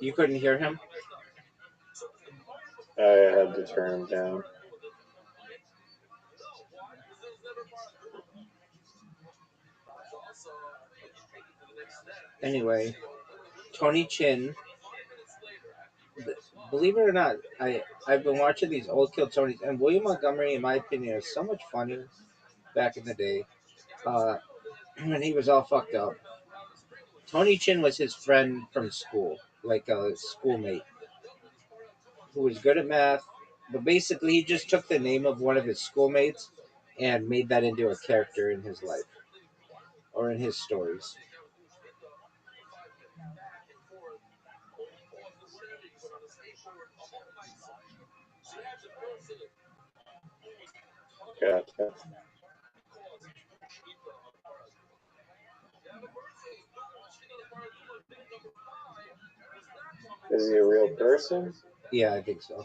You couldn't hear him? I had to turn him down. Anyway, Tony Chin. Believe it or not, I've been watching these old Kill Tonys, and William Montgomery, in my opinion, is so much funnier back in the day when he was all fucked up. Tony Chin was his friend from school, like a schoolmate who was good at math, but basically he just took the name of one of his schoolmates and made that into a character in his life or in his stories. Gotcha. Is he a real person? Yeah, I think so.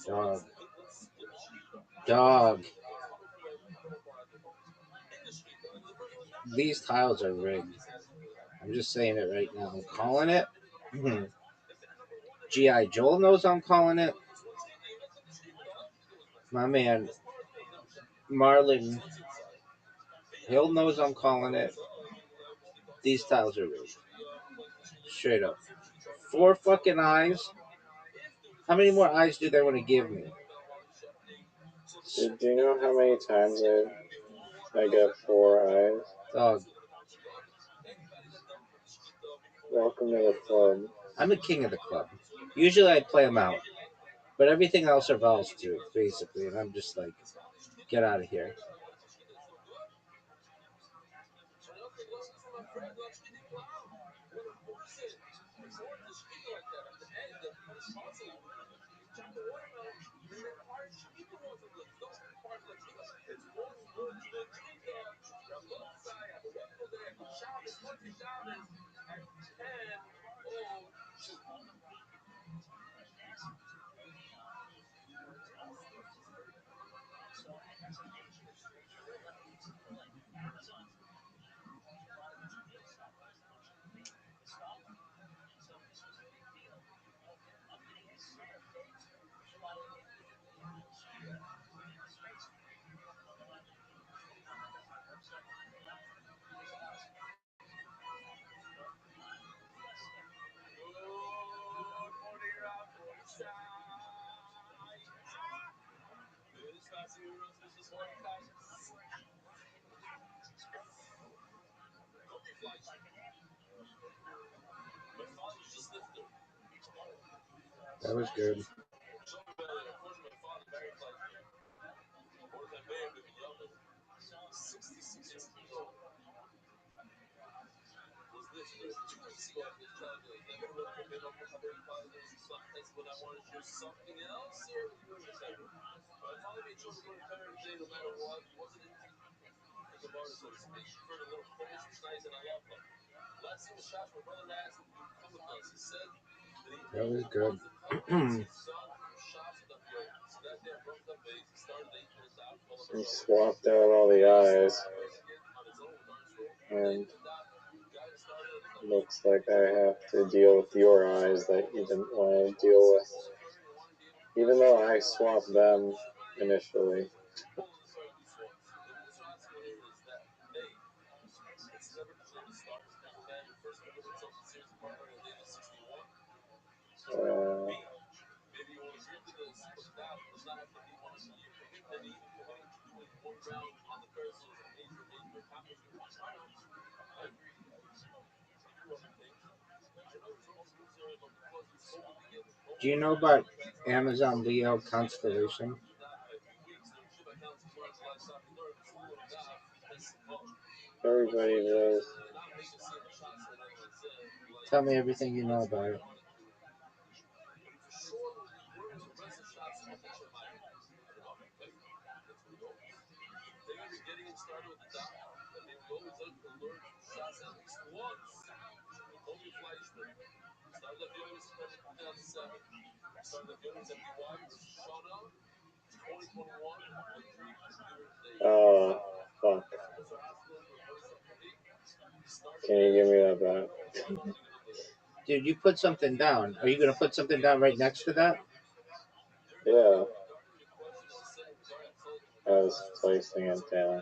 Dog. Dog. These tiles are rigged. I'm just saying it right now. I'm calling it. G.I. Joel knows I'm calling it. My man, Marlon Hill knows I'm calling it. These tiles are rigged. Straight up. 4 fucking eyes. How many more eyes do they want to give me? Do you know how many times I got 4 eyes? Dog. Welcome to the club. I'm the king of the club. Usually I play them out. But everything else revolves to it, basically. And I'm just like, get out of here. That was good. That was good. He swapped out all the eyes. And looks like I have to deal with your eyes that you didn't want to deal with. Even though I swapped them initially. Do you know about Amazon Leo constellation? Everybody does. Tell me everything you know about it. Oh, fuck. Can you give me that back? Dude, you put something down. Are you going to put something down right next to that? Yeah. I was placing it down.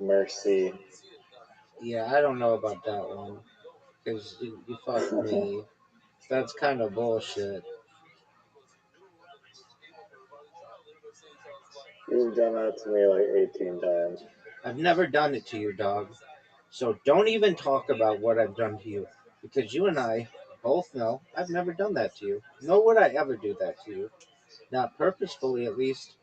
Mercy. Yeah, I don't know about that one. Because you fucked me. That's kind of bullshit. You've done that to me like 18 times. I've never done it to you, dog. So don't even talk about what I've done to you. Because you and I both know I've never done that to you. Nor would I ever do that to you. Not purposefully, at least.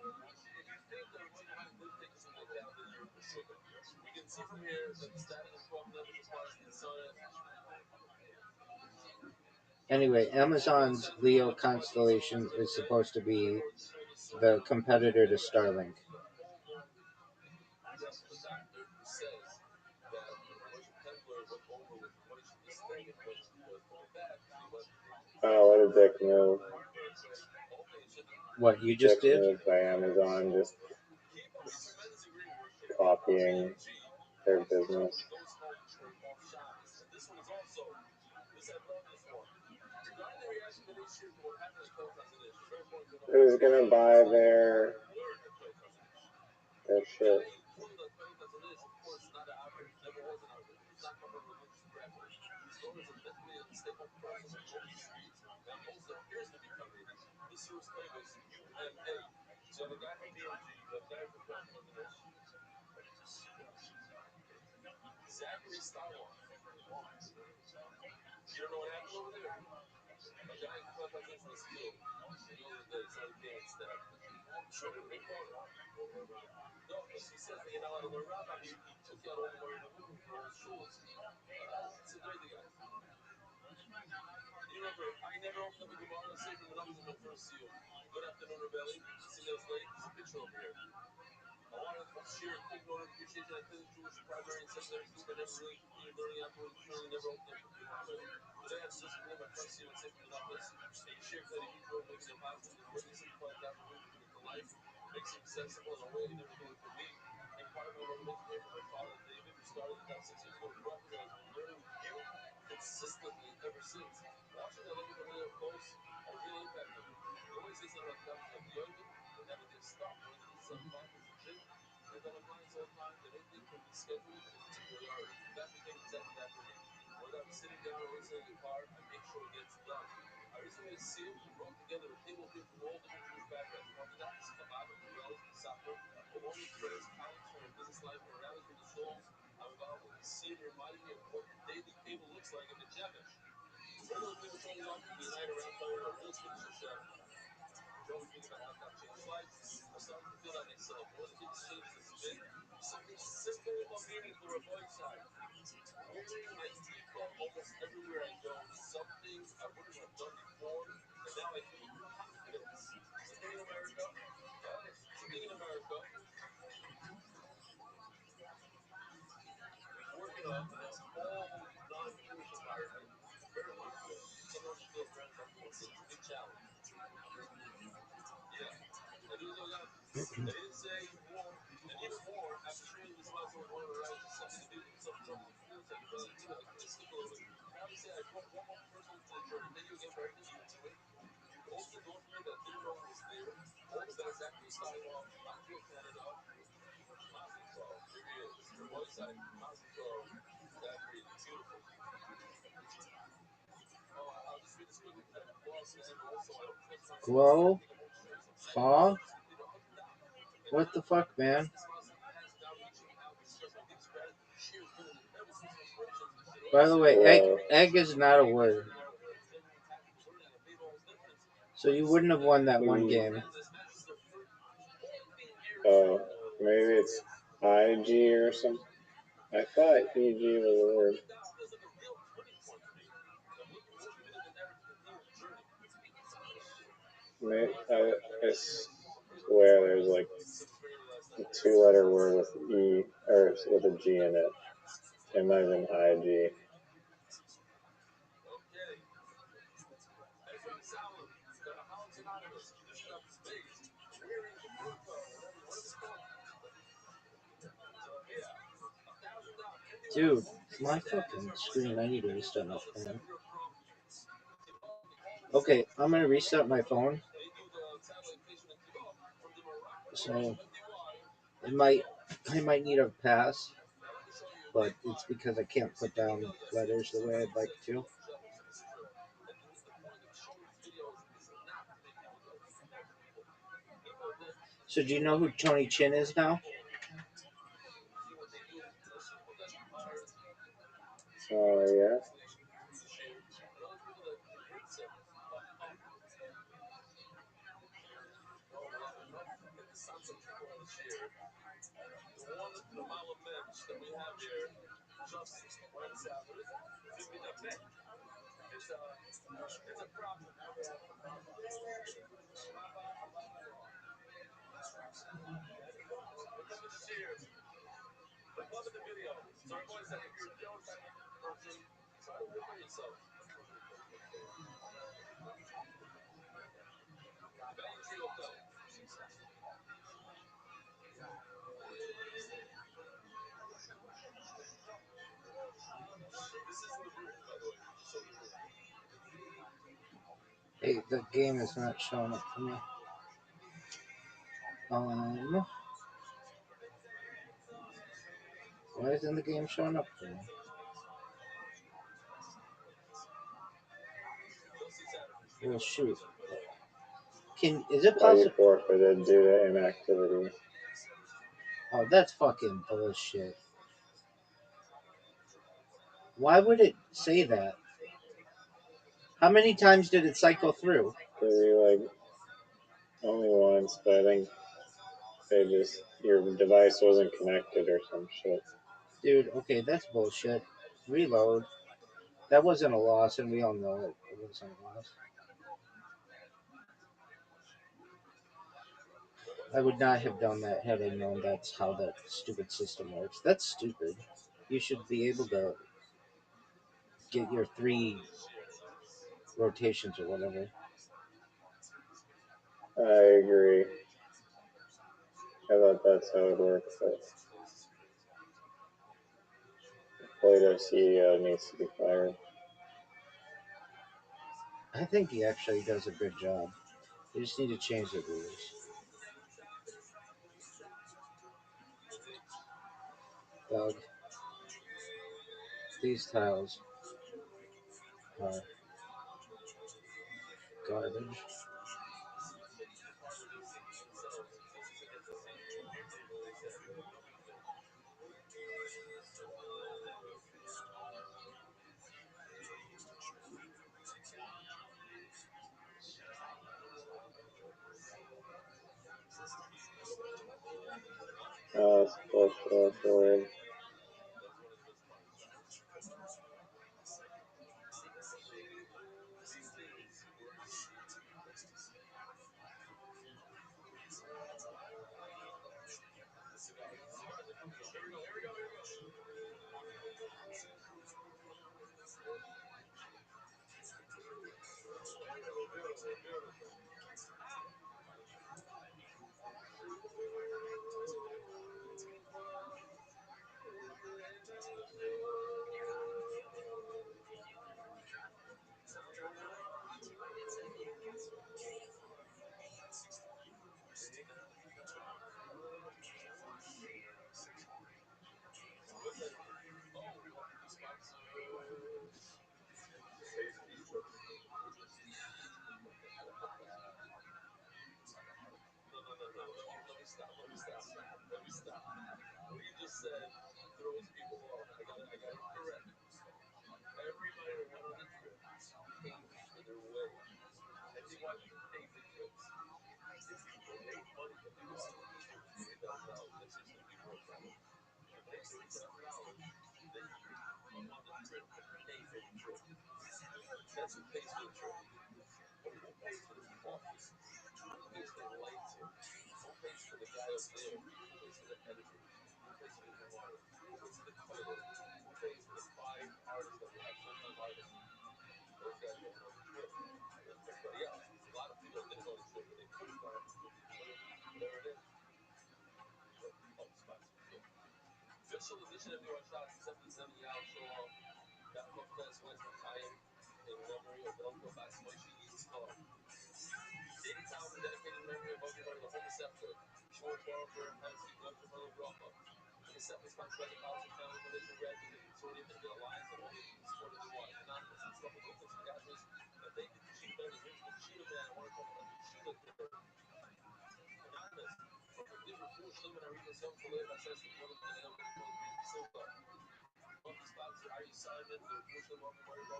Anyway, Amazon's Leo constellation is supposed to be the competitor to Starlink. Oh, what a dick move. What you Dick just did? move by Amazon, just copying their business. Who's gonna buy their shit? Glow? Huh? What the fuck, man? By the way, egg is not a word. So you wouldn't have won that one game. Oh, maybe it's IG or something. I thought EG was a word. I swear there's like a 2-letter word with E or with a G in it. It might have been IG. Dude, my fucking screen. I need to restart my phone. Okay, I'm gonna restart my phone. So it might, I might need a pass, but it's because I can't put down letters the way I'd like to. So do you know who Tony Chin is now? Yeah. Hey, the game is not showing up for me. Why isn't the game showing up for me? Well, shoot. Is it Oh, you possible? forfeited due to inactivity. Oh, that's fucking bullshit. Why would it say that? How many times did it cycle through? Because you only once, but I think your device wasn't connected or some shit. Dude, okay, that's bullshit. Reload. That wasn't a loss, and we all know it wasn't a loss. I would not have done that had I known that's how that stupid system works. That's stupid. You should be able to get your 3 rotations or whatever. I agree. I thought that's how it worked, but Plato CEO needs to be fired. I think he actually does a good job. You just need to change the rules. Doug, these tiles are garbage. It's bullshit.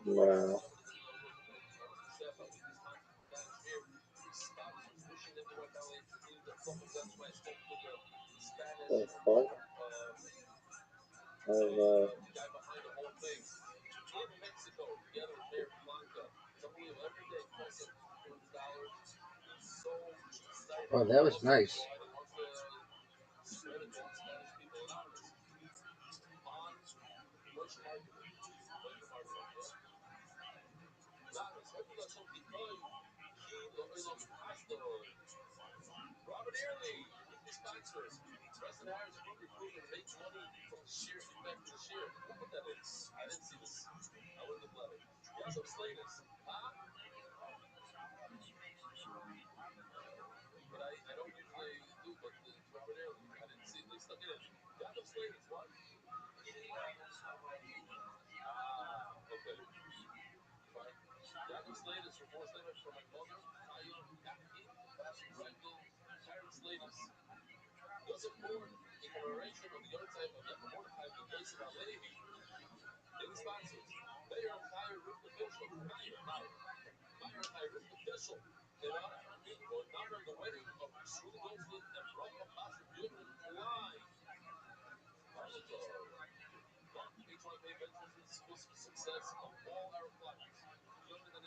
Wow. The fuck? Of, Oh, that was nice.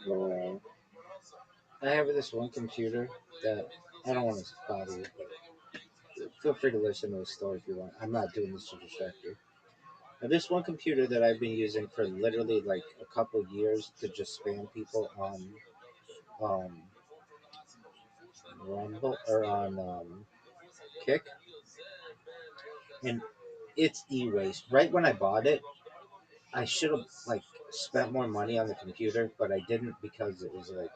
wow. I have this one computer that I don't want to bother you, but feel free to listen to the story if you want. I'm not doing this to distract you. Now, this one computer that I've been using for literally like a couple years to just spam people on um, Rumble or on Kick, and it's e-waste. Right when I bought it, I should have like spent more money on the computer, but I didn't because it was like,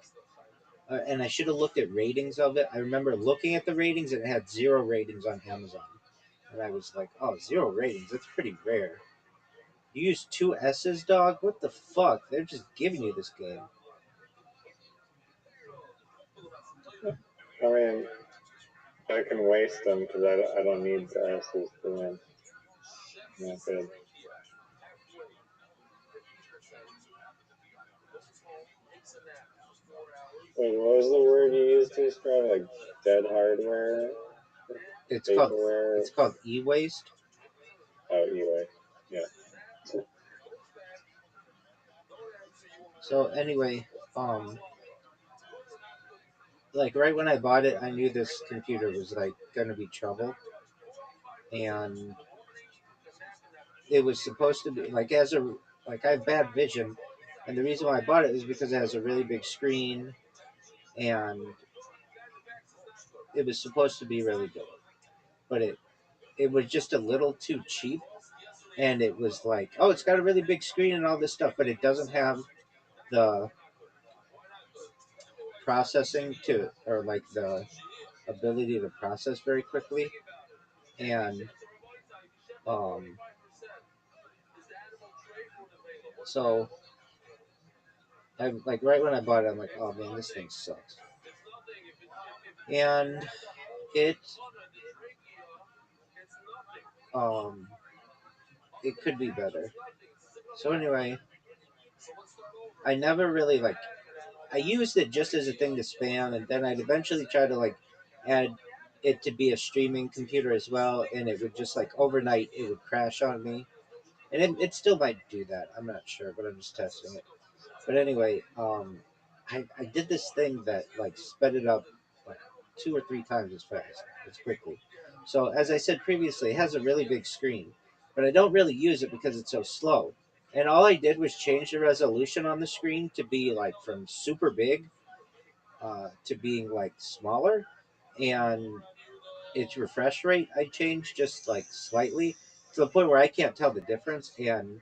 and I should have looked at ratings of it. I remember looking at the ratings and it had 0 ratings on Amazon, and I was like, oh, 0 ratings. That's pretty rare. You use two S's, dog? What the fuck? They're just giving you this game. I mean, I can waste them because I don't need the S's to win. Not good. Wait, what was the word you used to describe? Like dead hardware? It's called Vaporware? it's called e-waste. Oh, anyway. Yeah. So anyway, um, like right when I bought it, I knew this computer was like gonna be trouble, and it was supposed to be like as a like I have bad vision, and the reason why I bought it is because it has a really big screen, and it was supposed to be really good, but it was just a little too cheap, and it was like, oh, it's got a really big screen and all this stuff, but it doesn't have the processing to or like the ability to process very quickly, and um, so I like right when I bought it, I'm like, oh man, this thing sucks, and it um it could be better. So anyway, I never really like I used it just as a thing to spam, and then I'd eventually try to like add it to be a streaming computer as well, and it would just like overnight it would crash on me, and it still might do that. I'm not sure, but I'm just testing it. But anyway, I did this thing that like sped it up like 2 or 3 times as fast as quickly. So as I said previously, it has a really big screen, but I don't really use it because it's so slow. And all I did was change the resolution on the screen to be like from super big to being like smaller, and its refresh rate I changed just like slightly, to the point where I can't tell the difference. And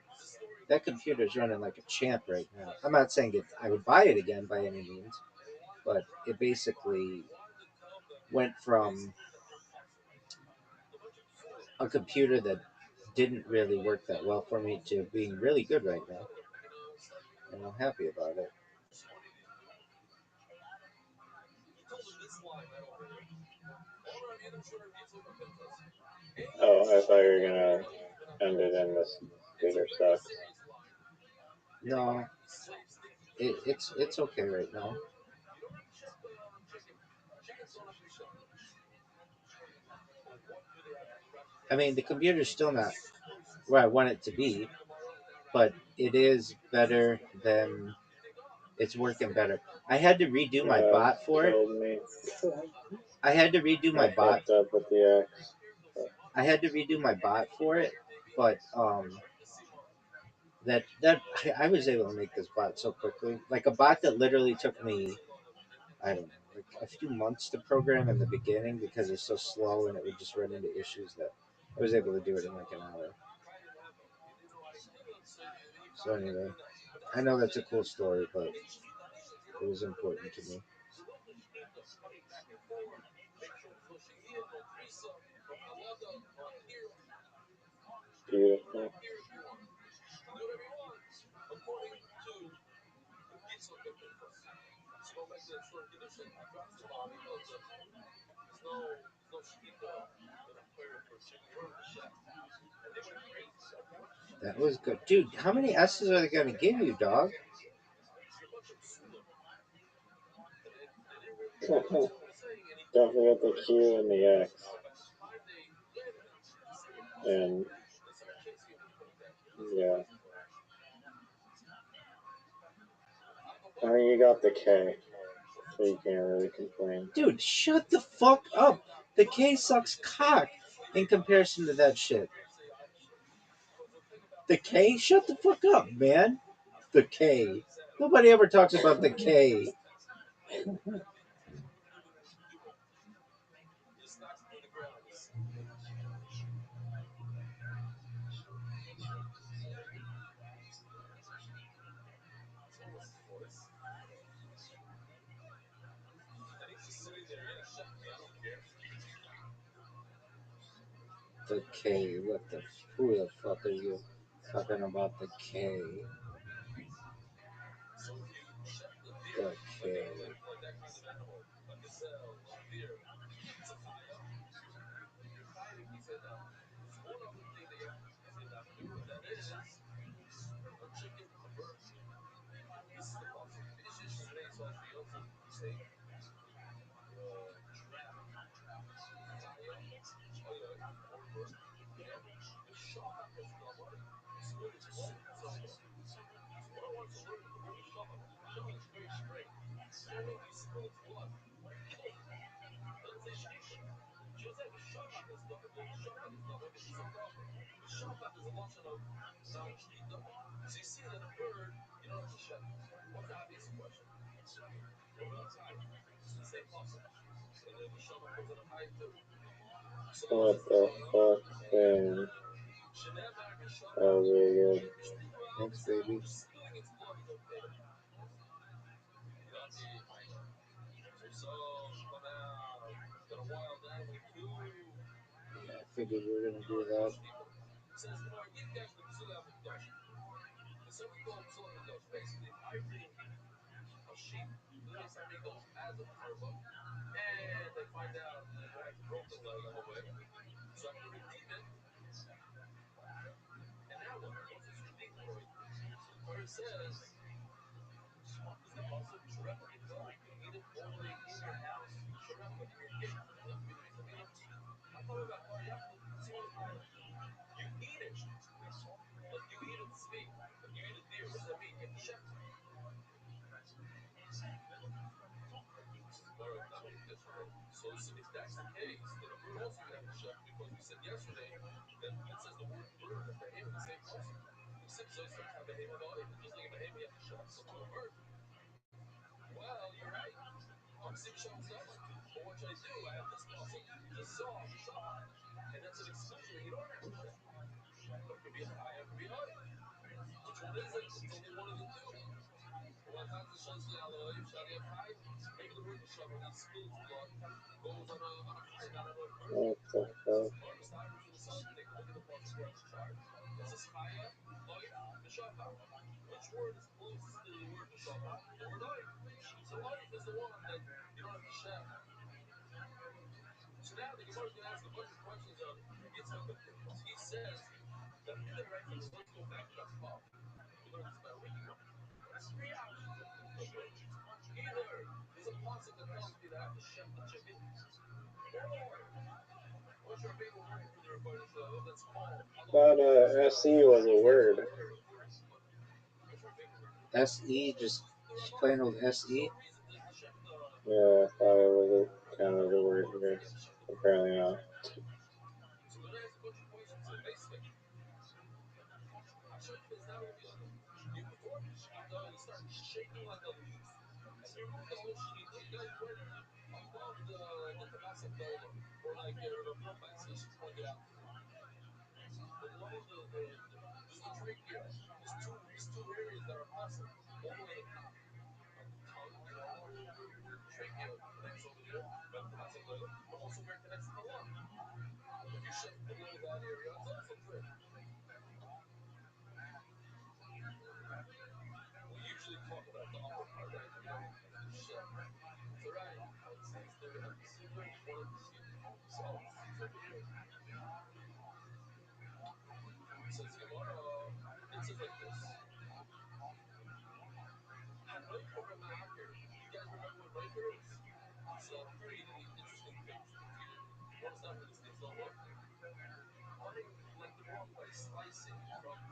that computer's running like a champ right now. I'm not saying I would buy it again by any means, but it basically went from a computer that didn't really work that well for me to being really good right now, and I'm happy about it. Oh, I thought you were gonna end it in this computer sucks. No, it's okay right now. I mean, the computer's still not where I want it to be, but it is better than it's working better. I had to redo my bot for it. Killed me. I had to redo I my bot. fucked up with the X. I had to redo my bot for it, but that I was able to make this bot so quickly. Like a bot that literally took me, I don't know, like a few months to program in the beginning because it's so slow and it would just run into issues that I was able to do it in like an hour. So anyway, I know that's a cool story, but it was important to me. Beautiful. That was good, dude. How many S's are they gonna give you, dog? Don't forget the Q and the X. And yeah. I mean, you got the K, so you can't really complain. Dude, shut the fuck up. The K sucks cock in comparison to that shit. The K? Shut the fuck up, man. The K. Nobody ever talks about the K. The K. What the? Who the fuck are you talking about the K? The K. What the fuck, man? That was really good. Thanks, baby. Yeah, I figured we were gonna do that. What the fuck? Thought SE was a word. SE, just plain old SE. Yeah, I thought it was a kind of a word here. Apparently not.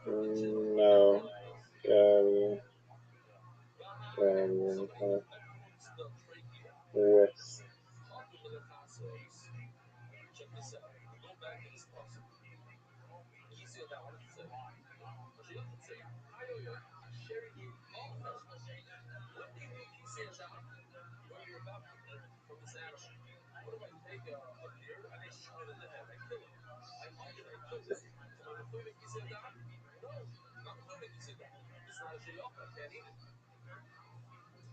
No. With.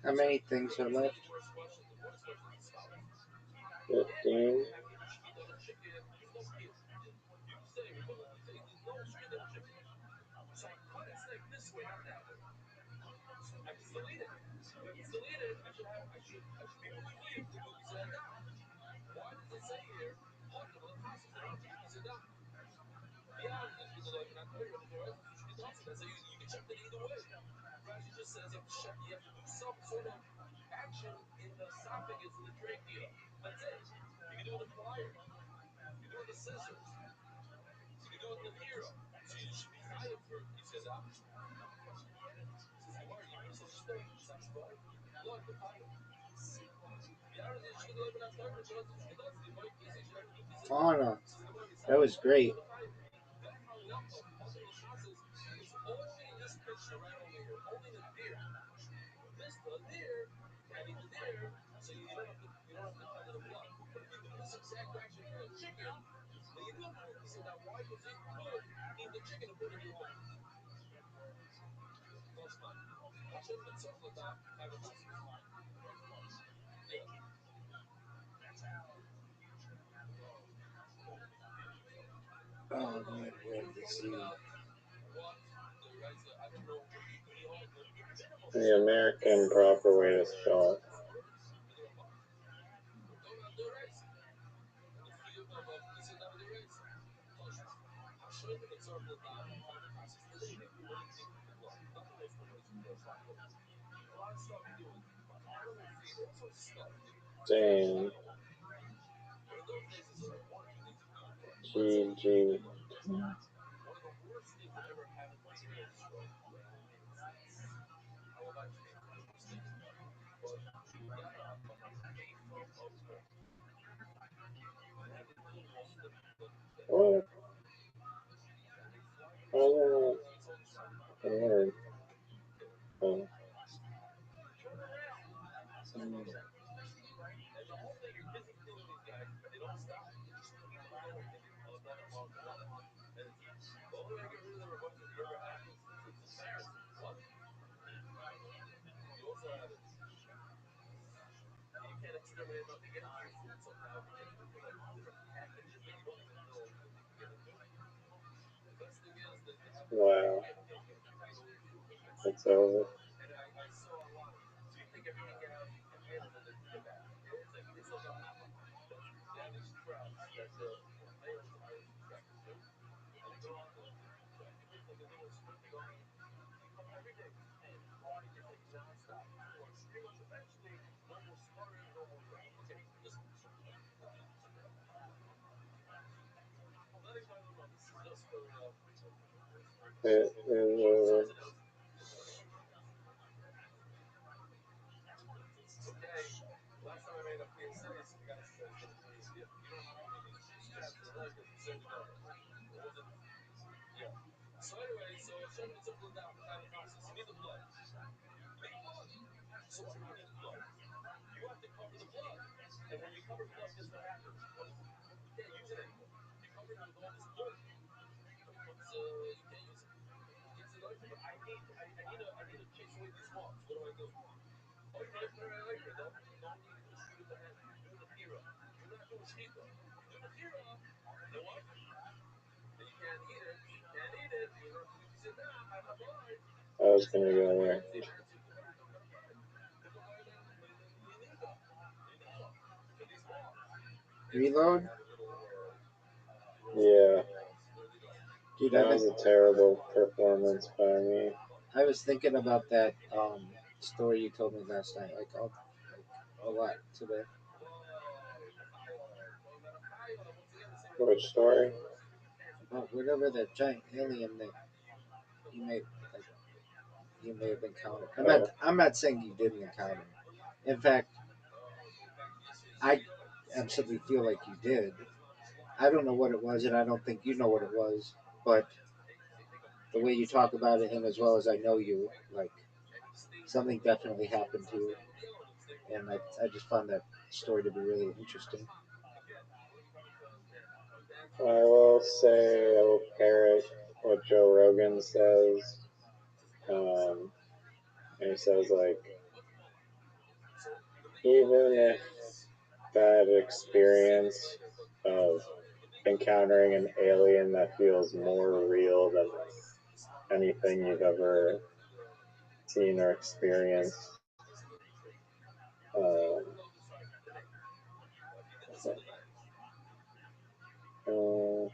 How many things are left? 15. Fauna. That was great. Oh man, what did you see? The American proper way to spell it. Dang. GG. What? Oh, word. Oh. Wow. It's over. It is over. I was gonna go there. Reload? Yeah, Dude, that was a terrible performance by me. I was thinking about that story you told me last night, like a lot today. Which story? About whatever that giant alien that you may like you may have encountered. Oh, I'm not saying you didn't encounter. In fact, I absolutely feel like you did. I don't know what it was, and I don't think you know what it was. But the way you talk about it, and as well as I know you, like something definitely happened to you, and I just found that story to be really interesting. I will say I will parrot what Joe Rogan says. Um, and he says like, even if that experience of encountering an alien that feels more real than anything you've ever seen or experienced. Um, uh,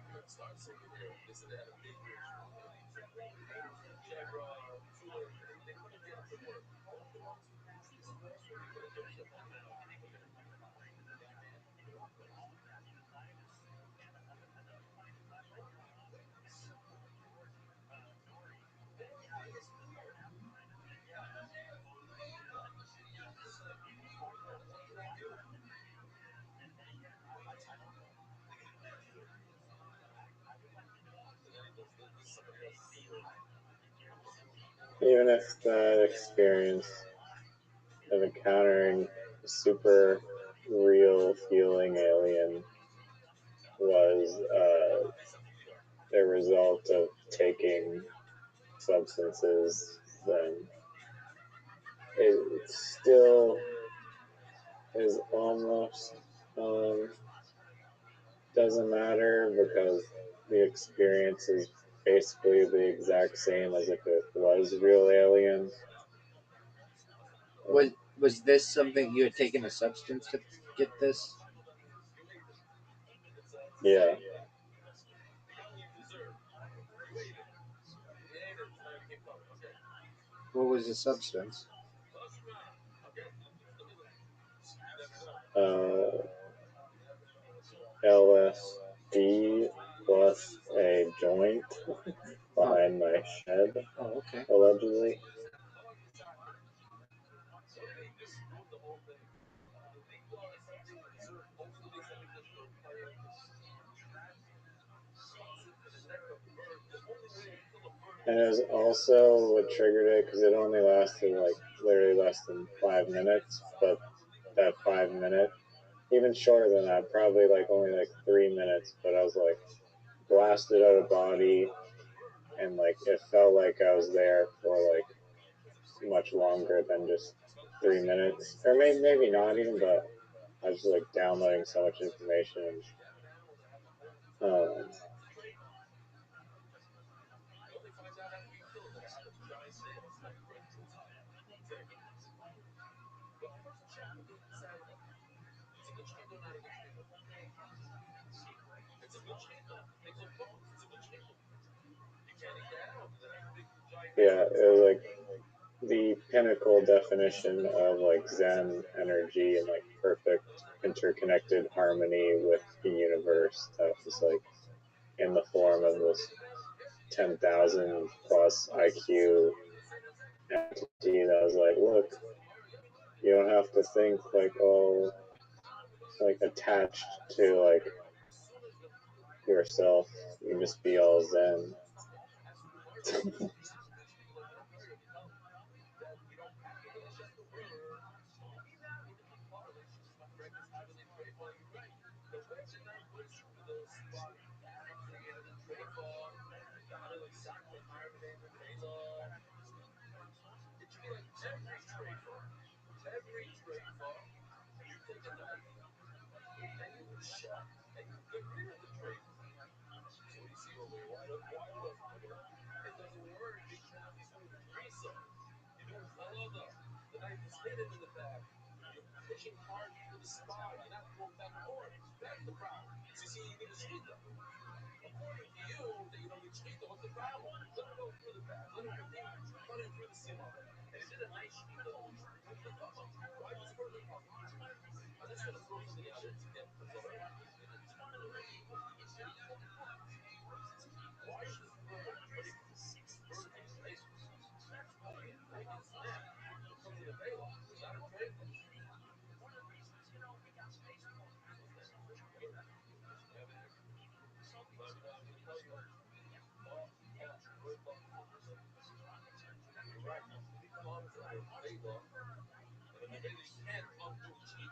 even if that experience of encountering a super real feeling alien was a result of taking substances, then it still is almost doesn't matter because the experience is basically the exact same as if it was real aliens. Was this something you had taken a substance to get this? Yeah, What was the substance? uh, LSD plus a joint Oh, behind my shed, oh, okay. allegedly. And it was also what triggered it because it only lasted like literally less than 5 minutes, but that 5 minute, even shorter than that, probably like only like 3 minutes, but I was like blasted out of body, and like it felt like I was there for like much longer than just 3 minutes, or maybe not even, but I was just like downloading so much information. Um, yeah, it was like the pinnacle definition of like Zen energy and like perfect interconnected harmony with the universe that was like in the form of this 10,000 plus IQ entity that was like, look, you don't have to think like, oh, like attached to like yourself. You can just be all Zen.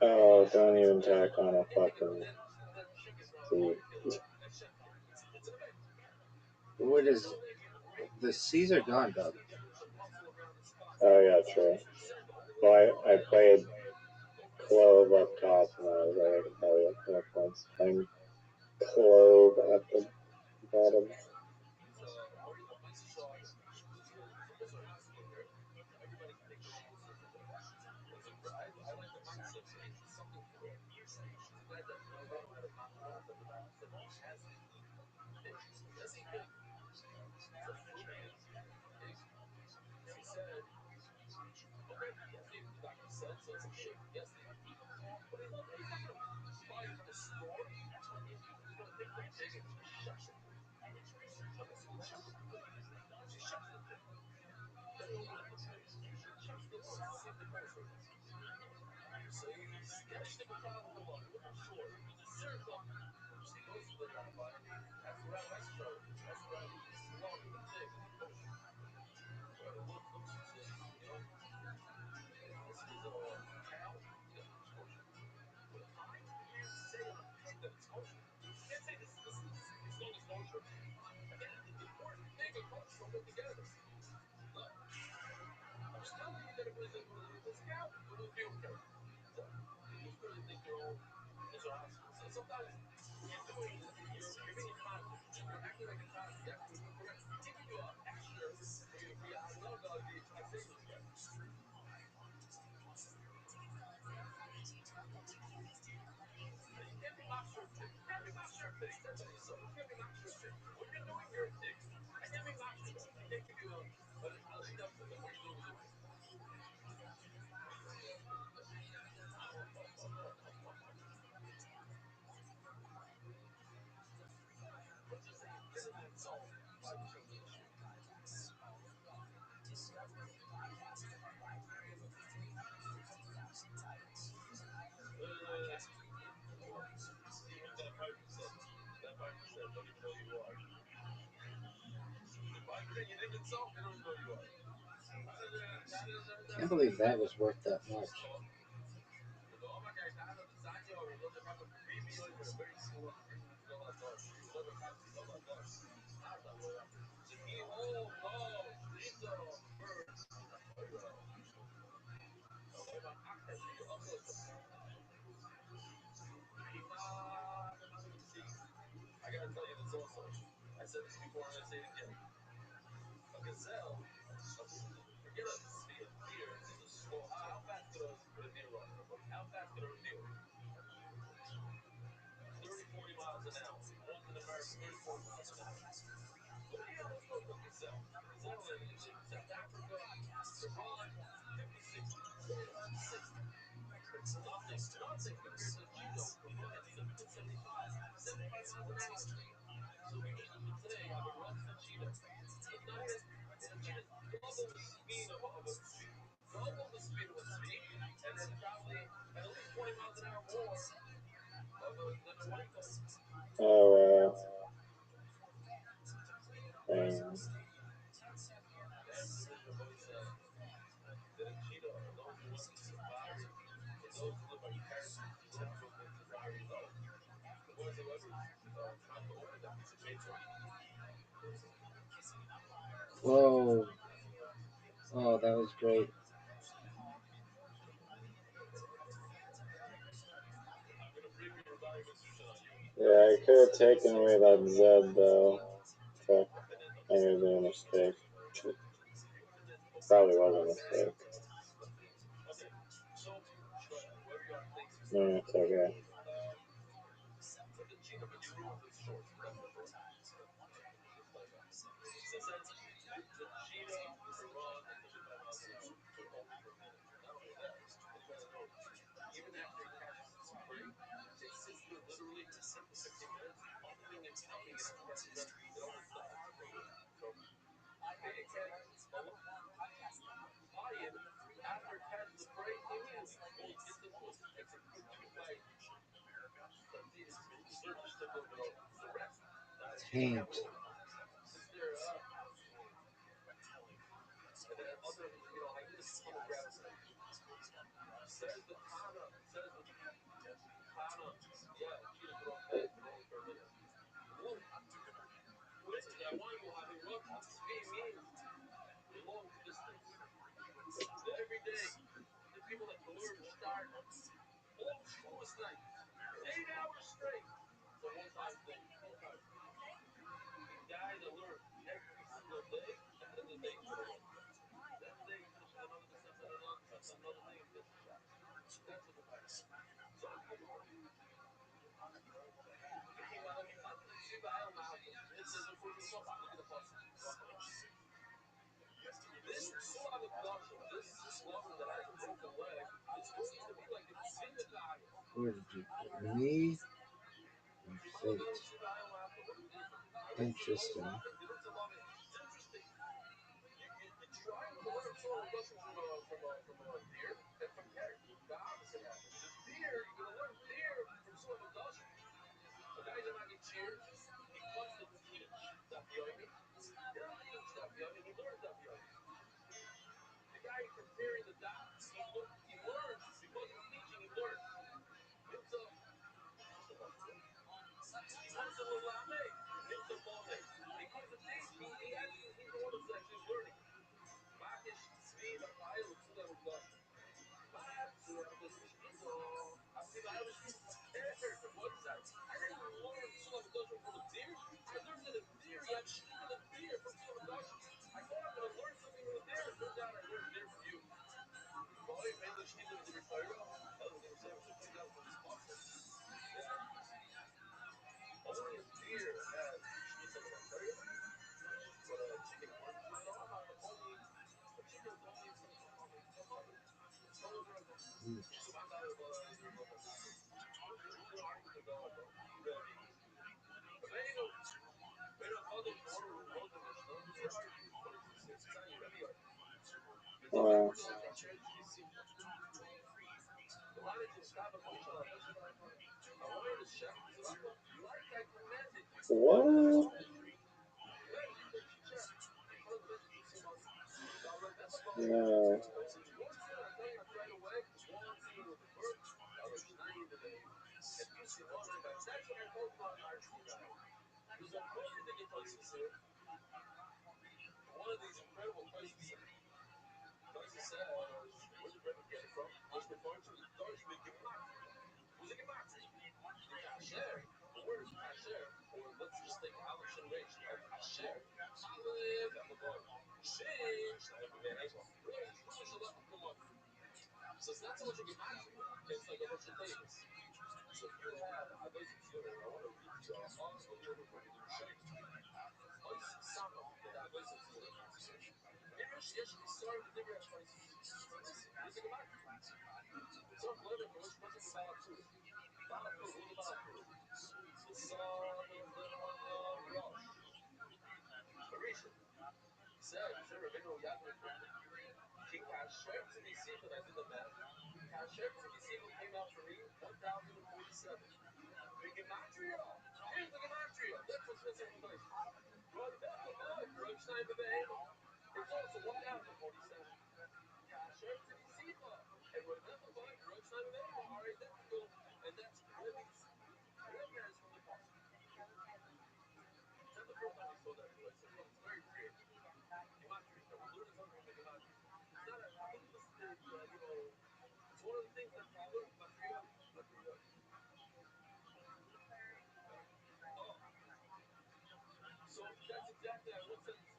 Oh, don't even tack on a fucking What is the C's are gone, Doug? Oh yeah, true. Well, I played Clove up top, and I was like, I could probably have points playing Clove at the bottom. Can't believe that was worth that much. Oh, dang. Whoa. Oh, that was great. Yeah, I could have taken away that Z though. Fuck, I made a mistake. Probably was a mistake. No, it's okay. Taint. Where did you put me? And fate. Interesting. Wow. What? No.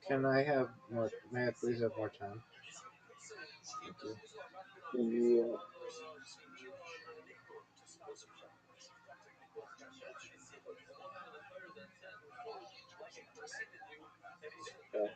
Can I have more? May I please have more time? Thank you. Yeah. Yeah.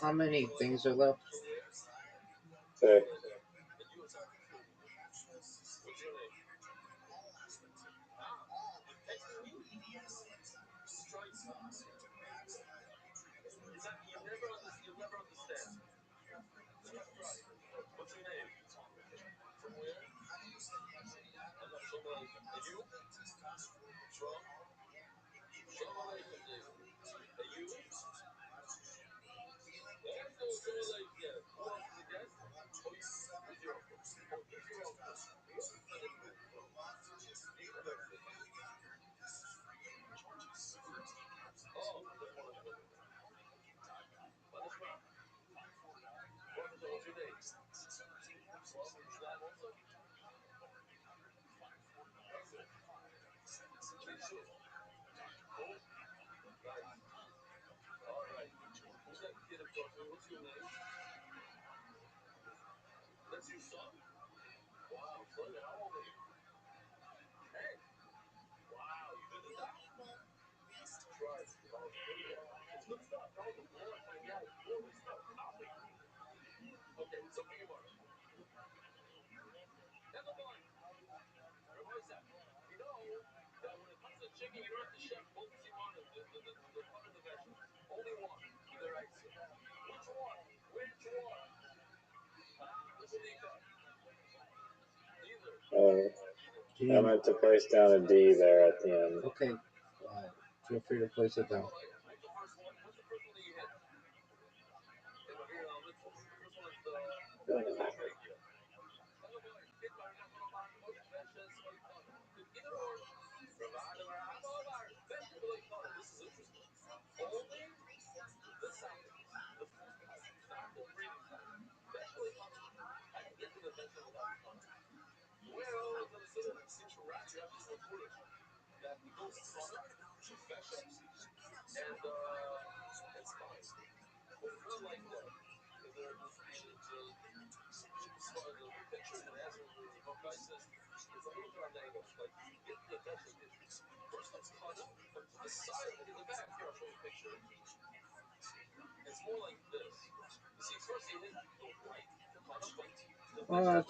How many things are left? Say, oh, Do I you? meant to place down a D there at the end. Okay. Feel free to place it down. What?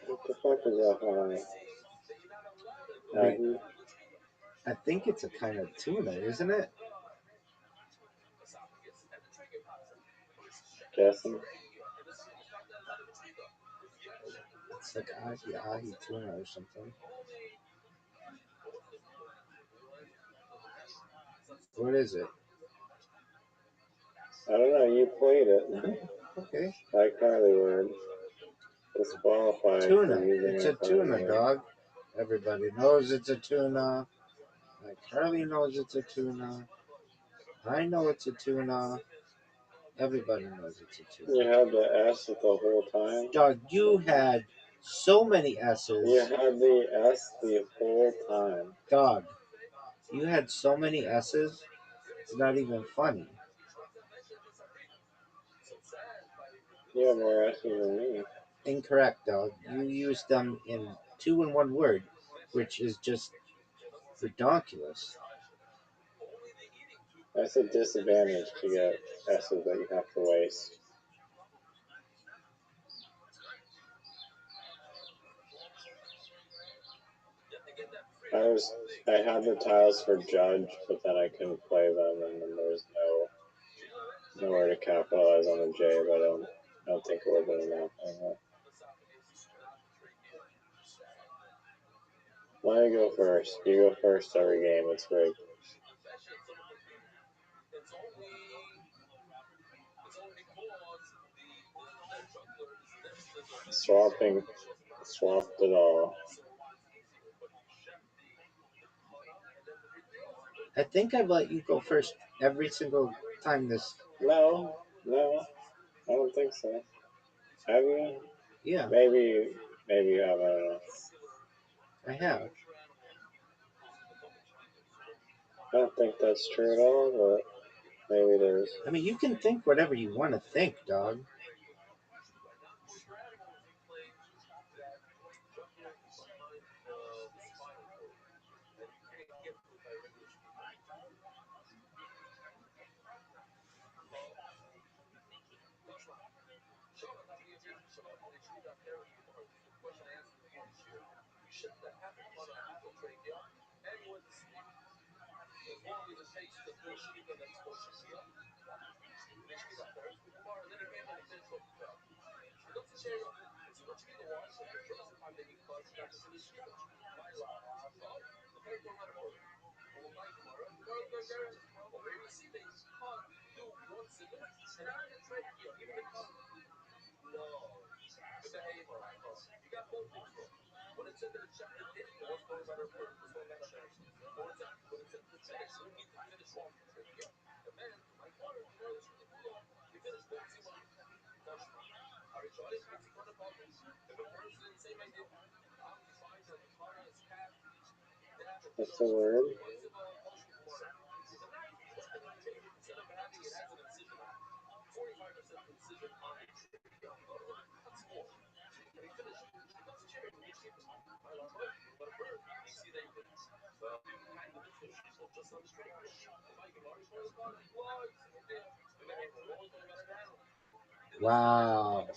What the fuck is that? Wait, I think it's a kind of tuna, isn't it? Guessing. It's like ahi tuna or something. What is it? I don't know. You played it. Okay. Like Hollywood. Disqualified for Tuna. using It's it a for tuna, Hollywood. dog. Everybody knows it's a tuna. Like Harley knows it's a tuna. I know it's a tuna. Everybody knows it's a You tuna. had the S the whole time? Dog, you had so many S's. You had the S the whole time. Dog, you had so many S's. It's not even funny. You have more S's than me. Incorrect, dog. You used them in 2 in 1 word, which is just ridiculous. That's a disadvantage to get S's that you have to waste. I had the tiles for judge, but then I couldn't play them, and then there was nowhere to capitalize on the J, but I don't think it would have been enough. Let me go first. You go first every game. It's rigged. Swapped it all. I think I've let you go first every single time this. No, I don't think so. Have you? Yeah, Maybe you have. I don't know. I have. I don't think that's true at all, but maybe it is. I mean, you can think whatever you want to think, dog. What's the word? Wow.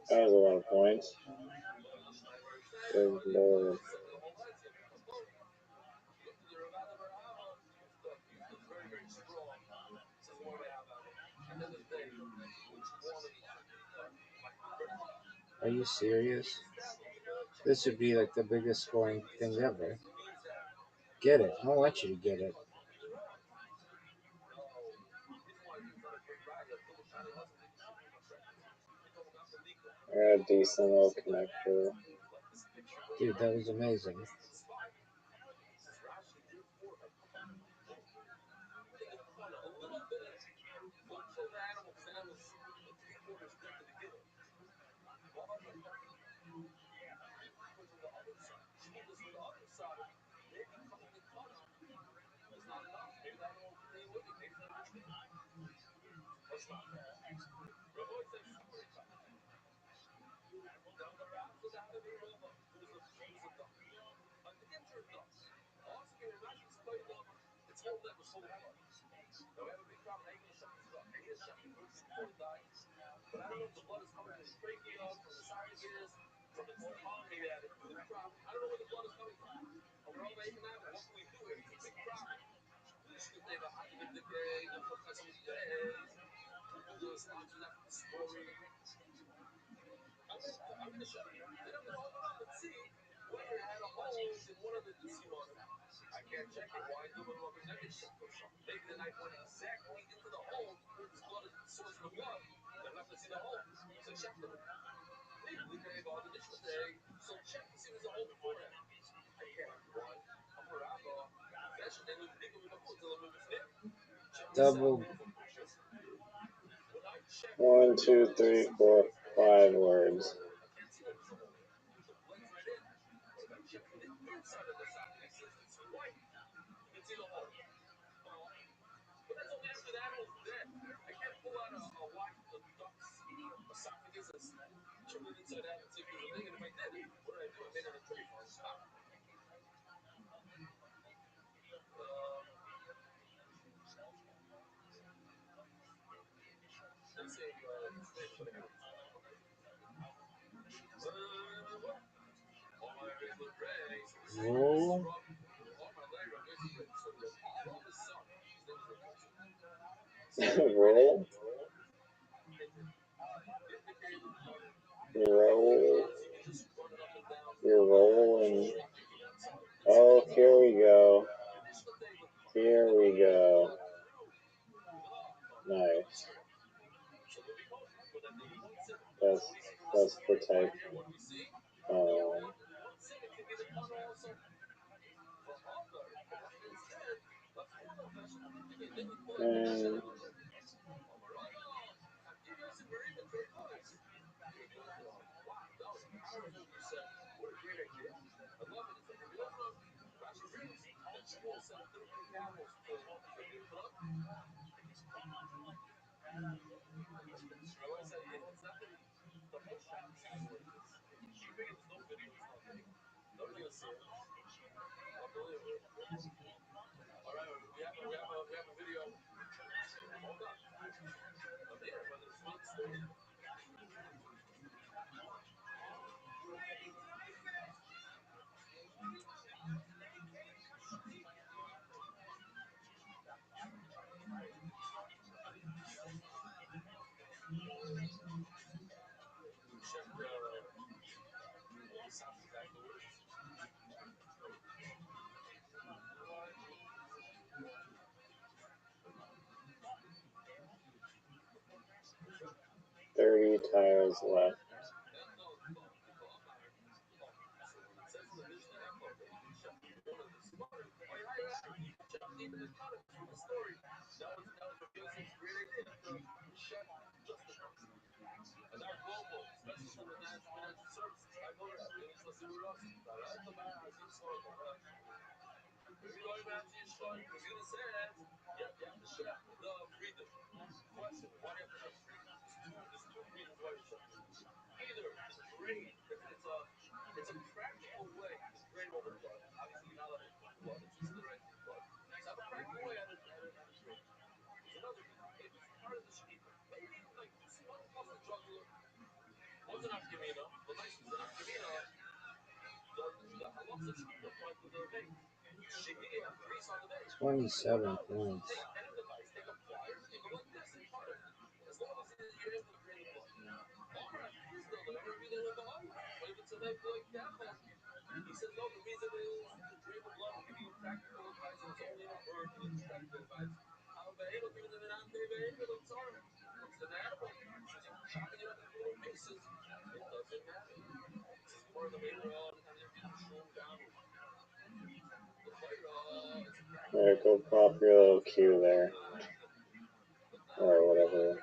That was a lot of points. Good lord. Are you serious? This would be like the biggest scoring thing ever. Get it. I don't want you to get it. I got a decent little connector. Dude, that was amazing. Double. 1, 2, 3, 4, 5 words. Roll. Roll. Roll. You're rolling. Oh, here we go. Here we go. Nice. That's the type. Um, and 30 tiles left. $27 points. Alright, go pop your little Q there. Or whatever.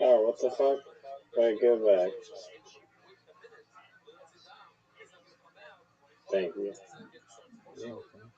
Oh, what the fuck? Wait, give back. Thank you. You're welcome.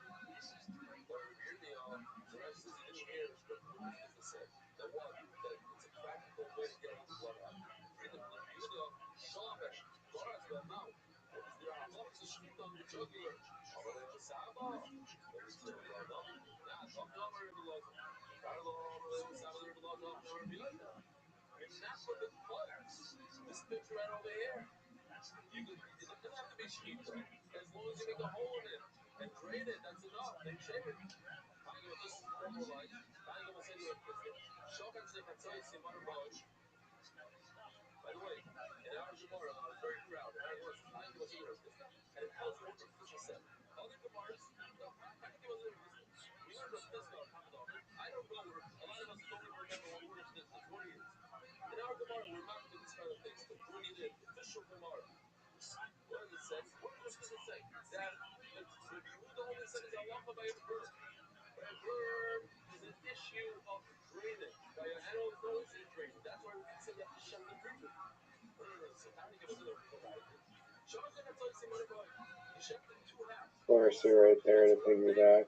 Force you right there to piggyback.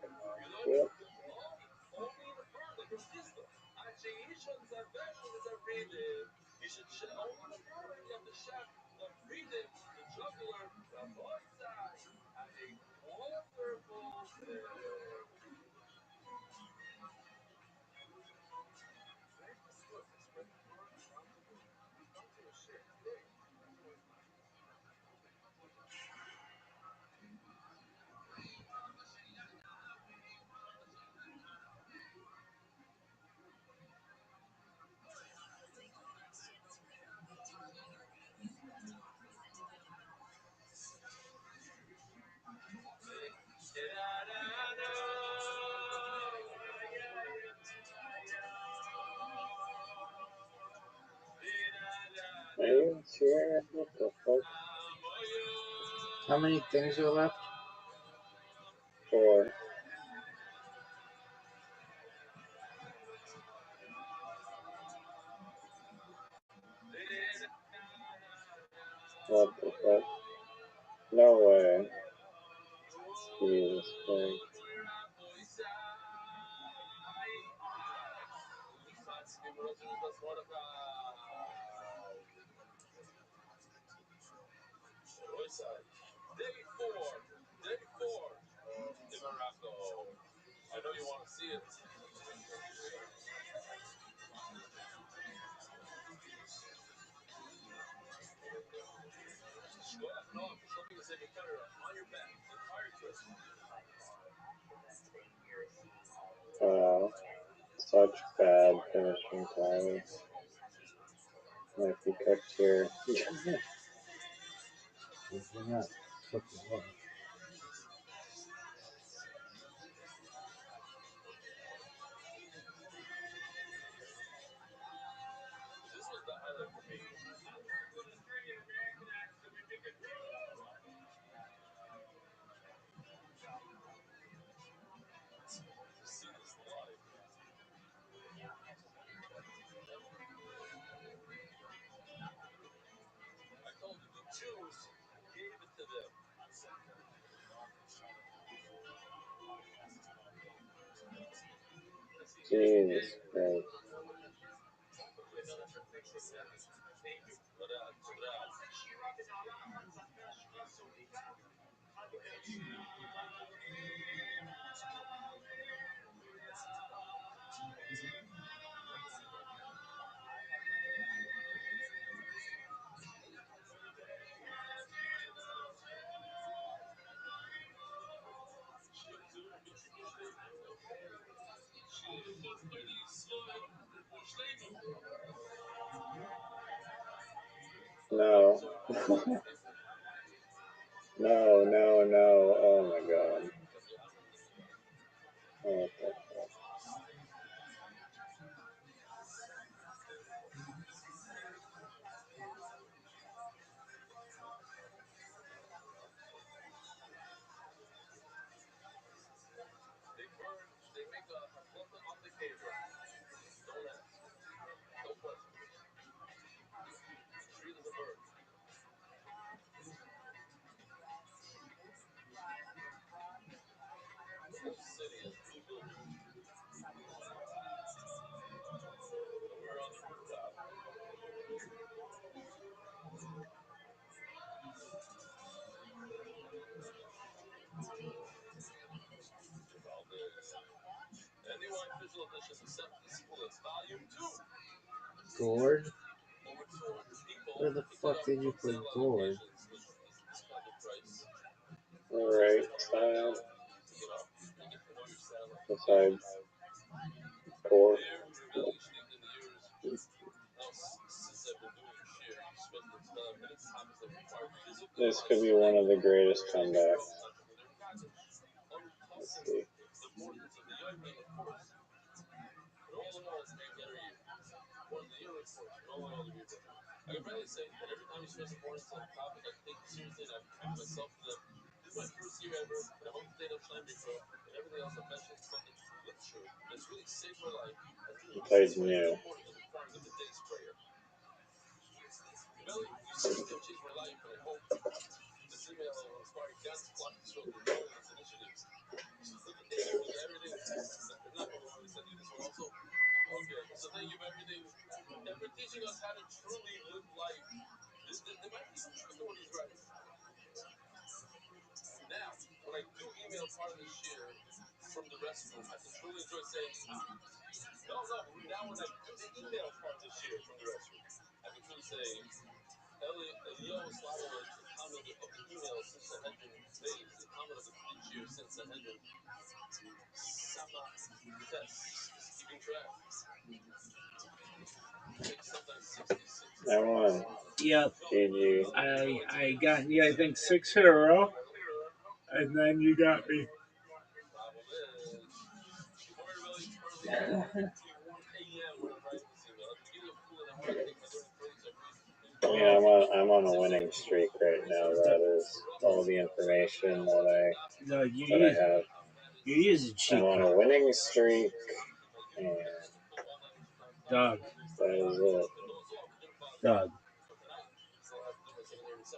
Yep. Are you here? What the fuck? How many things are left? 4. What the fuck? No way. Jesus Christ. Such bad finishing timing. Might be cooked here. We're not cooking well. Jesus Christ. No. No, no, no. Oh my god. Oh, what the fuck? Gourd? Where the fuck did you put gourd? Right side. Besides core. This could be one of the greatest comebacks. Let's see. He plays new. I won. Yep. GG. I got you, I think, 6 in a row. And then you got me. Yeah, I'm on a winning streak right now. That is all the information that No, I have. you use a cheat I'm on code. a winning streak, and Dog. that is it. Dog.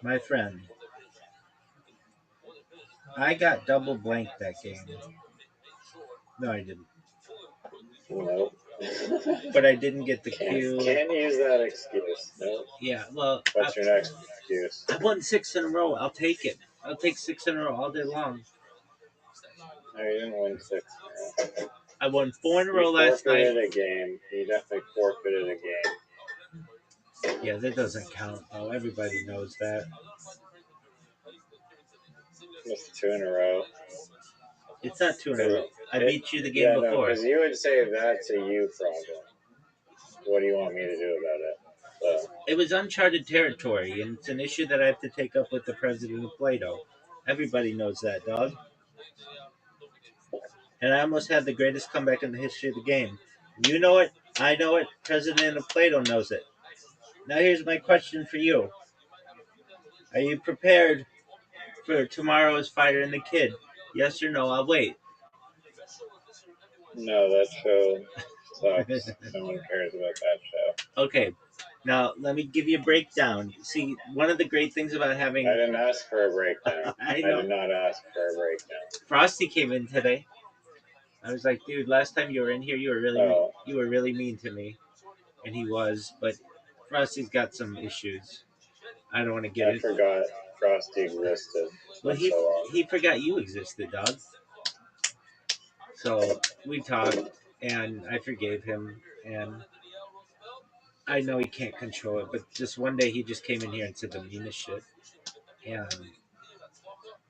My friend. I got double blanked that game. No, I didn't. Nope. But I didn't get the Q. Can't use that excuse. Nope. Yeah, well. What's your next excuse? I won 6 in a row. I'll take it. I'll take 6 in a row all day long. No, you didn't win 6 in a row. I won 4 in a row last night. You forfeited a game. You definitely forfeited a game. Yeah, that doesn't count, though. Everybody knows that. It's 2 in a row. It's not 2 in a row. I beat you the game before. No, because you would say that's a you problem. What do you want me to do about it? So. It was uncharted territory, and it's an issue that I have to take up with the president of Plato. Everybody knows that, dog. And I almost had the greatest comeback in the history of the game. You know it. I know it. President of Plato knows it. Now here's my question for you. Are you prepared for tomorrow's Fighter and the Kid? Yes or no? I'll wait. No, that show sucks. No one cares about that show. Okay. Now, let me give you a breakdown. See, one of the great things about having... I didn't ask for a breakdown. I did not ask for a breakdown. Frosty came in today. I was like, dude, last time you were in here, you were really mean to me. And he was, but Frosty's got some issues. I don't want to get it. I forgot Frosty existed. Well, he forgot you existed, dog. So we talked, and I forgave him, and I know he can't control it, but just one day he just came in here and said the meanest shit. And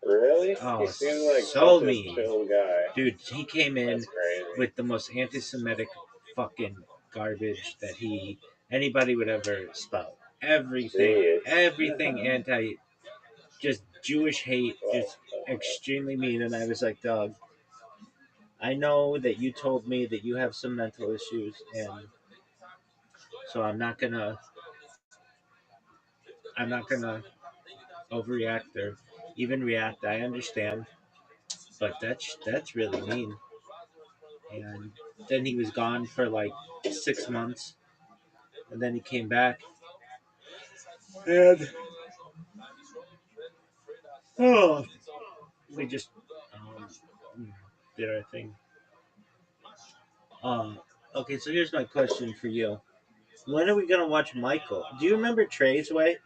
really? Oh, he seems like so such mean. a chill guy. Dude, he came in with the most anti-Semitic fucking garbage that anybody would ever spout. Everything anti, just Jewish hate, just extremely mean. And I was like, dog, I know that you told me that you have some mental issues, and so I'm not gonna overreact or even react. I understand, but that's really mean. And then he was gone for like 6 months, and then he came back, and we just did our thing. Okay, so here's my question for you. When are we gonna watch Michael? Do you remember Trey's Way?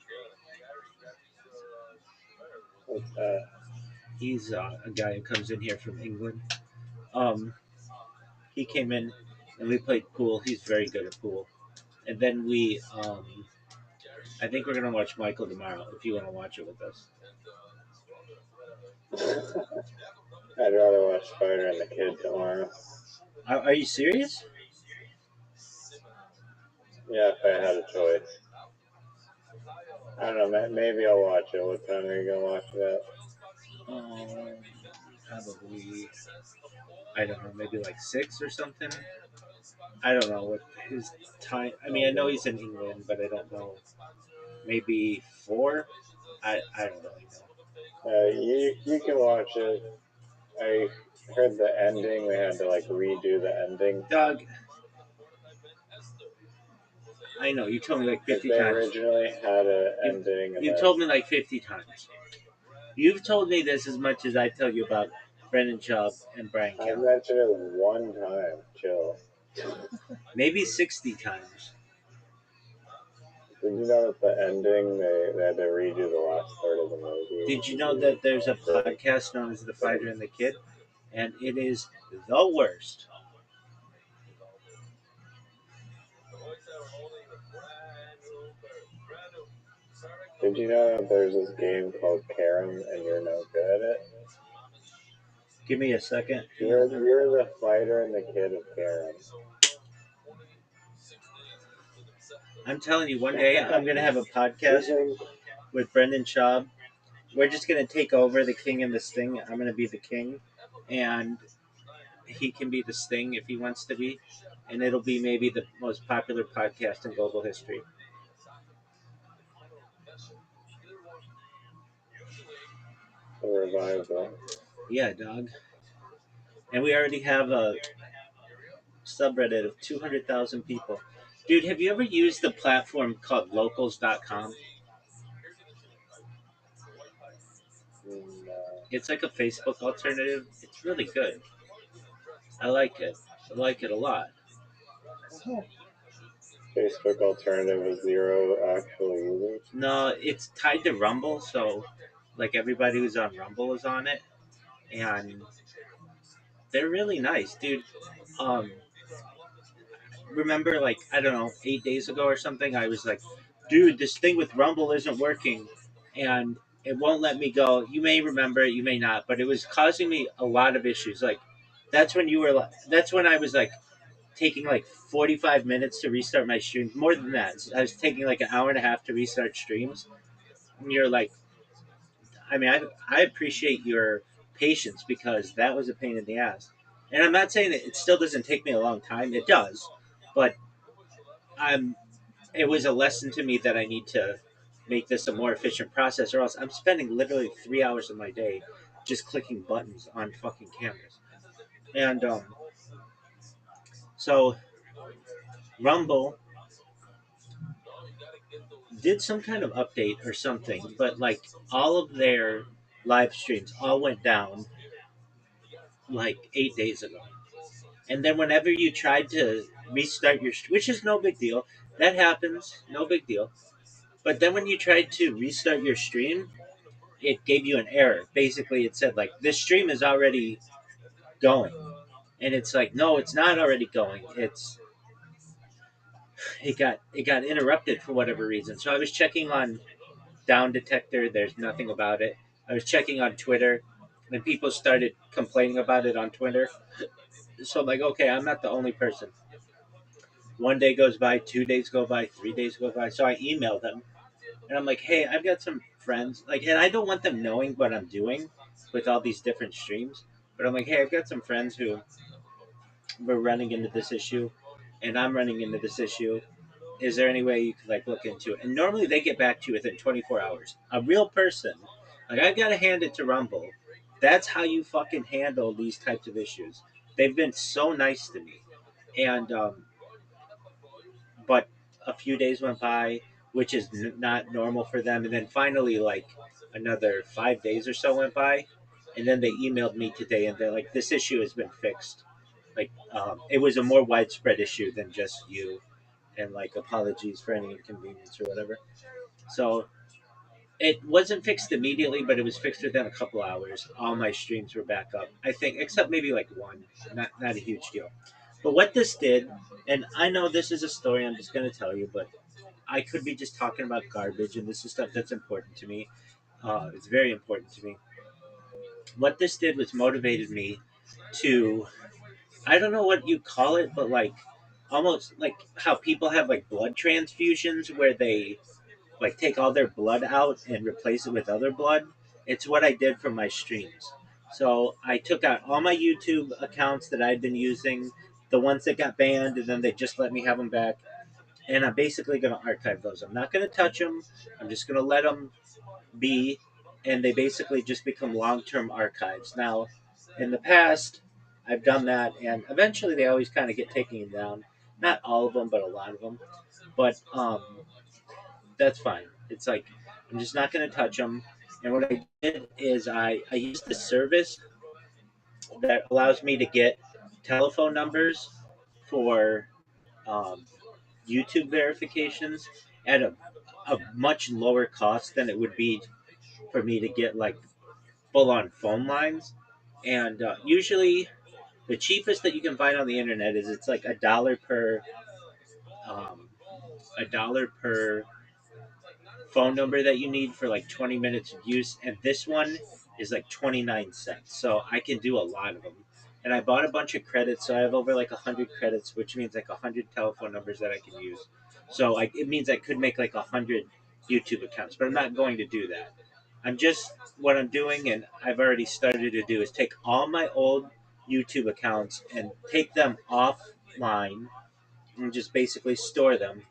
What's that? He's a guy who comes in here from England. He came in and we played pool. He's very good at pool. And then I think we're gonna watch Michael tomorrow. If you want to watch it with us. I'd rather watch Spider and the Kid tomorrow. Are you serious? Yeah, if I had a choice. I don't know. Maybe I'll watch it. What time are you gonna watch it Um, Probably, I don't know, maybe like 6 or something. I don't know what his time. I mean, I know he's in England, but I don't know. Maybe 4. I don't really know. at? You can watch it. I heard the ending. They had to like redo the ending. Doug, I know you told me like Like 50 they times. originally had an You ending, and you then told me like 50 times. You've told me this as much as I tell you about Brendan Schaub and Brian I Kelly. mentioned it one time. Chill. Maybe 60 times. Did you know that the ending they had to redo the last part of the movie? Did you know that there's a podcast known as The Fighter and the Kid? And it is the worst. Did you know that there's this game called Carom and you're no good at it? Give me a second. You're the fighter and the kid of Carom. I'm telling you, one day I'm going to have a podcast with Brendan Schaub. We're just going to take over the king and the sting. I'm going to be the king, and he can be the sting if he wants to be. And it'll be maybe the most popular podcast in global history. A revival. Yeah, dog. And we already have a subreddit of 200,000 people. Dude, have you ever used the platform called locals.com? No. It's like a Facebook alternative. It's really good. I like it. I like it a lot. Facebook alternative with zero actual users. No, it's tied to Rumble, so like everybody who's on Rumble is on it, and they're really nice, dude. Um, Remember, like I don't know, 8 days ago or something, I was like, dude, this thing with Rumble isn't working, and it won't let me go. You may remember it, you may not, but it was causing me a lot of issues. Like, that's when you were like, that's when I was like taking like 45 minutes to restart my stream. More than that, I was taking like an hour and a half to restart streams. And you're like, I mean, I appreciate your patience because that was a pain in the ass. And I'm not saying that it still doesn't take me a long time. It does, but I'm. It was a lesson to me that I need to make this a more efficient process, or else I'm spending literally 3 hours of my day just clicking buttons on fucking cameras. And so Rumble did some kind of update or something, but like all of their live streams all went down like 8 days ago. And then whenever you tried to restart your, which is no big deal, that happens, no big deal. But then when you tried to restart your stream, it gave you an error. Basically, it said like this stream is already going, and it's like no, it's not already going. It got interrupted for whatever reason. So I was checking on Down Detector. There's nothing about it. I was checking on Twitter, and people started complaining about it on Twitter. So I'm like, okay, I'm not the only person. One day goes by, 2 days go by, 3 days go by. So I emailed them, and I'm like, hey, I've got some friends, like, and I don't want them knowing what I'm doing with all these different streams. But I'm like, hey, I've got some friends who were running into this issue, and I'm running into this issue. Is there any way you could like look into it? And normally they get back to you within 24 hours. A real person, like I've got to hand it to Rumble. That's how you fucking handle these types of issues. They've been so nice to me, and but a few days went by, which is not normal for them, and then finally like another 5 days or so went by, and then they emailed me today, and they're like, this issue has been fixed. Like it was a more widespread issue than just you, and like apologies for any inconvenience or whatever. So it wasn't fixed immediately, but it was fixed within a couple hours. All my streams were back up, I think, except maybe like one. Not a huge deal. But what this did, and I know this is a story I'm just going to tell you, but I could be just talking about garbage, and this is stuff that's important to me. It's very important to me. What this did was motivated me to, I don't know what you call it, but like almost like how people have like blood transfusions where they like take all their blood out and replace it with other blood. It's what I did for my streams. So I took out all my YouTube accounts that I'd been using, the ones that got banned, and then they just let me have them back. And I'm basically going to archive those. I'm not going to touch them. I'm just going to let them be, and they basically just become long-term archives. Now, in the past, I've done that, and eventually they always kind of get taken down. Not all of them, but a lot of them. But that's fine. It's like I'm just not going to touch them. And what I did is I used the service that allows me to get telephone numbers for um, YouTube verifications at a much lower cost than it would be for me to get like full on phone lines. And usually, the cheapest that you can find on the internet is it's like um, $1 per phone number that you need for like 20 minutes of use, and this one is like 29 cents. So I can do a lot of them. And I bought a bunch of credits, so I have over like 100 credits, which means like 100 telephone numbers that I can use. So it means I could make like 100 YouTube accounts, but I'm not going to do that. I'm just what I'm doing, and I've already started to do is take all my old YouTube accounts and take them offline and just basically store them,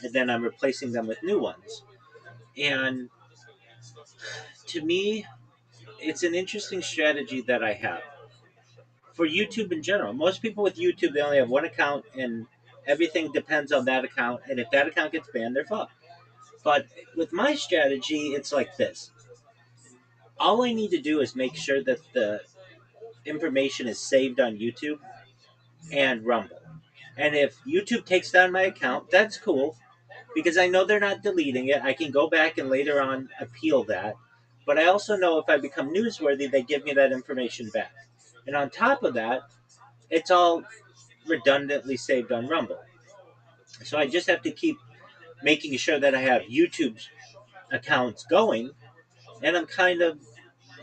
and then I'm replacing them with new ones. And to me, it's an interesting strategy that I have for YouTube in general. Most people with YouTube, they only have one account, and everything depends on that account. And if that account gets banned, they're fucked. But with my strategy, it's like this: all I need to do is make sure that the information is saved on YouTube and Rumble. And if YouTube takes down my account, that's cool because I know they're not deleting it. I can go back and later on appeal that. But I also know if I become newsworthy, they give me that information back. And on top of that, it's all redundantly saved on Rumble. So I just have to keep making sure that I have YouTube's accounts going. And I'm kind of,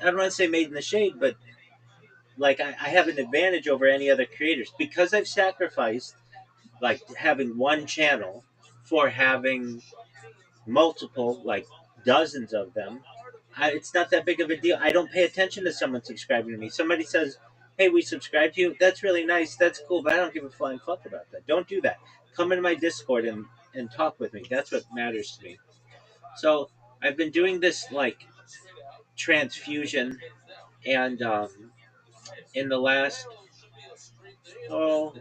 I don't want to say made in the shade, but like I have an advantage over any other creators because I've sacrificed like having one channel for having multiple, like dozens of them. It's not that big of a deal. I don't pay attention to someone subscribing to me. Somebody says, "Hey, we subscribe to you." That's really nice. That's cool, but I don't give a flying fuck about that. Don't do that. Come into my Discord and talk with me. That's what matters to me. So I've been doing this like transfusion, and in the last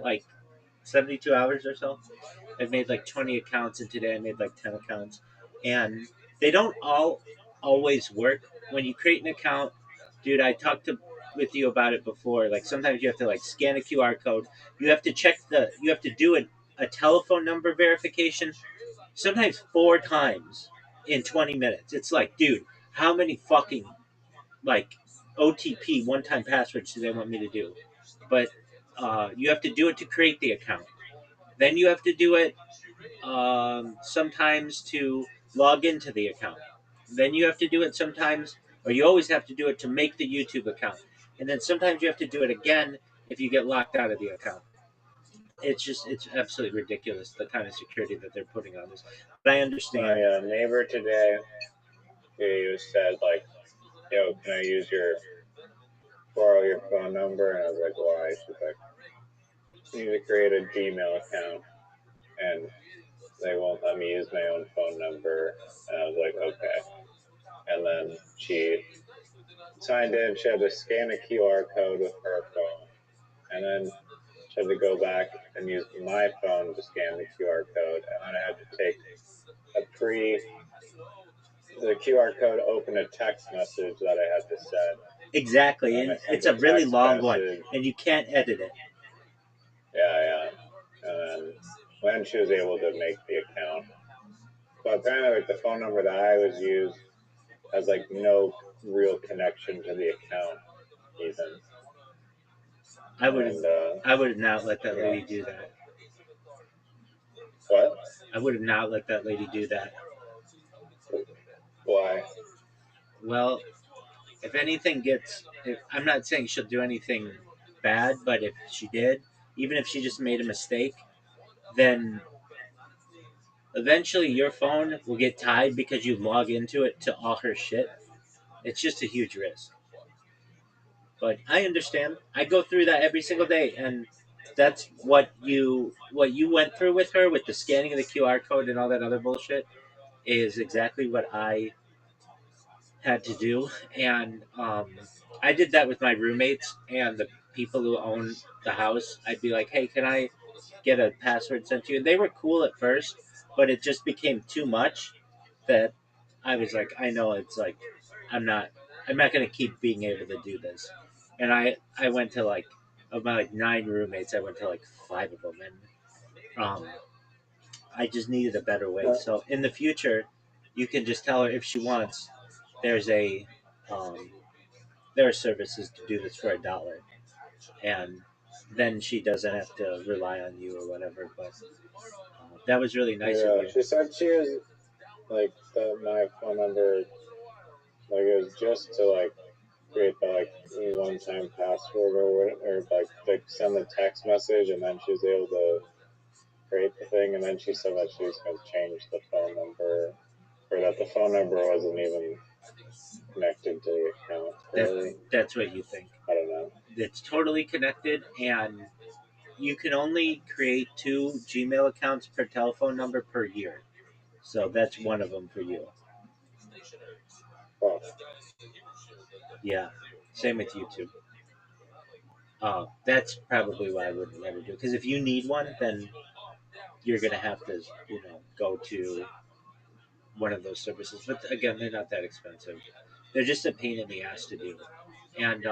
like 72 hours or so, I've made like 20 accounts, and today I made like 10 accounts. And they don't all always work. When you create an account, dude, I talked with you about it before. Like sometimes you have to like scan a QR code. You have to do a telephone number verification sometimes 4 times in 20 minutes. It's like, dude, how many fucking like OTP one time passwords do they want me to do? But you have to do it to create the account. Then you have to do it sometimes to log into the account. Then you have to do it sometimes, or you always have to do it to make the YouTube account. And then sometimes you have to do it again if you get locked out of the account. It's absolutely ridiculous the kind of security that they're putting on this. But I understand. My neighbor today, he said like, "Yo, can I borrow your phone number?" And I was like, "Why?" She's like, "You need to create a Gmail account, and they won't let me use my own phone number." And I was like, "Okay." And then she signed in. She had to scan a QR code with her phone, and then she had to go back and use my phone to scan the QR code, and then I had to take a pre the QR code open a text message that I had to send. Exactly, And and I sent it's a a really text long one, message. and you can't edit it. Yeah, yeah. And then when she was able to make the account. So apparently like the phone number that I always use has like no real connection to the account even. I would and I would have not let that yeah. lady do that. What? I would have not let that lady do that. Why? Well, if anything I'm not saying she'll do anything bad, but if she did, even if she just made a mistake, then eventually your phone will get tied because you log into it to all her shit. It's just a huge risk. But I understand. I go through that every single day, and that's what you went through with her with the scanning of the QR code and all that other bullshit is exactly what I had to do. And I did that with my roommates and the people who own the house. I'd be like, "Hey, can I get a password sent to you?" And they were cool at first, but it just became too much that I was like, I know it's like I'm not I'm not gonna keep being able to do this. And I went to like of my like 9 roommates, I went to like 5 of them, and I just needed a better way. Uh, So in the future, you can just tell her if she wants. There's a um, there are services to do this for $1, and then she doesn't have to rely on you or whatever. But that was really nice of yeah, you. she said she was like my phone number, like it was just to like create the like one-time password or like send the text message, and then she was able to create the thing, and then she said that she was going to change the phone number, or that the phone number wasn't even connected to the account. That Really, that's what you think. I don't know. It's totally connected, and you can only create 2 Gmail accounts per telephone number per year. So that's one of them for you. Well, Yeah. Same with YouTube. That's probably why I would never do it. Because if you need one, then you're gonna have to, go to one of those services. But again, they're not that expensive. They're just a pain in the ass to do. And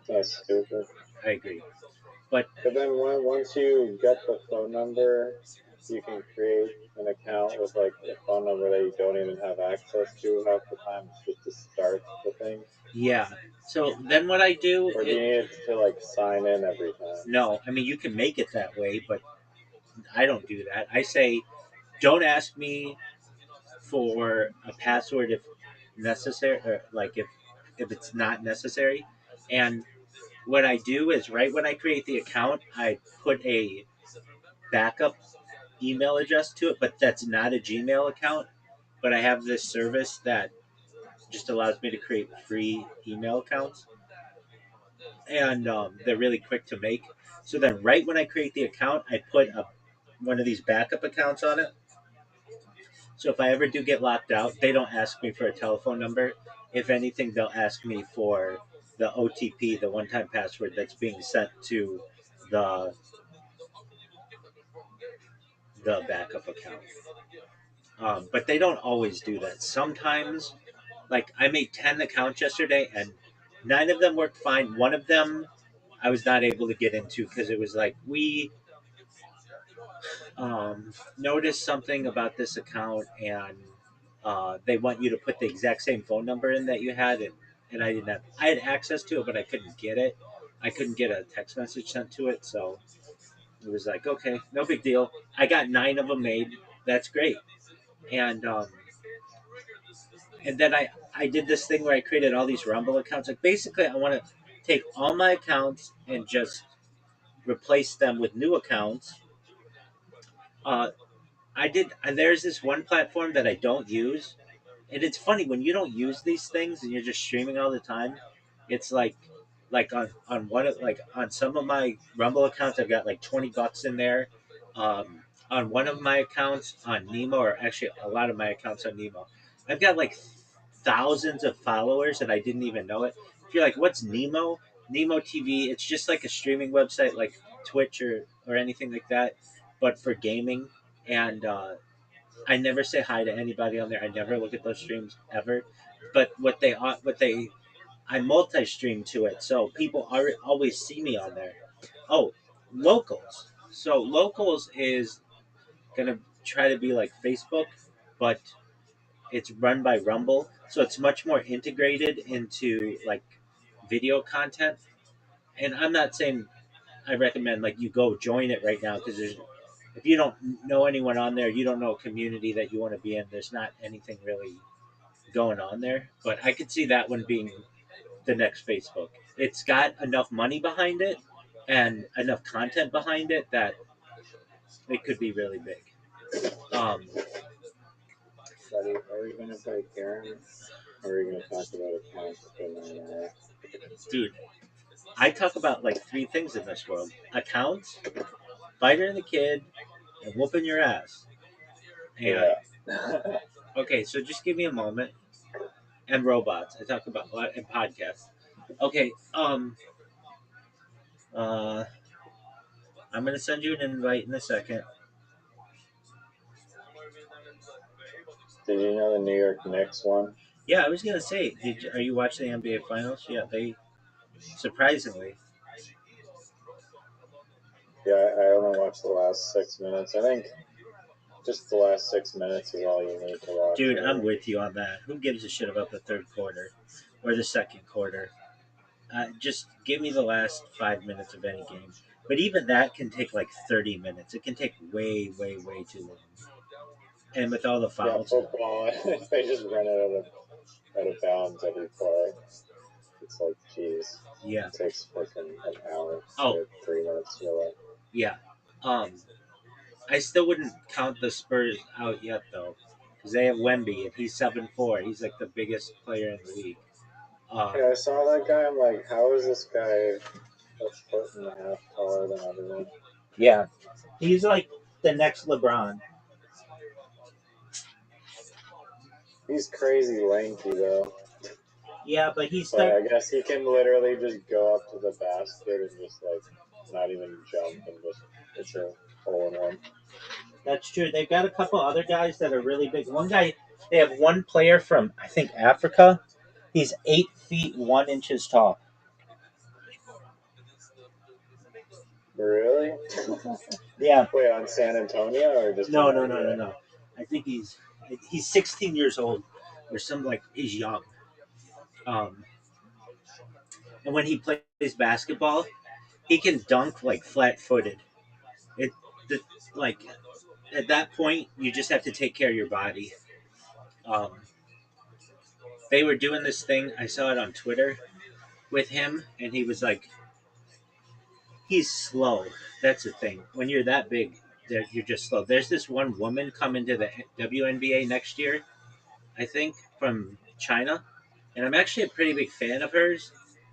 that's stupid. I agree. But But then once you get the phone number, you can create an account with like a phone number that you don't even have access to half the time. It's just to start the thing. yeah. So then what I do, Or do you need it to like sign in every time? no, I mean you can make it that way, but I don't do that. I say, don't ask me for a password if necessary, or like if it's not necessary. And what I do is right when I create the account, I put a backup email address to it, but that's not a Gmail account. But I have this service that just allows me to create free email accounts, and they're really quick to make. So then, right when I create the account, I put one of these backup accounts on it. So if I ever do get locked out, they don't ask me for a telephone number. If anything, they'll ask me for the OTP, the one-time password that's being sent to the the backup account. But they don't always do that. Sometimes, like I made 10 accounts yesterday, and 9 of them worked fine. One of them I was not able to get into because it was like we noticed something about this account, and they want you to put the exact same phone number in that you had, and I didn't have. I had access to it, but I couldn't get it. I couldn't get a text message sent to it, so it was like, okay, no big deal. I got 9 of them made. That's great. And then I did this thing where I created all these Rumble accounts. Like basically, I want to take all my accounts and just replace them with new accounts. Uh, I did. There's this one platform that I don't use, and it's funny when you don't use these things and you're just streaming all the time. It's like on one of like on some of my Rumble accounts, I've got like $20 in there. On one of my accounts on Nemo, or actually a lot of my accounts on Nemo, I've got like thousands of followers and I didn't even know it. If you're like, what's Nemo? Nemo TV. It's just like a streaming website like Twitch or anything like that, but for gaming. And I never say hi to anybody on there. I never look at those streams ever. But I multi-stream to it, so people are always see me on there. Oh, locals. So locals is gonna try to be like Facebook, but it's run by Rumble, so it's much more integrated into like video content. And I'm not saying I recommend like you go join it right now because there's if you don't know anyone on there, you don't know a community that you want to be in. There's not anything really going on there. But I could see that one being the next Facebook. It's got enough money behind it and enough content behind it that it could be really big. Um, Buddy, are we gonna play Karen? Or are we gonna talk about accounts for 9 hours? dude, I talk about like three things in this world: accounts, fighter and the kid, and whooping your ass. And Yeah. okay, so just give me a moment. And robots. I talk about and podcasts. Okay, uh, I'm gonna send you an invite in a second. Did you know the New York Knicks won? Yeah, I was gonna say, are you watching the NBA Finals? Yeah, they surprisingly. Yeah, I only watched the last 6 minutes. I think just the last 6 minutes is all you need to watch. Dude, I'm Really. with you on that. Who gives a shit about the third quarter or the second quarter? Just give me the last 5 minutes of any game. But even that can take like 30 minutes. It can take way, way, way too long. And with all the Yeah, fouls, football. They just run it out of bounds every play. It's like, geez, yeah. it takes freaking an hour Oh, to 3 minutes to go. yeah. Um, I still wouldn't count the Spurs out yet though, because they have Wemby and he's 7'4". He's like the biggest player in the league. Yeah, I saw that guy. I'm like, how is this guy a foot and a half taller than everyone? Yeah, he's like the next LeBron. He's crazy lanky though. Yeah, but he's But start. I guess he can literally just go up to the basket and just like not even jump and just it's a hole in one. That's true. They've got a couple other guys that are really big. One guy, they have one player from I think Africa. He's 8 feet 1 inches tall. Really? Yeah. Wait, on San Antonio or just in No, the no, no, no, NBA? no. I think he's 16 years old, or something like he's young. Um, and when he plays basketball, he can dunk like flat-footed. It the, like at that point you just have to take care of your body. Um, they were doing this thing. I saw it on Twitter with him, and he was like, he's slow. That's the thing. When you're that big, you're just slow. There's this one woman coming to the WNBA next year, I think, from China, and I'm actually a pretty big fan of hers.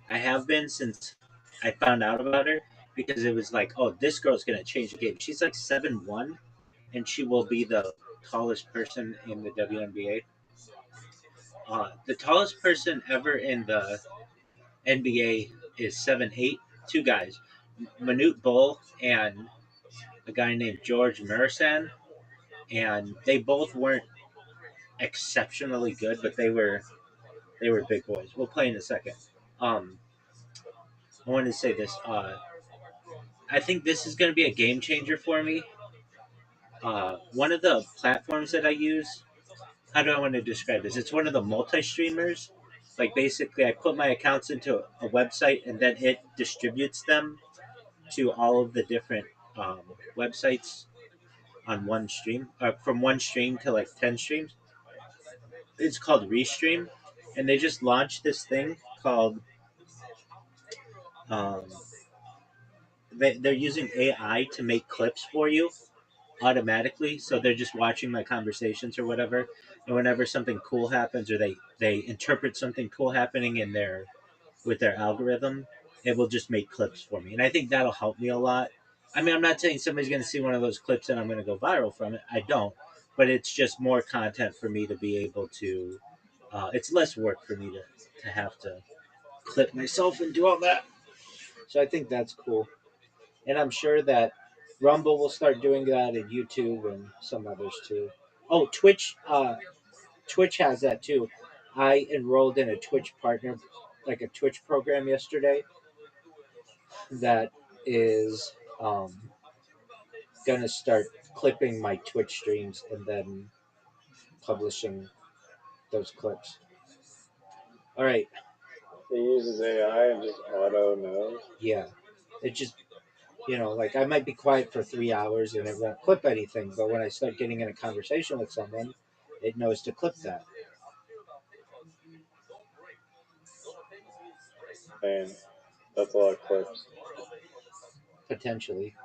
I have been since I found out about her because it was like, oh, this girl's gonna change the game. She's like 7'1", and she will be the tallest person in the WNBA. The tallest person ever in the NBA is 7'8". Two guys, Manute Bull and a guy named George Marasan, and they both weren't exceptionally good, but they were big boys. We'll play in a second. Um, I wanted to say this. I think this is going to be a game changer for me. One of the platforms that I use, how do I want to describe this? It's one of the multi streamers. Like basically, I put my accounts into a website and then it distributes them to all of the different um, websites on one stream, from one stream to like 10 streams. It's called Restream, and they just launched this thing called. Um, they're using AI to make clips for you automatically, so they're just watching my conversations or whatever, and whenever something cool happens or they interpret something cool happening in their with their algorithm, it will just make clips for me, and I think that'll help me a lot. I mean, I'm not saying somebody's going to see one of those clips and I'm going to go viral from it. I don't, but it's just more content for me to be able to. It's less work for me to have to clip myself and do all that. So I think that's cool, and I'm sure that Rumble will start doing that, and YouTube and some others too. Oh, Twitch. Twitch has that too. I enrolled in a Twitch partner, like a Twitch program yesterday that is gonna start clipping my Twitch streams and then publishing those clips. All right. It uses AI and just auto knows. Yeah, it just like I might be quiet for 3 hours and it won't clip anything, but when I start getting in a conversation with someone, it knows to clip that Man, that's a lot of clips. potentially.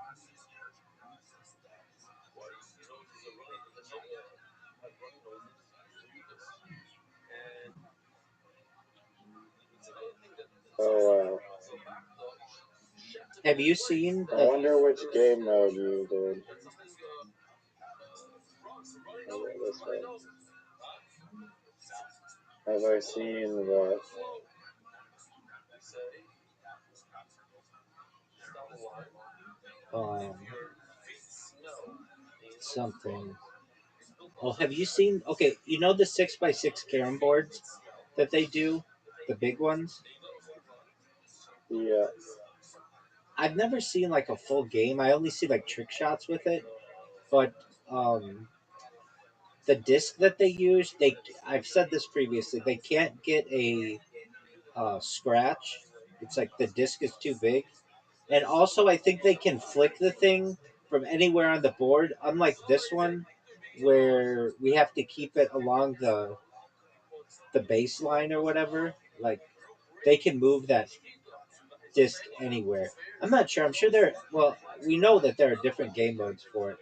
Oh wow. Have you seen I the? wonder which game mode you did. I'll go this way. Have I seen what? Um, something. Oh, have you seen? Okay, you know the 6x6 carom boards that they do, the big ones. Yeah. I've never seen like a full game. I only see like trick shots with it, but um, the disc that they use, I've said this previously, they can't get a scratch. It's like the disc is too big, and also I think they can flick the thing from anywhere on the board, unlike this one, where we have to keep it along the baseline or whatever. Like they can move that disc anywhere. I'm not sure. I'm sure there. Well, we know that there are different game modes for it,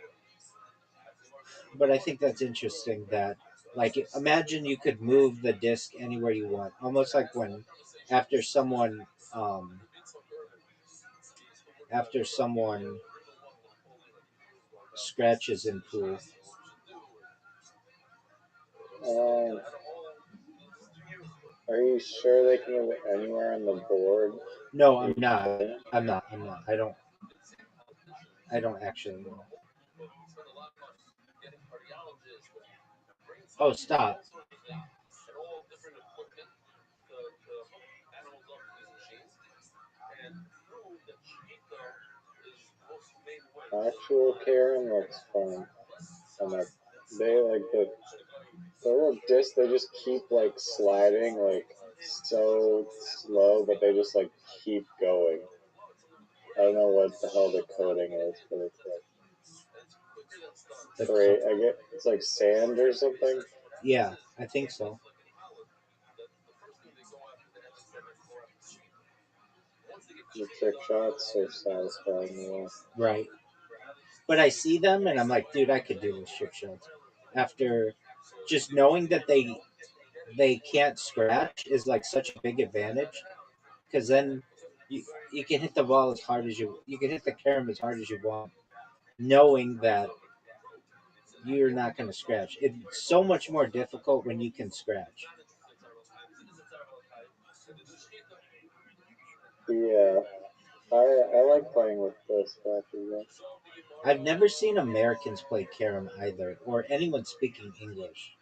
but I think that's interesting. That like imagine you could move the disc anywhere you want, almost like when after someone um, after someone scratches in pool. Um, are you sure they can move it anywhere on the board? No, I'm You not. couldn't? I'm not. I'm not. I don't. I don't actually know. Oh, stop. Actual Karen looks fun. And they like the little disc. They just keep like sliding like so slow, but they just like keep going. I don't know what the hell the coding is, but it's like The great. I get it's like sand or something. Yeah, I think so. The trick shots are satisfying. Right. But I see them and I'm like, dude, I could do this trick shots. After just knowing that they can't scratch is like such a big advantage because then you you can hit the ball as hard as you can hit the carom as hard as you want, knowing that you're not going to scratch. It's so much more difficult when you can scratch. Yeah, I like playing with the scratches. I've never seen Americans play carom either, or anyone speaking English.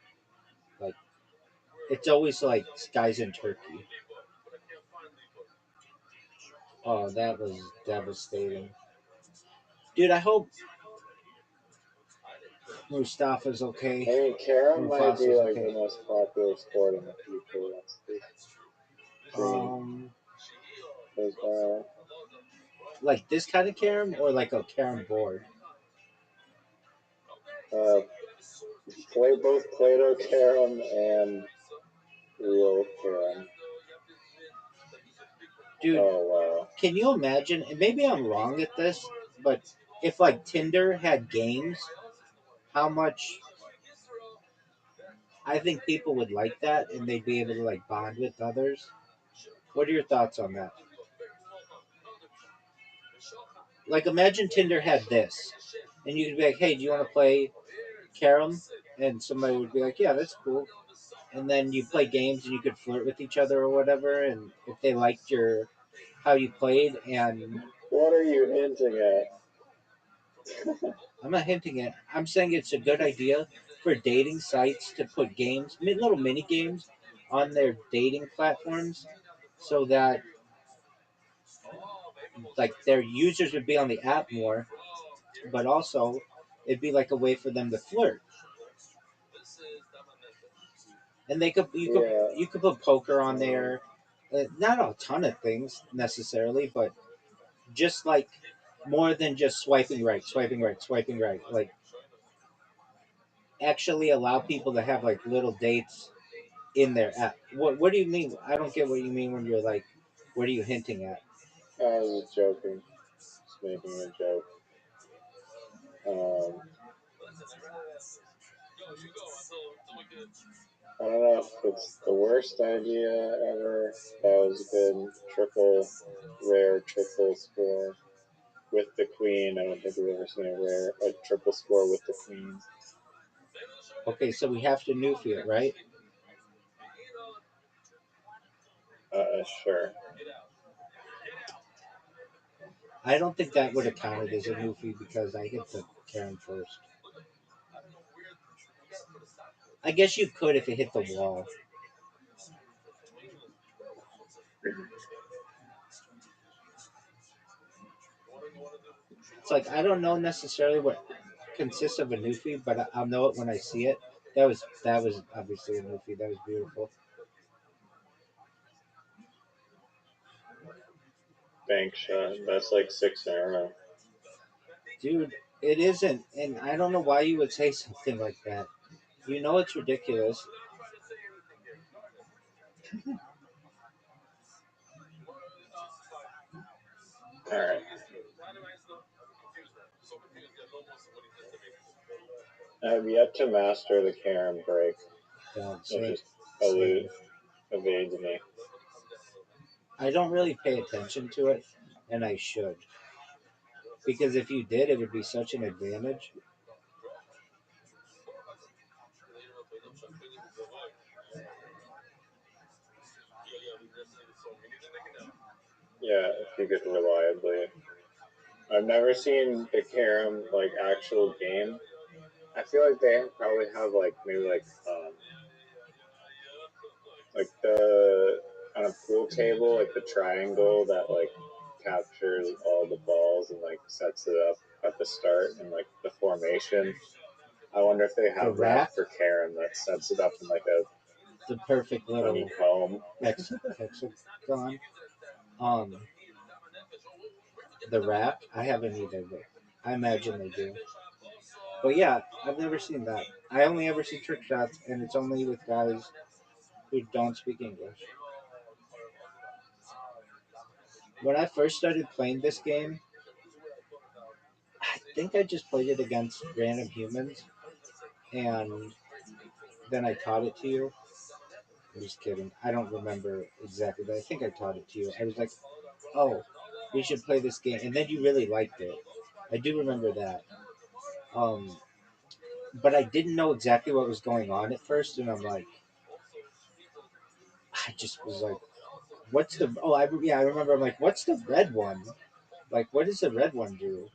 Like it's always like guys in Turkey. Oh, that was devastating, dude. I hope Mustafa's I okay. mean, Carom might be Mufasa's like the okay. most popular sport in the future once this green Um, goes by. like this kind of carom or like a carom board, Uh, play both Play-Doh Carom and real Carom. dude. Oh wow. Can you imagine? And maybe I'm wrong at this, but if like Tinder had games, how much I think people would like that, and they'd be able to like bond with others. What are your thoughts on that? Like, imagine Tinder had this, and you could be like, "Hey, do you want to play carom?" And somebody would be like, "Yeah, that's cool." And then you play games, and you could flirt with each other or whatever. And if they liked your how you played, and What are you hinting at? I'm not hinting at, I'm saying it's a good idea for dating sites to put games, little mini games, on their dating platforms, so that like their users would be on the app more, but also it'd be like a way for them to flirt. And they could Yeah. you could put poker on there, Not a ton of things necessarily, but just like more than just swiping right, swiping right, swiping right. Like actually allow people to have like little dates in their app. What do you mean? I don't get what you mean when you're like, what are you hinting at? I was just joking, just making a joke. Um, I don't know if it's the worst idea ever. That was a good rare triple score with the queen. I don't think we've ever seen a triple score with the queen. Okay, so we have to newfie it, right? Sure. I don't think that would have counted as a newfie because I hit the Karen first. I guess you could if it hit the wall. It's like I don't know necessarily what consists of a newfie, but I'll know it when I see it. That was obviously a newfie. That was beautiful. Thanks, Sean. That's like 6 in a row. Dude, it isn't, and I don't know why you would say something like that. You know it's ridiculous. All right. I have yet to master the Karen break. God, It same, just same. evades me. I don't really pay attention to it, and I should. Because if you did, it would be such an advantage. Yeah, if you could reliably. I've never seen the Carom like actual game. I feel like they probably have like maybe like the on a pool table like the triangle that like captures all the balls and like sets it up at the start and like the formation. I wonder if they The have that rack, for Karen that sets it up in like the perfect a little honeycomb. hexagon. Um, the rack, I haven't either, but I imagine they do. But yeah, I've never seen that. I only ever see trick shots, and it's only with guys who don't speak English. When I first started playing this game, I think I just played it against random humans, and then I taught it to you. I'm just kidding. I don't remember exactly, but I think I taught it to you. I was like, "Oh, we should play this game," and then you really liked it. I do remember that. Um, but I didn't know exactly what was going on at first, and I'm like, I just was like, "What's the?" Oh, I remember. I'm like, "What's the red one? Like, what does the red one do?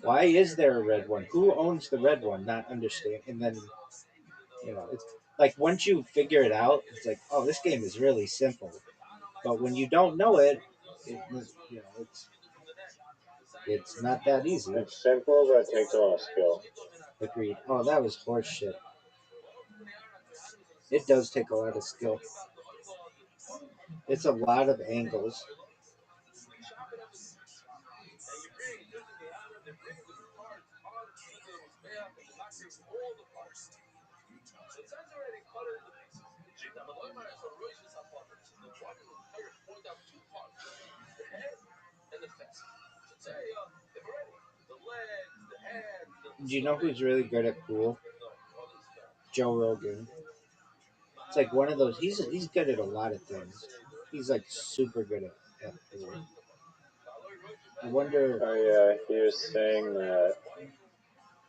Why is there a red one? Who owns the red one?" Not understand, and then it's like once you figure it out, it's like, oh, this game is really simple. But when you don't know it, it's not that easy. It's simple, but it takes a lot of skill. Agreed. Oh, that was horse shit. It does take a lot of skill. It's a lot of angles. Do you know who's really good at pool? Joe Rogan. It's like one of those. He's good at a lot of things. He's like super good at pool. I wonder. Oh yeah, he was saying that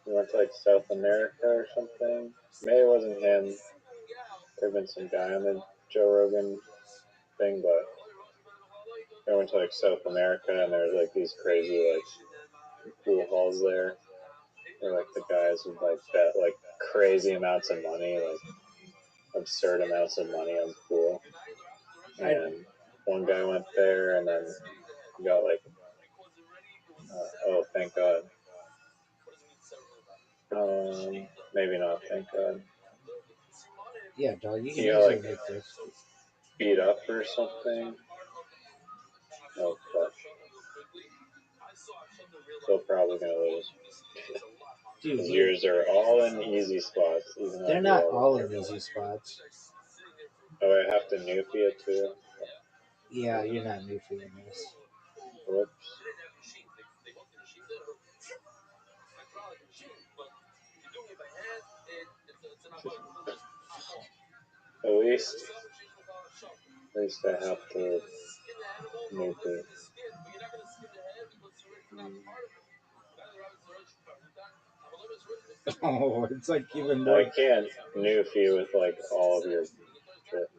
he went to like South America or something. Maybe it wasn't him. There have been some guy on the Joe Rogan thing, but I went to like South America and there's like these crazy like pool halls there where like the guys would like bet like crazy amounts of money, like absurd amounts of money on pool. I And one guy went there and then got like, oh, thank God. Maybe not, thank God. Yeah, dog. You can He got easily like make this. beat up or something. Oh fuck. Still probably gonna lose. Dude, Because yours are all in easy spots. Even though they're I do not all all the in work. easy spots. Oh, I have to nuke it too. Yeah, you're not new for this. Whoops. At least I have to nuke it. Oh, it's like even I more. can't nuke you with like all of your shit.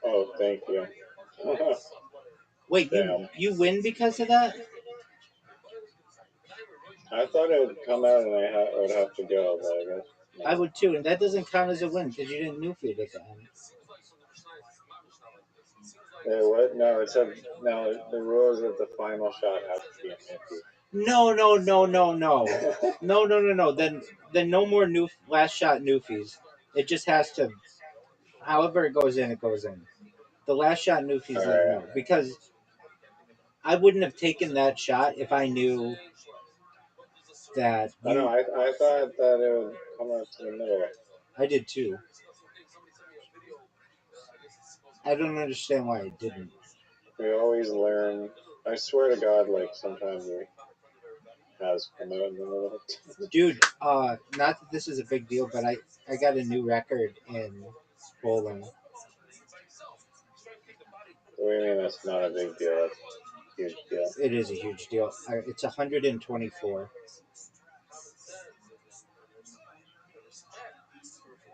Oh, thank you. Wait, Damn. you win because of that? I thought it would come out and I would have to go, but I guess. No. I would too, and that doesn't count as a win because you didn't nuke it at the end. What? No, it said no. The rule is that the final shot has to be a nifty. No. No. Then no more new last shot newfies. It just has to, however it goes in, it goes in. The last shot newfies, All like right. no, because I wouldn't have taken that shot if I knew that I know. I thought that it would come out to the middle. I did too. I don't understand why it didn't. We always learn. I swear to God, like sometimes it has come out in the middle. Dude, not that this is a big deal, but I got a new record in bowling. What do you mean that's not a big deal? That's a huge deal. It is a huge deal. It's 124.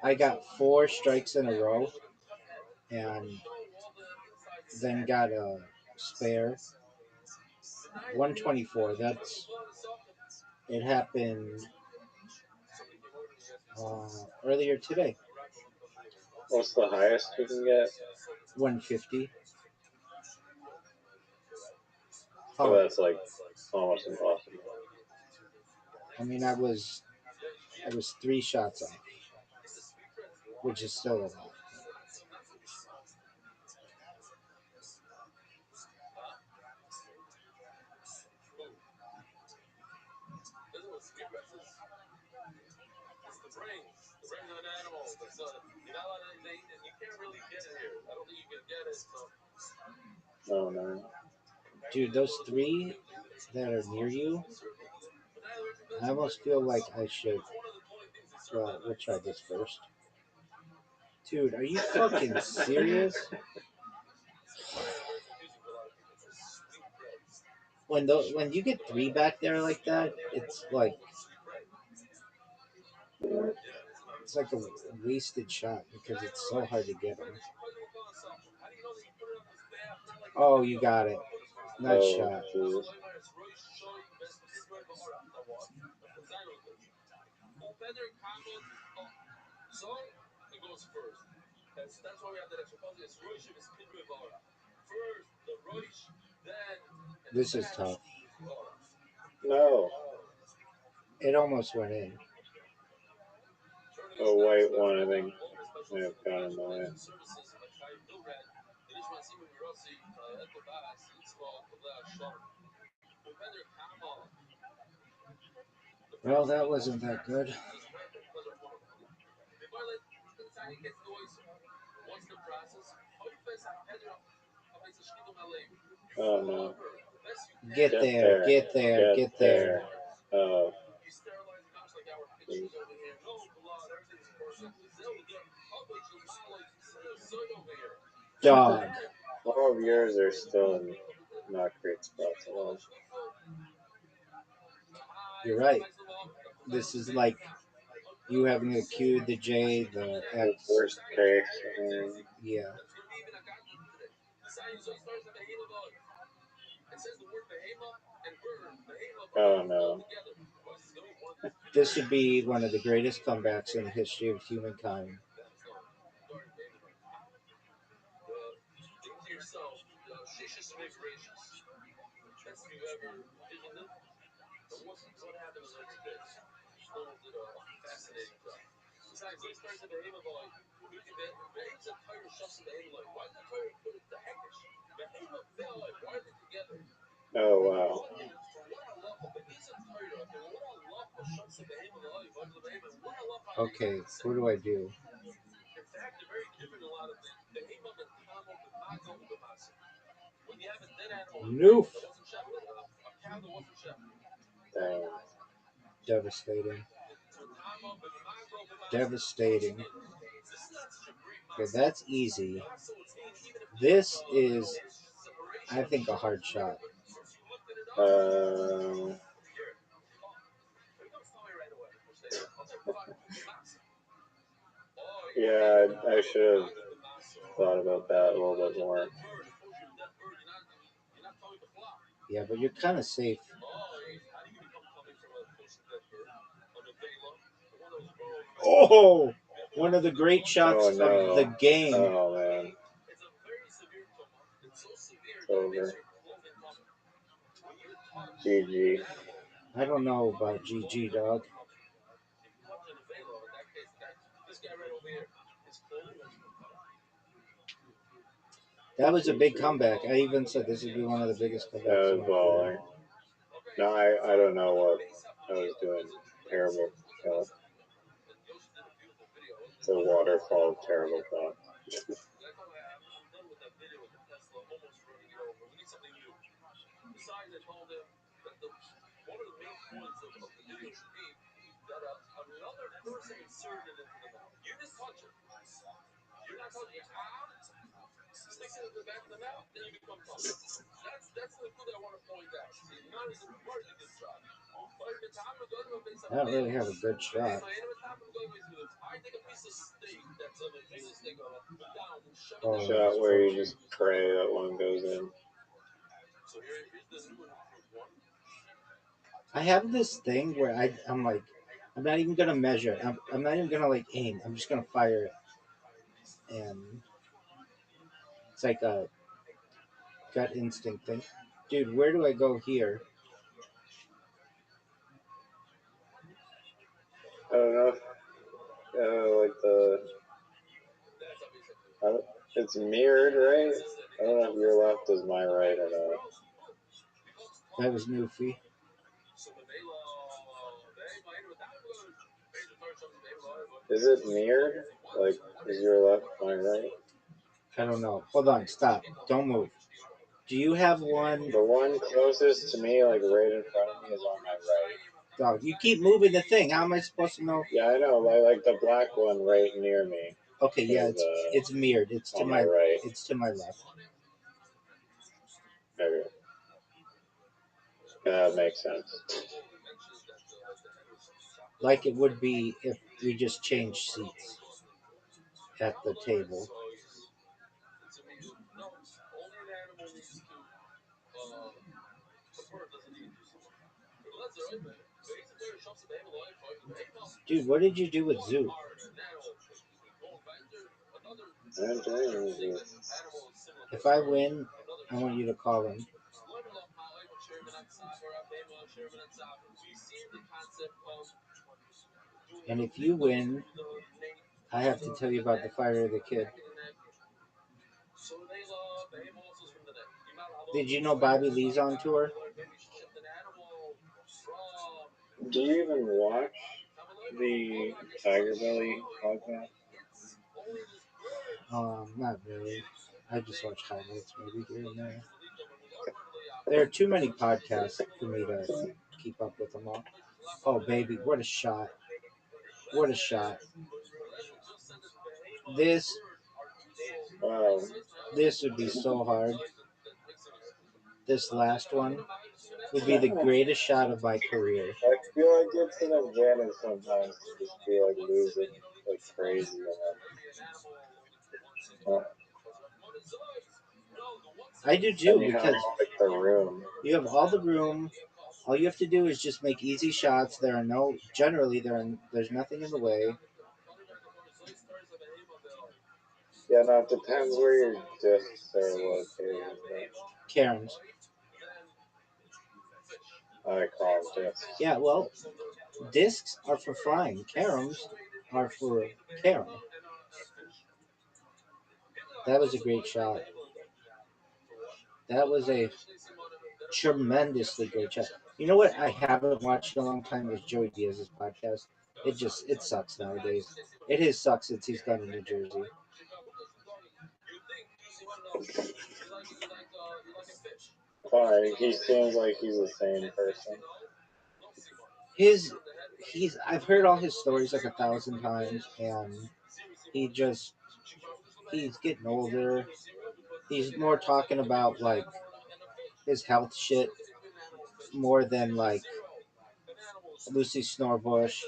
I got 4 strikes in a row, and then got a spare. 124. It happened earlier today. What's the highest you can get? 150. So Oh, that's like almost impossible. I mean, I was 3 shots off, which is still a lot. Oh no. Dude, those 3 that are near you, I almost feel like I should. Well, we'll try this first. Dude, are you fucking serious? When you get 3 back there like that, it's like a wasted shot because it's so hard to get them. Oh, you got it. Nice Oh shot. Jesus. This is tough. No. It almost went in. A white one, I think. I have gone in the way. Well, that wasn't that good. Oh no. Get there. Get there. Get Get there. there. Oh. Geez. Dog. All of yours are still in not great spots at all. You're right. This is like you having the Q, the J, the The X. worst case. Yeah. Oh no. This would be one of the greatest comebacks in the history of humankind. Oh wow. Okay, what do I do? Noof. Dang. Devastating. Devastating. Okay, that's easy. This is, I think, a hard shot. Um. Yeah, I should have thought about that a little bit more. Yeah, but you're kind of safe. Oh, one of the great shots Oh of the no. game. Oh man. It's over. GG. I don't know about GG, dog. That was a big comeback. I even said this would be one of the biggest comebacks That of was my baller. career. No, I don't know what I was doing. Terrible. It's a waterfall of terrible thoughts. I don't really have a good shot. Oh, Shot it's where you fortunate. just pray that one goes in. I have this thing where I'm like, I'm not even gonna measure. I'm not even gonna like aim. I'm just gonna fire it, and it's like a gut instinct thing. Dude, where do I go here? I don't know. Like it's mirrored, right? I don't know if your left is my right or not. That was Newfie. Is it mirrored? Like, is your left my right? I don't know. Hold on, stop. Don't move. Do you have one? The one closest to me, like right in front of me, is on my right. Oh, you keep moving the thing. How am I supposed to know? Yeah, I know. Like the black one right near me Okay, yeah, is it's mirrored. It's to on my my right. it's to my left. Okay. Yeah, that makes sense. Like it would be if we just changed seats at the table. Dude, what did you do with Zoo? I'm doing it. If I win, I want you to call him. And if you win, I have to tell you about the fire of the kid. Did you know Bobby Lee's on tour? Do you even watch the Tiger Belly podcast? Not really. I just watch highlights maybe here and there. There are too many podcasts for me to keep up with them all. Oh, baby, what a shot. What a shot. This Wow. this would be so hard. This last one. would be the greatest shot of my career. I feel like it's an advantage sometimes to just be like losing like crazy and then I do and too you have because like the room. you have all the room. All you have to do is just make easy shots. There's nothing in the way. Yeah, no, it depends where your discs are located. Karen's. I call them discs. Yeah, well, discs are for flying. Caroms are for carom. That was a great shot. That was a tremendously great shot. You know what I haven't watched in a long time is Joey Diaz's podcast. It sucks nowadays. It sucks since he's gone to New Jersey. Fine, he seems like he's the same person. I've heard all his stories like 1,000 times, and he just he's getting older. He's more talking about like his health shit more than like Lucy Snorbush.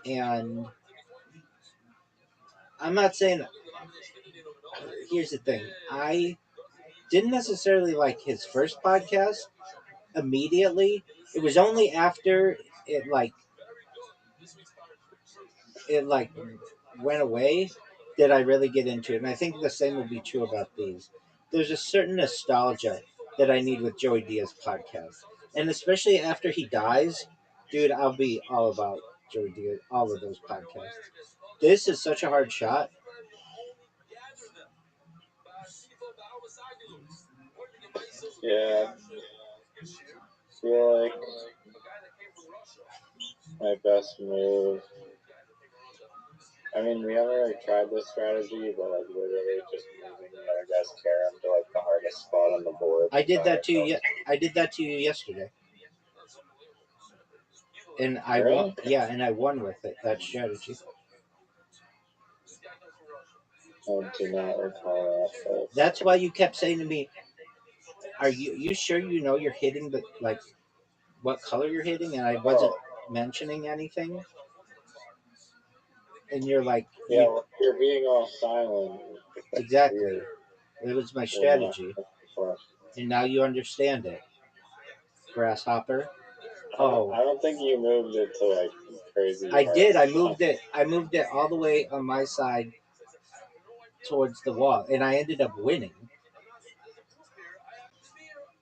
And I'm not saying. Here's the thing. I didn't necessarily like his first podcast immediately. It was only after it went away that I really get into it. And I think the same will be true about these. There's a certain nostalgia that I need with Joey Diaz podcast. And especially after he dies, dude, I'll be all about Joey Diaz, all of those podcasts. This is such a hard shot. Yeah, I feel like my best move. I mean, we haven't really tried this strategy, but like literally just moving the other guy's carom to like the hardest spot on the board. I did that to you. I did that to you yesterday, and I won. Really? Yeah, and I won with it. That strategy. I do not recall that. But That's why you kept saying to me, "Are you sure you know you're hitting the like what color you're hitting?" And I wasn't mentioning anything. And you're like, yeah, well, you're being all silent. exactly. It was my strategy, Before. and now you understand it, grasshopper. Oh, I don't think you moved it to like crazy. I did. I hard. moved it. I moved it all the way on my side towards the wall, and I ended up winning.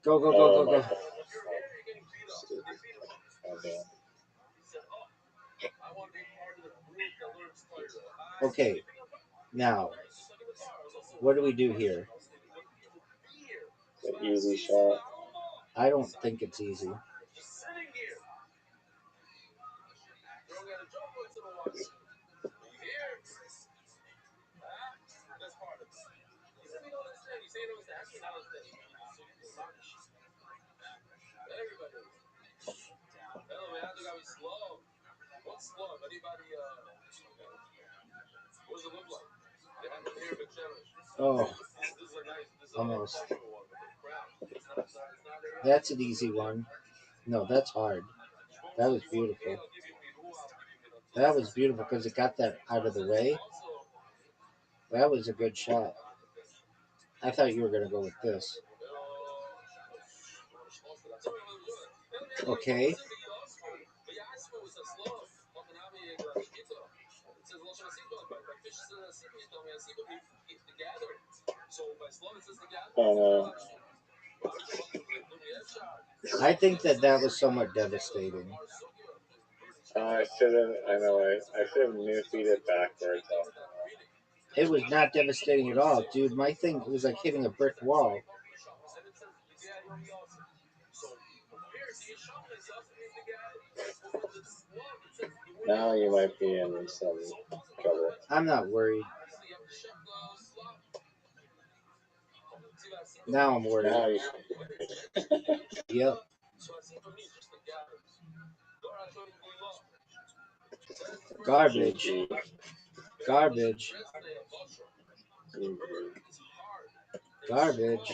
Go go go Oh go my go. god. Okay. Okay, now what do we do here? It's an easy shot. I don't think it's easy. Oh, almost. That's an easy one. No, that's hard. That was beautiful. That was beautiful because it got that out of the way. That was a good shot. I thought you were going to go with this. Okay. Oh no. I think that was somewhat devastating. I should have. I know. I should have new feed it backwards. It was not devastating at all, dude. My thing was like hitting a brick wall. Now you might be in some trouble. I'm not worried. Now I'm worried. Now you. Yep. Garbage. Garbage. Garbage.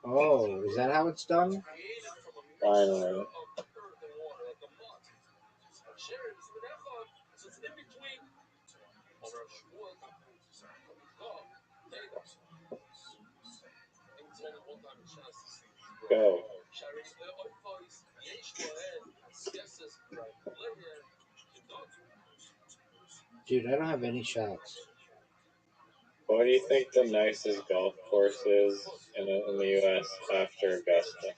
Oh, is that how it's done? Finally. Go. Dude, I don't have any shots. What do you think the nicest golf course is in the U.S. after Augusta?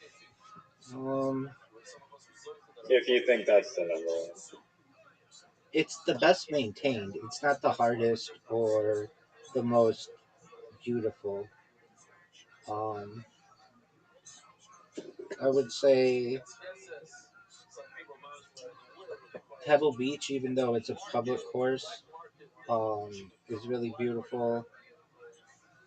If you think that's the number one. It's the best maintained. It's not the hardest or the most beautiful. Um, I would say Pebble Beach, even though it's a public course, is really beautiful.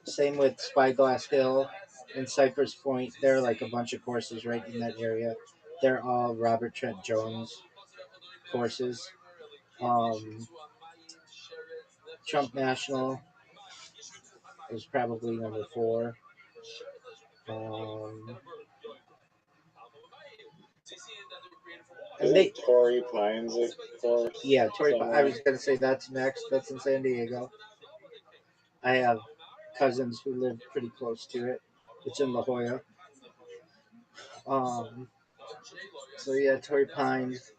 Same with Spyglass Hill and Cypress Point. There are like a bunch of courses right in that area. They're all Robert Trent Jones courses. Um, Trump National is probably number 4. Um, and Isn't they, Torrey Pines a course? yeah, Torrey. I somewhere? was gonna say that's next. That's in San Diego. I have cousins who live pretty close to it. It's in La Jolla. Um, so yeah, Torrey Pines.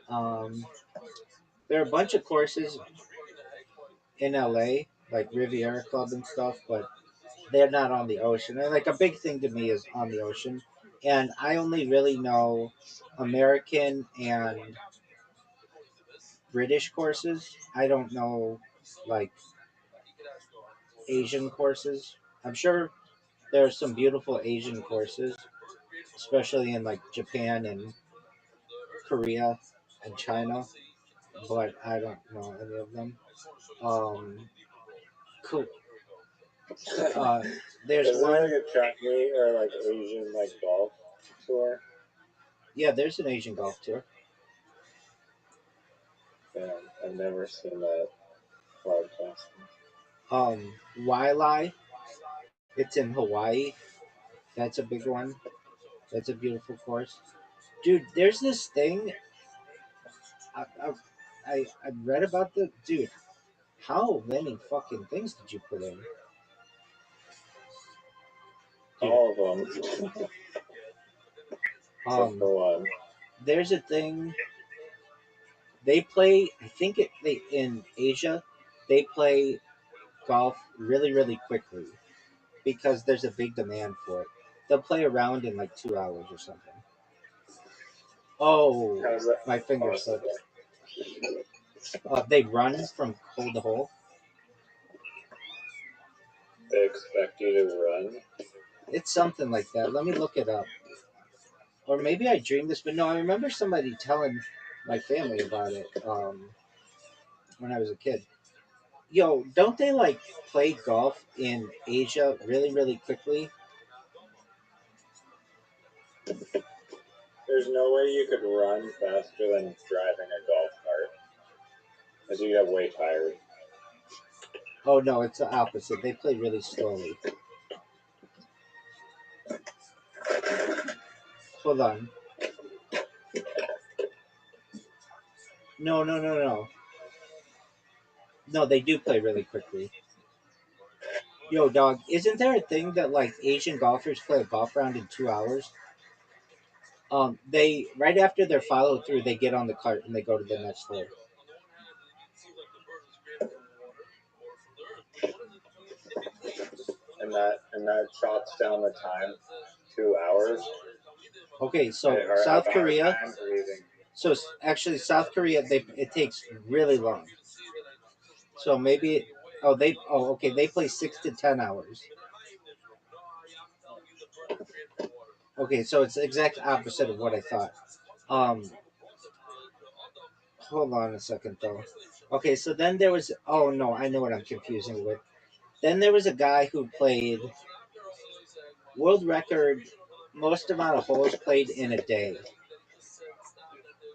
Um, there are a bunch of courses in LA, like Riviera Club and stuff, but they're not on the ocean. And like a big thing to me is on the ocean. And I only really know American and British courses. I don't know like Asian courses. I'm sure there are some beautiful Asian courses, especially in like Japan and Korea and China, but I don't know any of them. Um, cool. Uh, there's Is there one. like a track meet or like Asian like golf tour? Yeah, there's an Asian golf tour. Yeah, I've never seen that broadcast. Wailai. It's in Hawaii. That's a big one. That's a beautiful course, dude. There's this thing. I I, I read about the dude. How many fucking things did you put in, dude? All of them, except Um, for one. there's a thing they play. I think they in Asia, they play golf really really quickly because there's a big demand for it. They'll play around in like 2 hours or something. Oh, How's that my finger slipped. possible? They run from hole to hole. They expect you to run? It's something like that. Let me look it up. Or maybe I dreamed this, but no, I remember somebody telling my family about it when I was a kid. Yo, don't they like play golf in Asia really, really quickly? There's no way you could run faster than driving a golf cart, as you get way tired. Oh no, it's the opposite. They play really slowly. Hold on. No, no, no, no. No, they do play really quickly. Yo, dog, isn't there a thing that like Asian golfers play a golf round in 2 hours? They right after their follow through, they get on the cart and they go to the next hole. And that chops down the time 2 hours. Okay, so They have South a hard Korea. time breathing. So actually, South Korea, it takes really long. So maybe okay, they play 6 to 10 hours. Okay, so it's the exact opposite of what I thought. Um, hold on a second though. Okay, so then there was oh no, I know what I'm confusing with. Then there was a guy who played world record most amount of holes played in a day.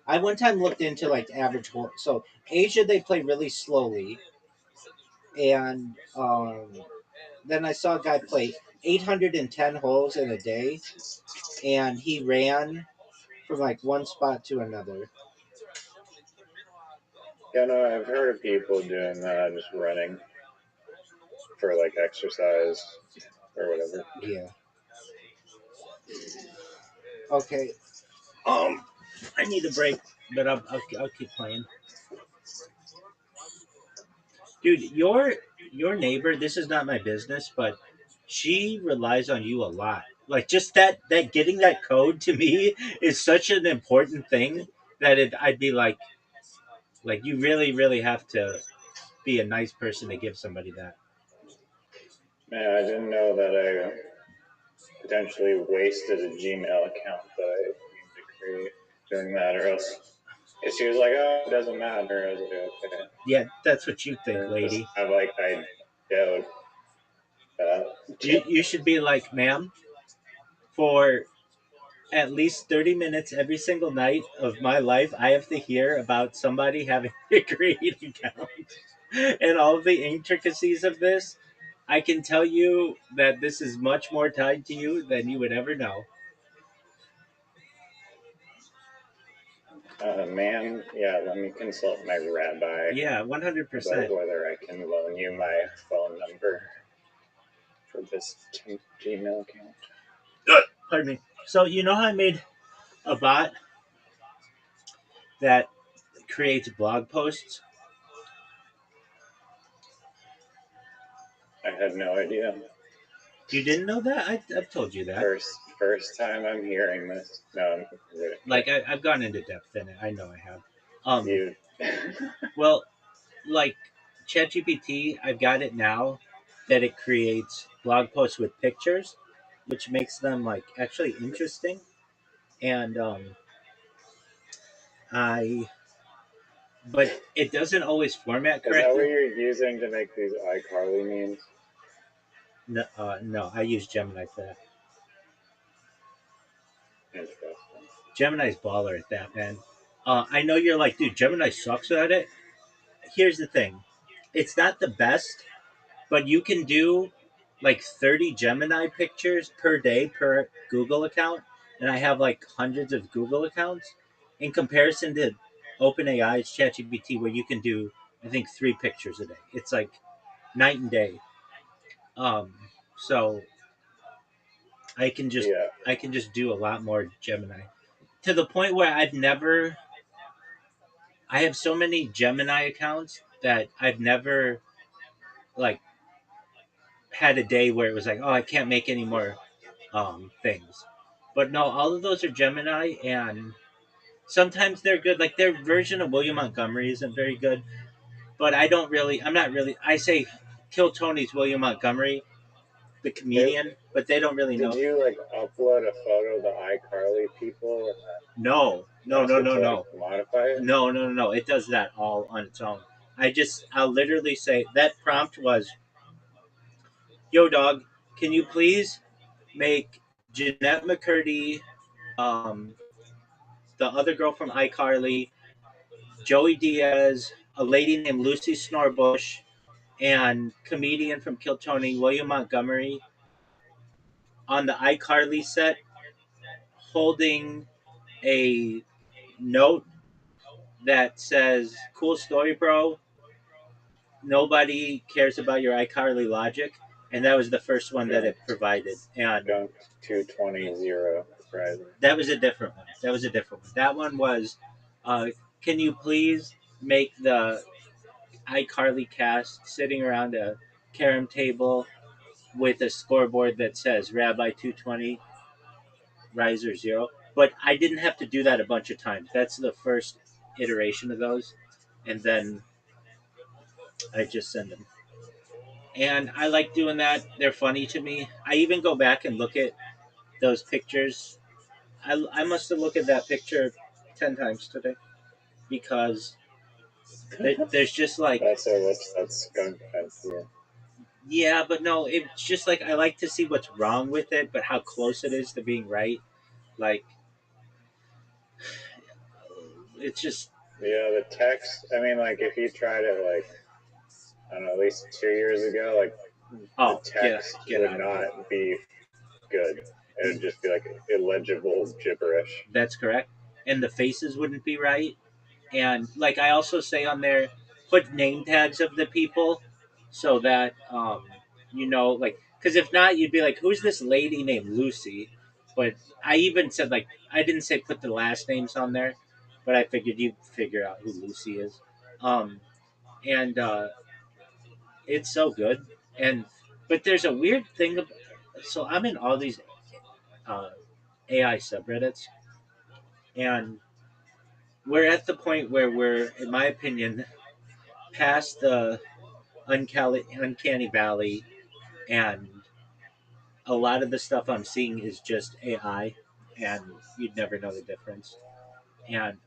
I one time looked into like the average hole. So Asia they play really slowly, and then I saw a guy play 810 holes in a day, and he ran from like one spot to another. Yeah, no, I've heard of people doing that, just running for like exercise or whatever. Yeah. Okay. I need a break, but I'll keep playing. Dude, your neighbor. This is not my business, but she relies on you a lot. Like just that getting that code to me is such an important thing that I'd be like you really have to be a nice person to give somebody that. Man, I didn't know that I potentially wasted a Gmail account that I need to create doing that, or else. Because she was like, "Oh, it doesn't matter." I was like, "Okay." Yeah, that's what you think, Just, lady. I doubt that. You should be like, ma'am, for at least 30 minutes every single night of my life, I have to hear about somebody having a great account and all of the intricacies of this. I can tell you that this is much more tied to you than you would ever know. Man, yeah, let me consult my rabbi Yeah, about 100%. whether I can loan you my phone number for this Gmail account. Pardon me. So, you know how I made a bot that creates blog posts? I had no idea. You didn't know that? I've told you that. First time I'm hearing this. No, I'm kidding. Like, I've gone into depth in it. I know I have. You. Well, like ChatGPT, I've got it now that it creates blog posts with pictures, which makes them like actually interesting. And I, but it doesn't always format Is that what correctly. you're using to make these iCarly memes? No, no, I use Gemini for that. Interesting. Gemini's baller at that, man. I know you're like, dude, Gemini sucks at it. Here's the thing, it's not the best, but you can do like 30 Gemini pictures per day per Google account, and I have like hundreds of Google accounts. In comparison to OpenAI's ChatGPT, where you can do I think 3 pictures a day. It's like night and day. Um, so I can just Yeah. I can just do a lot more Gemini to the point where I have so many Gemini accounts that I've never like had a day where it was like, oh, I can't make any more things. But no, all of those are Gemini, and sometimes they're good. Like their version of William Montgomery isn't very good, but I don't really. I'm not really. I say Kill Tony's William Montgomery, the It, comedian, but they don't really did know. you like upload a photo of the iCarly people and No, no, then ask no, it no, to like no, modify it? no, no, no, no. It does that all on its own. I'll literally say that prompt was, "Yo, dog, can you please make Jeanette McCurdy, um, the other girl from iCarly, Joey Diaz, a lady named Lucy Snorbush, and comedian from Kill Tony, William Montgomery, on the iCarly set holding a note that says, Cool story, bro. Nobody cares about your iCarly logic." And that was the first one that Drunk, it provided. And drunk 220 surprising. that was a different one. That was a different one. That one was, can you please make the iCarly cast sitting around a carom table with a scoreboard that says Rabbi 220, Riser 0. But I didn't have to do that a bunch of times. That's the first iteration of those. And then I just send them. And I like doing that. They're funny to me. I even go back and look at those pictures. I must have looked at that picture 10 times today because there's just like, What's that skunk pencil? yeah, but no, it's just like I like to see what's wrong with it, but how close it is to being right. Like It's just Yeah, the text. I mean, like if you tried it, like I don't know, at least 2 years ago, like the text get would out of here. not be good. It would just be like illegible gibberish. That's correct. And the faces wouldn't be right. And like I also say on there, put name tags of the people so that you know, like, because if not, you'd be like, who's this lady named Lucy? But I even said like I didn't say put the last names on there, but I figured you'd figure out who Lucy is. Um, and it's so good. And but there's a weird thing. So I'm in all these uh, AI subreddits, and we're at the point where we're, in my opinion, past the uncanny valley, and a lot of the stuff I'm seeing is just AI, and you'd never know the difference. And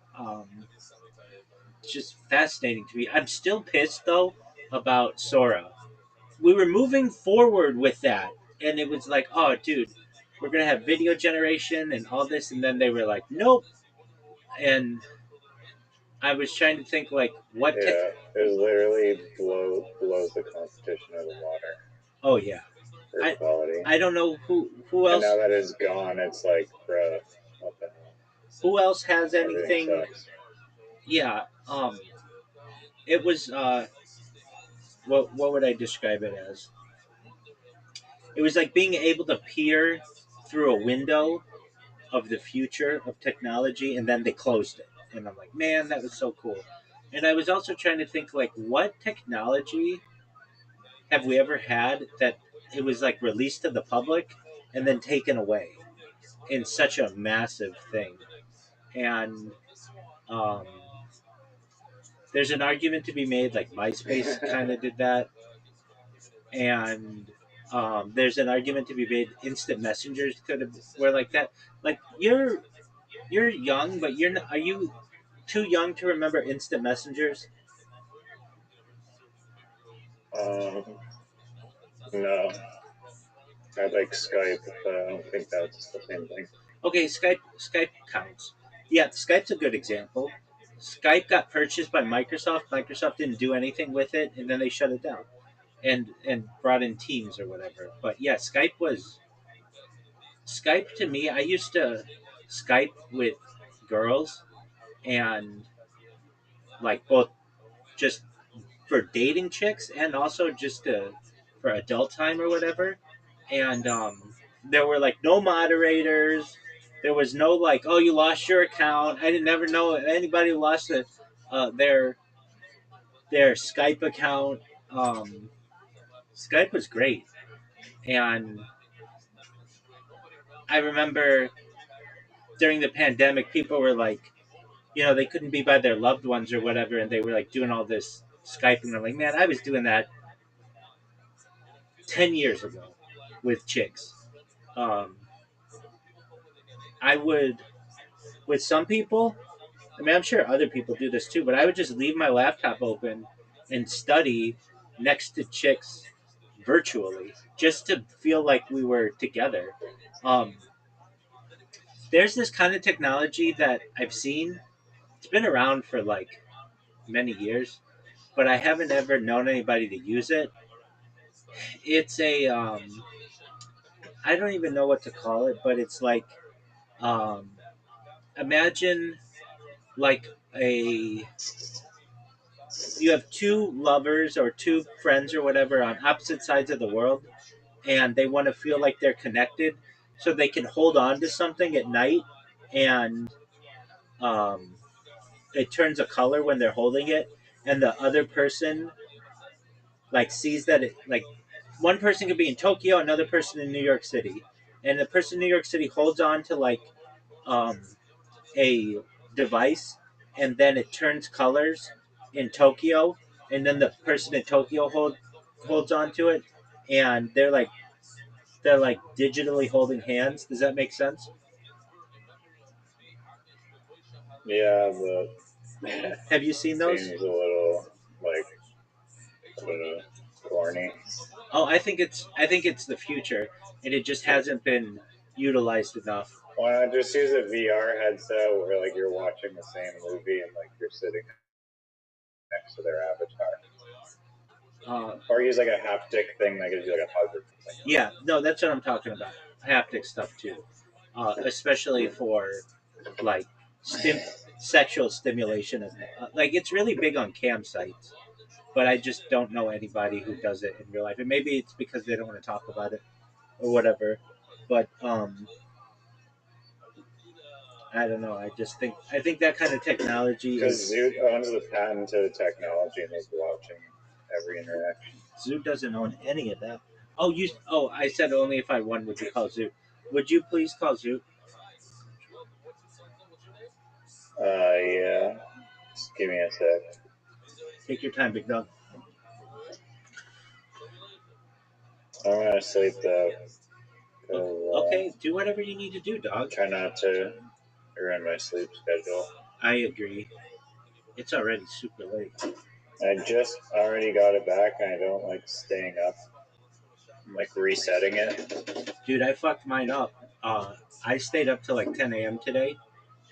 it's just fascinating to me. I'm still pissed though about Sora. We were moving forward with that, and it was like, oh, dude, we're gonna have video generation and all this, and then they were like, nope. And I was trying to think like, what tech? Yeah, it literally blows the competition out of the water Oh yeah, for I quality. I don't know who And else now that it's gone, it's like, bruh, what the hell? has Everything anything. sucks. Yeah, it was what would I describe it as? It was like being able to peer through a window of the future of technology, and then they closed it, and I'm like, man, that was so cool. And I was also trying to think like, what technology have we ever had that it was like released to the public and then taken away in such a massive thing? And um, there's an argument to be made like MySpace kind of did that, and there's an argument to be made instant messengers could have were like that. Like you're young, but you're not, are you too young to remember instant messengers? um, no, I like Skype, but I don't think that's the same thing. Okay, Skype counts. Yeah, Skype's a good example. Skype got purchased by Microsoft. Microsoft didn't do anything with it, and then they shut it down and brought in Teams or whatever. But yeah, Skype to me. I used to Skype with girls, and like both just for dating chicks and also just for adult time or whatever. And there were like no moderators. There was no like, oh, you lost your account. I didn't never know anybody who lost their Skype account. Um, Skype was great, and I remember during the pandemic, people were like, they couldn't be by their loved ones or whatever, and they were like doing all this Skype, and I'm like, man, I was doing that 10 years ago with chicks. Um, I would with some people. I mean, I'm sure other people do this too, but I would just leave my laptop open and study next to chicks virtually just to feel like we were together. Um, there's this kind of technology that I've seen. It's been around for like many years, but I haven't ever known anybody to use it. It's a I don't even know what to call it, but it's like um, imagine like a you have two lovers or two friends or whatever on opposite sides of the world, and they want to feel like they're connected, so they can hold on to something at night, and um, it turns a color when they're holding it, and the other person like sees that it like one person could be in Tokyo, another person in New York City, and the person in New York City holds on to like um, a device, and then it turns colors in Tokyo, and then the person in Tokyo holds on to it, and they're like digitally holding hands. Does that make sense? Yeah, but Have you seen those? seems a little like I don't know, corny. Oh, I think it's the future, and it just hasn't been utilized enough. Why not just use a VR headset where like you're watching the same movie and like you're sitting next to their avatar, or use like a haptic thing that gives you like a hug or something. Yeah, no, that's what I'm talking about. Haptic stuff too, especially for like sexual stimulation. Like it's really big on campsites, but I just don't know anybody who does it in real life. And maybe it's because they don't want to talk about it or whatever. But I don't know. I think that kind of technology Because is. Zoot owns the patent to the technology and is watching every interaction. Zoot doesn't own any of that. Oh, you. Oh, I said only if I won would you call Zoot. Would you please call Zoot? Yeah. Just give me a sec. Take your time, big dog. I'm gonna sleep though. Okay, do whatever you need to do, dog. Try not to ruin my sleep schedule. I agree. It's already super late. I just already got it back, and I don't like staying up, like resetting it. Dude, I fucked mine up. I stayed up till like 10 a.m. today,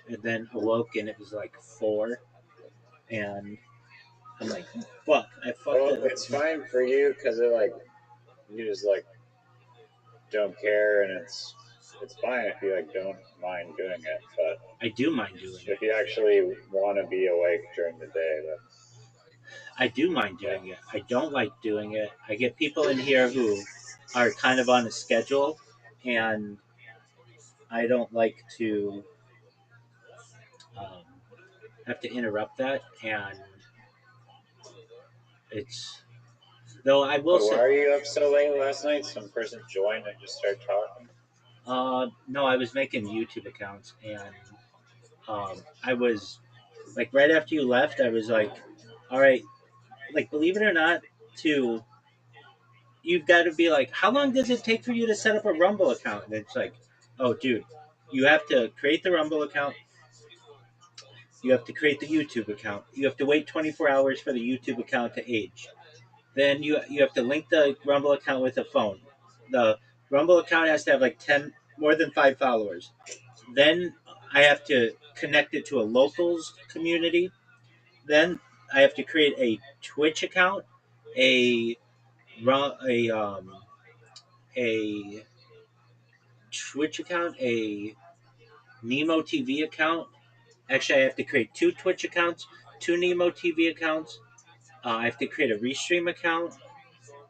and then awoke and it was like 4, and I'm like, fuck, I fucked Well, it. it's fine for you because it like you just like don't care, and it's fine if you like don't mind doing it. But I do mind doing it. if you actually want to be awake during the day, then I do mind doing it. I don't like doing it. I get people in here who are kind of on a schedule, and I don't like to um, have to interrupt that. And it's though I will but why say, are you up so late last night? Some person joined and just started talking. no, I was making YouTube accounts, and I was like right after you left, I was like, all right, like believe it or not, to you've got to be like, how long does it take for you to set up a Rumble account? And it's like, oh, dude, you have to create the Rumble account. You have to create the YouTube account. You have to wait 24 hours for the YouTube account to age. Then you have to link the Rumble account with a phone. The Rumble account has to have like 10 more than 5 followers. Then I have to connect it to a locals community. Then I have to create a Twitch account, a a a Twitch account, a Nemo TV account. Actually, I have to create 2 Twitch accounts, 2 Nemo TV accounts. I have to create a Restream account.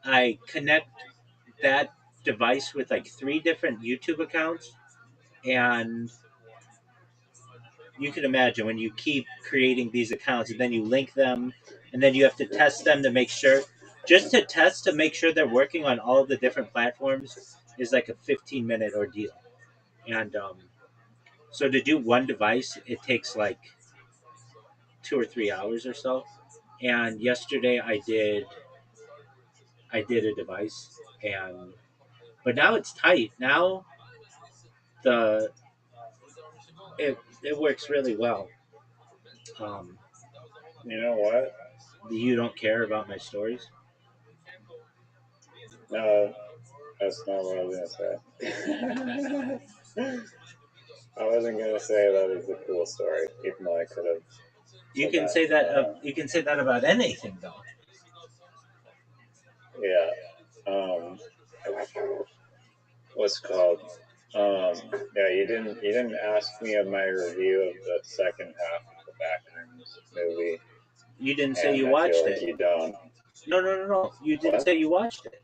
I connect that device with like 3 different YouTube accounts, and you can imagine when you keep creating these accounts and then you link them, and then you have to test them to make sure. Just to test to make sure they're working on all the different platforms is like a 15-minute ordeal, and so to do one device, it takes like 2 or 3 hours or so. And yesterday I did a device, and but now it's tight. Now the it works really well. Um, You know what? you don't care about my stories. No, that's not what I was gonna say. I wasn't gonna say that is a cool story, even though I could have. You can say that. You can say that about anything, though. Yeah. What's it called? Yeah, you didn't ask me of my review of the second half of the Backrooms movie. You didn't say you watched like it. You don't. No. You didn't say you watched it.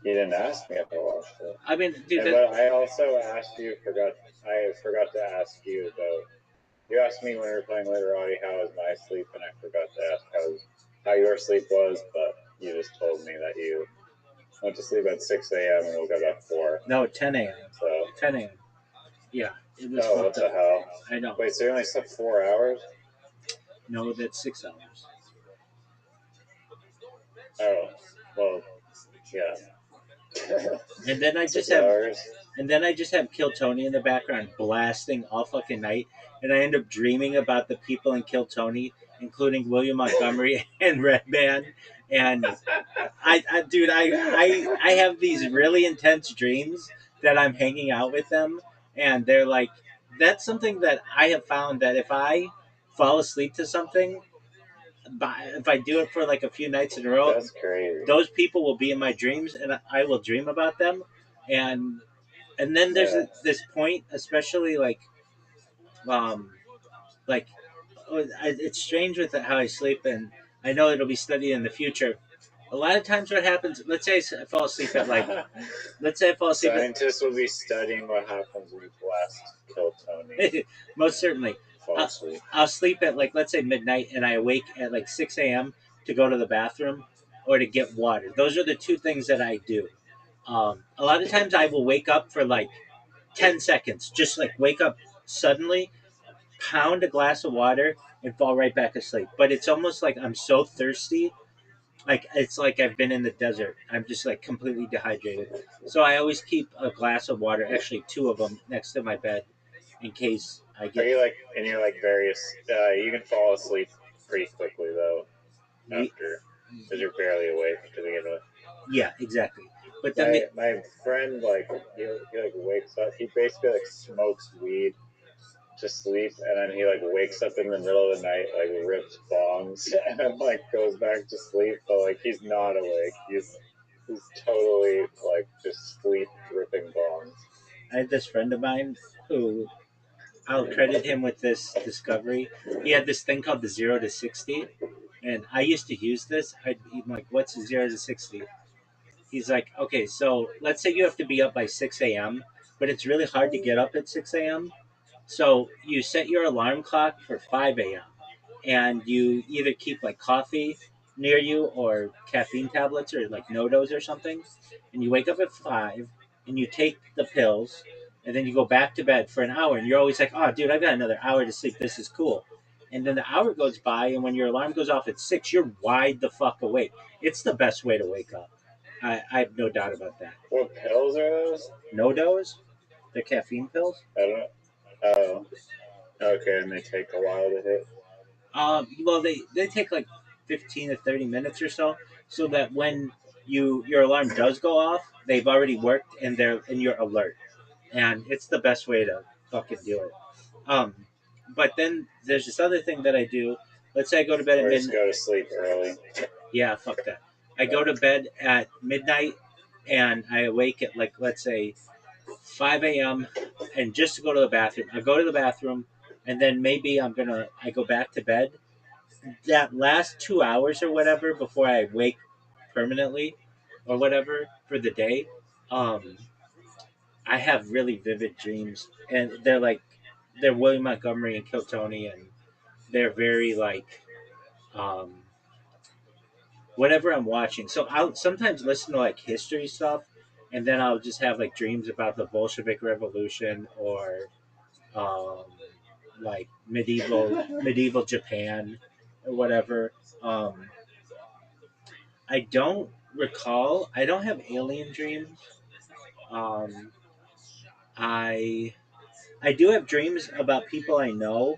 You didn't ask me if I watched it. I mean, dude. But I also asked you. I forgot to ask you about. You asked me when we were playing Literati how was my sleep, and I forgot to ask how your sleep was. But you just told me that you went to sleep at 6 a.m. and woke up at 4. No, 10 a.m. So 10 a.m. Yeah, it was. Oh, what the hell? I know. Wait, so you only slept 4 hours? No, that's 6 hours. Oh, well, yeah. And then I just 6 have. hours? And then I just have Kill Tony in the background blasting all fucking night, and I end up dreaming about the people in Kill Tony, including William Montgomery and Red Band. And I have these really intense dreams that I'm hanging out with them, and they're like, that's something that I have found that if I fall asleep to something, if I do it for like a few nights in a row, That's crazy. those people will be in my dreams, and I will dream about them, and then there's Yeah. this point, especially um like it's strange with how I sleep, and I know it'll be studied in the future. A lot of times, what happens? Let's say I fall asleep at like, let's say I fall asleep Scientists will be studying what happens when you blast Kill Tony. at most certainly. Fall asleep. I'll sleep at like, let's say midnight, and I awake at like 6 a.m. to go to the bathroom or to get water. Those are the two things that I do. A lot of times I will wake up for like 10 seconds, just like wake up suddenly, pound a glass of water, and fall right back asleep. But it's almost like I'm so thirsty. Like it's like I've been in the desert. I'm just like completely dehydrated. So I always keep a glass of water, actually two of them, next to my bed in case I Are get. you like, and you're like various, you can fall asleep pretty quickly though after, because you're barely awake to begin with. Yeah, exactly. But then My friend, like, he like wakes up, he basically like smokes weed to sleep, and then he like wakes up in the middle of the night, like rips bongs, and then like goes back to sleep, but like he's not awake. He's totally like just sleep ripping bongs. I had this friend of mine who I'll credit him with this discovery. He had this thing called the 0 to 60, and I used to use this. I'm like, "What's 0 to 60?" He's like, "Okay, so let's say you have to be up by 6 a.m., but it's really hard to get up at 6 a.m. So you set your alarm clock for 5 a.m. and you either keep like coffee near you or caffeine tablets or like no-dos or something, and you wake up at 5 and you take the pills, and then you go back to bed for an hour, and you're always like, oh dude, I got another hour to sleep, this is cool. And then the hour goes by, and when your alarm goes off at 6, you're wide the fuck awake. It's the best way to wake up. I have no doubt about that. What pills are those? No-dos, they're caffeine pills. I don't know. Oh, okay, and they take a while to hit. Well, they take like 15 to 30 minutes or so, so that when your alarm does go off, they've already worked and you're alert, and it's the best way to fucking do it. Um, but then there's this other thing that I do. Let's say I go to bed at Or just midnight. go to sleep early. Yeah, fuck that. I go to bed at midnight, and I awake at like, let's say 5 a.m. and just to go to the bathroom. I go to the bathroom, and then maybe I go back to bed. That last 2 hours or whatever before I wake permanently or whatever for the day, um, I have really vivid dreams, and they're William Montgomery and Kill Tony, and they're very like um, whatever I'm watching. So I'll sometimes listen to like history stuff, and then I'll just have like dreams about the Bolshevik Revolution or um, like medieval Japan or whatever. Um, I don't recall. I don't have alien dreams. Um, I I do have dreams about people I know.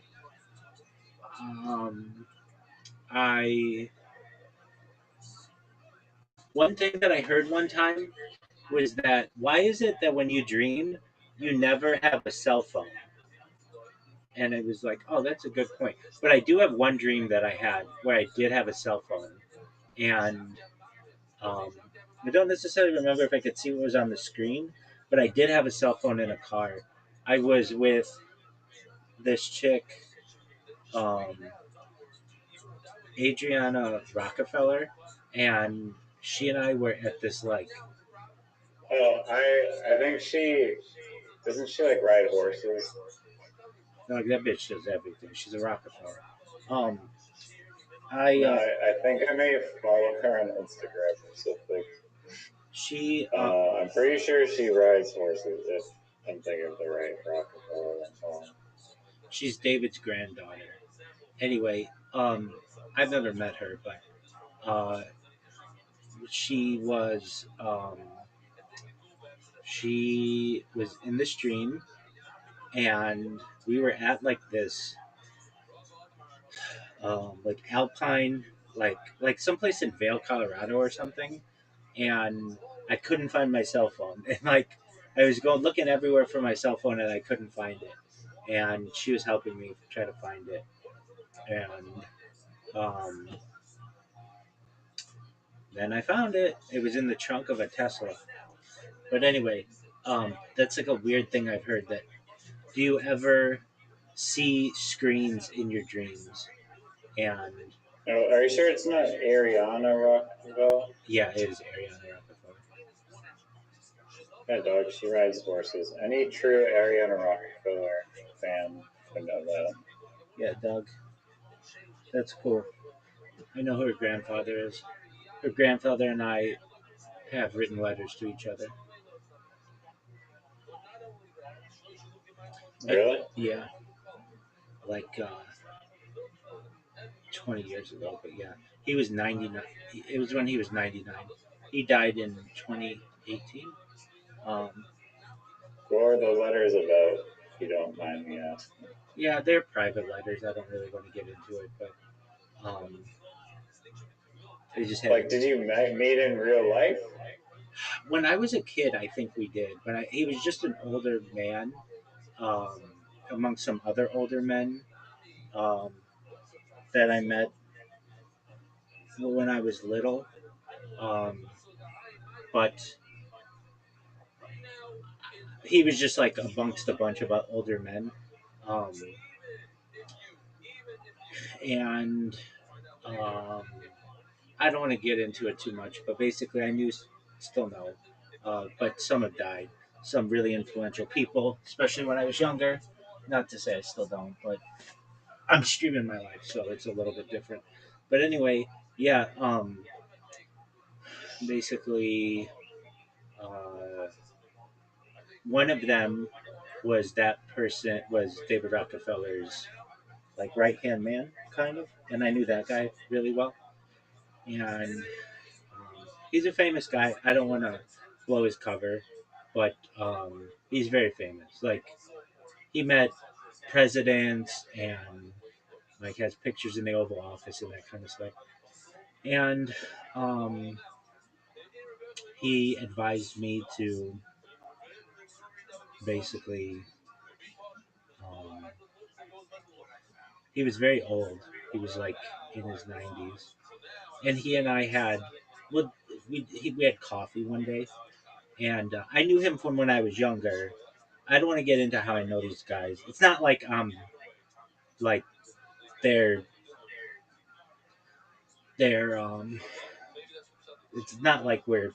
Um, I One thing that I heard one time was that why is it that when you dream you never have a cell phone? And it was like, oh, that's a good point. But I do have one dream that I had where I did have a cell phone, and um, I don't necessarily remember if I could see what was on the screen, but I did have a cell phone in a car. I was with this chick, um, Adriana Rockefeller, and she and I were at this like, Oh, I think she doesn't she like ride horses? like that bitch does everything. She's a Rockefeller. Um, I No, I think I may follow her on Instagram or something. she I'm pretty sure she rides horses. If I'm thinking of the right Rockefeller song. she's David's granddaughter. Anyway, I've never met her, but uh, she was um, she was in the stream, and we were at like this like alpine, like someplace in Vail, Colorado or something, and I couldn't find my cell phone. And like I was going looking everywhere for my cell phone and I couldn't find it, and she was helping me try to find it, and um, then I found it. It was in the trunk of a Tesla. But anyway, that's like a weird thing I've heard. That do you ever see screens in your dreams? And Oh, are you sure it's not Ariana Rockwell? yeah, it is Ariana Rockefeller. Yeah, dog. She rides horses. Any true Ariana Rockefeller fan would know that. Yeah, Doug. That's cool. I know who her grandfather is. Her grandfather and I have written letters to each other. Really? Yeah, like 20 years ago. But yeah, he was 99. It was when he was 99. He died in 2018. Um, What are the letters about? If you don't mind me asking. yeah, they're private letters. I don't really want to get into it, but they just had. Like, did you meet in real life? When I was a kid, I think we did, but he was just an older man um, among some other older men um, that I met when I was little. Um, but he was just like amongst a bunch of older men. Um, and um, I don't want to get into it too much, but basically, I knew, still know, but some have died. Some really influential people, especially when I was younger. Not to say I still don't, but I'm streaming my life, so it's a little bit different. But anyway, yeah, basically, uh, one of them was that person was David Rockefeller's like right hand man, kind of, and I knew that guy really well. And he's a famous guy. I don't want to blow his cover, but he's very famous. Like he met presidents and like has pictures in the Oval Office and that kind of stuff. And um, he advised me to basically. Um, he was very old. He was like in his 90s, and he and I had well, we had coffee one day, and I knew him from when I was younger. I don't want to get into how I know these guys. It's not like they're they're it's not like we're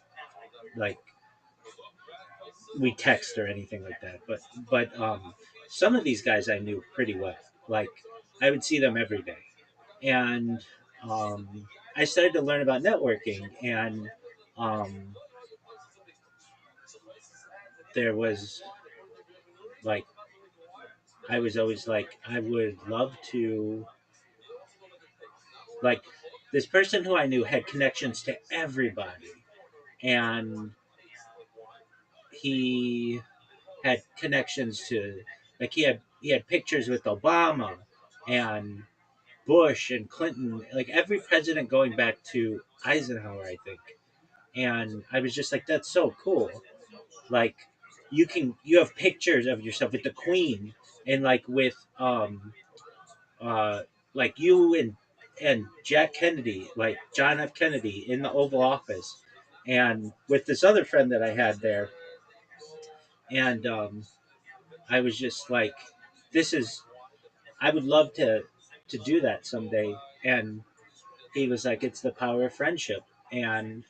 like we text or anything like that. But some of these guys I knew pretty well. Like I would see them every day, and I started to learn about networking, and um, there was like I was always like I would love to like this person who I knew had connections to everybody, and he had connections to like he had pictures with Obama and Bush and Clinton, like every president going back to Eisenhower, I think. And I was just like, that's so cool. Like you have pictures of yourself with the Queen and like with uh like you and Jack Kennedy, like John F. Kennedy in the Oval Office, and with this other friend that I had there, and I was just like, this is I would love to do that someday. And he was like, it's the power of friendship and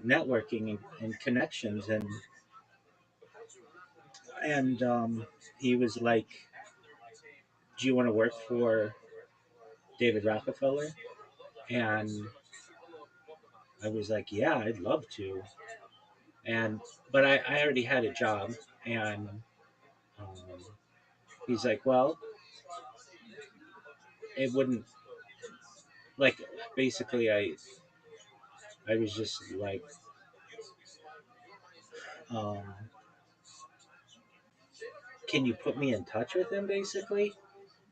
networking and connections and he was like, do you want to work for David Rockefeller? And I was like, yeah, I'd love to. And but I already had a job, and um, he's like, well, it wouldn't like basically I was just like, um, can you put me in touch with him basically?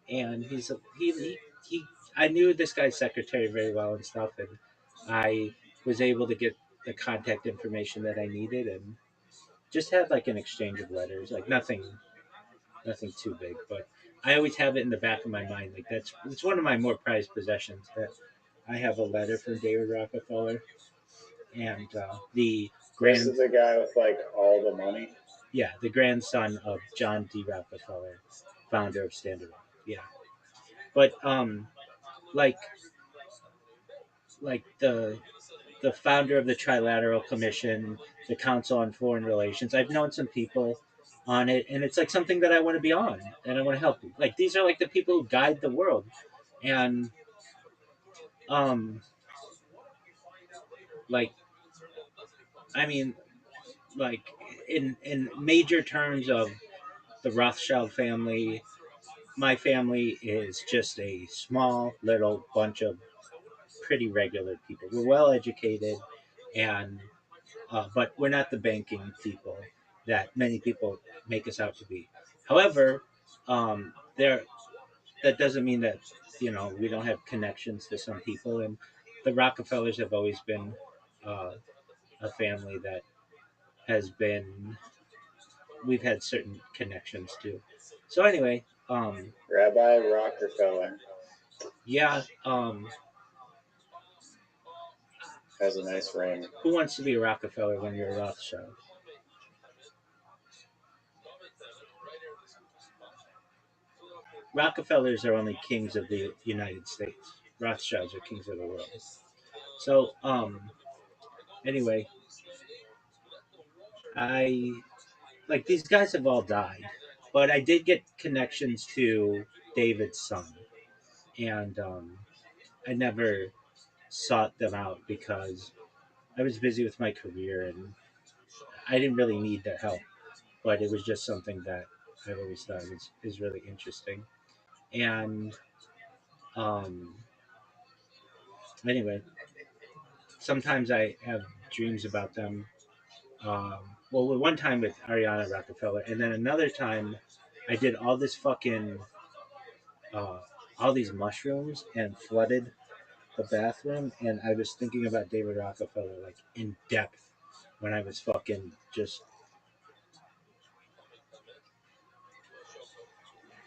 And he I knew this guy's secretary very well and stuff, and I was able to get the contact information that I needed, and just had like an exchange of letters, like nothing too big, but I always have it in the back of my mind. Like it's one of my more prized possessions that I have a letter from David Rockefeller and the This grand is the guy with like all the money. yeah, the grandson of John D. Rockefeller, founder of Standard Oil. Yeah, but like the founder of the Trilateral Commission, the Council on Foreign Relations. I've known some people on it, and it's like something that I want to be on, and I want to help you. Like these are like the people who guide the world, and um, like I mean, like in major terms of the Rothschild family, my family is just a small little bunch of pretty regular people. We're well educated, and but we're not the banking people that many people make us out to be. However, there that doesn't mean that we don't have connections to some people, and the Rockefellers have always been uh, a family that has been we've had certain connections to. So anyway, Rabbi Rockefeller yeah, has a nice ring. who wants to be a Rockefeller when you're a Rothschild? Rockefellers are only kings of the United States. Rothschilds are kings of the world. So, anyway, I like these guys have all died, but I did get connections to David's son, and I never sought them out because I was busy with my career and I didn't really need their help. But it was just something that I've always thought is really interesting. And um, anyway, sometimes I have dreams about them. Well, one time with Ariana Rockefeller, and then another time I did uh, all these mushrooms and flooded the bathroom, and I was thinking about David Rockefeller like in depth when I was fucking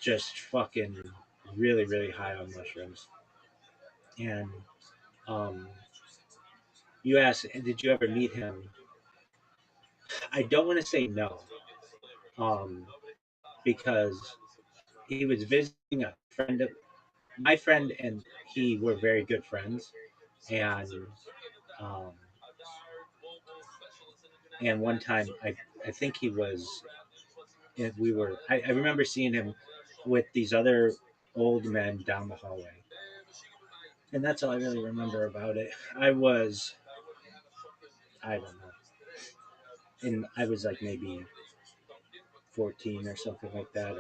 just fucking really really high on mushrooms. And um, you asked, did you ever meet him? I don't want to say no, um, because he was visiting a friend of my friend, and he were very good friends, and um, one time I think he was and we were I remember seeing him with these other old men down the hallway, and that's all I really remember about it. I don't know, and I was like maybe 14 or something like that.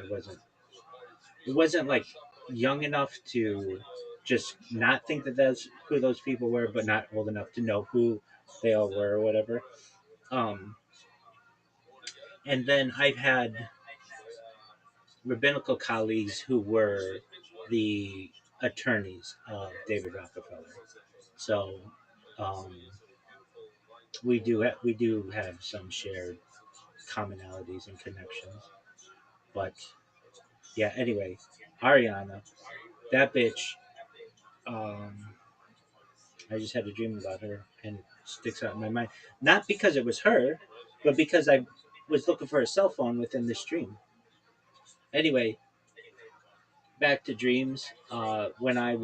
It wasn't like young enough to just not think that that's who those people were, but not old enough to know who they all were or whatever. Um, and then I've had rabbinical colleagues who were the attorneys of David Rockefeller. So um, we do have some shared commonalities and connections. But yeah, anyway, Ariana, that bitch. Um, I just had a dream about her, and it sticks out in my mind. Not because it was her, but because I was looking for a cell phone within this dream. Anyway, back to dreams. When I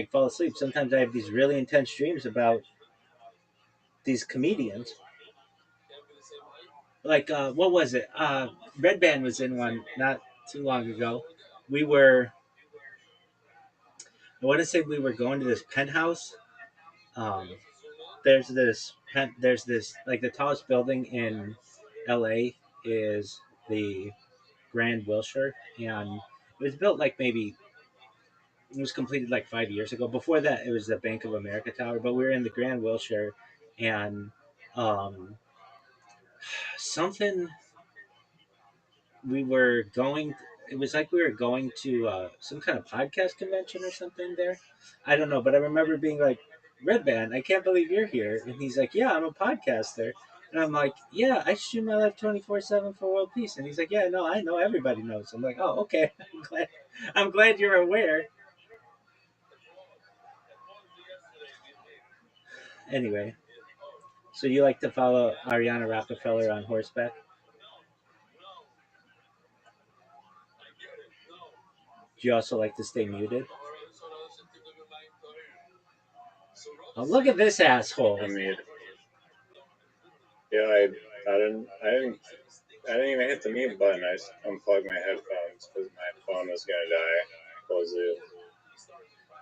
fall asleep, sometimes I have these really intense dreams about these comedians. Like, what was it? Red Band was in one not too long ago. We were, I want to say we were going to this penthouse. Um, there's this, like the tallest building in LA is the Grand Wilshire, and it was built like maybe it was completed like 5 years ago. Before that, it was the Bank of America Tower, but we were in the Grand Wilshire, and um, something we were going. It was like we were going to some kind of podcast convention or something there. I don't know, but I remember being like, "Red Band, I can't believe you're here." And he's like, "Yeah, I'm a podcaster." And And I'm like, yeah, I stream my life 24/7 for world peace. And he's like, yeah, no, I know, everybody knows. I'm like, oh, okay. I'm glad you're aware. Anyway, so you like to follow Ariana Rockefeller on horseback? Do you also like to stay muted? Oh, look at this asshole. I mean, yeah, I didn't even hit the mute button. I just unplugged my headphones because my phone was gonna die. Close.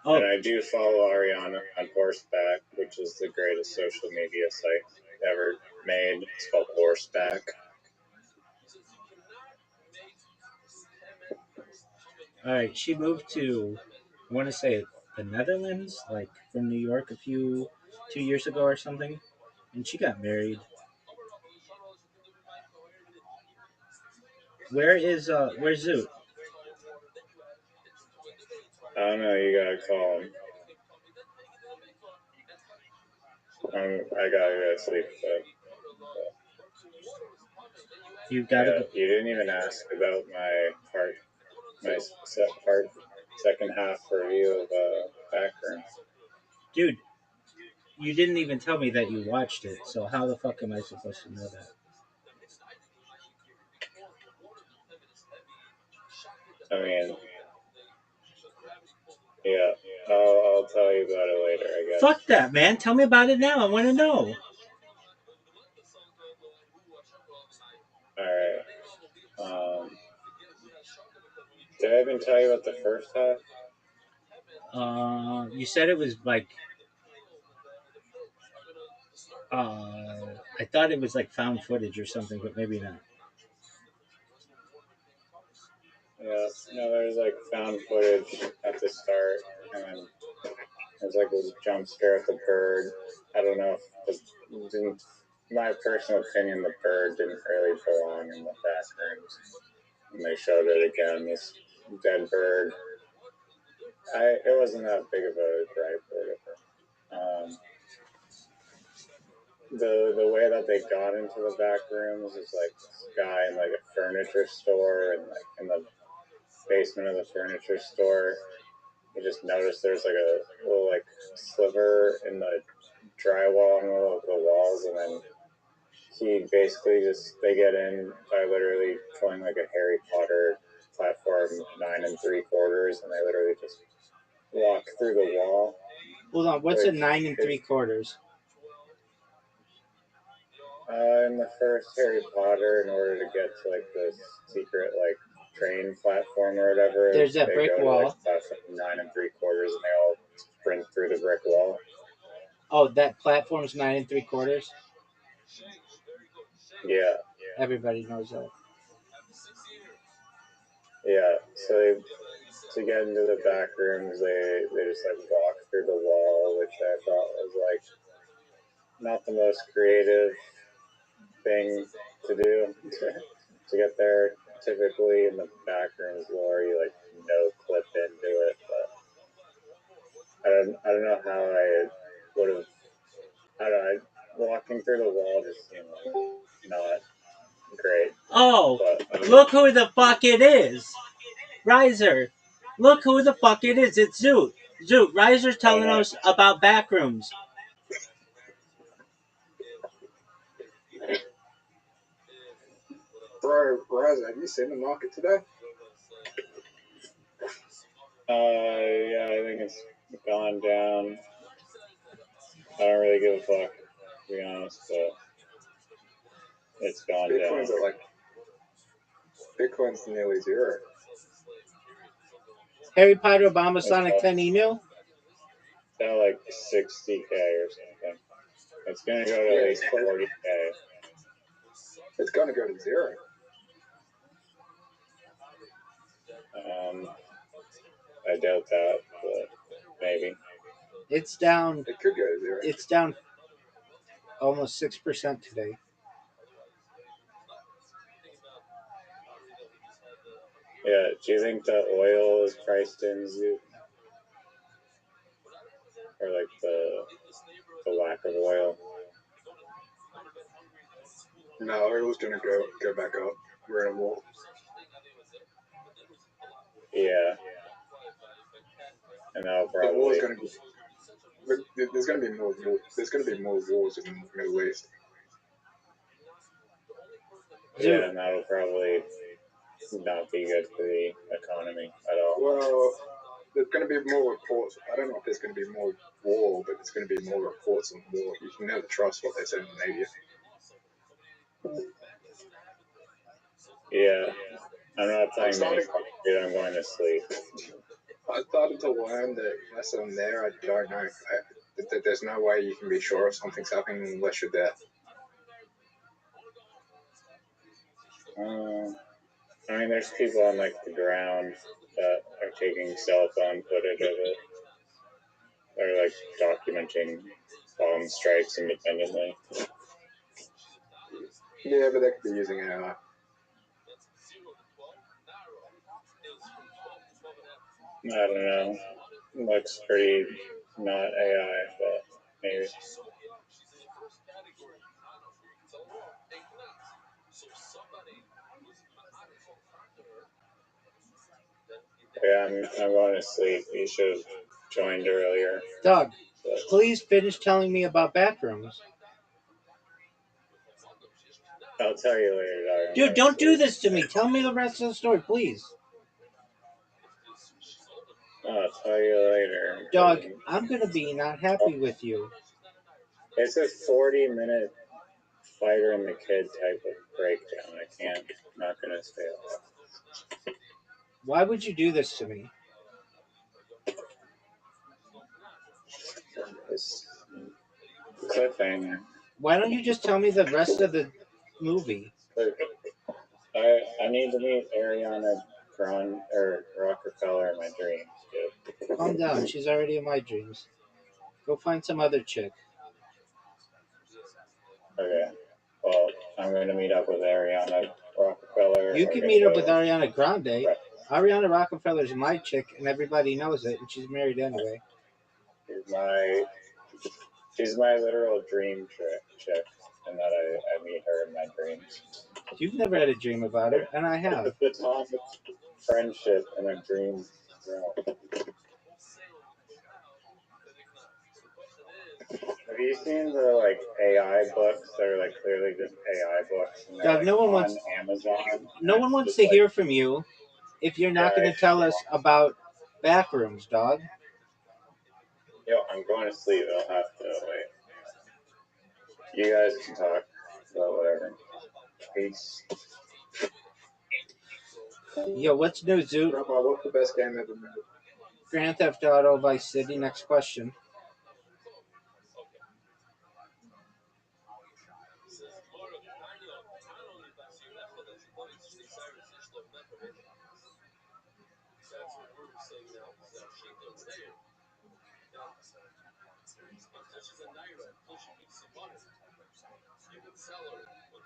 Oh, And I do follow Ariana on Horseback, which is the greatest social media site ever made. It's called Horseback. all right. She moved to, I want to say, the Netherlands, like from New York, 2 years ago or something, and she got married. Where's Zoot? I don't know. You gotta call him. I gotta go to sleep. But You gotta yeah, go, you didn't even ask about my second half review of Backroom. dude. You didn't even tell me that you watched it. So how the fuck am I supposed to know that? I mean, yeah, I'll tell you about it later, I guess. Fuck that, man. Tell me about it now. I want to know. All right. Did I even tell you about the first half? You said it was like I thought it was like found footage or something, but maybe not. Yeah, no, there's like found footage at the start, and there's like this jump scare at the bird. I don't know if didn't, my personal opinion, the bird didn't really belong in the back rooms. And they showed it again, this dead bird. It wasn't that big of a gripe or whatever. The way that they got into the back rooms is like this guy in like a furniture store, and like in the basement of the furniture store, you just noticed there's like a little like sliver in the drywall in the middle of the walls, and then he basically they get in by literally pulling like a Harry Potter platform 9 3/4, and they literally just walk through the wall. Hold on, what's a 9 3/4? In the first Harry Potter, in order to get to like this secret like train platform or whatever, There's that they brick go wall. to like platform 9 3/4, and they all sprint through the brick wall. Oh, that platform's 9 3/4. Yeah, Everybody knows that. yeah. So to get into the back rooms, they just like walk through the wall, which I thought was like not the most creative thing to do to get there. Typically in the back rooms lore, you like no clip into it, but I don't know how I would have. I don't know. Walking through the wall just seemed like not great. Oh, But look who the fuck it is, Riser. Look who the fuck it is. It's Zoot. Zoot. Riser's telling us about backrooms. Bro, Raza, have you seen the market today? yeah, I think it's gone down. I don't really give a fuck, to be honest, but it's gone Bitcoin's down. at like Bitcoin's nearly zero. Harry Potter Obama Sonic 10 email? It's at like 60K or something. It's gonna go to at least 40K. It's going to go to zero. I doubt that, but maybe. It's down. It could go to zero. It's down almost 6% today. Yeah, do you think the oil is priced in, Zoot? Or like the lack of oil? No, it was gonna go back up. We're in a war. Yeah. And that'll The war's probably. gonna be. There's gonna be more. There's gonna be more wars in the Middle East. Dude. Yeah, and that'll probably not be good for the economy at all. Well, there's going to be more reports. I don't know if there's going to be more war, but there's going to be more reports on war. You can never trust what they say in the media. Yeah. I'm not playing many dude, I'm going to sleep. I started to learn that lesson there. I don't know. That there's no way you can be sure if something's happening unless you're there. I mean, there's people on like the ground that are taking cell phone footage of it. They're like documenting bomb strikes independently. Yeah, but they could be using AI. I don't know. Looks pretty not AI, but maybe. Yeah, I'm going to sleep. You should have joined earlier. Doug, But please finish telling me about backrooms. I'll tell you later, dog. Dude, don't do this to me. Tell me the rest of the story, please. I'll tell you later. Dog, I'm going to be not happy with you. It's a 40-minute fighter and the kid type of breakdown. I can't. I'm not going to stay up. Why would you do this to me? It's cliffhanger. Why don't you just tell me the rest of the movie? I need to meet Ariana Grande or Rockefeller in my dreams, dude. Calm down. She's already in my dreams. Go find some other chick. Okay. Well, I'm going to meet up with Ariana Rockefeller. You can meet up with Ariana Grande. Ariana Rockefeller's my chick, and everybody knows it, and she's married anyway. She's my literal dream chick, and that I meet her in my dreams. You've never had a dream about her, and I have. The top of friendship in a dream realm. Have you seen the like AI books that are like clearly just AI books? And Doug, like, no one on wants. Amazon. No one wants to hear from you if you're not going to tell us about backrooms, dog. Yo, I'm going to sleep. I'll have to wait. You guys can talk about whatever. Peace. Yo, what's new, Zoot? Rabbi, what's the best game ever made? Grand Theft Auto Vice City. Next question.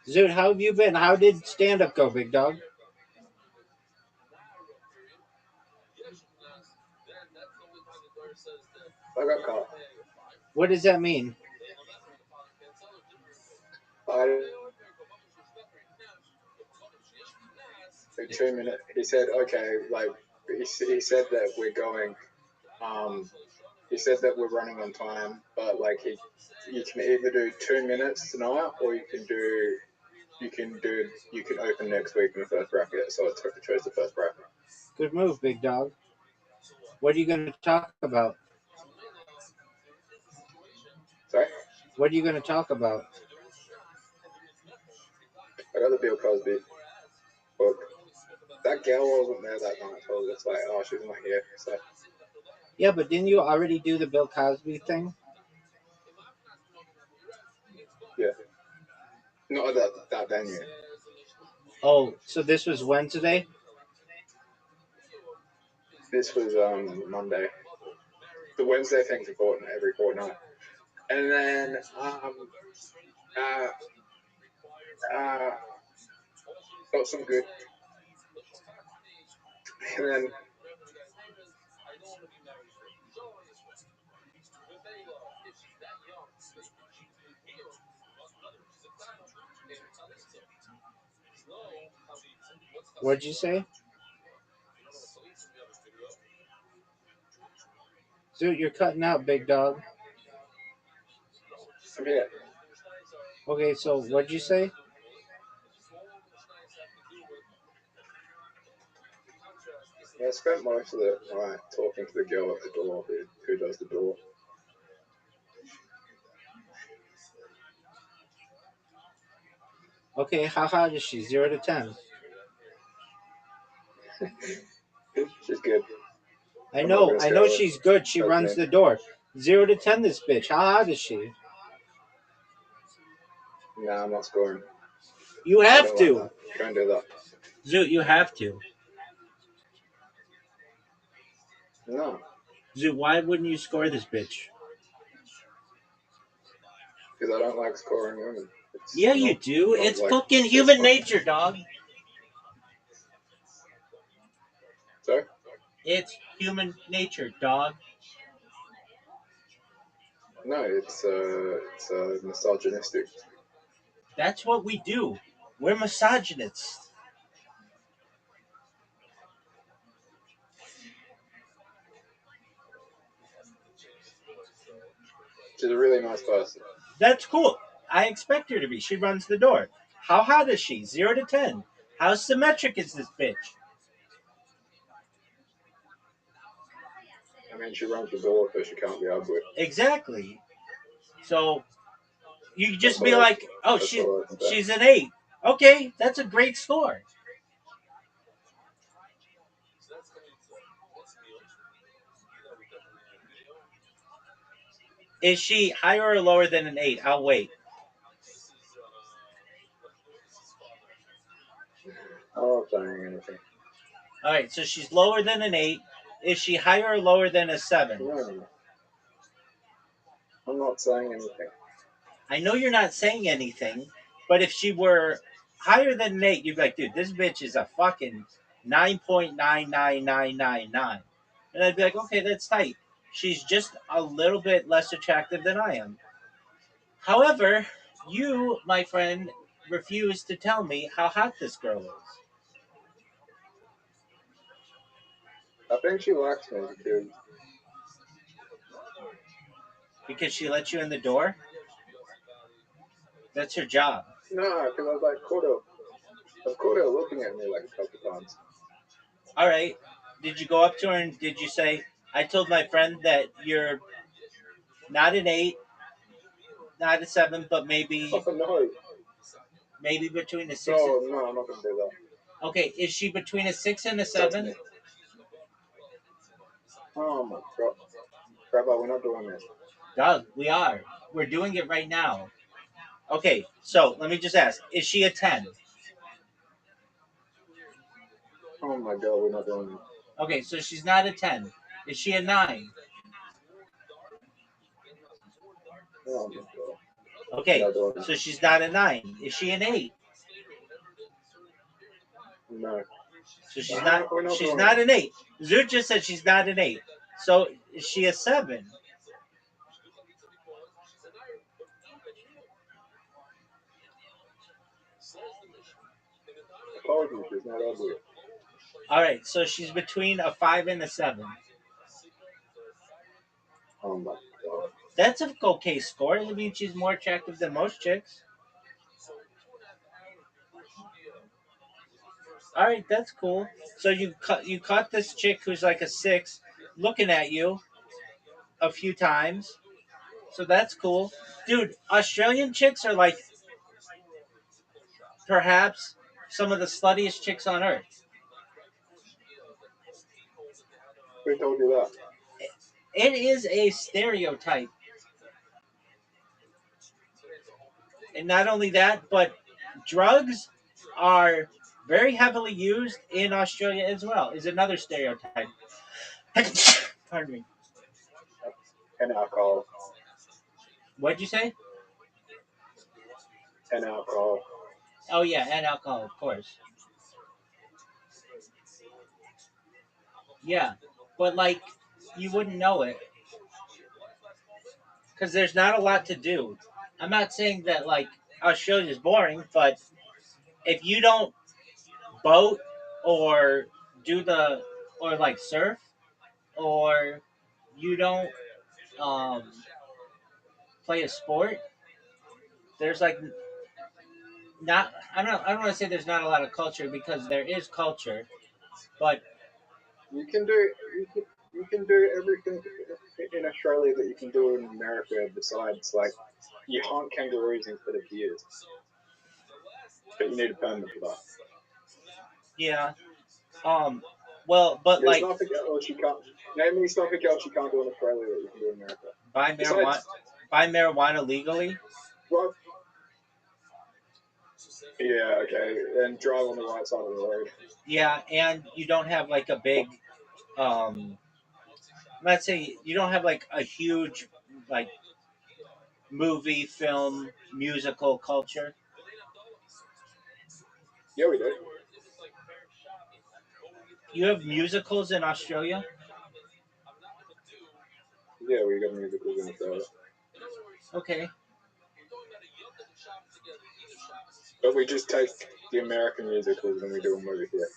Zoot, how have you been? How did stand-up go, big dog? I got caught. What does that mean? I 2 minutes. He said, okay, like he said that we're going. He said that we're running on time, but like you can either do 2 minutes tonight, or you can open next week in the first bracket. So I chose the first bracket. Good move, big dog. What are you going to talk about? Sorry? What are you going to talk about? I got the Bill Cosby book. That girl wasn't there that night, so it's like, oh, she's not here. So Yeah, but didn't you already do the Bill Cosby thing? yeah, not at that venue. Oh, so this was Wednesday? This was Monday. The Wednesday thing's important every fortnight. And then got some good. And then What'd you say? Dude, you're cutting out, big dog. I'm here. Okay, so what'd you say? Yeah, I spent most of the night talking to the girl at the door who does the door. Okay, how hot is she? 0 to 10. She's good. I I'm not know, gonna I say know what she's good. She her runs name. the door. 0 to 10, this bitch. How hot is she? Nah, I'm not scoring. You I have don't like to. that. Don't do that. Zoot, you have to. No, Zoot, why wouldn't you score this bitch? because I don't like scoring women. It's Yeah, you not, do. not It's like fucking it's human fun. nature, dog. So It's human nature, dog. no, it's misogynistic. That's what we do. We're misogynists. She's a really nice person. That's cool. I expect her to be. She runs the door. How hot is she? 0 to 10. How symmetric is this bitch? I mean, she runs the door, so she can't be ugly. Exactly. So you just That's be all I- like, oh, that's all I can say. she's an 8. Okay, that's a great score. Is she higher or lower than an 8? I'll wait. I'm not saying anything. All right, so she's lower than an 8. Is she higher or lower than a 7? No, I'm not saying anything. I know you're not saying anything, but if she were higher than an 8, you'd be like, dude, this bitch is a fucking 9.99999. And I'd be like, okay, that's tight. She's just a little bit less attractive than I am. However, you, my friend, refuse to tell me how hot this girl is. I think she likes me Because she let you in the door? That's her job. because I was like I've caught her looking at me like a couple times. All right. Did you go up to her and did you say, I told my friend that you're not an 8, not a 7, but maybe Oh no, between a 6 no, and... no, I'm not gonna do that. Okay, is she between a 6 and a That's 7? me. Oh my god, Rabbi, we're not doing this. Doug, we are. We're doing it right now. Okay, so let me just ask, is she a 10? Oh my god, we're not doing this. Okay, so she's not a 10. Is she a 9? Oh my god. Okay, Not doing so this. she's not a 9. Is she an 8? No. So she's No, not we're not she's doing not it. an 8. Zoot just said she's not an 8. So is she a 7? I told you she's not ugly. All right, so she's between a 5 and a 7. Oh my god. That's a okay score. I mean, she's more attractive than most chicks. All right, that's cool. So you caught this chick who's like a 6 looking at you a few times. So that's cool. Dude, Australian chicks are like perhaps some of the sluttiest chicks on earth. Who told you that? It is a stereotype. And not only that, but drugs are very heavily used in Australia as well, is another stereotype. Pardon me. And alcohol. What'd you say? And alcohol. Oh, yeah, and alcohol, of course. Yeah, but like, you wouldn't know it because there's not a lot to do. I'm not saying that, like, Australia's boring, but if you don't boat or do the or like surf or you don't um, play a sport, there's like not I don't want to say there's not a lot of culture because there is culture, but You can do you can do everything in Australia that you can do in America. Besides, like, you hunt kangaroos instead of deers, but you need a permit for that. yeah, well, but There's like nothing else you can't. Name me something else you can't do in Australia that you can do in America. buy marijuana Besides, buy marijuana legally. well, yeah, okay, and drive on the right side of the road. Yeah, and you don't have like a big um let's say you don't have like a huge like movie, film, musical culture. Yeah, we do. You have musicals in Australia? Yeah, we got musicals in Australia, Okay. but we just take the American musicals and we do them over here.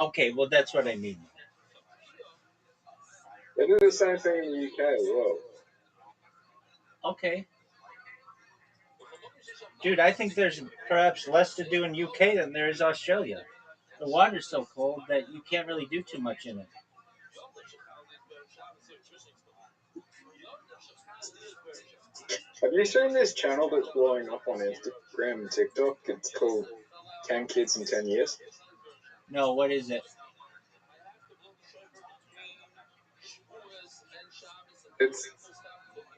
Okay, well that's what I mean. They do the same thing in the UK as well. Okay. Dude, I think there's perhaps less to do in UK than there is Australia. The water's so cold that you can't really do too much in it. Have you seen this channel that's blowing up on Instagram and TikTok? It's called 10 Kids in 10 Years. No, what is it? It's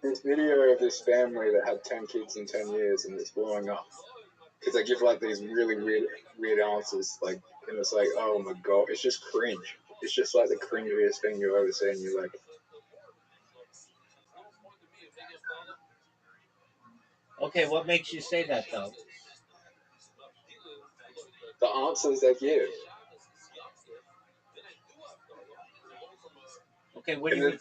this video of this family that had 10 kids in 10 years and it's blowing up. Because they give like these really weird answers, like, and it's like, oh my god, it's just cringe. It's just like the cringiest thing you've ever seen. You're like, Okay, what makes you say that though? the answers they give. Okay, what do And you mean?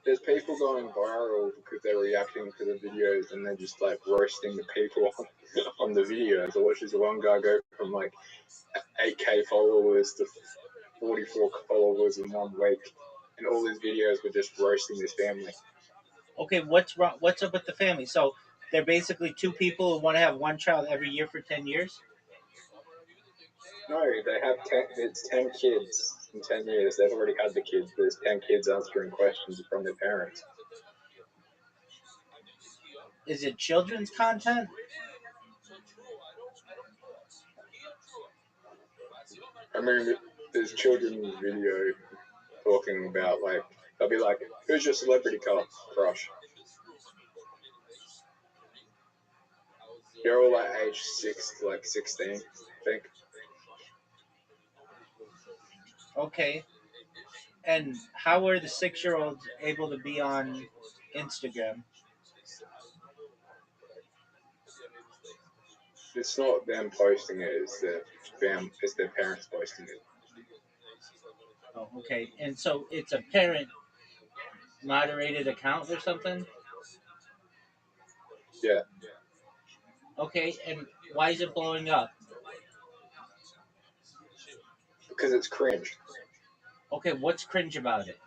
there's people going viral because they're reacting to the videos and they're just like roasting the people on the videos. I watched this one guy go from like 8K followers to 44 followers in 1 week, and all his videos were just roasting this family. Okay, what's wrong? What's up with the family? So they're basically two people who want to have one child every year for 10 years. No, they have 10. It's 10 kids in 10 years. They've already had the kids. There's 10 kids answering questions from their parents. Is it children's content? I mean, there's children's video talking about, like, they'll be like, "Who's your celebrity crush?" They're all like age 6 to like 16, I think. Okay, and how were the 6-year-olds able to be on Instagram? It's not them posting it. It's it's their parents posting it. Oh, okay, and so it's a parent moderated account or something. Yeah, Okay, and why is it blowing up? because it's cringe. Okay, what's cringe about it?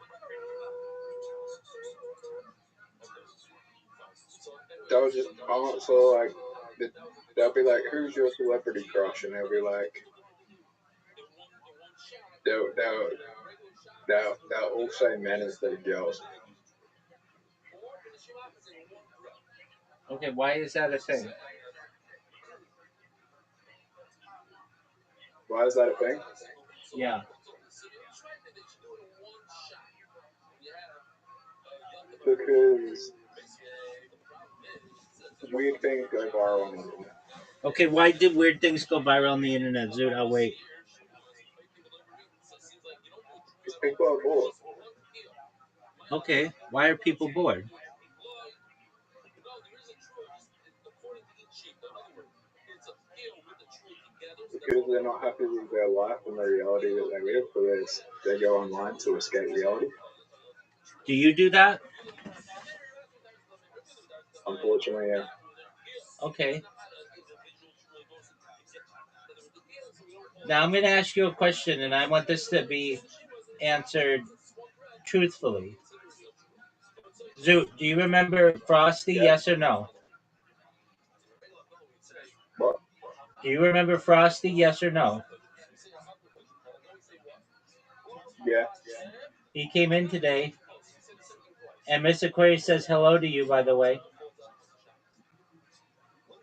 They'll just answer like, they'll be like, "Who's your celebrity crush?" And they'll be like, they'll they'll they'll all say men instead of girls. Okay, why is that a thing? Why is that a thing? Yeah. Because weird things go viral on the internet. Okay, why did weird things go viral on the internet, Zoot? I'll wait. Because people are bored. Okay, why are people bored? Because they're not happy with their life and the reality that they live, so they go online to escape reality. Do you do that? Unfortunately, yeah. Okay. Now I'm going to ask you a question, and I want this to be answered truthfully. Zoot, do you remember Frosty? Yeah. Yes or no? What? Do you remember Frosty? Yes or no? Yeah. He came in today, and Miss Aquarius says hello to you, by the way.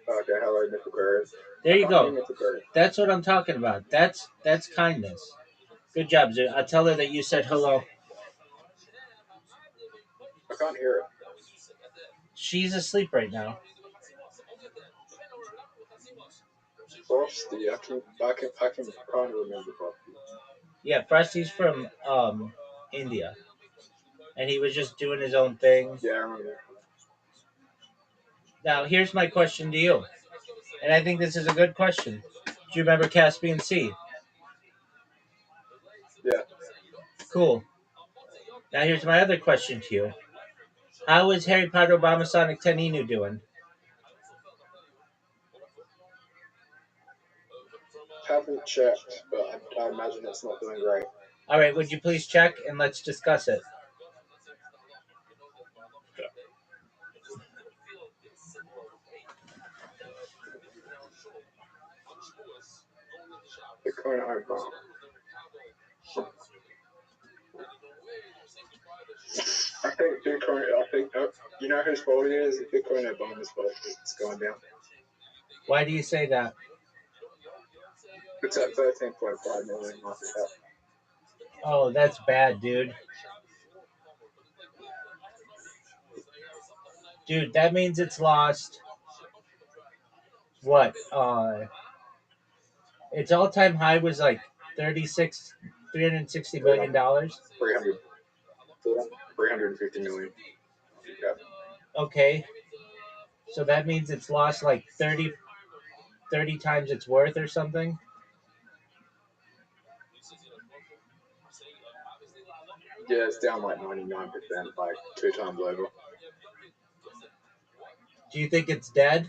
Okay, hello, Mr. Aquarius. There you I can't go. hear Mr. Aquarius. That's what I'm talking about. That's kindness. Good job, Zoot. I'll tell her that you said hello. I can't hear it. She's asleep right now. Frosty, I can kind of remember Frosty. Yeah, Frosty's from India, and he was just doing his own thing. Yeah, I remember. Now, here's my question to you, and I think this is a good question. Do you remember Caspian Sea? Yeah. Cool. Now, here's my other question to you. How is Harry Potter Obama Sonic Teninu doing? Haven't checked, but I imagine it's not doing great. All right, would you please check and let's discuss it? Bitcoin home farm. I think Bitcoin. You know whose fault it is? Bitcoin Obama's fault. It's going down. Why do you say that? It's at 13.5 million market cap. Oh, that's bad, dude. Dude, that means it's lost. What? Its all-time high was like 360 million dollars. 350 million. Yeah. Okay, so that means it's lost like 30 times its worth or something. Yeah, it's down like 99%, like 2 times over. Do you think it's dead?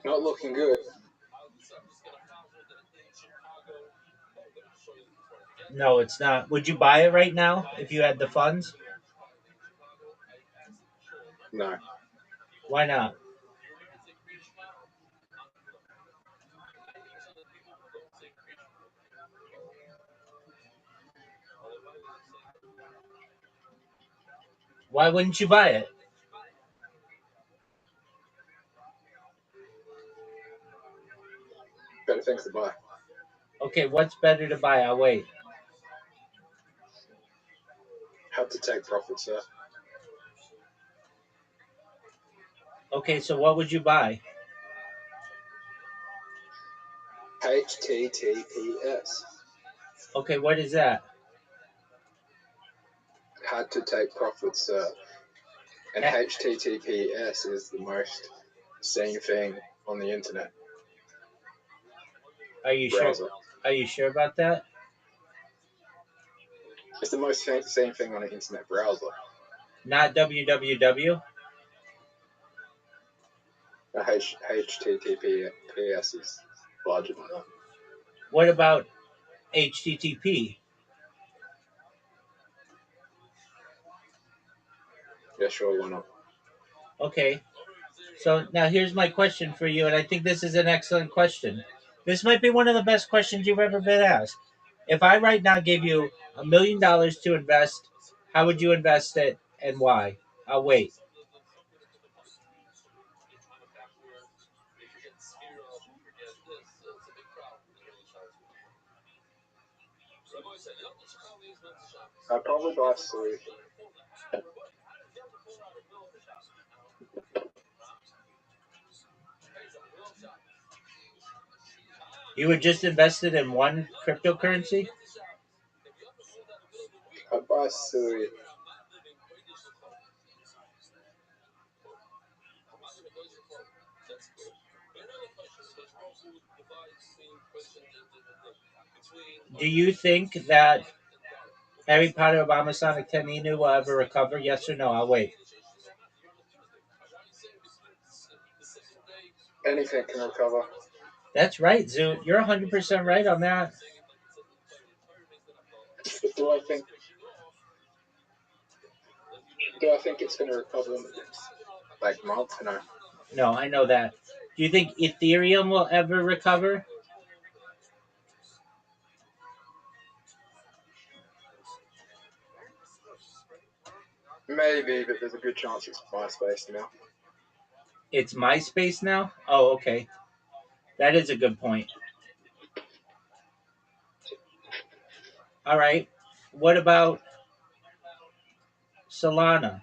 Not looking good. No, it's not. Would you buy it right now if you had the funds? No. Why not? Why wouldn't you buy it? Better things to buy. Okay, what's better to buy? I'll wait. Had to take profits, sir. Okay, so what would you buy? HTTPS. Okay, what is that? Had to take profits, sir. And HTTPS is the most seen thing on the internet Are you browser. sure? Are you sure about that? It's the most seen thing on an internet browser. Not www? HTTPS is larger than that. What about HTTP? Yeah, sure, why not? Okay. So now here's my question for you, and I think this is an excellent question. This might be one of the best questions you've ever been asked. If I right now gave you $1 million to invest, how would you invest it and why? I'll wait. I'd probably buy Sui. You would just invest it in one cryptocurrency? I'd buy Sui. Do you think that Harry Potter Obama Sonic Teninu will ever recover? Yes or no? I'll wait. Anything can recover. That's right, Zoo. You're 100% right on that. But do I think it's going to recover in the next like month? No. No, I know that. Do you think Ethereum will ever recover? Maybe, but there's a good chance it's MySpace now. It's MySpace now? Oh, okay. That is a good point. All right. What about Solana?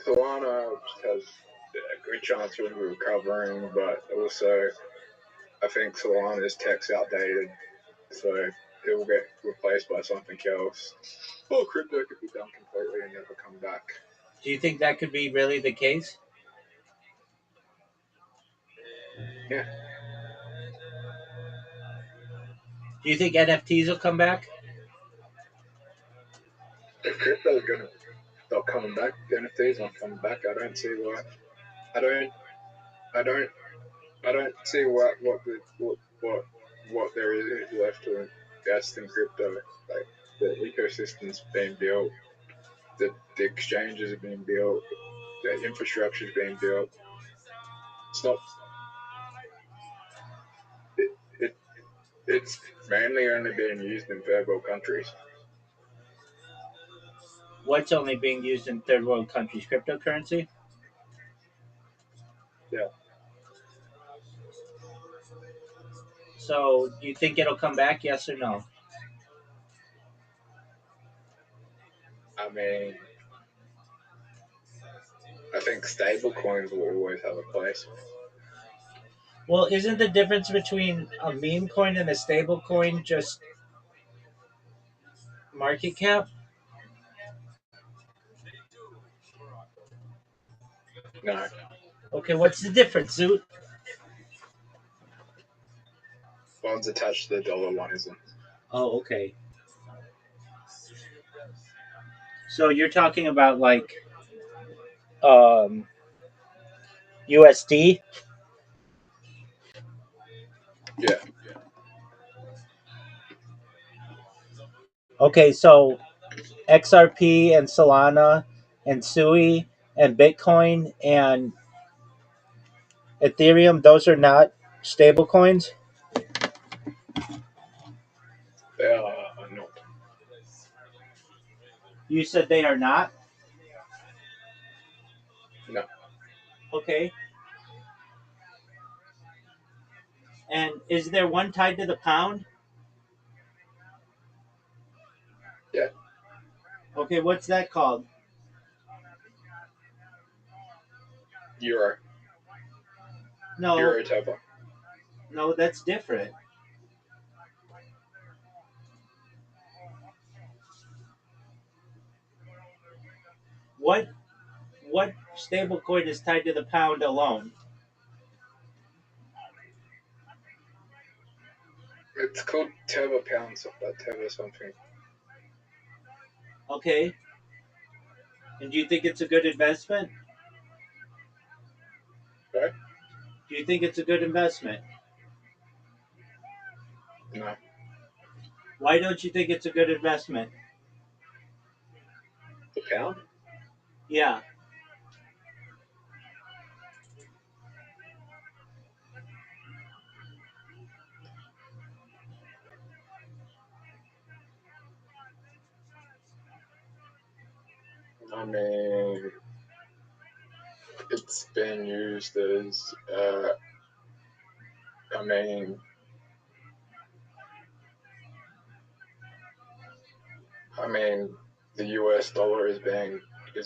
Solana has a good chance of recovering, but also I think Solana's tech's outdated, so it will get replaced by something else. Or crypto could be done completely and never come back. Do you think that could be really the case? Yeah. Do you think NFTs will come back? If crypto's gonna stop coming back, the NFTs not coming back, I don't see why. I don't I don't I don't see what there is left to invest in crypto. Like the ecosystem's being built, the exchanges are being built, the infrastructure is being built. It's not. It it's mainly only being used in third world countries. What's only being used in third world countries? Cryptocurrency? Yeah. So, do you think it'll come back? Yes or no? I mean, I think stable coins will always have a place. Well, isn't the difference between a meme coin and a stable coin just market cap? No, Okay, what's the difference, Zoot? one's attached to the dollar, one isn't. Oh, okay. So you're talking about like um, USD? Yeah. Okay, so XRP and Solana and Sui and Bitcoin and Ethereum, those are not stable coins? They are not. You said they are not? No. Okay. And is there one tied to the pound? Yeah. Okay, what's that called? Euro. No, Euro Topa. no, that's different. What stable coin is tied to the pound alone? It's called Teva Pounds, Teva something. Okay. And do you think it's a good investment? Right? Do you think it's a good investment? No. Why don't you think it's a good investment? The pound? Yeah. I mean, it's been used as, I mean, the US dollar is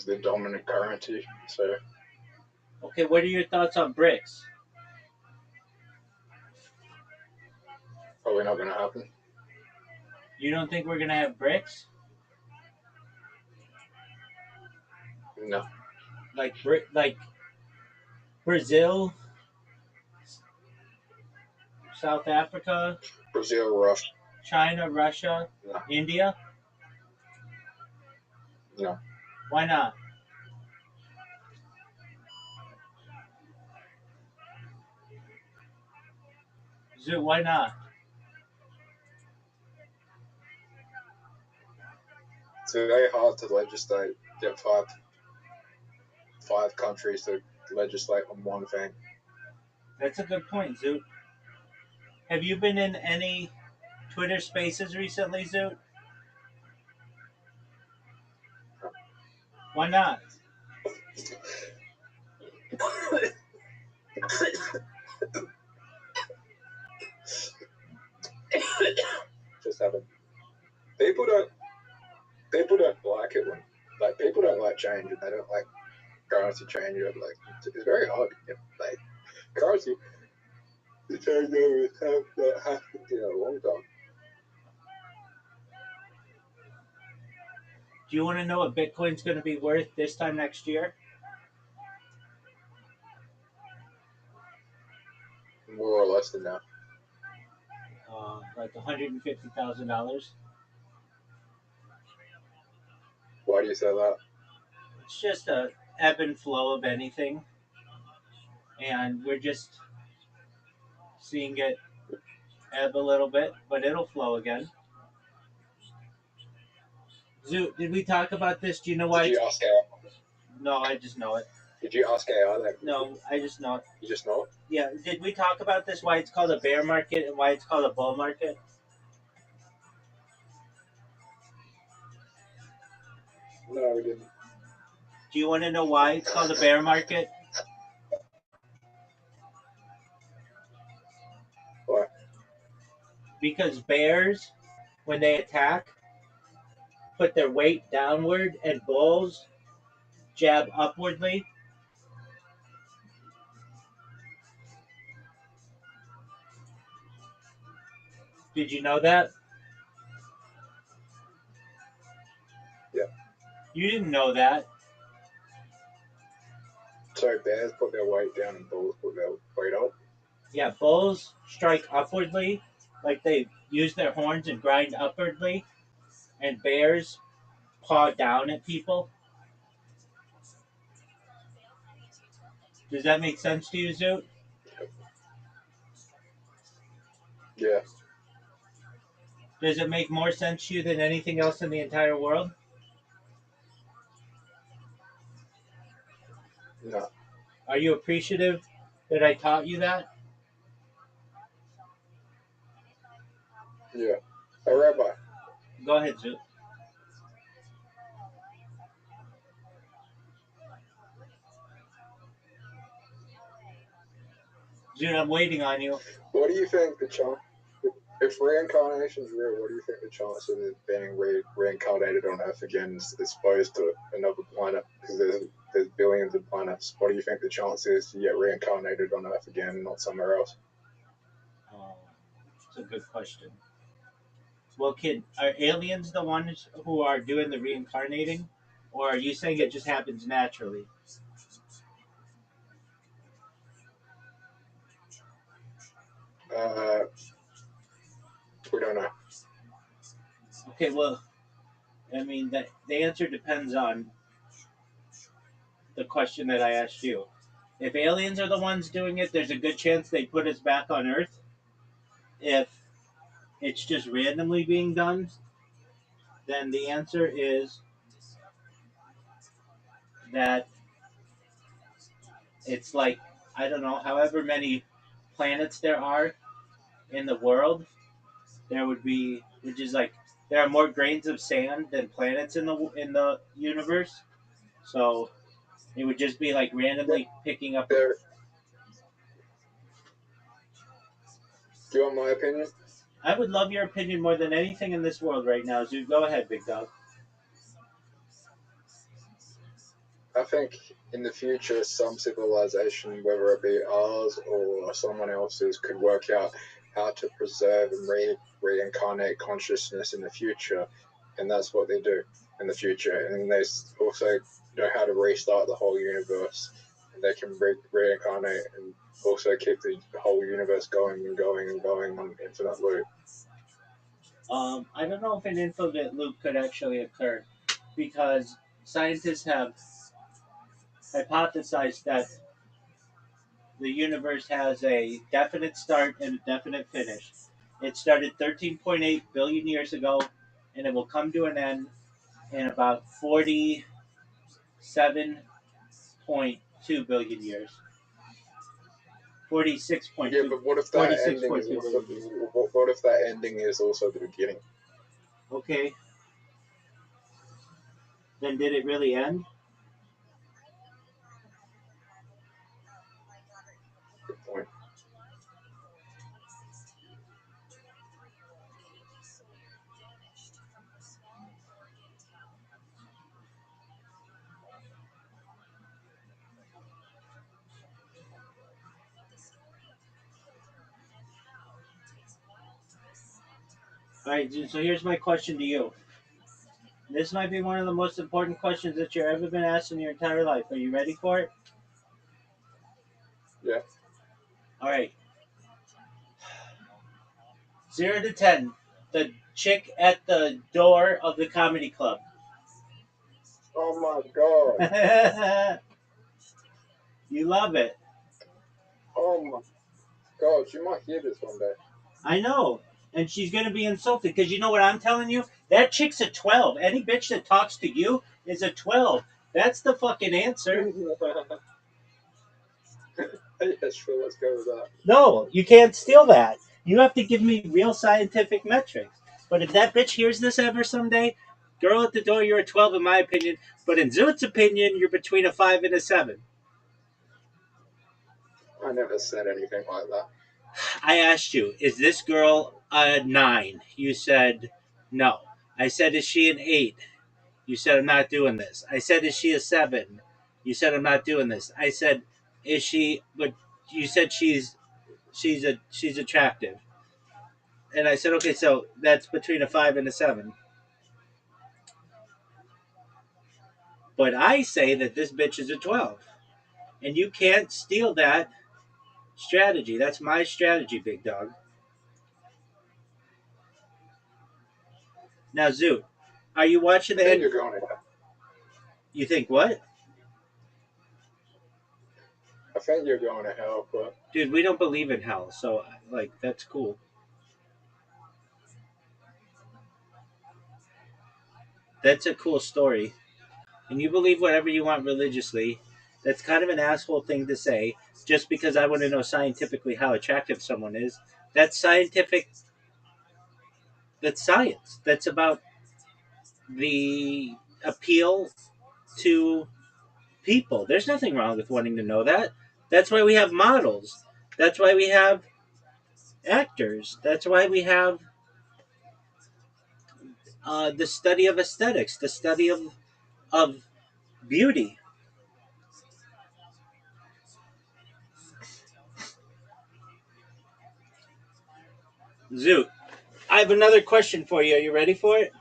the dominant currency, so Okay, what are your thoughts on BRICS? probably not going to happen. You don't think we're going to have BRICS? No. Like Brazil, South Africa, Brazil, Russia. China, Russia, No. India? No. Why not? Zoo, why not? It's very hard to legislate. Get five countries to legislate on one thing. That's a good point, Zoot. Have you been in any Twitter spaces recently, Zoot? Why not? Just haven't. People don't like it when people don't like change and they don't like currency change. Like it's very hard to get like currency to change over stuff that happened in a long time. Do you want to know what Bitcoin's going to be worth this time next year? More or less than that. Like $150,000. Why do you say that? It's just a ebb and flow of anything, and we're just seeing it ebb a little bit, but it'll flow again. Zoo, did we talk about this? Do you know why? Did you ask AI? No, I just know it. Did you ask AI that? No, I just know it. You just know it? Yeah, did we talk about this? Why it's called a bear market and why it's called a bull market? No, we didn't. Do you want to know why it's called a bear market? Why? Because bears, when they attack, put their weight downward, and bulls jab upwardly. Did you know that? Yeah. You didn't know that. So bears put their weight down and bulls put their weight up. Yeah, bulls strike upwardly, like they use their horns and grind upwardly, and bears paw down at people. Does that make sense to you, Zoot? Yeah. Does it make more sense to you than anything else in the entire world? No. Are you appreciative that I taught you that? Yeah. Hey, Rabbi. Go ahead, Zoot. Zoot, I'm waiting on you. What do you think the chance? If reincarnation is real, what do you think the chance of it being reincarnated on Earth again is exposed to another planet? Because there's billions of planets. What do you think the chance is to get reincarnated on Earth again, not somewhere else? It's a good question. Well, kid, are aliens the ones who are doing the reincarnating? Or are you saying it just happens naturally? We don't know. Okay, well, I mean, the answer depends on the question that I asked you. If aliens are the ones doing it, there's a good chance they put us back on Earth. If it's just randomly being done, then the answer is that it's like, I don't know, however many planets there are in the world, there would be, which is like, there are more grains of sand than planets in the universe. So it would just be like randomly picking up. Do you want my opinion? I would love your opinion more than anything in this world right now, Zoo. Go ahead, big dog. I think in the future, some civilization, whether it be ours or someone else's, could work out how to preserve and reincarnate consciousness in the future. and that's what they do in the future. And they also know how to restart the whole universe, and they can reincarnate and also keep the whole universe going and going and going on infinite loop. I don't know if an infinite loop could actually occur because scientists have hypothesized that the universe has a definite start and a definite finish. It started 13.8 billion years ago, and it will come to an end in about 47.2 billion years. 46.2. Yeah, but what if that ending is 46.2 billion years. what if that ending is also the beginning? Okay. Then did it really end? Good point. All right, so here's my question to you. This might be one of the most important questions that you've ever been asked in your entire life. Are you ready for it? Yeah. All right. 0 to 10. The chick at the door of the comedy club. Oh my god. You love it. Oh my god. You might hear this one day. I know. And she's going to be insulted because you know what I'm telling you? That chick's a 12. Any bitch that talks to you is a 12. That's the fucking answer. Yeah, sure. Let's go with that. No, you can't steal that. You have to give me real scientific metrics. But if that bitch hears this ever someday, girl at the door, you're a 12 in my opinion. But in Zoot's opinion, you're between a 5 and a 7. I never said anything like that. I asked you, is this girl a 9? You said no. I said, is she an 8? You said, I'm not doing this. I said, is she a 7? You said, I'm not doing this. I said, is she, but you said she's attractive. And I said, okay, so that's between a 5 and a 7. But I say that this bitch is a 12. And you can't steal that strategy. That's my strategy, big dog. Now, Zoot, are you watching the I think end? you're going to hell. You think what? I think you're going to hell, but Dude, we don't believe in hell, so, like, that's cool. That's a cool story. And you believe whatever you want religiously. That's kind of an asshole thing to say just because I want to know scientifically how attractive someone is. That's scientific. That's science. That's about the appeal to people. There's nothing wrong with wanting to know that. That's why we have models. That's why we have actors. That's why we have the study of aesthetics, the study of beauty. Zoot, I have another question for you. Are you ready for it?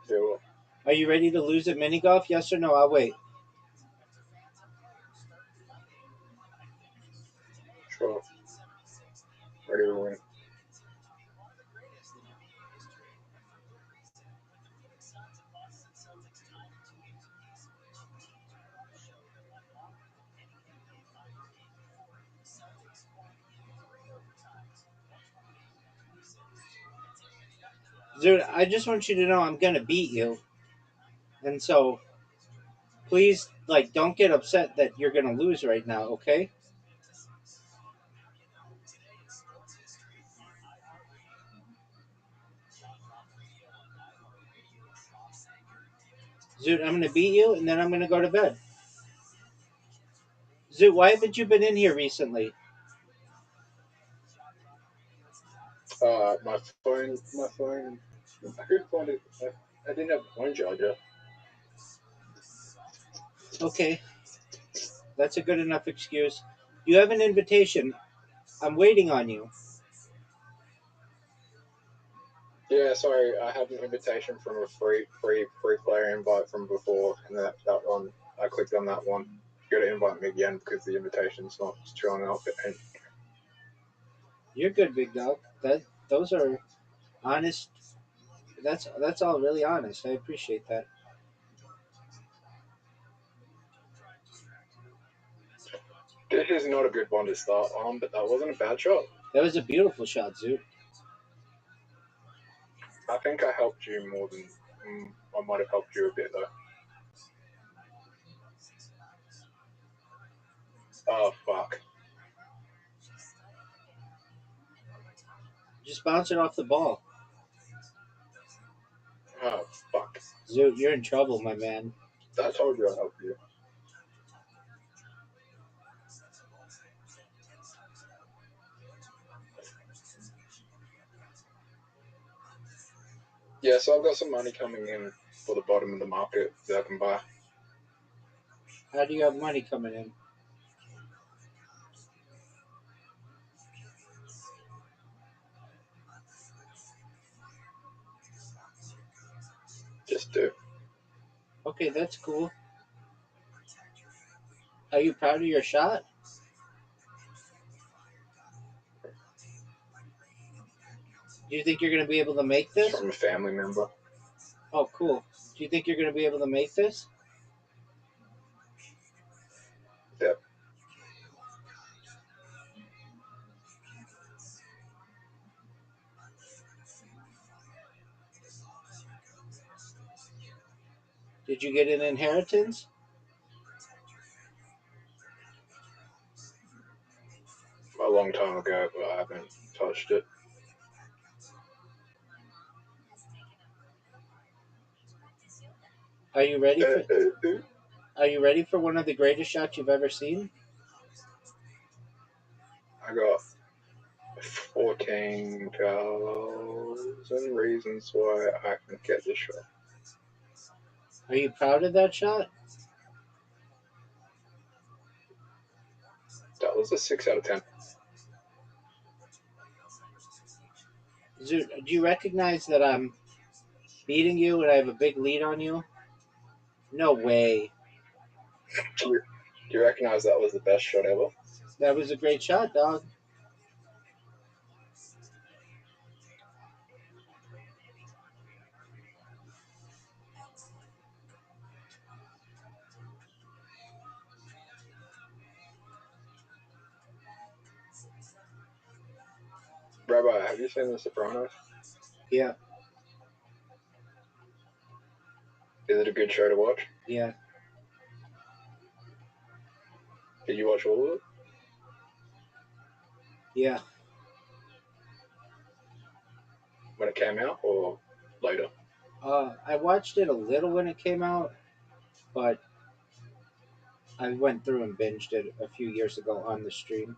do Are you ready to lose at mini golf? Yes or no? I'll wait. sure. Ready to win. Dude, I just want you to know I'm gonna beat you. And so please, like, don't get upset that you're gonna lose right now, okay? Zoot, I'm gonna beat you and then I'm gonna go to bed. Zoot, why haven't you been in here recently? My phone. I could find it. I didn't have a phone charger. Okay, that's a good enough excuse. You have an invitation. I'm waiting on you. Yeah, sorry, I had an invitation from a free player invite from before, and that one, I clicked on that one. You got to invite me again because the invitation's not showing up. And You're good, big dog. Those are honest. That's all really honest. I appreciate that. this is not a good one to start on, but that wasn't a bad shot. That was a beautiful shot, Zoot. I think I helped you more than I might have helped you a bit though. Oh fuck! Just bounce it off the ball. Oh fuck! Zoot, you're in trouble, my man. I told you I helped you. Yeah, so I've got some money coming in for the bottom of the market that I can buy. How do you have money coming in? Just do. Okay, that's cool. Are you proud of your shot? Do you think you're going to be able to make It's this? from a family member. Oh, cool. Do you think you're going to be able to make this? Yep. Did you get an inheritance? A long time ago, but I haven't touched it. Are you ready for? Are you ready for one of the greatest shots you've ever seen? I got 14,000 reasons why I can get this shot. Are you proud of that shot? That was a 6 out of 10. Do you recognize that I'm beating you and I have a big lead on you? No way. Do you recognize that was the best shot ever? That was a great shot, dog. Rabbi, have you seen The Sopranos? Yeah, Is it a good show to watch? yeah. Did you watch all of it? Yeah. When it came out or later? I watched it a little when it came out, but I went through and binged it a few years ago on the stream.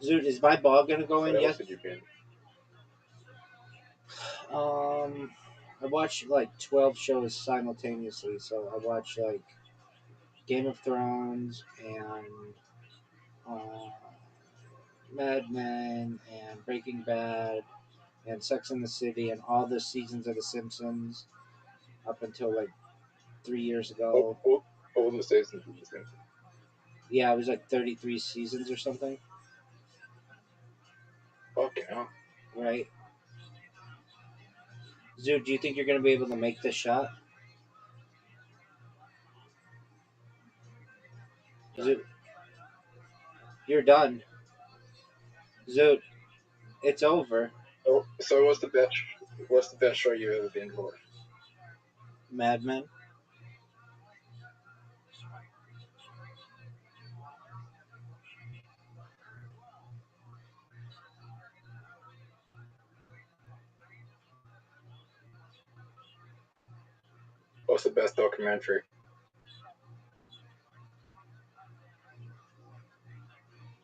Zoot, is my ball gonna go in What else yet? did you binge? I watched like 12 shows simultaneously. So I watched like Game of Thrones and uh, Mad Men and Breaking Bad and Sex and the City and all the seasons of The Simpsons up until like 3 years ago. All the seasons of The Simpsons. Yeah, it was like 33 seasons or something, Fucking hell. right? Zoot, do you think you're gonna be able to make this shot? Zoot, you're done. Zoot, it's over. So what's the best show you've ever been to? Mad Men. What's the best documentary?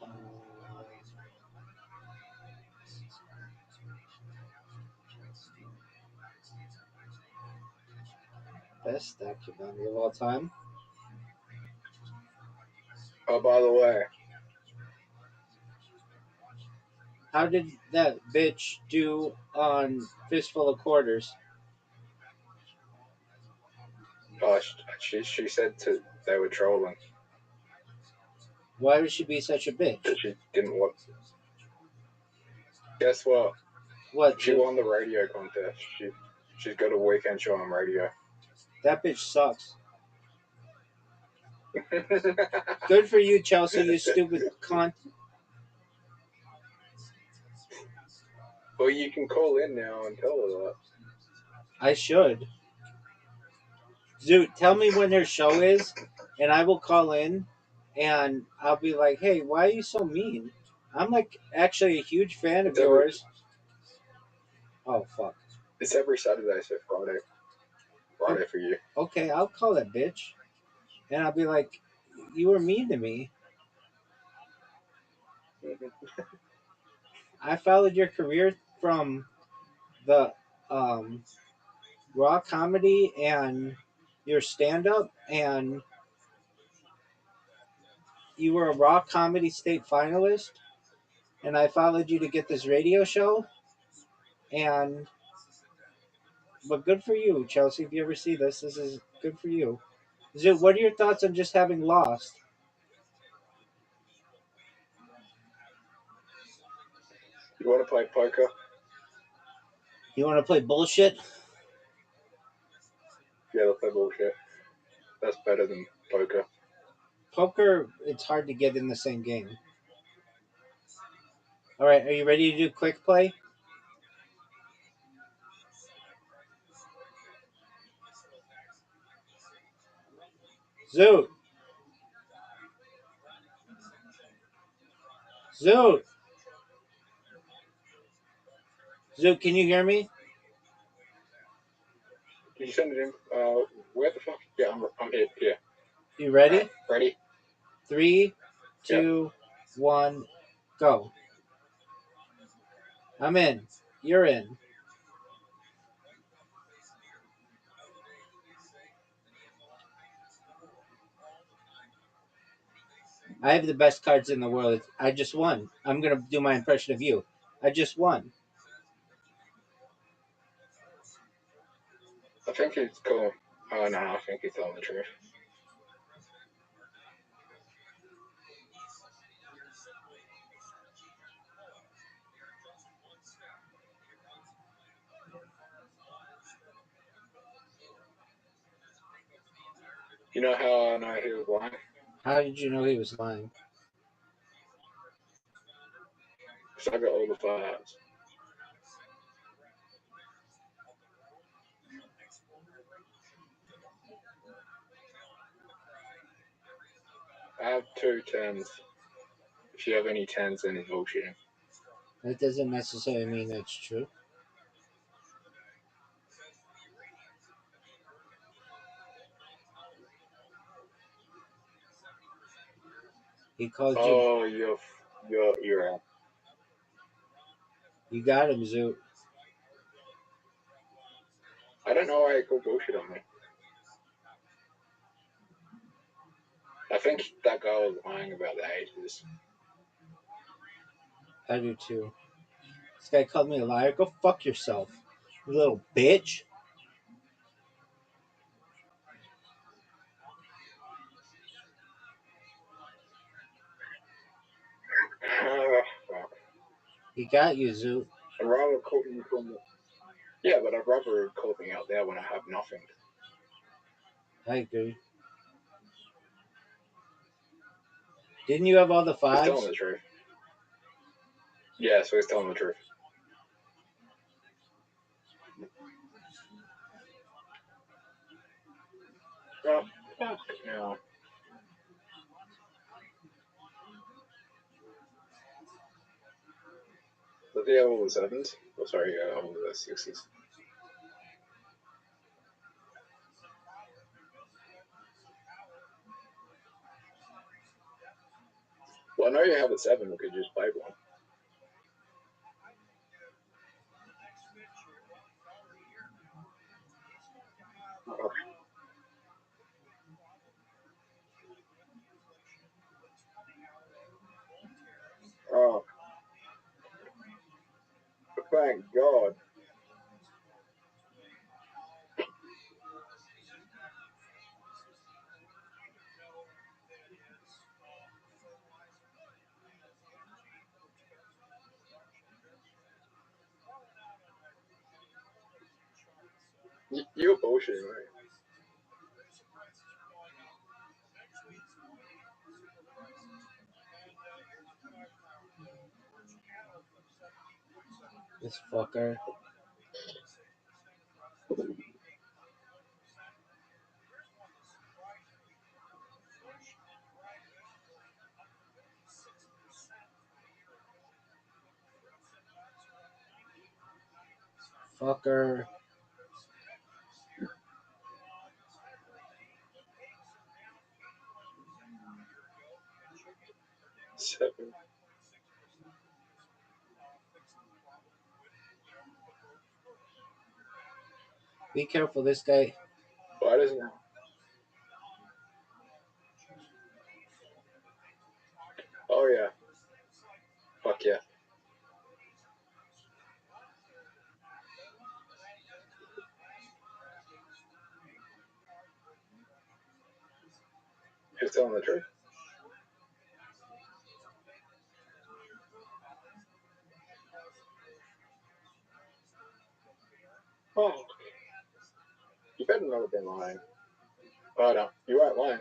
Uh, best documentary of all time. Oh, by the way, How did that bitch do on Fistful of Quarters? Oh, she said they were trolling. Why would she be such a bitch? That she didn't want. Guess what? What? She won the radio contest. She's got a weekend show on radio. That bitch sucks. Good for you, Chelsea, you stupid cunt. Well, you can call in now and tell her that. I should. Zoot, tell me when their show is, and I will call in, and I'll be like, hey, why are you so mean? I'm like actually a huge fan of yours. Oh, fuck. It's every Saturday, so Friday. Friday for you. Okay, I'll call that bitch. And I'll be like, you were mean to me. I followed your career from the raw comedy and your stand up, and you were a raw comedy state finalist. And I followed you to get this radio show. And but good for you, Chelsea. If you ever see this, this is good for you. Zoot, what are your thoughts on just having lost? You want to play poker? You want to play bullshit? Yeah, let's play bullshit. That's better than poker. Poker, it's hard to get in the same game. All right, are you ready to do quick play? Zoot. Zoot. Zoot, can you hear me? Did you send it in? Where the fuck? Yeah, I'm here. Yeah. You ready? Right, ready? 3, 2, 1, go. I'm in. You're in. I have the best cards in the world. I just won. I'm going to do my impression of you. I just won. I think he's cool. Oh no, I think he's telling the truth. You know how I know he was lying? How did you know he was lying? Because I got all the files. I have 2 10s. If you have any 10s, then he's bullshitting. That doesn't necessarily mean that's true. He called you. Oh, you're out. You got him, Zoot. I don't know why he called bullshit on me. I think that guy was lying about the ages. I do too. This guy called me a liar. Go fuck yourself, you little bitch. Fuck. He got you, Zoot. I'd rather call you from the... Yeah, but I'd rather call me out there when I have nothing. I agree. Didn't you have all the He's fives? telling the truth. Yeah, so he's telling the truth. Oh, fuck no. Does he have all the 7s? Oh, sorry, all the 6s. Well, I know you have a 7. We could just play one. Oh. Oh. thank God. You're bullshitting, right? This fucker. Fucker. Seven. Be careful, this guy. Why doesn't it? Oh yeah. Fuck yeah. Who's telling the truth? Oh. You better not have been lying. Oh no, you weren't lying.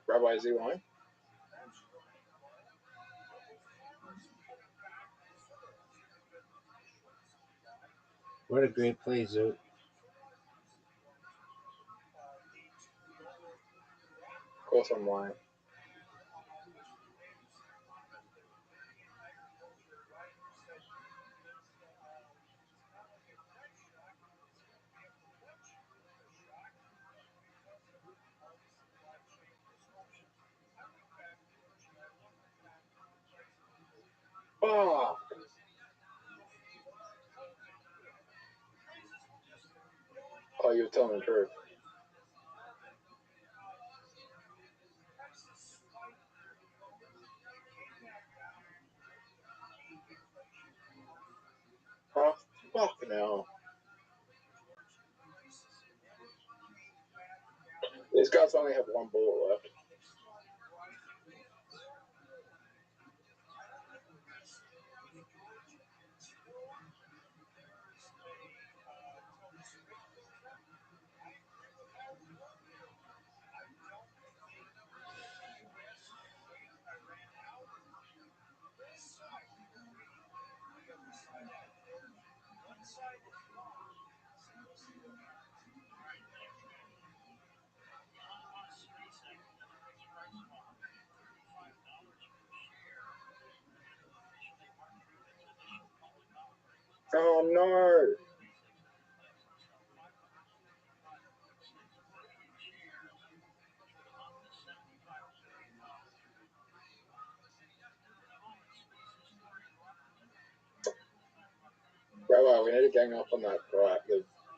Rabbi, is he lying? What a great play, Zoot. Of course I'm lying. Oh. Oh, you're telling the truth. Oh, fuck no. These guys only have one bullet left. Oh no. Rabbi, we need to gang up on that right,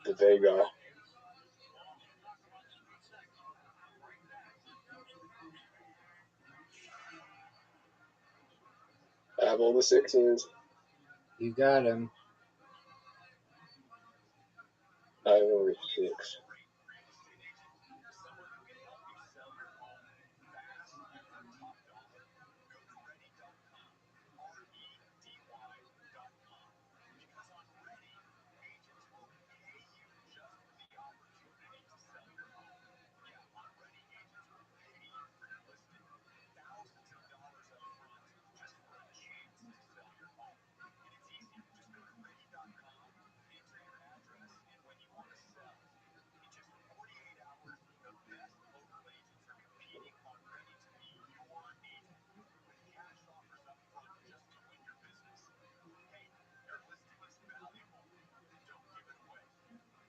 the V guy. I have all the sixes. You got him. I have all the six.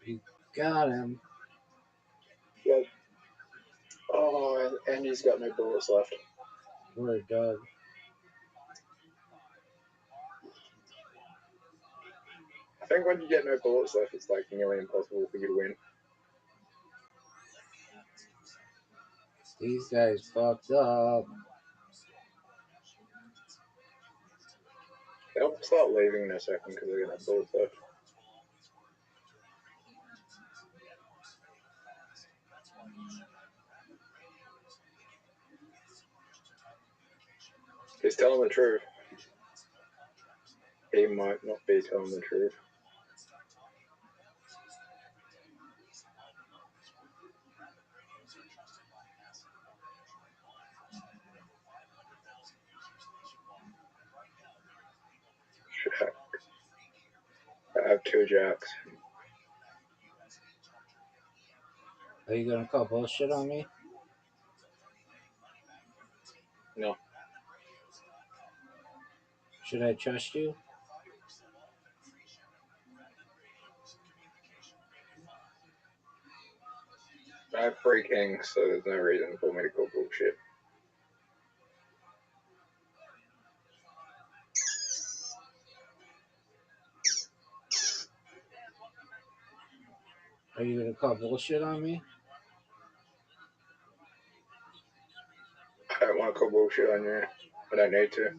You got him. Yep. Oh, and he's got no bullets left. Word, dog. think when you get no bullets left, it's like nearly impossible for you to win. These guys fucked up. They'll start leaving in a second because they get no bullets left. He's telling the truth. He might not be telling the truth. Jack. I have 2 jacks. Are you gonna call bullshit on me? No. Should I trust you? I have 3 kings, so there's no reason for me to call bullshit. Are you gonna call bullshit on me? I don't want to call bullshit on you. I don't need to.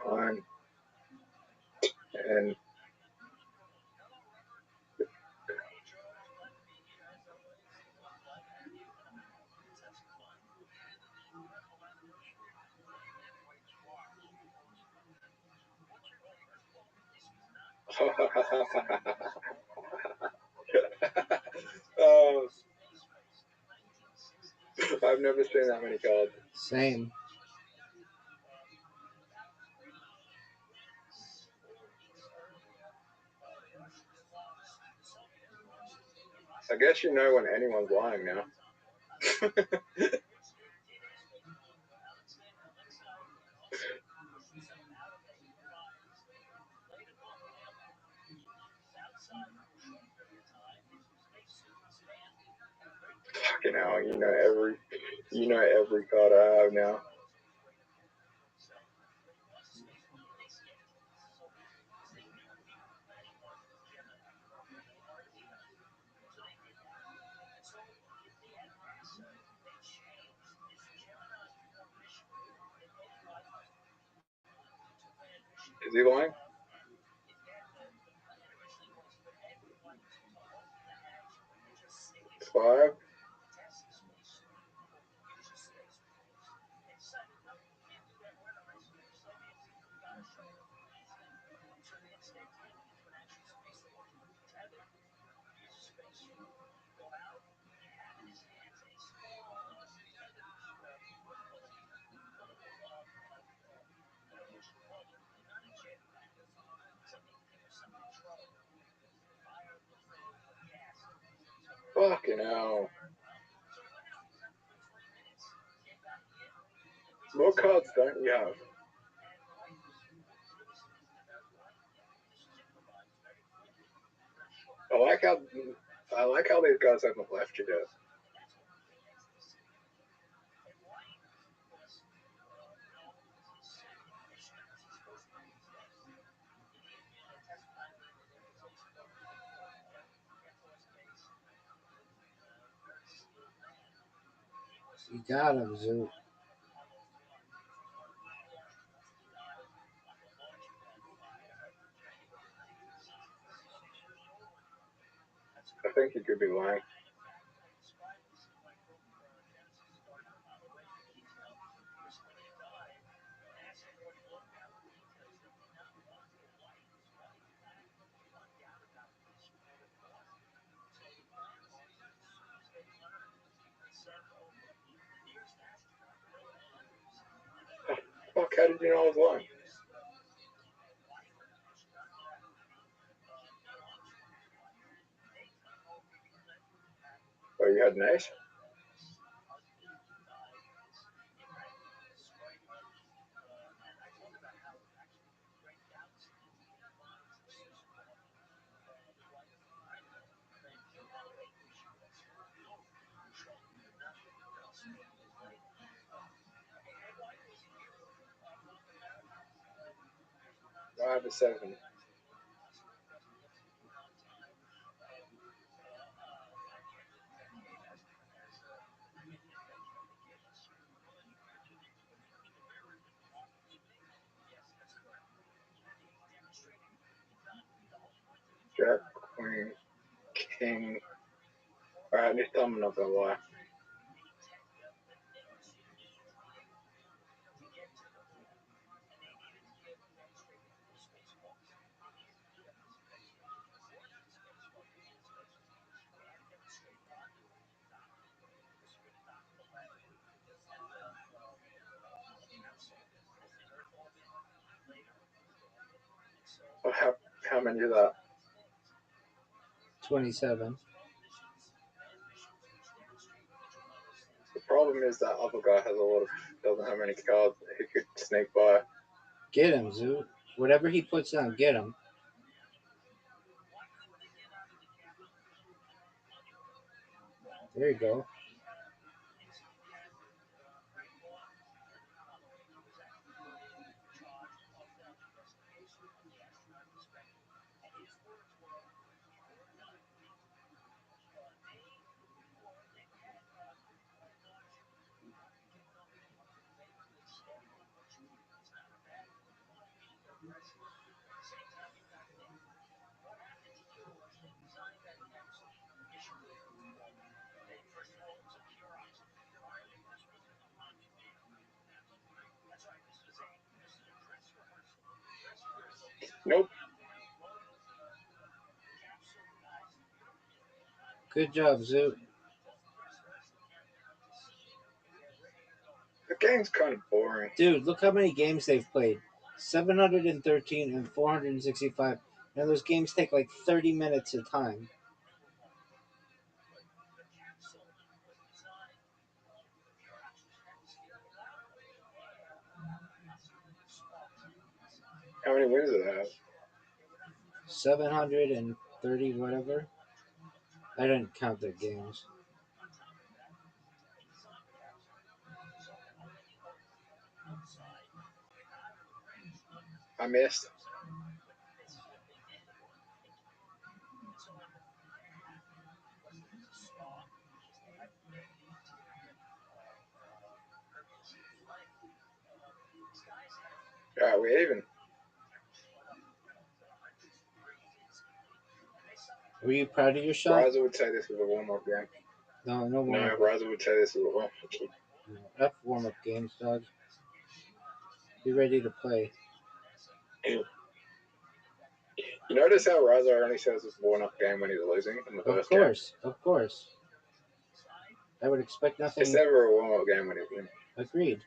Fine. And I've never seen that many cards. Same. I guess you know when anyone's lying now. Fucking hell, you know every card I have now. Is he lying? Five? Fucking hell. What cards don't you have? I like how these guys haven't left you yet. You got him, Zoo. I think he could be lying. Fuck, how did you know I was lying? Oh, you had an ace? I have a 7. Jack, Queen, King. Alright, this time I'm not gonna lie. How many is that? 27. The problem is that other guy has doesn't have any cards he could sneak by. Get him, Zoo. Whatever he puts down, get him. There you go. Nope. Good job, Zoo. The game's kind of boring. Dude, look how many games they've played. 713 and 465. Now those games take like 30 minutes of time. How many wins do they have? 730 whatever. I didn't count their games. I missed. Alright, we're even. Were you proud of your shot? Raza would say this was a warm-up game. No No, warm-up. Raza would say this was a warm-up game. F warm-up games, dog. Be ready to play. You notice how Raza only says it's a warm-up game when he's losing in the first game? Of course. I would expect nothing. It's never a warm-up game when he's winning. Agreed.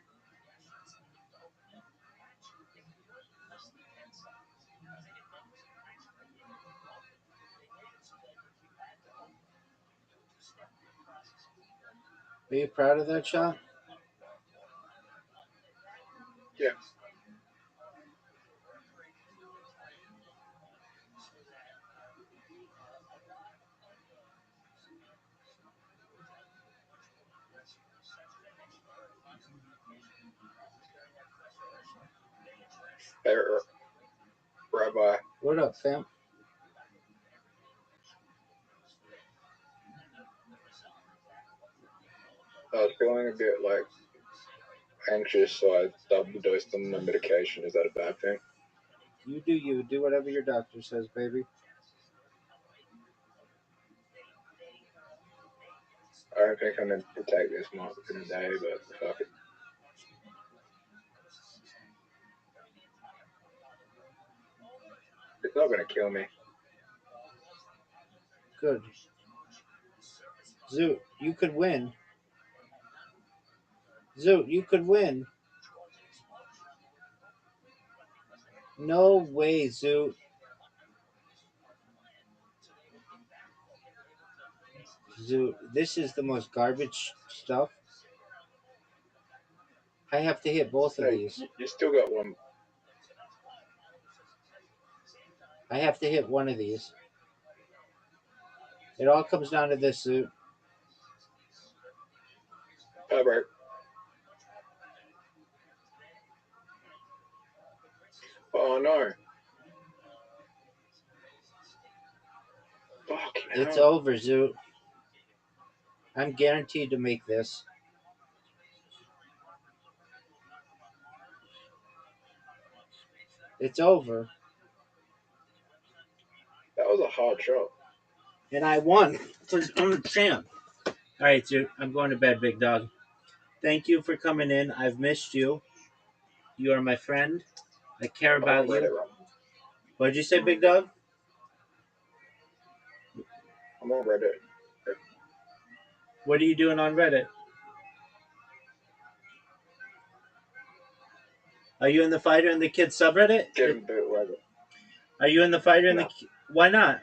Are you proud of that shot? Yeah. Hey, Rabbi. What up, fam? I was feeling a bit anxious, so I double dosed on the medication. Is that a bad thing? You do you. Do whatever your doctor says, baby. I don't think I'm meant to take this much in a day, but fuck it. It's not gonna kill me. Good. Zoot, you could win. Zoot, you could win. No way, Zoot. Zoot, this is the most garbage stuff. I have to hit both of Hey, these. you still got one. I have to hit one of these. It all comes down to this, Zoot. Bye, bro. Oh no. Fucking It's hell. over, Zoot. I'm guaranteed to make this. It's over. That was a hard shot. And I won. Because I'm the champ. All right, dude. I'm going to bed, big dog. Thank you for coming in. I've missed you. You are my friend. I care I'm about on Reddit, you. right? What did you say, big dog? I'm on Reddit. What are you doing on Reddit? Are you in the Fighter and the Kid subreddit? Getting bit Reddit. Are you in the Fighter and No. the? Why not?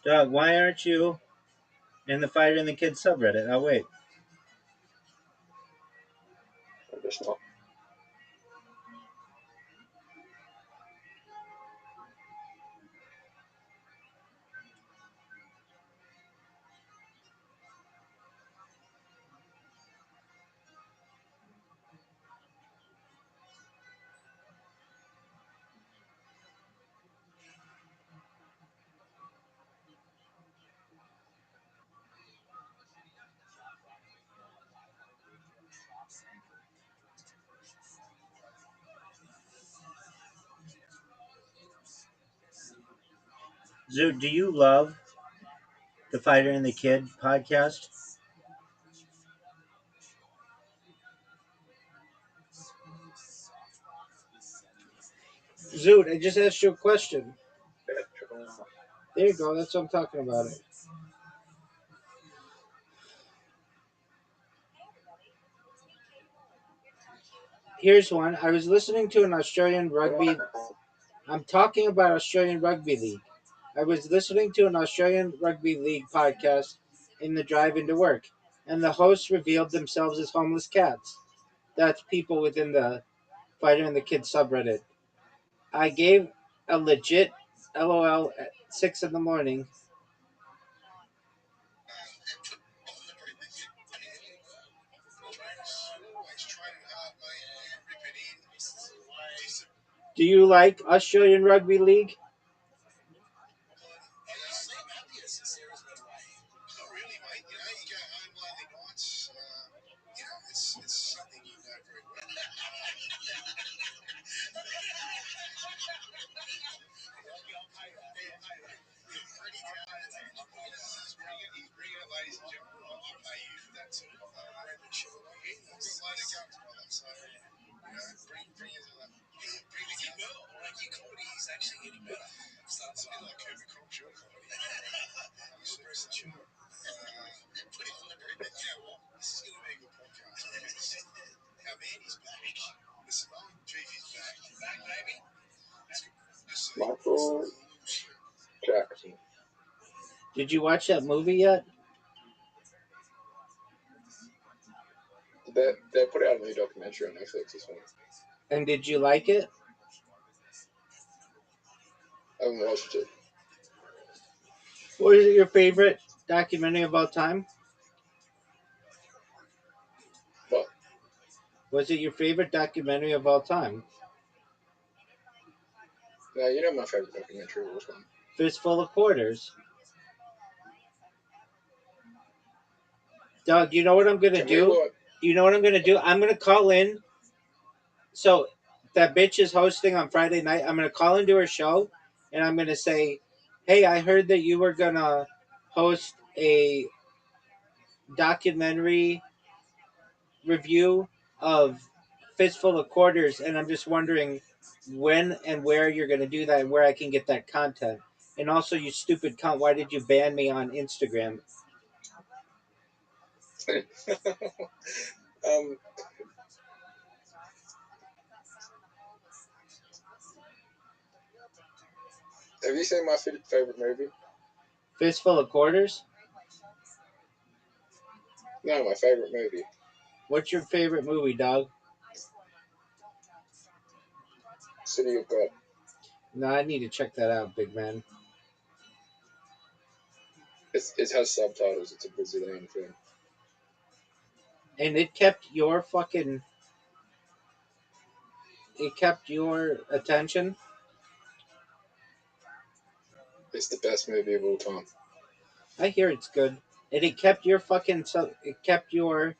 Dog, why aren't you in the Fighter and the Kid subreddit? I'll wait. I'm just not. Zoo, do you love the Fighter and the Kid podcast? Zoot, I just asked you a question. Yeah, triple out. There you go. That's what I'm talking about. It. Here's one. I was listening to an Australian rugby. I'm talking about Australian Rugby League. I was listening to an Australian Rugby League podcast in the drive into work, and the hosts revealed themselves as homeless cats. That's people within the Fighter and the Kid subreddit. I gave a legit LOL at 6 in the morning. Do you like Australian Rugby League? Michael Jackson. Did you watch that movie yet? They put out a new documentary on Netflix this week. And did you like it? I haven't watched it. What is your favorite documentary of all time? What? Was it your favorite documentary of all time? Now, you know my favorite documentary was one. Fistful of Quarters. Doug, you know what I'm gonna Can we do? watch? You know what I'm gonna do? I'm gonna call in. So that bitch is hosting on Friday night. I'm gonna call into her show, and I'm gonna say, "Hey, I heard that you were gonna host a documentary review of Fistful of Quarters, and I'm just wondering when and where you're gonna do that, and where I can get that content. And also, you stupid cunt, why did you ban me on Instagram?" um, have you seen my favorite movie? Fistful of Quarters. No, my favorite movie. What's your favorite movie, dog? City of God. No, I need to check that out, big man. It has subtitles. It's a Brazilian film. And it kept your fucking. It kept your attention. It's the best movie of all time. I hear it's good. And it kept your fucking. It kept your.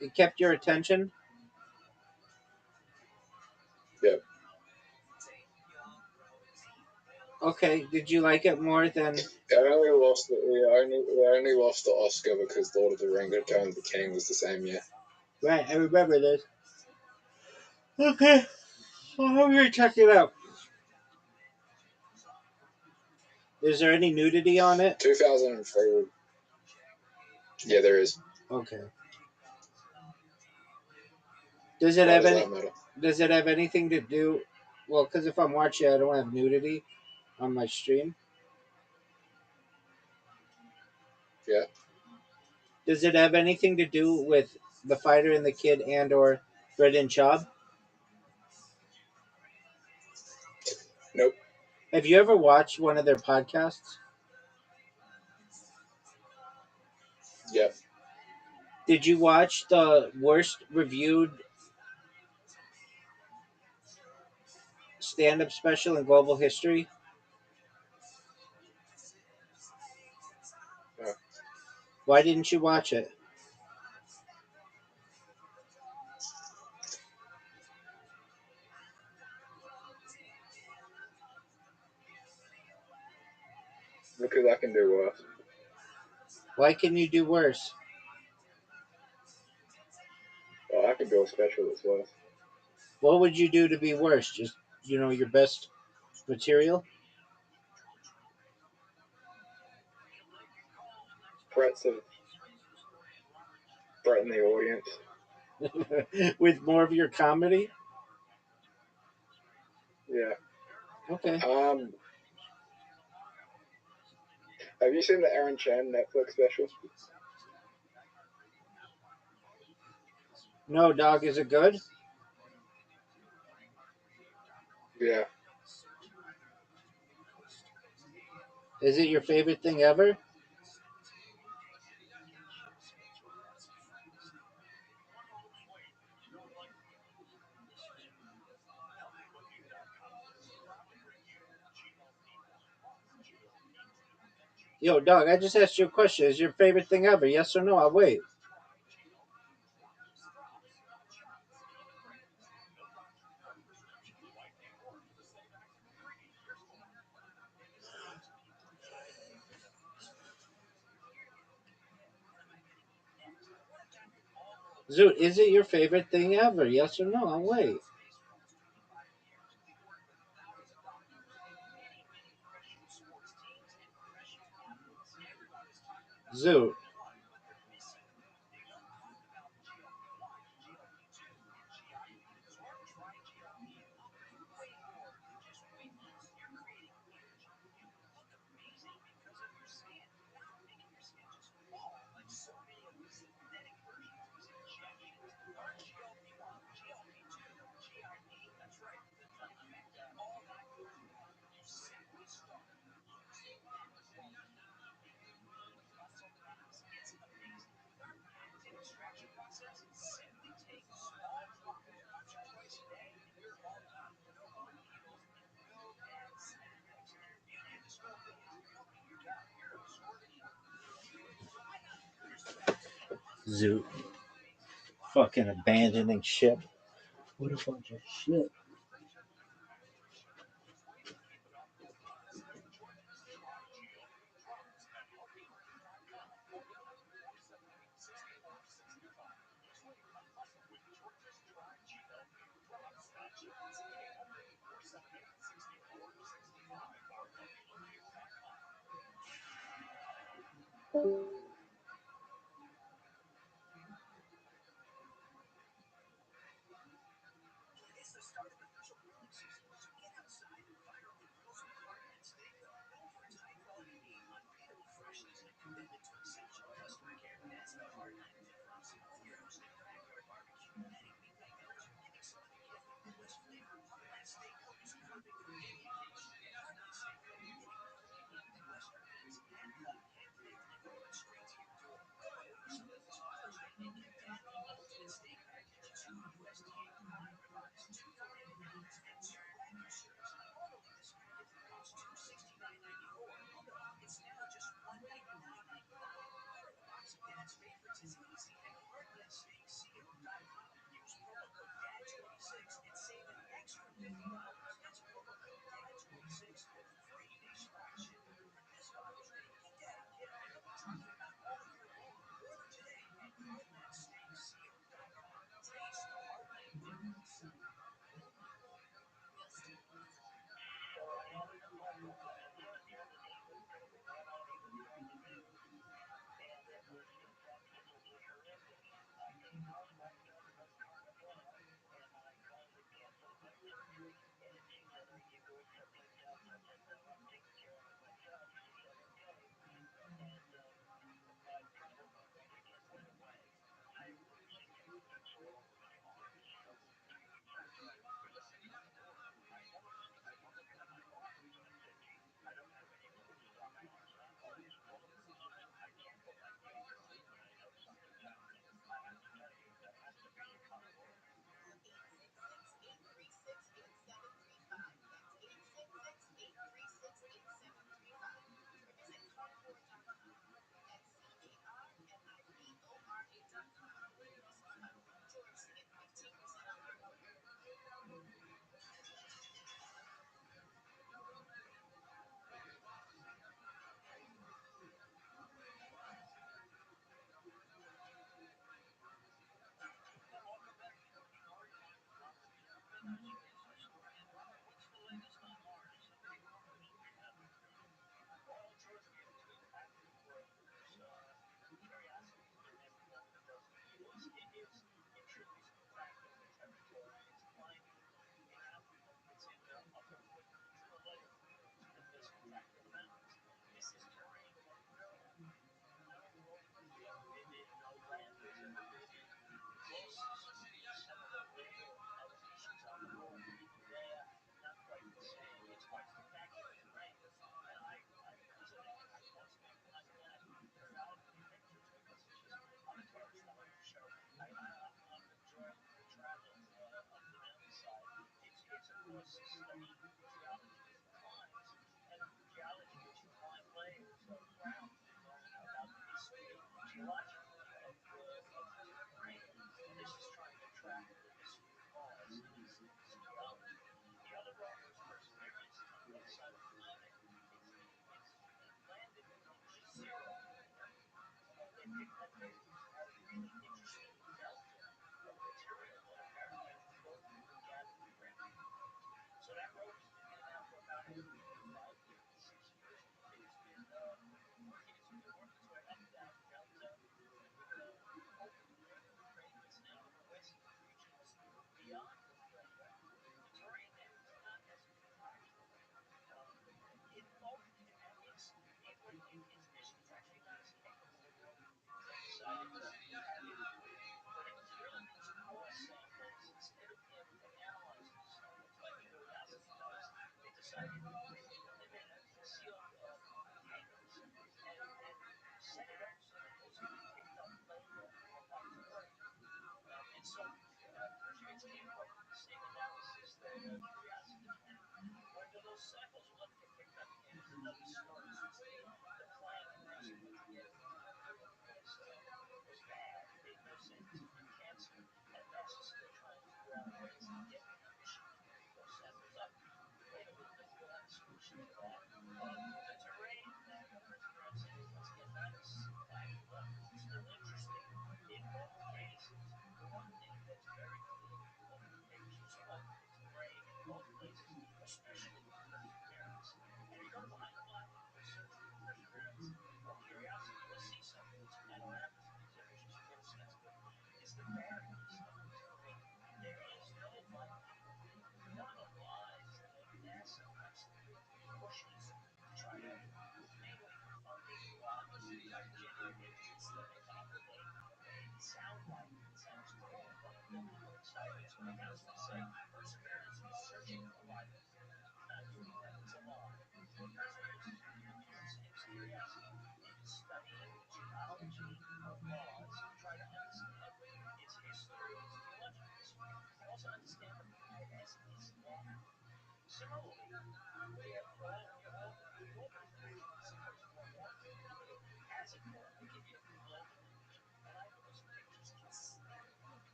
It kept your attention. Yeah. Okay. Did you like it more than? I only lost the Oscar because Lord of the Rings: Return of the King was the same year. Right. I remember this. Okay. Well, I'm gonna check it out. Is there any nudity on it? 2003. Yeah, there is. Okay. Does it Why have does any? that matter? Does it have anything to do? Well, because if I'm watching, I don't have nudity on my stream. Yeah. Does it have anything to do with the fighter and the kid and/or Brendan Schaub? Nope. Have you ever watched one of their podcasts? Yeah. Did you watch the worst reviewed stand-up special in global history? No. Why didn't you watch it? Because I can do worse. Why can you do worse? Well, I can do a special that's worse. What would you do to be worse? Just, your best material? Threaten the audience. With more of your comedy? Yeah. Okay. Have you seen the Aaron Chan Netflix special? No, dog, is it good? Yeah. Is it your favorite thing ever? Yo, dog, I just asked you a question. Is your favorite thing ever? Yes or no? I'll wait. Zoot, is it your favorite thing ever? Yes or no? I'll wait. Zoot. Zoot. Fucking abandoning ship. What a bunch of shit.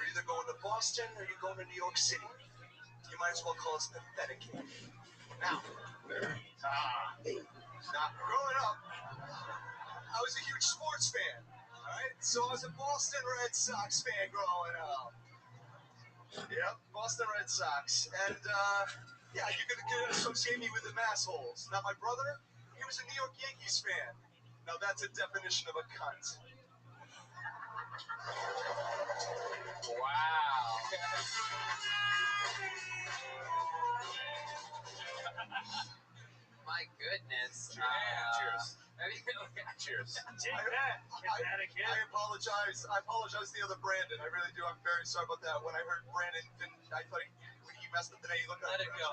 You're either going to Boston or you're going to New York City. You might as well call us pathetic. Now, growing up, I was a huge sports fan. All right, so I was a Boston Red Sox fan growing up. Yep, Boston Red Sox, and yeah, you could associate me with the massholes. Now, my brother, he was a New York Yankees fan. Now, that's a definition of a cunt. Wow. My goodness. Cheers. Cheers. I apologize. I apologize to the other Brandon. I really do. I'm very sorry about that. When I heard Brandon, I thought he messed up the name. He looked Let like it go.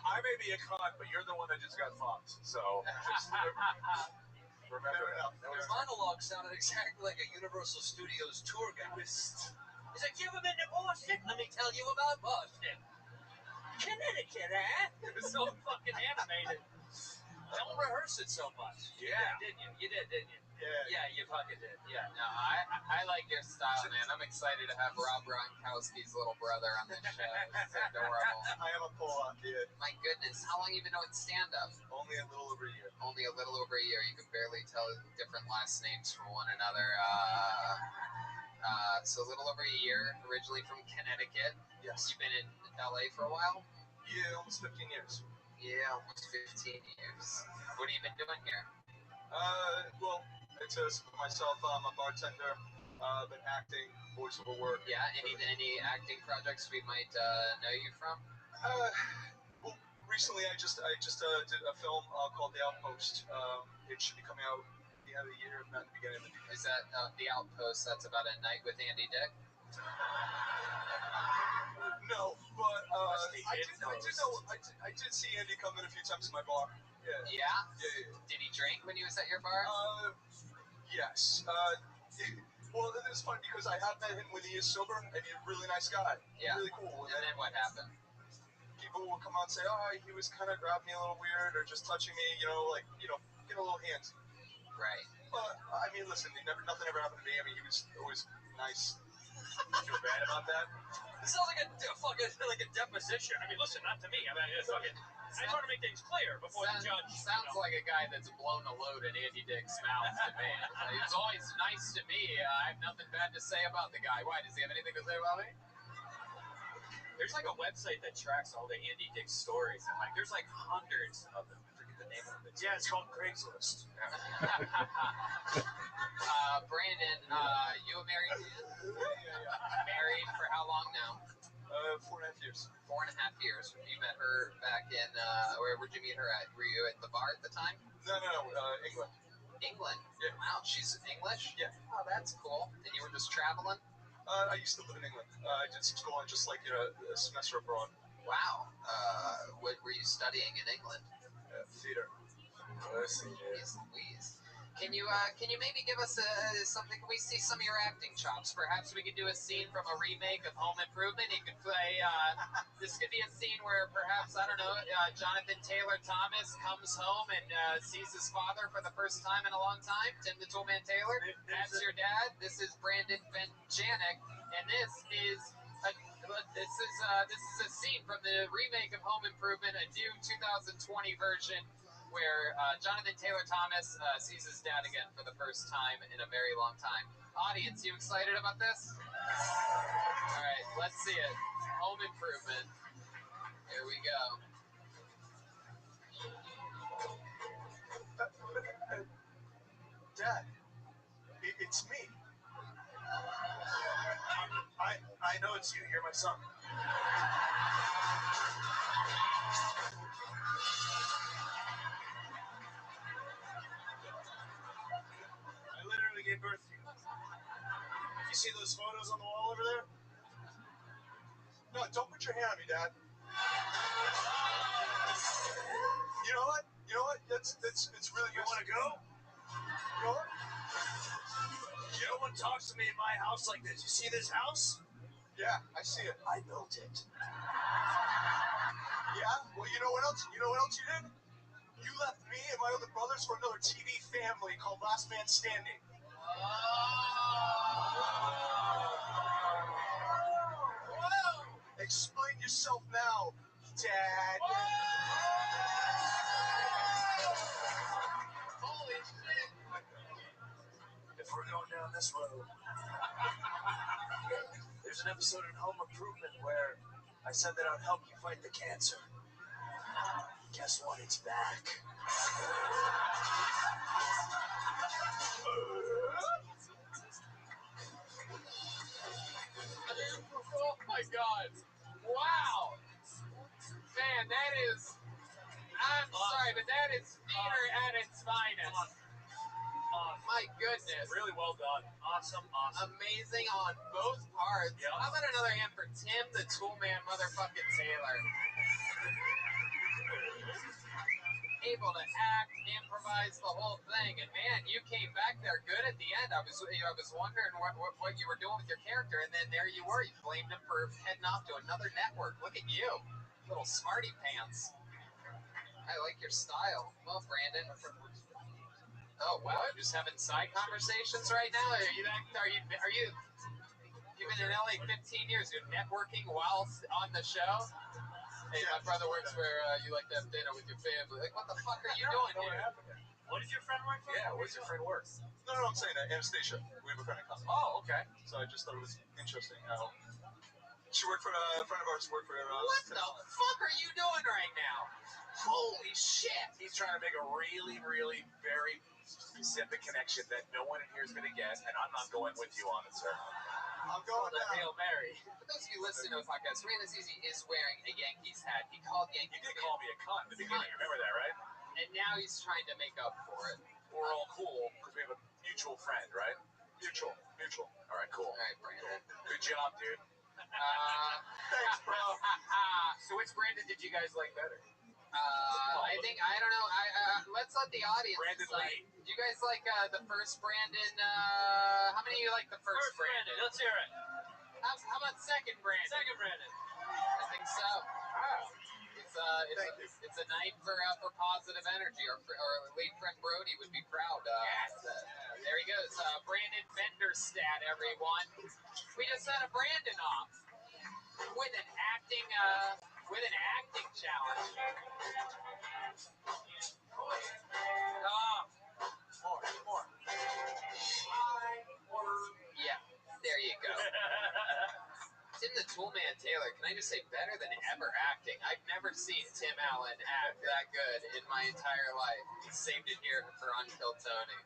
I may be a cunt, but you're the one that just got fucked. So just remember enough. His monologue sounded exactly like a Universal Studios tour guide. He's like, you ever been to Boston? Let me tell you about Boston. Connecticut, eh? It was so fucking animated. Don't rehearse it so much. Yeah. Didn't you? You did, didn't you? Yeah. Yeah, you fucking did. Yeah. No, I like your style, man. I'm excited to have Rob Gronkowski's little brother on this show. It's adorable. I am a pull-out kid. My goodness, how long you been doing stand-up? Only a little over a year. Only a little over a year. You can barely tell different last names from one another. So a little over a year, originally from Connecticut. Yes. You've been in LA for a while? Yeah, almost 15 years. Yeah, almost 15 years. What have you been doing here? Well, it's myself. I'm a bartender. Been acting, voiceover work. Yeah, any acting projects we might know you from? Well, recently I just did a film called The Outpost. It should be coming out at the end of the year, if not the beginning of the year. Is that The Outpost? That's about a night with Andy Dick? No, but Rusty I did did know. I did see Andy come in a few times to my bar. Yeah. Yeah? Did he drink when he was at your bar? Yes. Well, it was funny because I have met him when he is sober, and he's a really nice guy. Yeah. Really cool. And then what happened? People will come out and say, oh, he was kind of grabbing me a little weird, or just touching me, get a little handsy. Right. But I mean, listen, nothing ever happened to me. I mean, he was always nice. Feel bad about that? This sounds like a deposition. I mean, listen, not to me. I mean, it's fucking. I try to make things clear before the judge. Sounds like a guy that's blown a load in Andy Dick's mouth to me. It's always nice to me. I have nothing bad to say about the guy. Why? Does he have anything to say about me? There's like a website that tracks all the Andy Dick stories, and there's like hundreds of them. I forget the name of it. Yeah, it's called Craigslist. Brandon, you a married man? Married for how long now? 4.5 years. 4.5 years. You met her back in, where'd you meet her at? Were you at the bar at the time? No, England. England? Yeah. Wow, she's English? Yeah. Oh, that's cool. And you were just traveling? I used to live in England. I did some school and just a semester abroad. Wow. What were you studying in England? Theater. Jeez Louise. Can you maybe give us something? Can we see some of your acting chops? Perhaps we could do a scene from a remake of Home Improvement. You could play. This could be a scene where perhaps I don't know. Jonathan Taylor Thomas comes home and sees his father for the first time in a long time. Tim the Toolman Taylor. That's your dad. This is Brandon Benjanik, and this is a scene from the remake of Home Improvement, a new 2020 version, where Jonathan Taylor Thomas sees his dad again for the first time in a very long time. Audience, you excited about this? All right, let's see it. Home Improvement. Here we go. Dad, it's me. I know it's you. You're my son. I literally gave birth to you. You see those photos on the wall over there? No, don't put your hand on me, Dad. You know what? It's really. You want to go? You know what? No one talks to me in my house like this. You see this house? Yeah, I see it. I built it. Yeah? Well, you know what else? You know what else you did? You left me and my other brothers for another TV family called Last Man Standing. Whoa! Explain yourself now, Dad. Holy shit! If we're going down this road, there's an episode in Home Improvement where I said that I'd help you fight the cancer. Guess what? It's back. Oh my God! Wow! Man, that is. I'm sorry, but that is theater at its finest. My goodness. Really well done. Awesome. Amazing on both parts. Yep. How about another hand for Tim the Toolman motherfucking Taylor? Able to act, improvise the whole thing, and man, you came back there good at the end. I was wondering what you were doing with your character, and then there you were. You blamed him for heading off to another network. Look at you, little smarty pants. I like your style. Well, Brandon. Oh wow, just having side conversations right now. Are you? You've been in LA 15 years. You're networking while on the show. Hey, my brother works where you like to have dinner with your family. Like, what the fuck are you doing here? What does your friend work for? Yeah, where's your friend work? No, I'm saying that. Anastasia. We have a friend in common. Oh, okay. So I just thought it was interesting how she worked for a friend of ours worked for What the fuck are you doing right now? Holy shit! He's trying to make a really, really, very specific connection that no one in here is going to get, and I'm not going with you on it, sir. I'm going The down. Hail Mary. For those of you listening to the podcast, Ray Lazizi is wearing a Yankees hat. He called Yankees. You did call me a cunt in the beginning, remember that, right? And now he's trying to make up for it. We're all cool because we have a mutual friend, right? Mutual. All right, cool. All right, Brandon. Good job, dude. Thanks, bro. So which Brandon did you guys like better? I don't know. Let's let the audience Brandon decide. Lee. Do you guys like the first Brandon? How many of you like the first Brandon? Let's hear it. How about second Brandon? Second Brandon. I think so. Wow. It's a night for positive energy. Our lead friend Brody would be proud. There he goes. Brandon Benderstad, everyone. We just had a Brandon off with an acting challenge. More. Yeah, there you go. Tim the Toolman Taylor, can I just say, better than ever acting. I've never seen Tim Allen act that good in my entire life. He saved it here for Unkill Tony.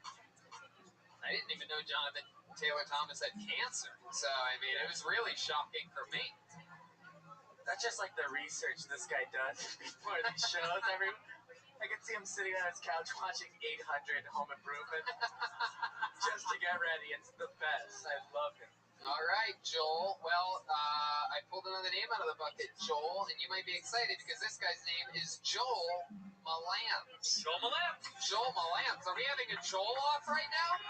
I didn't even know Jonathan Taylor Thomas had cancer. So, I mean, it was really shocking for me. That's just like the research this guy does before the shows. I can see him sitting on his couch watching 800 Home Improvement just to get ready. It's the best. I love him. All right, Joel. Well, I pulled another name out of the bucket, Joel, and you might be excited because this guy's name is Joel Malams. Joel Malams. Joel Malams. Are we having a Joel off right now?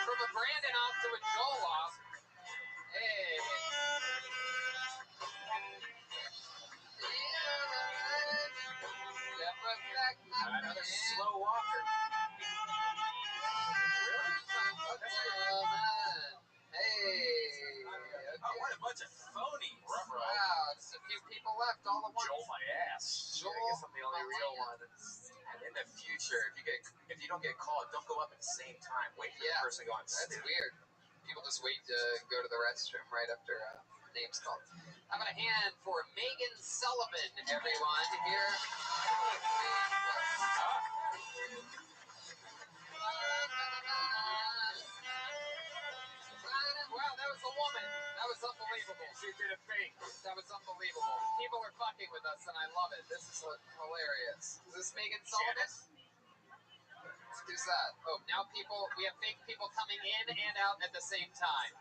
From a Brandon off to a Joel off. Hey. Another slow walker. Hey. Oh, what a bunch of phonies. Wow, just a few people left all at once. Joel my ass. Joel, I guess I'm the only real one. In the future, if you don't get called, don't go up at the same time. Wait for the person to go on. That's weird. People just wait to go to the restroom right after name's called. I'm going to hand for Megan Sullivan, everyone, here. Wow, that was a woman. That was unbelievable. She did a fake. That was unbelievable. People are fucking with us, and I love it. This is hilarious. Is this Megan Sullivan? Who's that? Oh, now we have fake people coming in and out at the same time.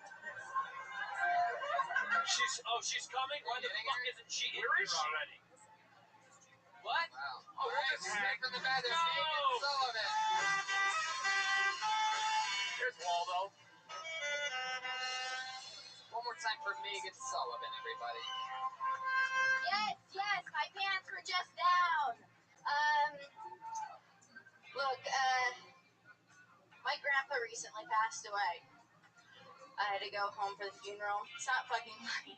She's coming? Why the fuck isn't she here already? What? Wow. All right, straight from the bed, there's Megan Sullivan. Here's Waldo. One more time for Megan Sullivan, everybody. Yes, my pants were just down. Look, my grandpa recently passed away. I had to go home for the funeral. It's not fucking funny.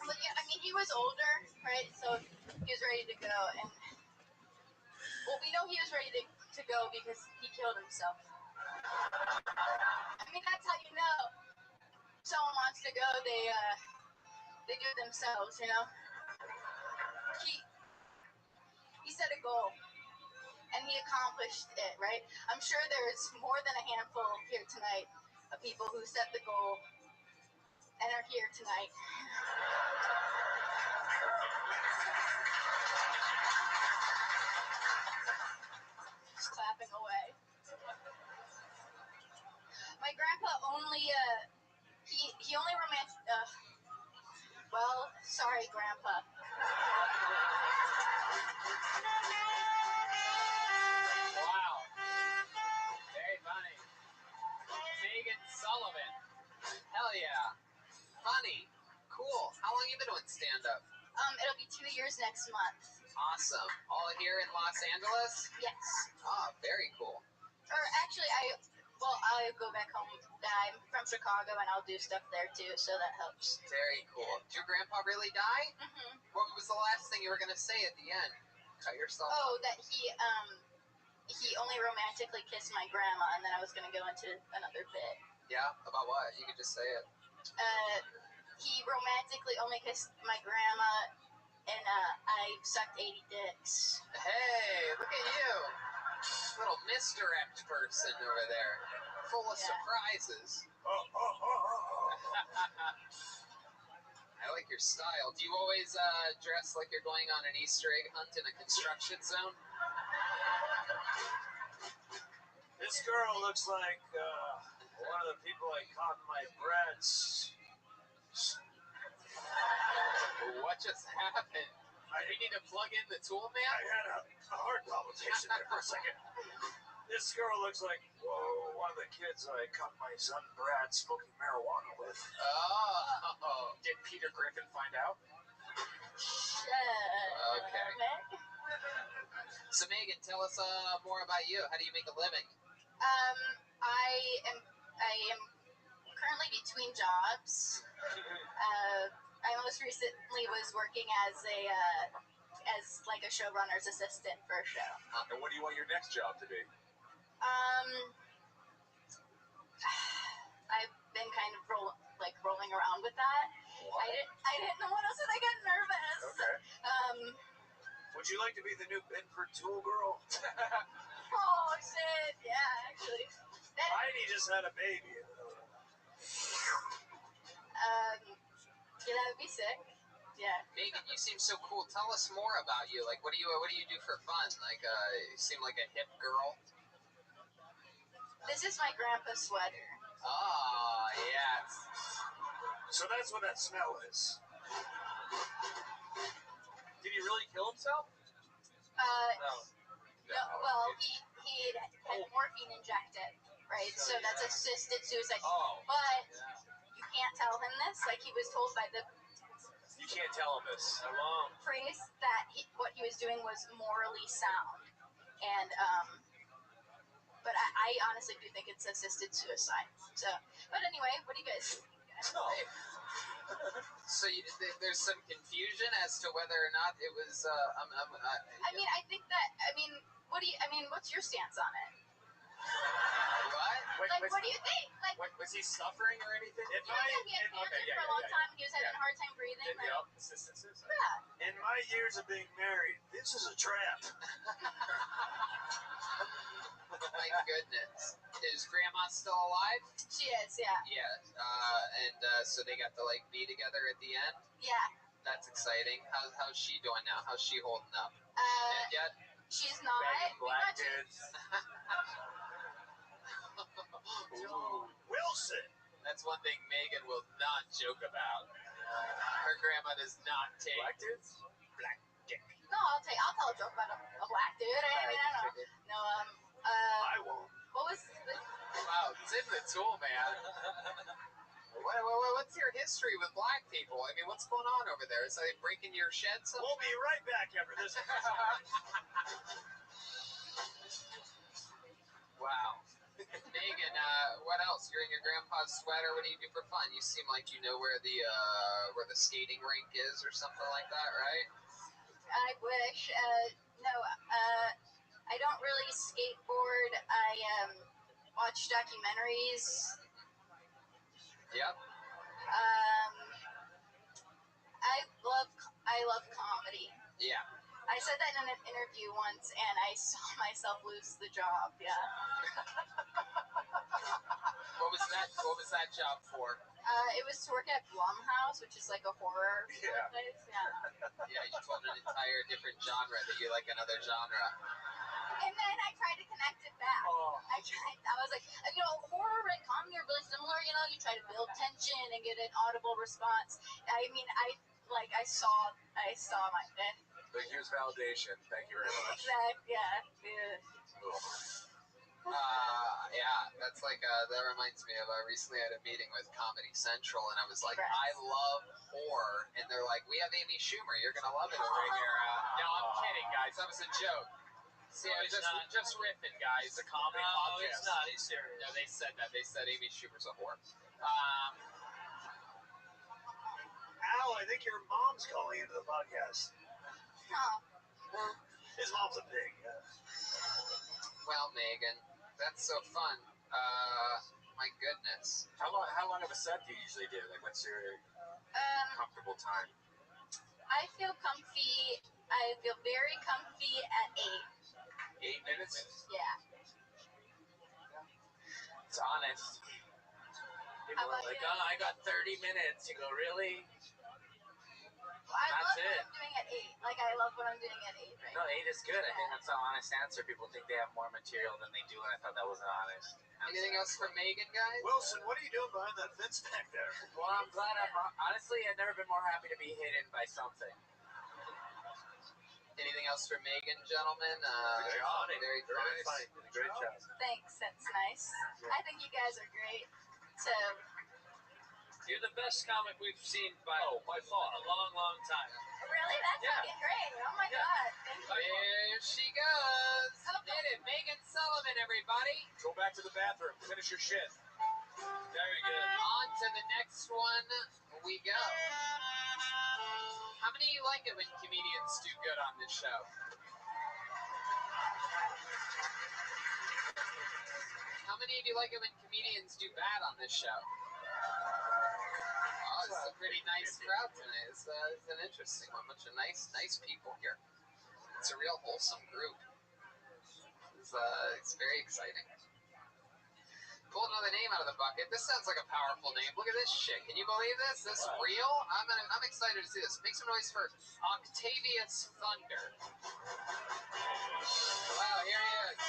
But yeah, I mean, he was older, right? So he was ready to go, and well, we know he was ready to go because he killed himself. I mean, that's how you know someone wants to go. They do it themselves, you know. He set a goal, and he accomplished it, right? I'm sure there's more than a handful here tonight of people who set the goal and are here tonight. Just clapping away. My grandpa only, he only well, sorry, Grandpa. Wow. Very funny. Megan Sullivan. Hell yeah. Funny. Cool. How long you been doing stand-up? It'll be 2 years next month. Awesome. All here in Los Angeles? Yes. Ah, very cool. Or actually, I'll go back home. I'm from Chicago, and I'll do stuff there too, so that helps. Very cool. Did your grandpa really die? Mm-hmm. What was the last thing you were gonna say at the end? Cut yourself. Oh, that he only romantically kissed my grandma, and then I was gonna go into another bit. Yeah, about what? You could just say it. He romantically only kissed my grandma, and I sucked 80 dicks. Hey, look at you. Little misdirect person over there. Full of surprises. I like your style. Do you always dress like you're going on an Easter egg hunt in a construction zone? This girl looks like one of the people I caught in my breads. What just happened? You need to plug in the tool, man? I had a heart palpitation there for a second. This girl looks like one of the kids I caught my son Brad smoking marijuana with. Oh. Did Peter Griffin find out? Okay. So Megan, tell us more about you. How do you make a living? I am currently between jobs. I most recently was working as like a showrunner's assistant for a show. And what do you want your next job to be? I've been kind of rolling around with that. What? I didn't know what else, and I got nervous. Okay. Would you like to be the new Bedford Tool Girl? Oh shit! Yeah, actually. Heidi just had a baby. Yeah, that would be sick. Yeah. Megan, you seem so cool. Tell us more about you. Like, what do you do for fun? Like, you seem like a hip girl. This is my grandpa's sweater. Oh, yes. So that's what that smell is. Did he really kill himself? No. Well, he had morphine injected, right? So that's assisted suicide. Oh. But you can't tell him this. Like, he was told by the You can't tell him this. How long? priest that what he was doing was morally sound. And, but I honestly do think it's assisted suicide. So, but anyway, what do you guys think? No. So there's some confusion as to whether or not it was. I mean, I think that. I mean, what's your stance on it? What? Like, what do you think? Like, Was he suffering or anything? he had cancer for a long time. He was having a hard time breathing. Assisted suicide. Yeah. In my years of being married, this is a trap. My goodness. Is Grandma still alive? She is, yeah. Yeah. So they got to be together at the end? Yeah. That's exciting. How's she doing now? How's she holding up? Yet? She's not. Black dudes. Wilson. That's one thing Megan will not joke about. Her grandma does not take Black dudes. Black dick. No, I'll tell a joke about a black dude. I mean, I don't know. No, I won't. What was Wow, it's in the tool, man. What's your history with black people? I mean, what's going on over there? Is they breaking your shed something? We'll be right back after this. Wow. Megan, what else? You're in your grandpa's sweater. What do you do for fun? You seem like you know where the skating rink is or something like that, right? I wish. No, I don't really skateboard. I watch documentaries. Yep. I love comedy. Yeah. I said that in an interview once, and I saw myself lose the job. Yeah. What was that job for? It was to work at Blumhouse, which is like a horror place. Yeah. Yeah, you told an entire different genre that you like another genre. And then I tried to connect it back. Oh. I was like, horror and comedy are really similar. You try to build tension and get an audible response. I mean, I saw my death. The huge validation. Thank you very much. Exactly. Yeah. Yeah, that's that reminds me of I recently had a meeting with Comedy Central, and I was like, Congrats. I love horror, and they're like, we have Amy Schumer, you're gonna love it over here. No, I'm kidding, guys, that was a joke. See, I was just riffing, guys. It's a comedy podcast. It's not. He's serious. No, they said that. They said Amy Schumer's a whore. Al, I think your mom's calling into the podcast. Oh. His mom's a pig. Well, Megan, that's so fun. My goodness. How long of a set do you usually do? Like, what's your comfortable time? I feel comfy. I feel very comfy at 8. 8 minutes? Yeah. It's honest. People are like, oh, I got 30 minutes. You go, really? I That's love what it. I'm doing at 8. Like, I love what I'm doing at 8 right No, now. 8 is good. I think that's an honest answer. People think they have more material than they do, and I thought that was an honest. Anything else for Megan, guys? Wilson, what are you doing behind that fence back there? Well, I'm glad. Honestly, I've never been more happy to be hidden by something. Anything else for Megan, gentlemen? Good job. Very Very funny. funny. Great job. Thanks, that's nice. I think you guys are great. You're the best comic we've seen by far. A long, long time. Really? That's Yeah. fucking great. Oh my god. Thank you. There she goes. Did it. Megan Sullivan, everybody. Go back to the bathroom. Finish your shit. Very good. On to the next one we go. How many of you like it when comedians do good on this show? How many of you like it when comedians do bad on this show? Oh, this is a pretty nice crowd tonight. It's an interesting one. Bunch of nice people here. It's a real wholesome group. It's very exciting. Pull another name out of the bucket. This sounds like a powerful name. Look at this shit. Can you believe this? This real? I'm excited to see this. Make some noise for Octavius Thunder. Wow, here he is.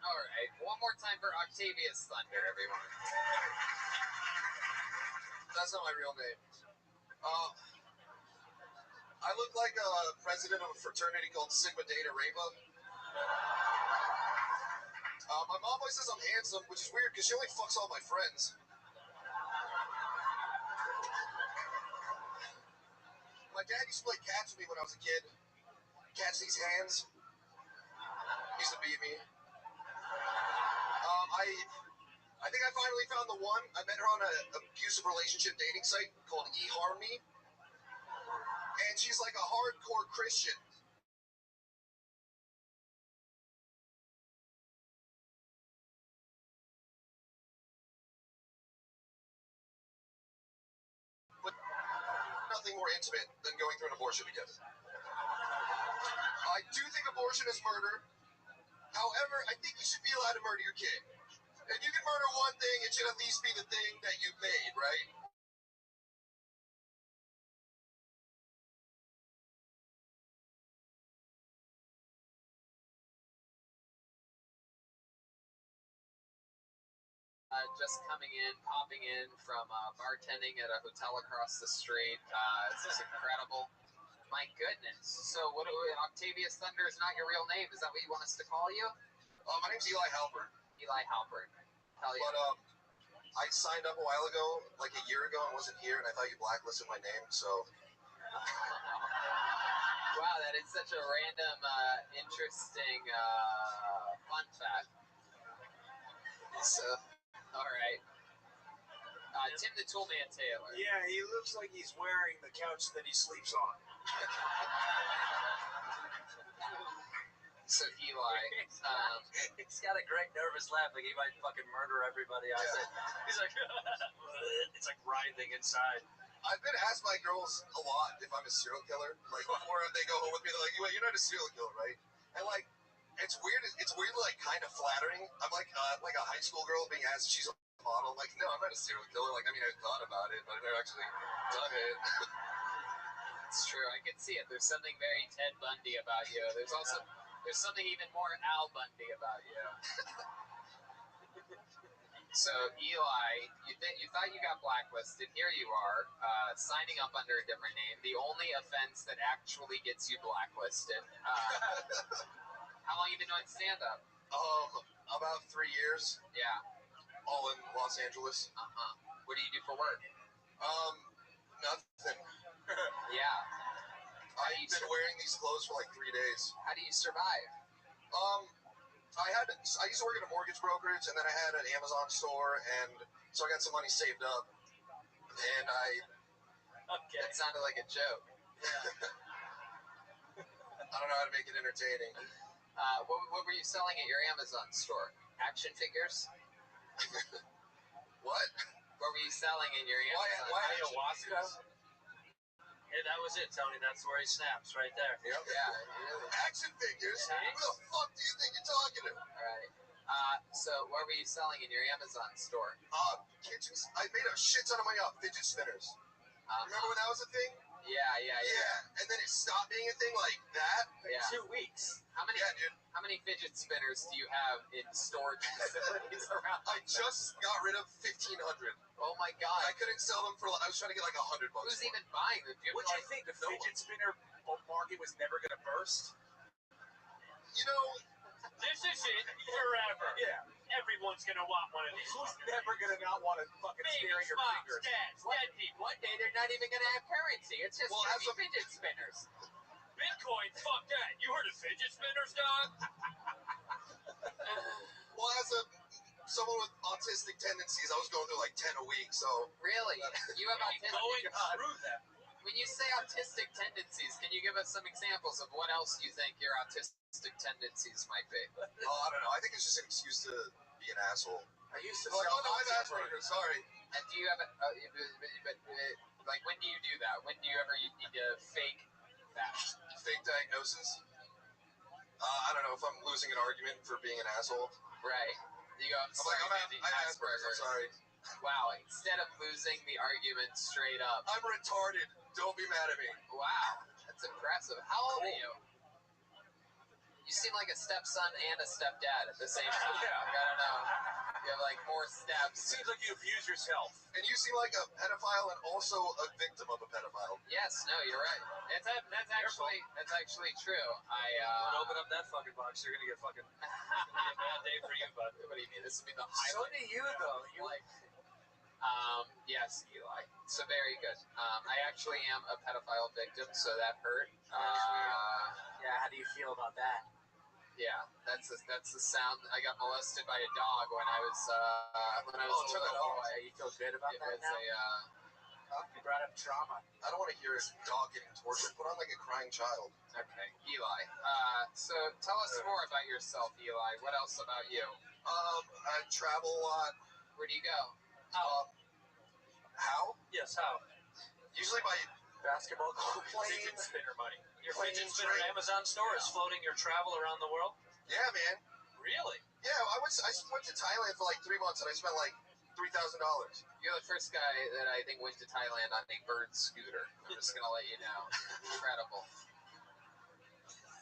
All right, one more time for Octavius Thunder, everyone. That's not my real name. I look like a president of a fraternity called Sigma Theta Reba. My mom always says I'm handsome, which is weird because she only fucks all my friends. My dad used to play catch with me when I was a kid. Catch these hands. He used to beat me. I think I finally found the one. I met her on an abusive relationship dating site called eHarmony. And she's like a hardcore Christian. But nothing more intimate than going through an abortion together. I do think abortion is murder. However, I think you should be allowed to murder your kid. If you can murder one thing, it should at least be the thing that you made, right? Just coming in, popping in from bartending at a hotel across the street. This is incredible. My goodness. So, Octavius Thunder is not your real name? Is that what you want us to call you? My name's Eli Halpern. Eli Halpern. Hell yeah. But I signed up a while ago, like a year ago, and wasn't here, and I thought you blacklisted my name, so. Wow, that is such a random, interesting, fun fact. So, all right. Tim the Toolman Taylor. Yeah, he looks like he's wearing the couch that he sleeps on. So Eli, He's got a great nervous laugh, like he might fucking murder everybody outside. He's like, it's like writhing inside. I've been asked by girls a lot if I'm a serial killer. Like, before they go home with me, they're like, "Wait, you're not a serial killer, right?" And like, it's weird. It's weirdly like kind of flattering. I'm like a high school girl being asked if she's a model. I'm like, no, I'm not a serial killer. Like, I mean, I thought about it, but I've never actually done it. it's true. I can see it. There's something very Ted Bundy about you. There's something even more Al Bundy about you. So Eli, you thought you got blacklisted. Here you are, signing up under a different name. The only offense that actually gets you blacklisted. How long have you been doing stand-up? About 3 years. Yeah. All in Los Angeles. What do you do for work? Nothing. Yeah. I've been wearing these clothes for like 3 days. How do you survive? I used to work at a mortgage brokerage, and then I had an Amazon store, and so I got some money saved up. And Okay. That sounded like a joke. I don't know how to make it entertaining. What were you selling at your Amazon store? Action figures? What? What were you selling in your Amazon? Why ayahuasca? Yeah, that was it, Tony. That's where he snaps, right there. Yep. Yeah. Really. Action figures? Yeah. Who the fuck do you think you're talking to? All right. So what were you selling in your Amazon store? Kitchens. I made a shit ton of money off fidget spinners. Remember when that was a thing? Yeah. And then it stopped being a thing like that. Yeah. 2 weeks. How many fidget spinners do you have in storage facilities around? I just got rid of 1,500. Oh my god! I couldn't sell them for. I was trying to get like $100. Who's even buying them? What do you think? The fidget spinner market was never going to burst? You know, This is it forever. Yeah. Everyone's gonna want one of these. Who's never going to not want to fucking stare at Babies, your moms, fingers? dads, dead people. One day they're not even gonna have currency. It's just Well, gonna as be a- fidget spinners. Bitcoin, fuck that. You heard of fidget spinners, dog? well, as someone with autistic tendencies, I was going through like 10 a week. So Really? You have autistic? Going through them. When you say autistic tendencies, can you give us some examples of what else you think your autistic tendencies might be? I don't know. I think it's just an excuse to be an asshole. I used to Like, sell oh no, I have nonsense. Asperger's. Sorry. And do you have like when do you do that? When do you ever need to fake that? Fake diagnosis. I don't know if I'm losing an argument for being an asshole. Right. You go, I'm like, I have Asperger's. I'm sorry. Wow, instead of losing the argument straight up. I'm retarded. Don't be mad at me. Wow, that's impressive. How old are you? You seem like a stepson and a stepdad at the same time. Yeah. Like, I don't know. You have like more It steps. seems like you abuse yourself. And you seem like a pedophile and also a victim of a pedophile. Yes, no, you're right. That's actually true. Don't open up that fucking box. You're going to get fucking... Bad day for you, bud. What do you mean? This would be the So highlight. do you, though. You Like, yes, Eli. So very good. I actually am a pedophile victim, so that hurt. Yeah, how do you feel about that? Yeah, that's the sound. I got molested by a dog when I was a little boy. You feel good about It that was now? You brought up trauma. I don't want to hear his dog getting tortured. Put on like a crying child. okay, Eli. So tell us more about yourself, Eli. What else about you? I travel a lot. Where do you go? How? Yes, how? Usually by Basketball court. Fidget spinner money. Your Plane fidget spinner train. Amazon store is floating your travel around the world? Yeah, man. Really? Yeah, I went to Thailand for like 3 months and I spent like $3,000. You're the first guy that I think went to Thailand on a bird scooter. I'm just gonna let you know. Incredible.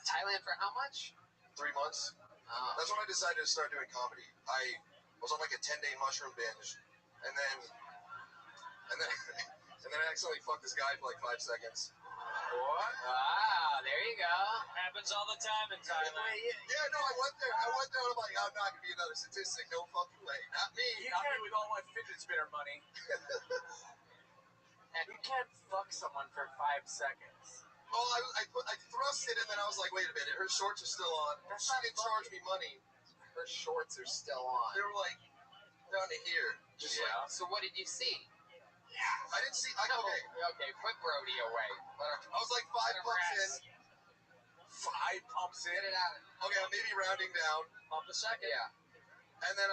Thailand for how much? 3 months. Oh. That's when I decided to start doing comedy. I was on like a 10-day mushroom binge, and then I accidentally fucked this guy for like 5 seconds. What? Wow, there you go. Happens all the time in Thailand. Yeah, no, I went there. And I'm like, I'm not gonna be another statistic. No fucking way. Not me. Not me with all my fidget spinner money. You can't fuck someone for 5 seconds. Oh, I thrust it, and then I was like, wait a minute. Her shorts are still on. That's She not didn't charge me money. Her shorts are still on. They were like down to here. Just like So what did you see? I didn't see. Okay, put Brody away. I was like 5 pumps in. 5 pumps in. Get it out. Okay, I'm maybe rounding down, Pump a second. Yeah. and then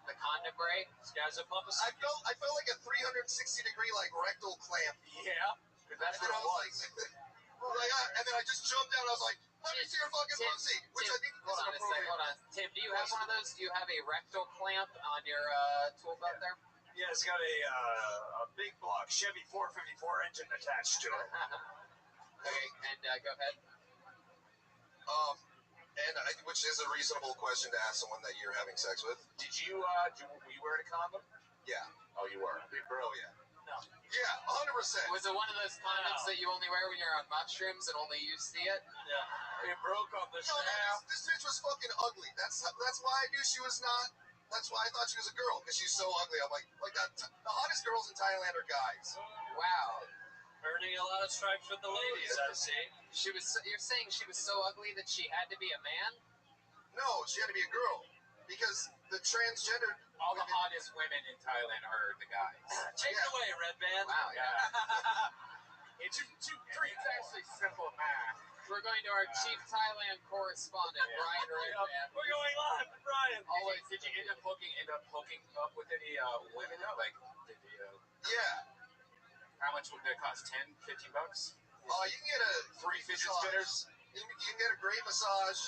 The condom break. This guy's a pump a I second. felt like a 360-degree like rectal clamp. Yeah. That's And what then I it was was. like, and then I just jumped down. I was like, let me see your fucking Tim, pussy, which Tim, I think hold is on a second. inappropriate. Hold on. Tim, do you have one of those? Do you have a rectal clamp on your tool belt there? Yeah, it's got a big block Chevy 454 engine attached to it. Okay, and go ahead. Which is a reasonable question to ask someone that you're having sex with. Did you, were you wearing a condom? Yeah. Oh, you were. Big bro, yeah. No. Yeah, 100%. Was it one of those condoms that you only wear when you're on mushrooms and only you see it? Yeah. It broke on the No, man, this bitch was fucking ugly. That's why I knew she was not. That's why I thought she was a girl, because she's so ugly. I'm like that. The hottest girls in Thailand are guys. Wow. Earning a lot of stripes with the ladies, I see. You're saying she was so ugly that she had to be a man? No, she had to be a girl, because the transgender. All the hottest women in Thailand are the guys. Take it away, Red Band. Wow, yeah. It's actually simple math. We're going to our chief Thailand correspondent, Brian Redman. We're going live with Brian. Always. Did you end up hooking up with any women? Like, Yeah. how much would that cost? 10, 15 bucks? You can get a 3 fidget massage. spinners? You can get a great massage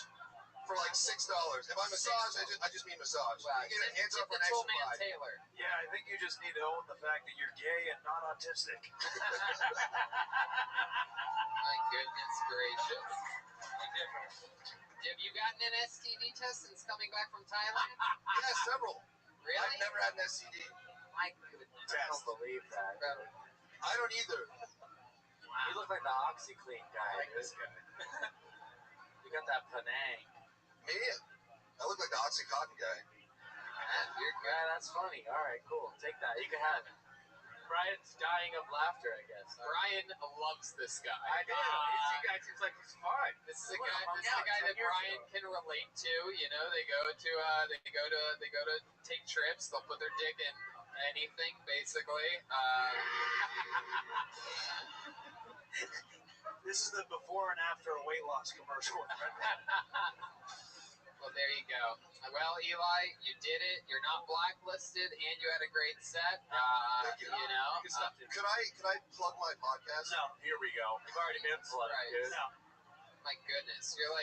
for like $6. And by massage, I just mean massage. Wow. You get a hands up for an Tool extra Man $5. Taylor. Yeah, I think you just need to own the fact that you're gay and not autistic. My goodness gracious. Have you gotten an STD test since coming back from Thailand? Yeah, several. Really? I've never had an STD. My goodness. I don't believe that. I don't either. You look like the OxyClean guy. I like this guy. You got that Penang. Me? I look like the Oxycontin guy. Yeah, that's funny. All right, cool. Take that. You can have it. Brian's dying of laughter, I guess. Brian loves this guy. I know. This guy seems like he's fun. This is the guy that Brian can relate to. You know, they go to take trips. They'll put their dick in anything, basically. This is the before and after a weight loss commercial. Well, there you go. Well, Eli, you did it. You're not blacklisted, and you had a great set. Thank you. You know, Could I plug my podcast? No, here we go. You've already been plugged, Right. dude. No. My goodness, you're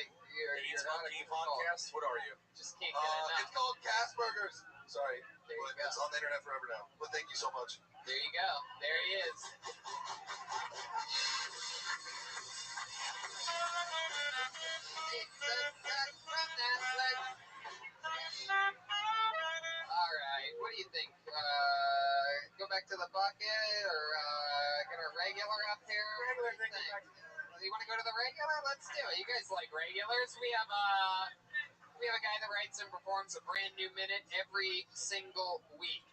Eats not a Monkey control. podcast? What are you? Just can't get enough. It's called Casburgers. Sorry, There you but go. it's on the internet forever now. But thank you so much. There you go. There he is. All right. What do you think? Go back to the bucket or get a regular up here? What do you think? You want to go to the regular? Let's do it. You guys like regulars? We have a guy that writes and performs a brand new minute every single week.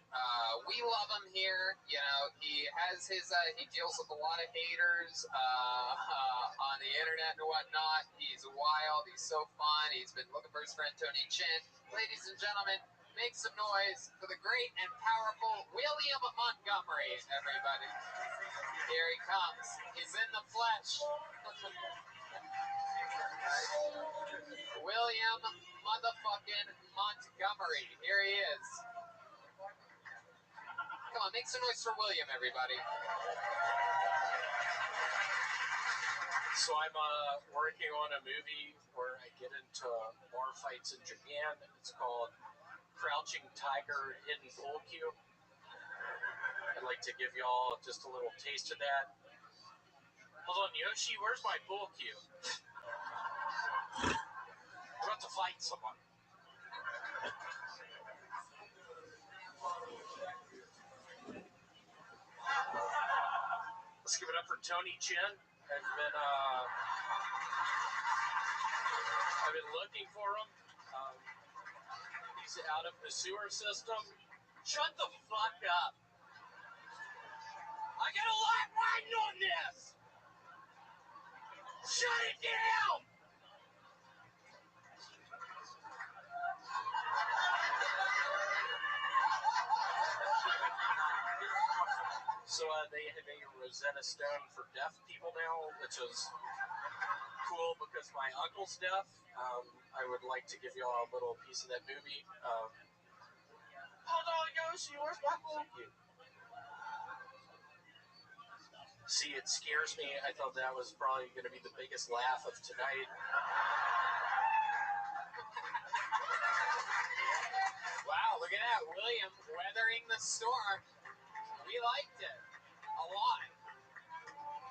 We love him here. You know, he has his he deals with a lot of haters on the internet and whatnot. He's wild. He's so fun. He's been looking for his friend Tony Chin. Ladies and gentlemen, make some noise for the great and powerful William Montgomery, everybody. Here he comes. He's in the flesh. William motherfucking Montgomery. Here he is. Come on, make some noise for William, everybody. So I'm working on a movie where I get into bar fights in Japan. It's called Crouching Tiger, Hidden Pool Cue. I'd like to give y'all just a little taste of that. Hold on, Yoshi, where's my pool cue? We're about to fight someone. Let's give it up for Tony Chin. I've been looking for him. He's out of the sewer system. Shut the fuck up. I got a lot riding on this. Shut it down. So they have a Rosetta Stone for deaf people now, which is cool because my uncle's deaf. I would like to give y'all a little piece of that movie. Hold on, Yoshi, where's my pool cue? See, it scares me. I thought that was probably going to be the biggest laugh of tonight. Wow, look at that. William weathering the storm. We liked it a lot.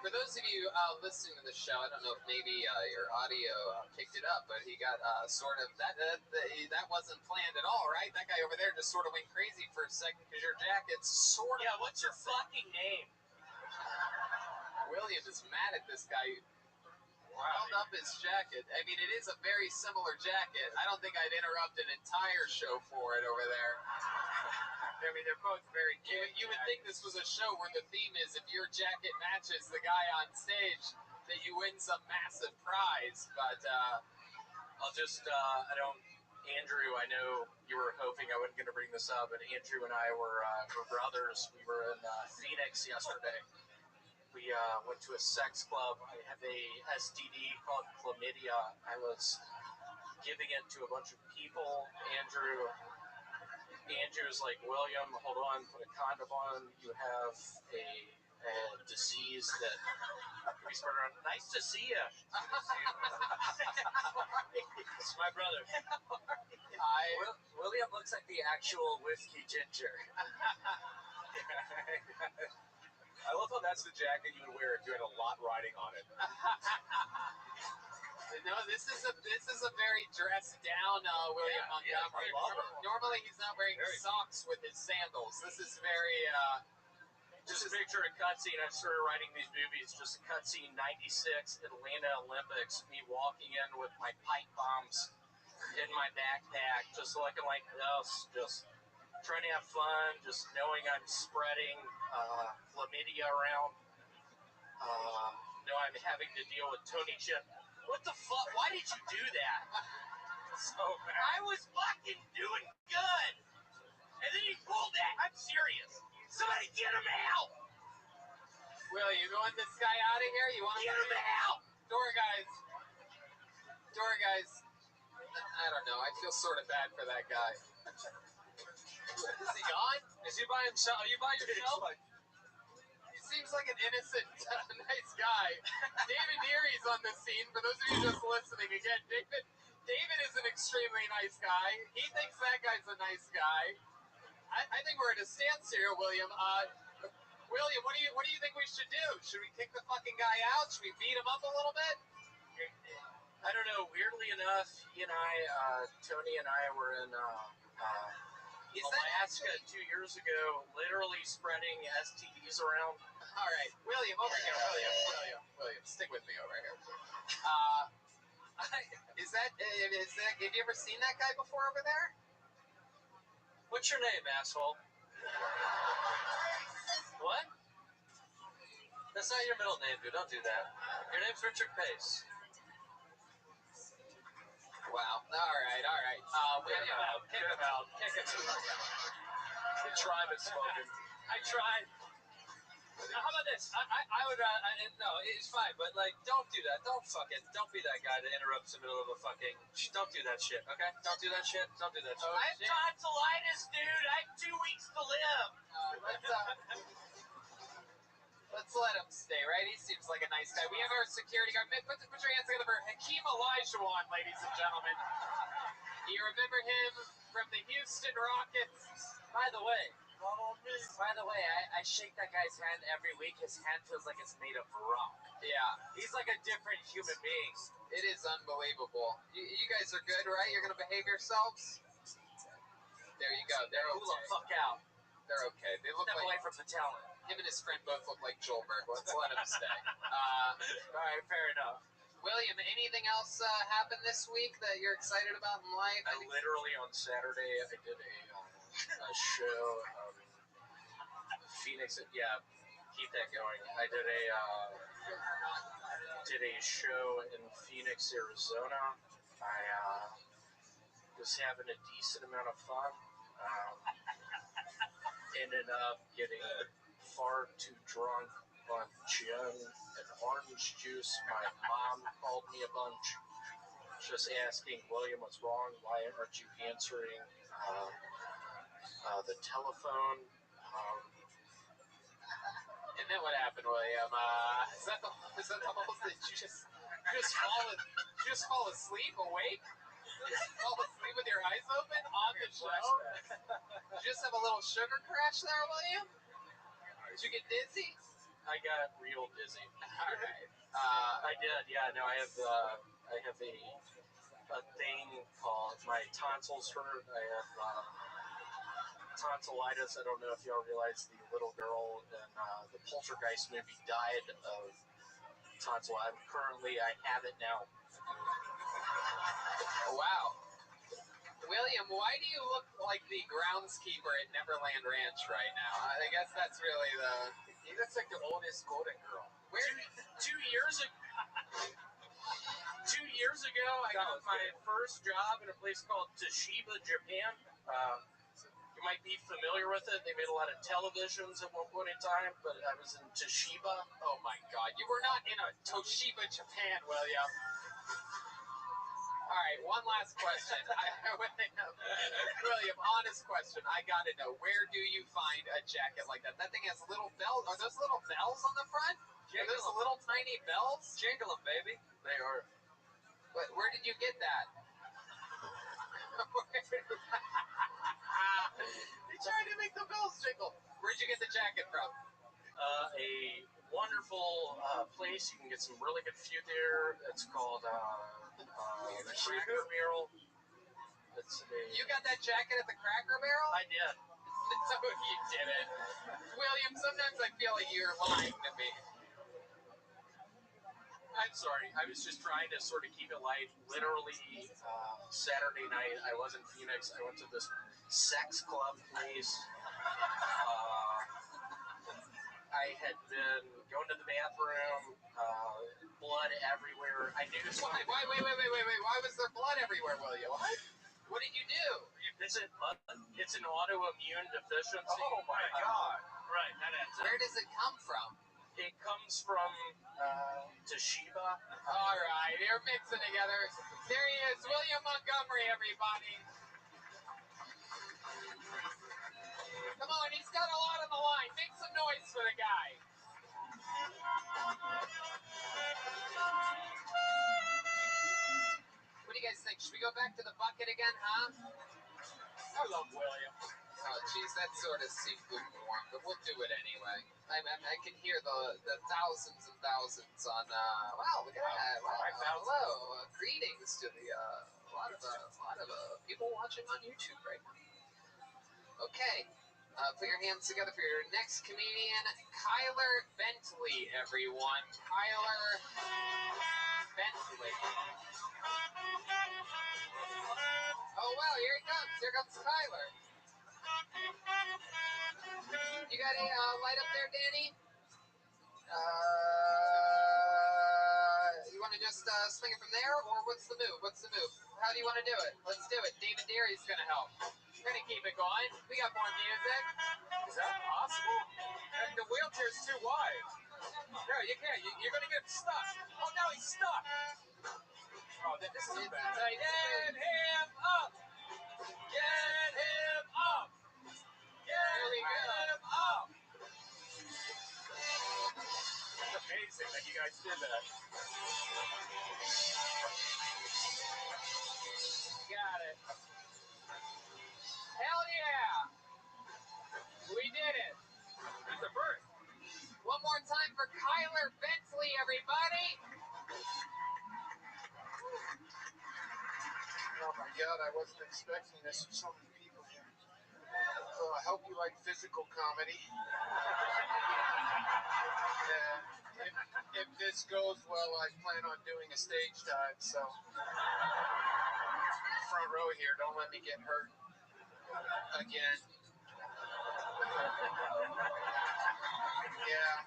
For those of you listening to the show, I don't know if maybe your audio picked it up, but he got sort of that wasn't planned at all, right? That guy over there just sort of went crazy for a second because your jacket's sort of. Yeah, what's your fucking name? William is mad at this guy. Held up his jacket. I mean, it is a very similar jacket. I don't think I'd interrupt an entire show for it over there. I mean, they're both very cute. You would think this was a show where the theme is if your jacket matches the guy on stage, that you win some massive prize. But I'll just, Andrew, I know you were hoping I wasn't going to bring this up, but Andrew and I were brothers. We were in Phoenix yesterday. We went to a sex club. I have a STD called chlamydia. I was giving it to a bunch of people. Andrew's like, William, hold on, put a condom on. You have a and disease that can be spread around. Nice to see you. It's my brother. William looks like the actual whiskey ginger. I love how that's the jacket you would wear if you had a lot riding on it. No, this is a very dressed down William Montgomery. Normally he's not wearing socks with his sandals. This is very Just picture a cutscene. I started writing these movies. Just a cutscene, 96 Atlanta Olympics. Me walking in with my pipe bombs in my backpack, just looking like this, just trying to have fun, just knowing I'm spreading chlamydia around. I'm having to deal with Tony Chip. What the fuck? Why did you do that? So bad. I was fucking doing good. And then he pulled that. I'm serious. Somebody get him out. Will, you want this guy out of here? You want Get him out. Door guys. I don't know. I feel sort of bad for that guy. Is he gone? Is he by himself? Are you by yourself? He seems like an innocent, nice guy. David Neary's on the scene. For those of you just listening, again, David is an extremely nice guy. He thinks that guy's a nice guy. I think we're at a stance here, William. William, what do you think we should do? Should we kick the fucking guy out? Should we beat him up a little bit? I don't know. Weirdly enough, he and I, Tony and I were in Alaska 2 years ago, literally spreading STDs around. All right, William, over here. William, stick with me over here. Is that? Have you ever seen that guy before over there? What's your name, asshole? What? That's not your middle name, dude. Don't do that. Your name's Richard Pace. Wow. All right. Kick him out. Kick him out. The tribe is smoking. I tried. How about this? I would, no, it's fine, but, like, don't do that. Don't be that guy that interrupts the middle of a fucking, don't do that shit, okay? Don't do that shit. Don't do that shit. I have tonsillitis, dude. I have 2 weeks to live. Let's let him stay, right? He seems like a nice guy. We have our security guard. Put your hands together for Hakeem Olajuwon, ladies and gentlemen. You remember him from the Houston Rockets? By the way, I shake that guy's hand every week. His hand feels like it's made of rock. Yeah. He's like a different human being. It is unbelievable. You guys are good, right? You're going to behave yourselves? There you go. They're Cool the okay. fuck out. They're okay. They look Step like... away from the talent. Him and his friend both look like Joelberg. Let's let him stay. All right, fair enough. William, anything else happen this week that you're excited about in life? I literally on Saturday I did a show. Phoenix. Yeah, keep that going. I did a show in Phoenix, Arizona. I was having a decent amount of fun. Ended up getting far too drunk on gin and orange juice. My mom called me a bunch, just asking, William, what's wrong? Why aren't you answering the telephone? And then what happened, William? Is that the whole thing? Did you just fall asleep, awake? Did you fall asleep with your eyes open on the show? Did you just have a little sugar crash there, William? Did you get dizzy? I got real dizzy. All right. I did. Yeah. No, I have a thing called my tonsils hurt. I have tonsillitis. I don't know if y'all realize the little girl in the Poltergeist movie died of tonsillitis. I have it now. Wow. William, why do you look like the groundskeeper at Neverland Ranch right now? I guess that's really he looks like the oldest Golden Girl. Where? 2 years ago. 2 years ago, I got my first job in a place called Toshiba, Japan. You might be familiar with it. They made a lot of televisions at one point in time, but I was in Toshiba. Oh my God, you were not in a Toshiba, Japan, William. All right, one last question. William, honest question. I gotta know, where do you find a jacket like that? That thing has little bells. Are those little bells on the front? Are those little tiny bells? Jingle them, baby. They are. Where did you get that? He tried to make the bells jingle. Where'd you get the jacket from? A wonderful place. You can get some really good food there. It's called the Cracker Barrel. You got that jacket at the Cracker Barrel? I did. So you didn't. William, sometimes I feel like you're lying to me. I'm sorry. I was just trying to sort of keep it light. Literally, Saturday night, I was in Phoenix. I went to this sex club place. I had been going to the bathroom, blood everywhere. I knew something. Wait. Why was there blood everywhere, William? What did you do? It's an autoimmune deficiency. Oh, my God. Right, that answer. Where does it come from? It comes from Toshiba. All right, you're mixing together. There he is, William Montgomery, everybody. Come on, he's got a lot on the line. Make some noise for the guy. What do you guys think? Should we go back to the bucket again, huh? I love William. Oh, geez, that sort of seemed lukewarm, but we'll do it anyway. I can hear the thousands and thousands on. Wow, look at that! Wow, hello, greetings to the a lot of people watching on YouTube right now. Okay, put your hands together for your next comedian, Kyler Bentley, everyone. Kyler Bentley. Oh wow, here he comes! Here comes Kyler. You got a light up there, Danny? You want to just swing it from there, or what's the move? How do you want to do it? Let's do it. David Derry's going to help. We're going to keep it going. We got more music. Is that possible? The wheelchair's too wide. No, you can't. You're going to get stuck. Oh, no, he's stuck. Oh, this is bad. Get him up. Get him up. Get him up. It's amazing that you guys did that. Got it. Hell yeah. We did it. It's a birth. One more time for Kyler Bentley, everybody. Oh my God, I wasn't expecting this from so many people here. I hope you like physical comedy. If this goes well, I plan on doing a stage dive, so front row here, don't let me get hurt again. Yeah.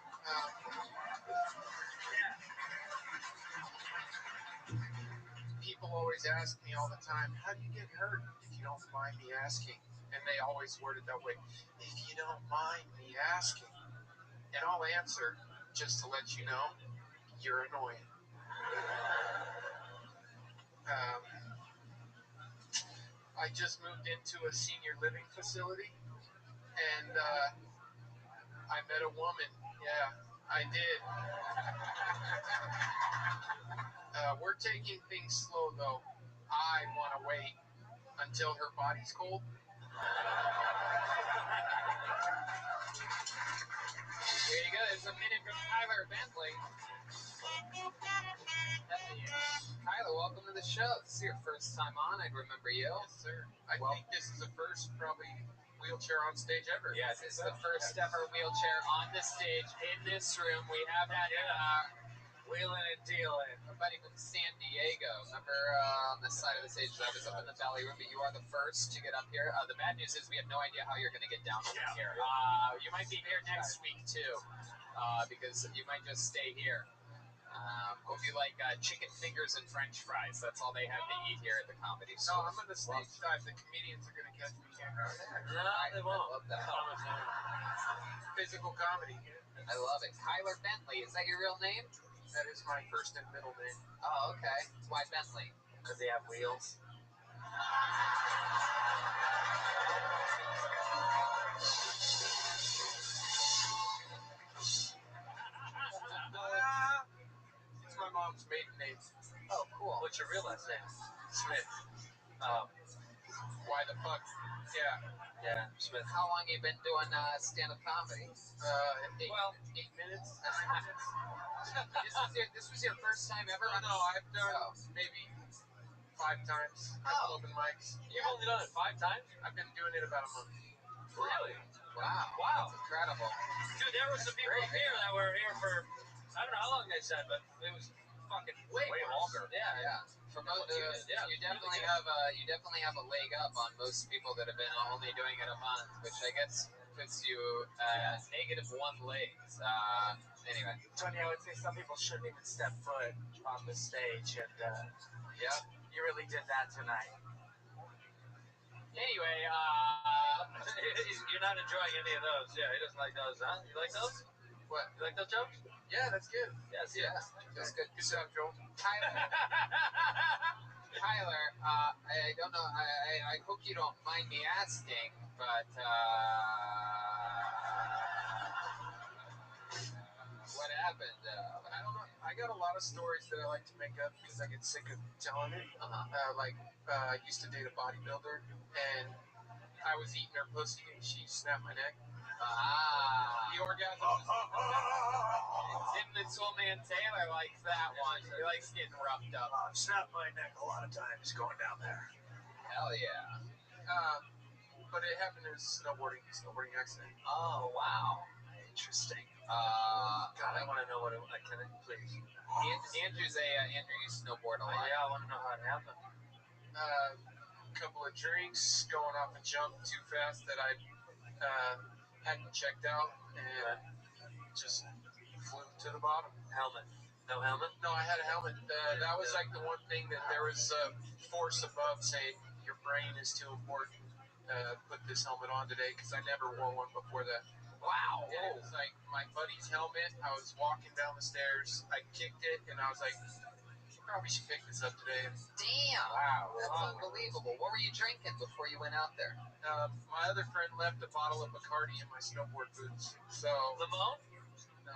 People always ask me all the time, how do you get hurt, if you don't mind me asking? And they always word it that way, if you don't mind me asking. And I'll answer, just to let you know, you're annoying. I just moved into a senior living facility, and I met a woman. Yeah, I did. We're taking things slow, though. I want to wait until her body's cold. Here you go. It's a minute from Kyler Bentley. Kyler, welcome to the show. This is your first time on. I remember you. Yes, sir. I think this is the first, probably, wheelchair on stage ever. Yes, it's the first ever wheelchair on the stage in this room. We have had wheeling and dealing. A buddy from San Diego. Remember on the side of the stage, I was up in the belly room, but you are the first to get up here. The bad news is we have no idea how you're going to get down from here. You might be here next week, too, because you might just stay here. Hope you like chicken fingers and French fries. That's all they have to eat here at the Comedy Store. No, I'm going to stage dive. The comedians are going to catch me here. No, they won't. I love that. Physical comedy. I love it. Kyler Bentley, is that your real name? That is my first and middle name. Oh, okay. Why Bentley? Because they have wheels. It's my mom's maiden name. Oh, cool. What's your real last name? Smith. Why the fuck? Yeah, Smith. How long you been doing stand-up comedy? 8 minutes. 9 minutes. This was your first time ever? No, I've done maybe 5 times. Couple open mics. You've only done it 5 times? I've been doing it about a month. Really? Wow. Wow. That's incredible. Dude, there were some people up here that were here for, I don't know how long they said, but it was fucking way longer. Yeah. For most, you definitely have a leg up on most people that have been only doing it a month, which I guess puts you -1 legs. Anyway. Tony, I would say some people shouldn't even step foot on the stage, and you really did that tonight. Anyway, you're not enjoying any of those. Yeah, he doesn't like those, huh? You like those? What? You like those jokes? Yeah, that's good. Yes, Yeah. That's good. Good job, Joel. Tyler, I don't know. I hope you don't mind me asking, but what happened? I don't know. I got a lot of stories that I like to make up because I get sick of telling it. I used to date a bodybuilder, and I was eating her pussy, and she snapped my neck. The orgasm was Tim the Toolman Taylor likes that one. He likes getting roughed up. Snap my neck a lot of times going down there. Hell yeah. But it happened in a snowboarding accident. Oh, wow. Interesting. God, I want to know what it I can please. Andrew used to snowboard a lot. Yeah, I want to know how it happened. Couple of drinks, going off a jump too fast that I hadn't checked out, and just flew to the bottom. Helmet. No helmet? No, I had a helmet. That was like the one thing that there was a force above saying your brain is too important. Put this helmet on today because I never wore one before that. Wow. And it was like my buddy's helmet. I was walking down the stairs. I kicked it, and I was like, probably should pick this up today. Damn. Wow. That's unbelievable. What were you drinking before you went out there? My other friend left a bottle of Bacardi in my snowboard boots. So Limon? no.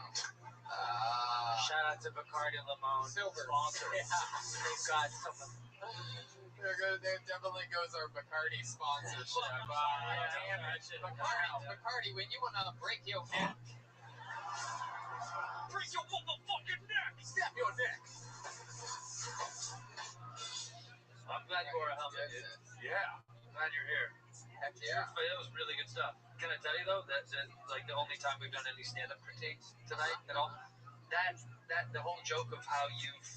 Shout out to Bacardi and Limon. Silver. Sponsors. They've got some. There definitely goes our Bacardi sponsorship. Damn it. Bacardi, when you want to break your neck. Break your motherfucking neck! Snap your neck. I'm glad you wore a helmet, dude. Yeah. I'm glad you're here. Heck yeah. That was really good stuff. Can I tell you though that like the only time we've done any stand-up critiques tonight at all, that the whole joke of how you've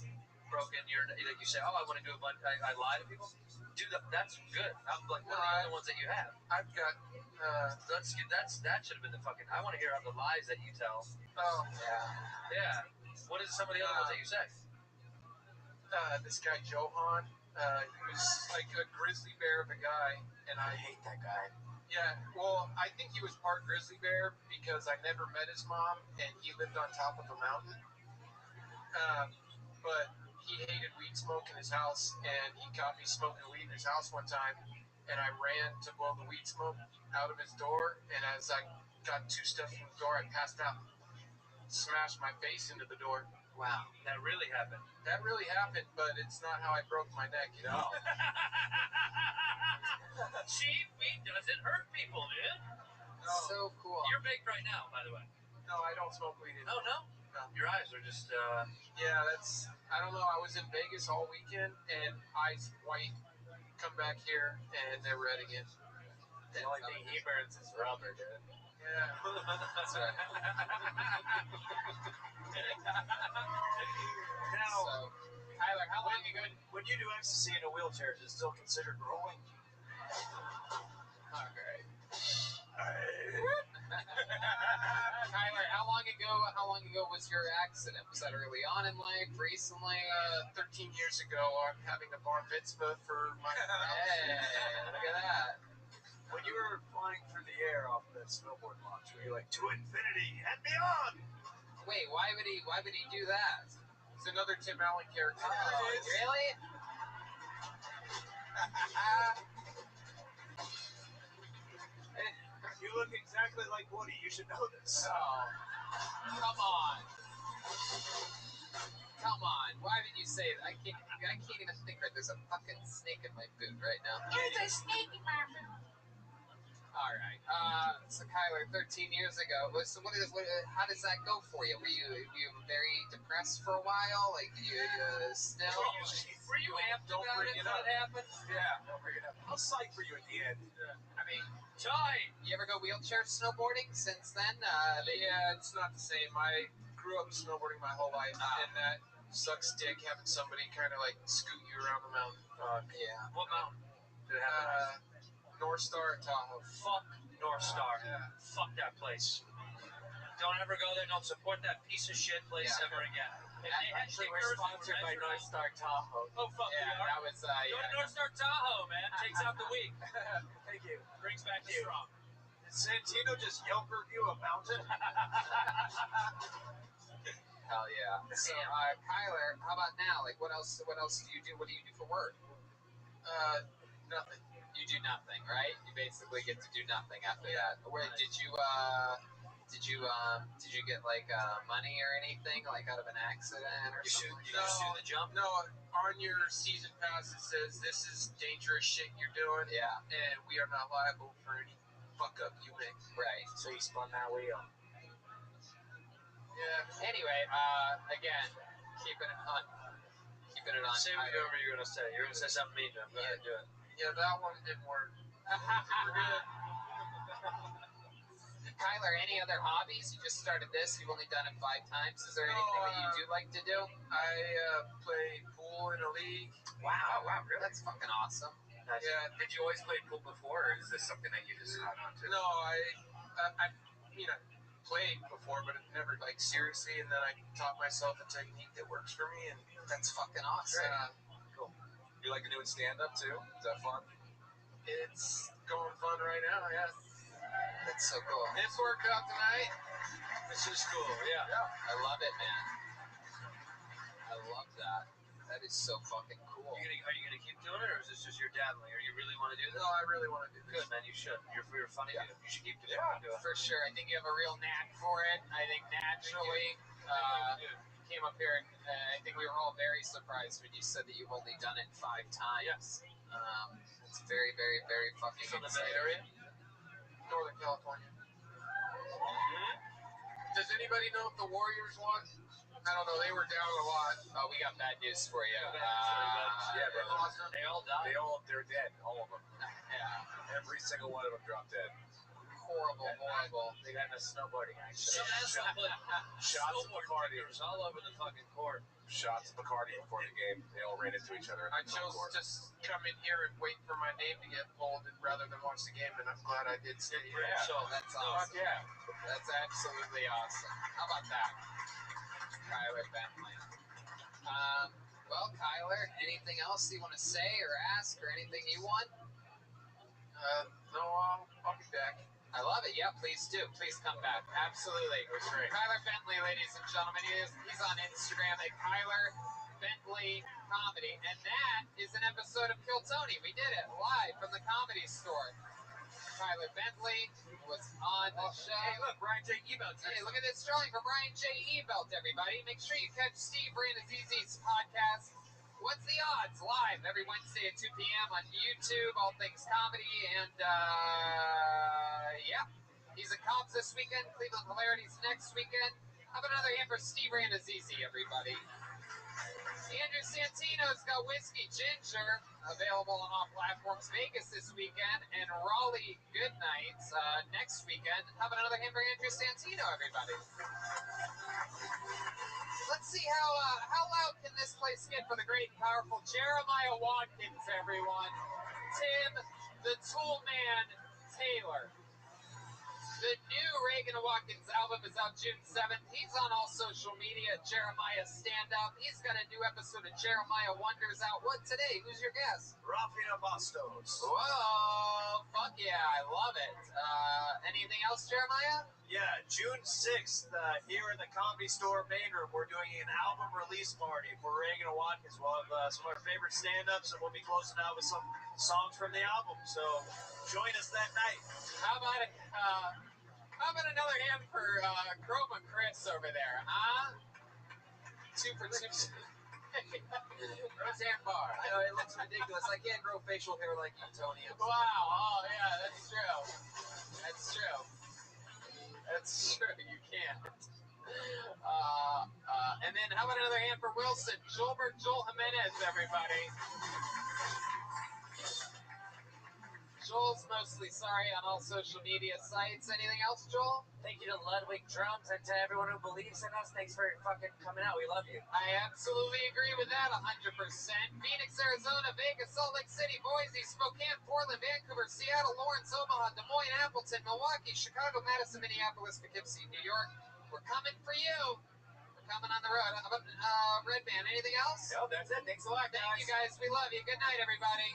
broken your, like you say, oh, I want to do a bunch, I lie to people. Dude, that's good. I'm like one of the other ones that you have. I've got. That's good. That should have been the fucking. I want to hear how the lies that you tell. Oh Yeah. What is some of the other ones that you say? This guy Johan. He was like a grizzly bear of a guy, and I hate that guy. Yeah, well, I think he was part grizzly bear because I never met his mom, and he lived on top of a mountain. But he hated weed smoke in his house, and he caught me smoking weed in his house one time, and I ran to blow the weed smoke out of his door, and as I got 2 steps from the door, I passed out, smashed my face into the door. Wow, that really happened. That really happened, but it's not how I broke my neck, you know? Cheap weed doesn't hurt people, dude. No. So cool. You're baked right now, by the way. No, I don't smoke weed anymore. Oh, no? No. Your eyes are just, Yeah, that's, I don't know, I was in Vegas all weekend, and eyes white, come back here, and they're red again. the only thing he burns is rubber, dude. Yeah. That's right. Now, So, Tyler, how long ago? when you do ecstasy in a wheelchair, is it still considered rolling? All right. Tyler, how long ago was your accident? Was that early on in life? Recently? 13 years ago, I'm having a bar mitzvah for my Hey, look at that. When you were flying through the air off of that snowboard launch, were you like, to infinity and beyond? Wait, why would he do that? It's another Tim Allen character. Oh, really? You look exactly like Woody. You should know this. Oh, come on. Come on. Why did you say that? I can't even think right. There's a fucking snake in my boot right now. There's a snake in my room. All right. So Kyler, 13 years ago. So how does that go for you? Were you very depressed for a while? Like you still? Were you amped about it when it happened? Yeah, don't bring it up. I'll psych for you at the end. I mean, time. You ever go wheelchair snowboarding since then? Yeah, it's not the same. I grew up snowboarding my whole life, and that sucks dick having somebody kind of like scoot you around the mountain. Yeah. What mountain did it happen? North Star at Tahoe. Fuck North Star. Yeah. Fuck that place. Don't ever go there. Don't support that piece of shit place ever again. If they had Actually, we're stickers, sponsored by North Star Tahoe. Oh, fuck, Yeah, we are. that was, Go to North Star Tahoe, man. Takes out the weak. Thank you. Brings back the strong. Did Santino just Yelp review a mountain? Hell yeah. So, Kyler, how about now? Like, what else do you do? What do you do for work? Nothing. You do nothing, right? You basically get to do nothing after that. Where did you get like money or anything, like out of an accident or something? You shoot the jump? No, on your season pass it says this is dangerous shit you're doing. Yeah. And we are not liable for any fuck up you make. Right. So you spun that wheel. Yeah. Anyway, again, keeping it on. Say whatever you're gonna say. You're gonna say something mean to him. Go ahead, do it. Yeah, that one didn't work. Kyler, any other hobbies? You just started this. You've only done it 5 times. Is there anything that you do like to do? I play pool in a league. Wow, really? That's fucking awesome. Yeah. Did you always play pool before, or is this something that you just got onto? No, I played before, but never like seriously. And then I taught myself a technique that works for me, and That's fucking awesome. Cool. You like doing stand-up too? Is that fun? it's going fun right now. Yeah. That's so cool. This workout tonight. This is cool. Yeah. I love it, man. I love that. That is so fucking cool. Are you gonna keep doing it, or is this just your dabbling? Or you really want to do this? No, I really want to do this. Good, man. You should. You're a funny dude. You should keep doing it. For sure. I think you have a real knack for it. I think naturally, came up here and I think we were all very surprised when you said that you've only done it 5 times. It's very, very, very fucking From the Bay exciting. Area? Northern California. Does anybody know if the Warriors won? I don't know. They were down a lot. Oh, we got bad news for you. Yeah, They bro. lost them. They all died. They're dead, all of them. Yeah. Every single one of them dropped dead. Horrible. They got in a snowboarding accident. Some asshole put Shots of snowboard Bacardi stickers all over the fucking court. Shots of Bacardi before the game. They all ran into each other. I chose to come in here and wait for my name to get pulled rather than watch the game, and I'm glad I did stay here. Yeah. So that's awesome. Yeah. That's absolutely awesome. How about that, Kyler Bentley? Well, Kyler, anything else you want to say or ask or anything you want? No, I'll be back. I love it. Yeah, please do. Please come back. Absolutely. That's great. Kyler Bentley, ladies and gentlemen. He's on Instagram at Kyler Bentley Comedy. And that is an episode of Kill Tony. We did it live from the Comedy Store. Kyler Bentley was on the show. Hey, look, Brian J. Ebelt. Hey, look at this drawing from Brian J. Ebelt, everybody. Make sure you catch Steve Ranazizi's podcast, What's the Odds? Live every Wednesday at 2 p.m. on YouTube, All Things Comedy. And, yeah, he's at Cobb's this weekend, Cleveland Hilarities next weekend. How about another hand for Steve Ranazizi, everybody? Andrew Santino's got Whiskey Ginger, available on all platforms. Vegas this weekend, and Raleigh Good Nights next weekend. How about another hand for Andrew Santino, everybody? Let's see how loud can this place get for the great and powerful Jeremiah Watkins, everyone. Tim, the Tool Man Taylor. The new Reagan Watkins album is out June 7th. He's on all social media. Jeremiah Stand Up. He's got a new episode of Jeremiah Wonders out. What today? Who's your guest? Rafael Bastos. Whoa, fuck yeah, I love it. Anything else, Jeremiah? Yeah, June 6th, here in the Comedy Store main room, we're doing an album release party for Reagan and Watkins. We'll have some of our favorite stand-ups, and we'll be closing out with some songs from the album. So join us that night. How about another hand for Chroma Chris over there, huh? 2 for 2. Roseanne Barr. I know, it looks ridiculous. I can't grow facial hair like you, Tony. Wow, oh yeah, that's true. That's true. That's true, you can't. And then how about another hand for Wilson? Joel Jimenez, everybody. Joel's mostly sorry on all social media sites. Anything else, Joel? Thank you to Ludwig Drums and to everyone who believes in us. Thanks for fucking coming out. We love you. I absolutely agree with that 100%. Phoenix, Arizona, Vegas, Salt Lake City, Boise, Spokane, Portland, Vancouver, Seattle, Lawrence, Omaha, Des Moines, Appleton, Milwaukee, Chicago, Madison, Minneapolis, Poughkeepsie, New York. We're coming for you. We're coming on the road. How about Red Band? Anything else? No, that's it. Thanks a lot, guys. Thank you, guys. We love you. Good night, everybody.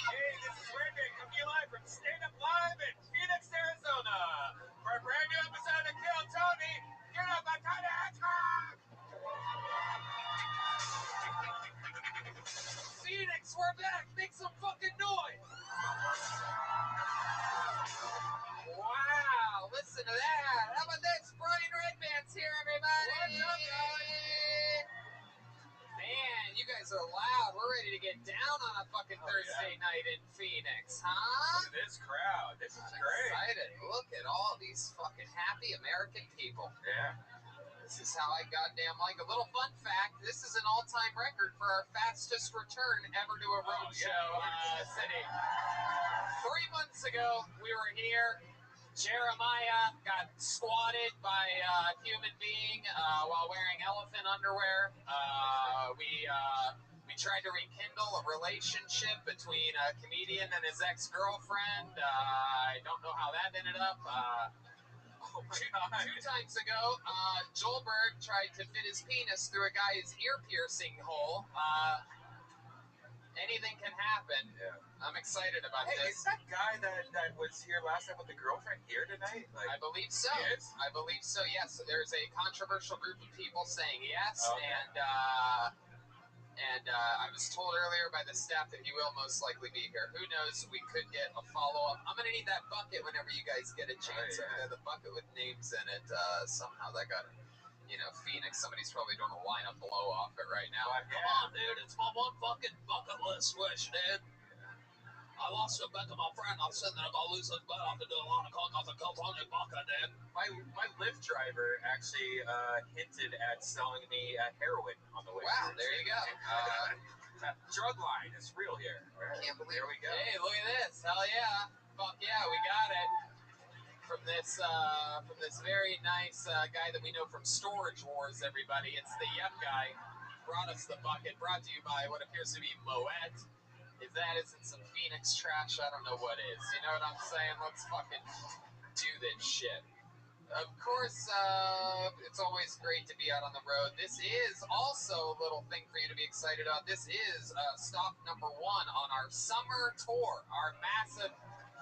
Hey, this is Randy coming to you live from Stand Up Live in Phoenix, Arizona. For a brand new episode of Kill Tony, get up on Tony Hedgehog! Phoenix, we're back. Make some fucking noise. Wow, listen to that. How about that? Brian Redman's here, everybody. What's up, guys? Man, you guys are loud. We're ready to get down on a fucking Thursday night in Phoenix, huh? Look at this crowd. This is great. Excited. Look at all these fucking happy American people. Yeah. This is how I goddamn like. A little fun fact, this is an all-time record for our fastest return ever to a roadshow city. 3 months ago, we were here. Jeremiah got squatted by a human being while wearing elephant underwear. We tried to rekindle a relationship between a comedian and his ex-girlfriend. I don't know how that ended up. Oh my god. 2 times ago, Joelberg tried to fit his penis through a guy's ear piercing hole. Anything can happen. Yeah. I'm excited about Hey, this. is that guy that was here last time with the girlfriend here tonight? Like, I believe so. He is? I believe so, yes. So there's a controversial group of people saying yes, Okay. and I was told earlier by the staff that he will most likely be here. Who knows? We could get a follow-up. I'm going to need that bucket whenever you guys get a chance over there. The bucket with names in it. Somehow that got, Phoenix. Somebody's probably doing a lineup blow off it right now. Come on, dude. It's my one fucking bucket list wish, dude. I lost a bet to my friend. I said that if I lose this bet, I have to do a lot of coke off the California bucket, dude. my Lyft driver actually hinted at selling me heroin on the way. Wow, here. there you go. Drug line is real here. Can't believe There we go. Hey, look at this. Hell yeah. Fuck yeah, we got it. From this very nice guy that we know from Storage Wars, everybody. It's the Yep guy. Brought us the bucket. Brought to you by what appears to be Moet. If that isn't some Phoenix trash, I don't know what is. You know what I'm saying? Let's fucking do this shit. Of course, it's always great to be out on the road. This is also a little thing for you to be excited about. This is stop number 1 on our summer tour, our massive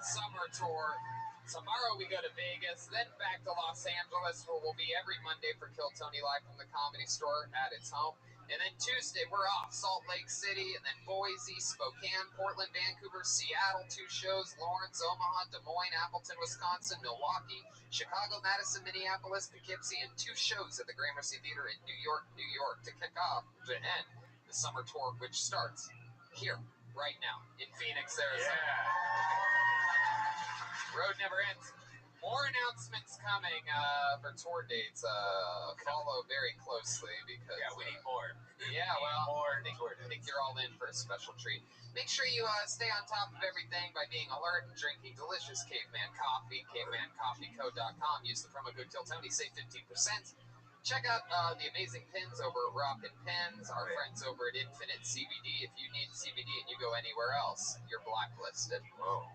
summer tour. Tomorrow we go to Vegas, then back to Los Angeles, where we'll be every Monday for Kill Tony Live from the Comedy Store at its home. And then Tuesday, we're off. Salt Lake City, and then Boise, Spokane, Portland, Vancouver, Seattle, 2 shows, Lawrence, Omaha, Des Moines, Appleton, Wisconsin, Milwaukee, Chicago, Madison, Minneapolis, Poughkeepsie, and 2 shows at the Gramercy Theater in New York to kick off, to end the summer tour, which starts here, right now, in Phoenix, Arizona. Yeah. Road never ends. More announcements coming for tour dates. Follow very closely because We need more. Yeah, well, more I think you're all in for a special treat. Make sure you stay on top of everything by being alert and drinking delicious Caveman Coffee. CavemanCoffeeCo.com. Use the promo code TillTony, save 15%. Check out the amazing pins over at Rockin' Pins. Our friends over at Infinite CBD. If you need CBD and you go anywhere else, you're blacklisted. Whoa.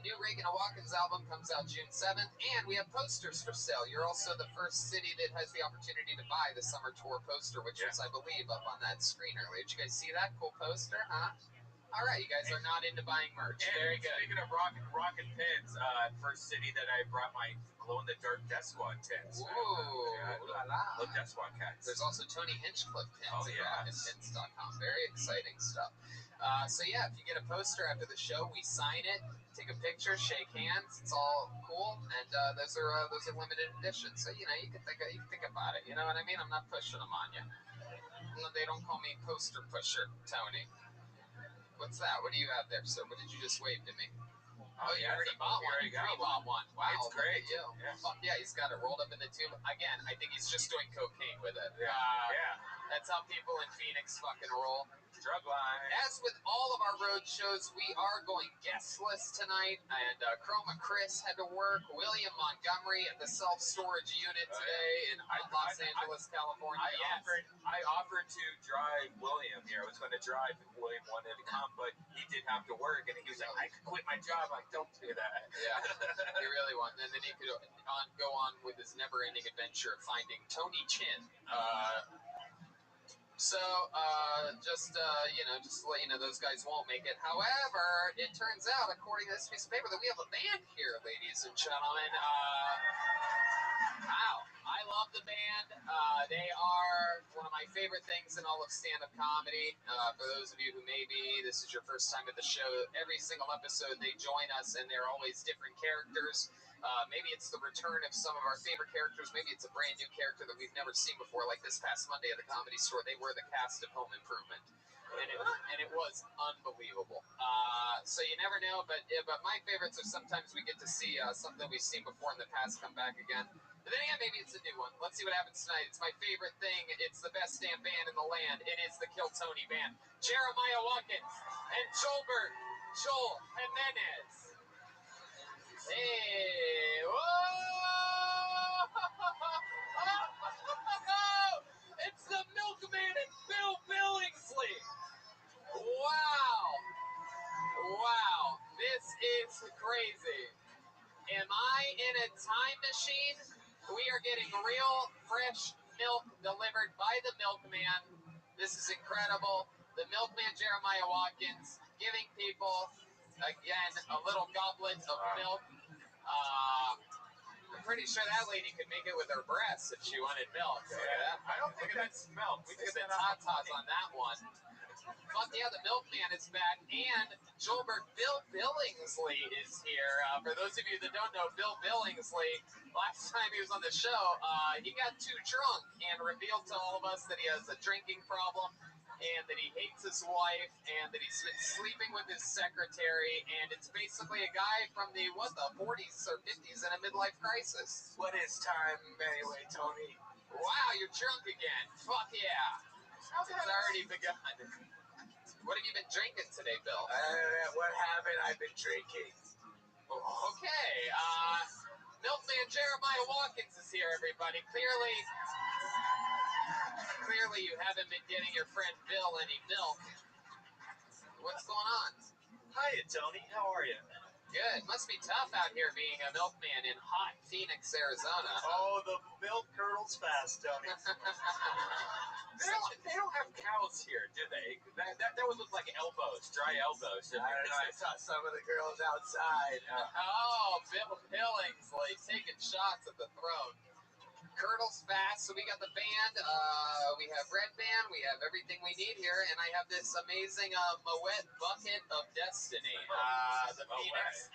New Reagan Watkins album comes out June 7th, and we have posters for sale. You're also the first city that has the opportunity to buy the summer tour poster, which was, I believe, up on that screen earlier. Did you guys see that cool poster, huh? All right, you guys are not into buying merch. And Very good. Speaking of rockin' pins, first city that I brought my glow-in-the-dark Death Squad pins. Ooh, la la. Little Death Squad cats. There's also Tony Hinchcliffe pins Oh, at yeah. rockinpins.com. Very exciting stuff. So yeah, if you get a poster after the show, we sign it, take a picture, shake hands. It's all cool, and those are limited editions. So you can think about it. You know what I mean? I'm not pushing them on you. They don't call me poster pusher, Tony. What's that? What do you have there, sir? What did you just wave to me? Oh, you already bought one. You bought one. Wow, It's great. Look at you. Yeah. Fuck yeah, he's got it rolled up in the tube. Again, I think he's just doing cocaine with it. Yeah. That's how people in Phoenix fucking roll. Drug line. As with all of our road shows, we are going guestless tonight, and Chroma Chris had to work. William Montgomery at the self-storage unit today in Los Angeles, California. I offered to drive William here. I was going to drive if William wanted to come, but he did have to work, and he was like, I could quit my job. Like, don't do that. Yeah, he really wanted. And then he could go on with his never-ending adventure of finding Tony Chin. Just to let you know, those guys won't make it. However, it turns out, according to this piece of paper, that we have a band here, ladies and gentlemen. Wow, I love the band. They are one of my favorite things in all of stand-up comedy. For those of you who maybe this is your first time at the show, every single episode they join us, and they're always different characters. Maybe it's the return of some of our favorite characters. Maybe it's a brand new character that we've never seen before. Like this past Monday at the Comedy Store, they were the cast of Home Improvement, and it was unbelievable. So you never know, but my favorites are sometimes we get to see something we've seen before in the past come back again. But then again, maybe it's a new one. Let's see what happens tonight. It's my favorite thing. It's the best damn band in the land. It is the Kill Tony Band. Jeremiah Watkins and Joel Jimenez. Hey, whoa! It's the Milkman and Bill Billingsley. Wow, this is crazy. Am I in a time machine? We are getting real fresh milk delivered by the milkman. This is incredible. The milkman Jeremiah Watkins giving people, again, a little goblet of milk. I'm pretty sure that lady could make it with her breasts if she wanted milk. Look at that. I don't think that's milk. Look at the tatas on that one. Fuck yeah, the milkman is back, and Joelberg Bill Billingsley is here. For those of you that don't know, Bill Billingsley, last time he was on the show, he got too drunk and revealed to all of us that he has a drinking problem, and that he hates his wife, and that he's been sleeping with his secretary, and it's basically a guy from the 40s or 50s in a midlife crisis. What is time anyway, Tony? Wow, you're drunk again. Fuck yeah. It's already begun. What have you been drinking today, Bill? What haven't I been drinking? Okay, Milkman Jeremiah Watkins is here, everybody. Clearly you haven't been getting your friend Bill any milk. What's going on? Hiya, Tony. How are you? Good. Must be tough out here being a milkman in hot Phoenix, Arizona. Oh, the milk curdles fast, Tony. They don't have cows here, do they? That would look like elbows, dry elbows. I don't know. I saw some of the girls outside. Oh, Bill Billingsley taking shots at the throne. Curdles fast. So we got the band. We have Red Band. We have everything we need here, and I have this amazing Moet Bucket of Destiny. The Phoenix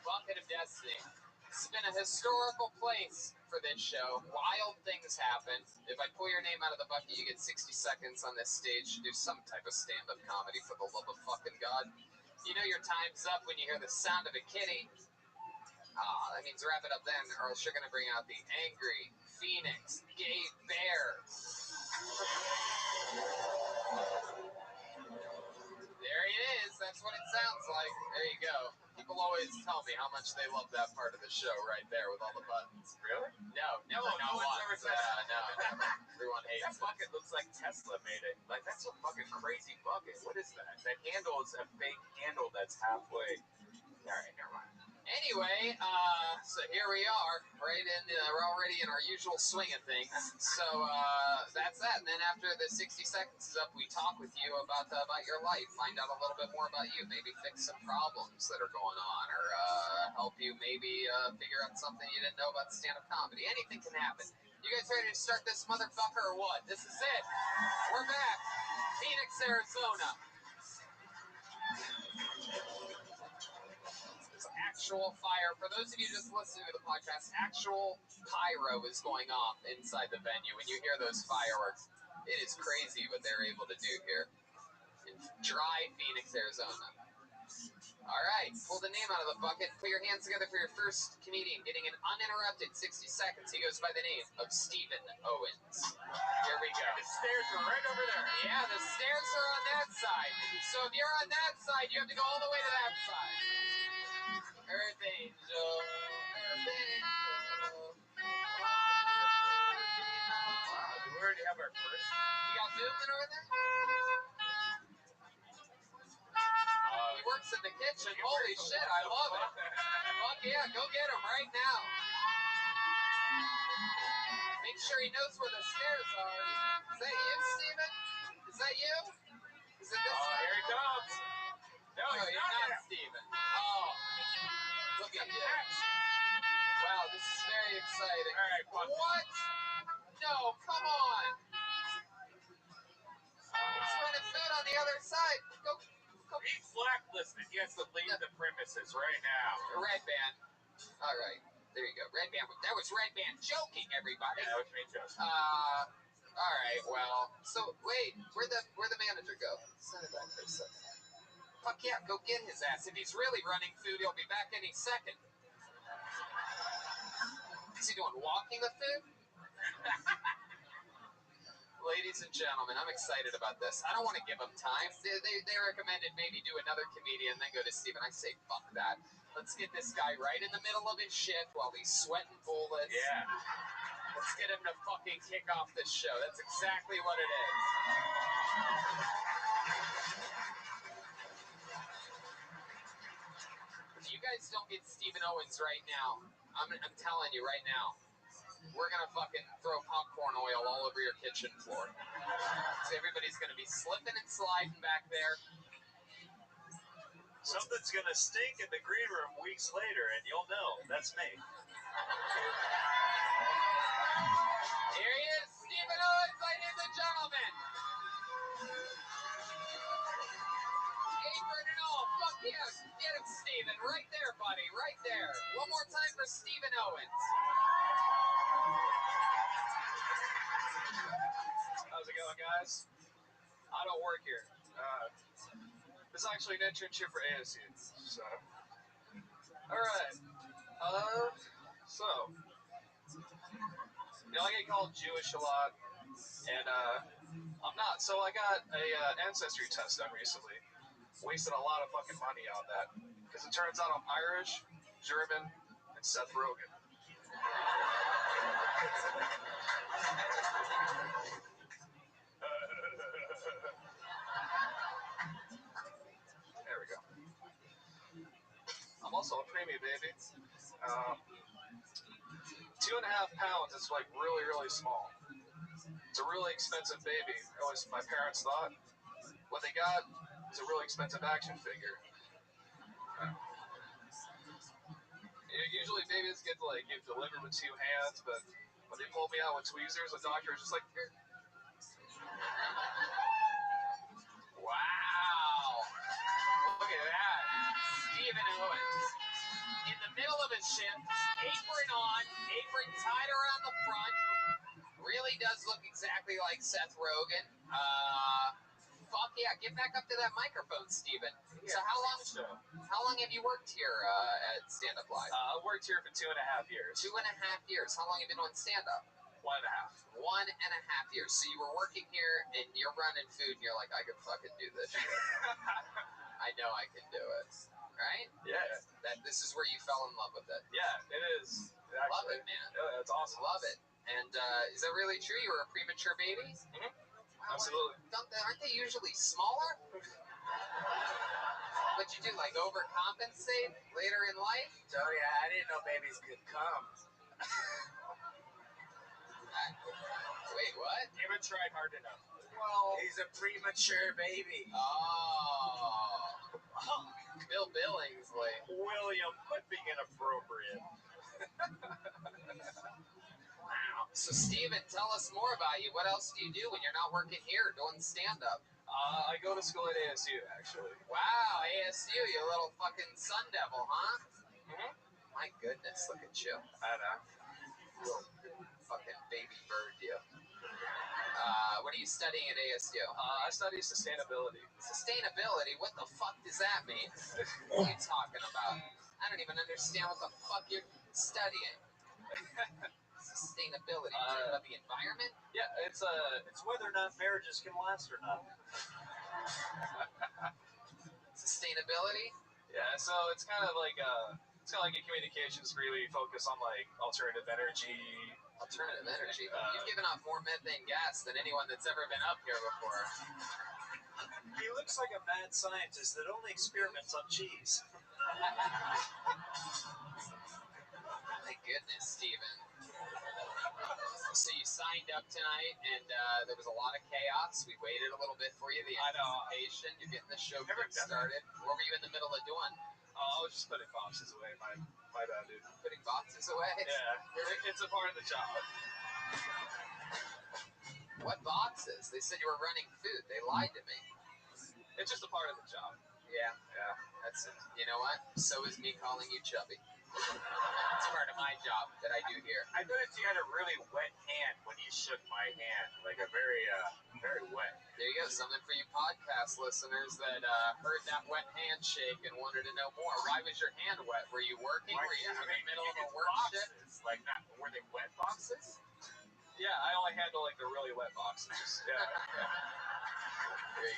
Bucket of Destiny. It's been a historical place for this show. Wild things happen. If I pull your name out of the bucket, you get 60 seconds on this stage to do some type of stand-up comedy, for the love of fucking God. You know your time's up when you hear the sound of a kitty. That means wrap it up then, or else you're going to bring out the angry Phoenix gay bear. There he is. That's what it sounds like. There you go. People always tell me how much they love that part of the show right there with all the buttons. Really? No, never. No one's ever said that. No, never. Everyone hates That bucket looks like Tesla made it. Like, that's a fucking crazy bucket. What is that? That handle is a fake handle that's halfway. All right, never mind. Anyway, so here we are, right in. We're already in our usual swing of things. So that's that. And then after the 60 seconds is up, we talk with you about your life, find out a little bit more about you, maybe fix some problems that are going on, or help you maybe figure out something you didn't know about stand-up comedy. Anything can happen. You guys ready to start this motherfucker or what? This is it. We're back. Phoenix, Arizona. Actual fire. For those of you just listening to the podcast, actual pyro is going off inside the venue. When you hear those fireworks, it is crazy what they're able to do here in dry Phoenix, Arizona. All right, pull the name out of the bucket. Put your hands together for your first comedian getting an uninterrupted 60 seconds. He goes by the name of Stephen Owens. Here we go. The stairs are right over there. Yeah, the stairs are on that side. So if you're on that side, you have to go all the way to that side. Earth Angel, Earth Angel. Wow, do we already have our first? You got movement over there? He works in the kitchen. Holy shit, I love it. Fuck yeah, go get him right now. Make sure he knows where the stairs are. Is that you, Steven? Is that you? Is it this guy? Here he comes. No, Oh, he's you're not. not Steven. Oh, look at you. Wow, this is very exciting. All right, fuck. What? No, come on. He's running food on the other side. Go. He's blacklisted. He has to leave the premises right now. Red Band. All right, there you go. Red Band. That was Red Band joking, everybody. Yeah, that was me, Joe. All right. Well, so wait, where'd the manager go? Send it back for a second. Fuck yeah, go get his ass. If he's really running food, he'll be back any second. Is he doing walking the food? Ladies and gentlemen, I'm excited about this. I don't want to give him time. They recommended maybe do another comedian, then go to Steven. I say, fuck that. Let's get this guy right in the middle of his shift while he's sweating bullets. Yeah. Let's get him to fucking kick off this show. That's exactly what it is. You guys guys don't get Stephen Owens right now, I'm telling you right now, we're gonna fucking throw popcorn oil all over your kitchen floor. So everybody's gonna be slipping and sliding back there. Something's gonna stink in the green room weeks later, and you'll know. That's me. Here he is, Stephen Owens, ladies and gentlemen. Apron and all, fuck yeah, get him, Stephen, right there, buddy, right there. One more time for Stephen Owens. How's it going, guys? I don't work here. This is actually an internship for ASU. So, all right. So, I get called Jewish a lot, and I'm not. So I got a ancestry test done recently. Wasted a lot of fucking money on that because it turns out I'm Irish, German, and Seth Rogen. There we go. I'm also a preemie baby. 2.5 pounds. It's like really, really small. It's a really expensive baby. At least my parents thought. What they got is a really expensive action figure. Usually babies get delivered with 2 hands, but when they pulled me out with tweezers, the doctor was just like, here. Wow. Look at that. Stephen Owens. In the middle of his shift, apron on, apron tied around the front. Really does look exactly like Seth Rogen. Fuck yeah, get back up to that microphone, Stephen. So how long have you worked here at Stand Up Live? I worked here for 2.5 years. 2.5 years. How long have you been on stand up? 1.5. 1.5 years. So you were working here and you're running food and you're like, I could fucking do this shit. I know I can do it. Right? Yeah. This is where you fell in love with it. Yeah, it is. Actually. Love it, man. Yeah, it's awesome. Love it. And is that really true? You were a premature baby? Mm-hmm. Absolutely. Aren't they usually smaller? But you do like overcompensate later in life? Oh yeah, I didn't know babies could come. Wait, what? Haven't tried hard enough. Well, he's a premature baby. Oh. Bill Billingsley. William, quit being inappropriate. Wow. So, Steven, tell us more about you. What else do you do when you're not working here doing stand-up? I go to school at ASU, actually. Wow, ASU, you little fucking sun devil, huh? Mm-hmm. My goodness, look at you. I know. Little fucking baby bird, you. What are you studying at ASU? I study sustainability. Sustainability? What the fuck does that mean? What are you talking about? I don't even understand what the fuck you're studying. Sustainability? About the environment? Yeah, it's whether or not marriages can last or not. Sustainability? Yeah, so it's kind of like a communications degree where you focus on like alternative energy. Alternative energy? You've given off more methane gas than anyone that's ever been up here before. He looks like a mad scientist that only experiments on cheese. My goodness, Steven. So you signed up tonight, and there was a lot of chaos. We waited a little bit for you, the anticipation. You're getting the show started. What were you in the middle of doing? I was just putting boxes away. My bad, dude. Putting boxes away? Yeah, it's a part of the job. What boxes? They said you were running food. They lied to me. It's just a part of the job. Yeah. That's it. You know what? So is me calling you chubby. It's part of my job that I do here. I noticed you had a really wet hand when you shook my hand, like a very wet. There you go, something for you podcast listeners that heard that wet handshake and wanted to know more. Why was your hand wet? Were you working? Were you in the middle of a work shift? Like, were they wet boxes? Yeah, I only handle like the really wet boxes. Yeah.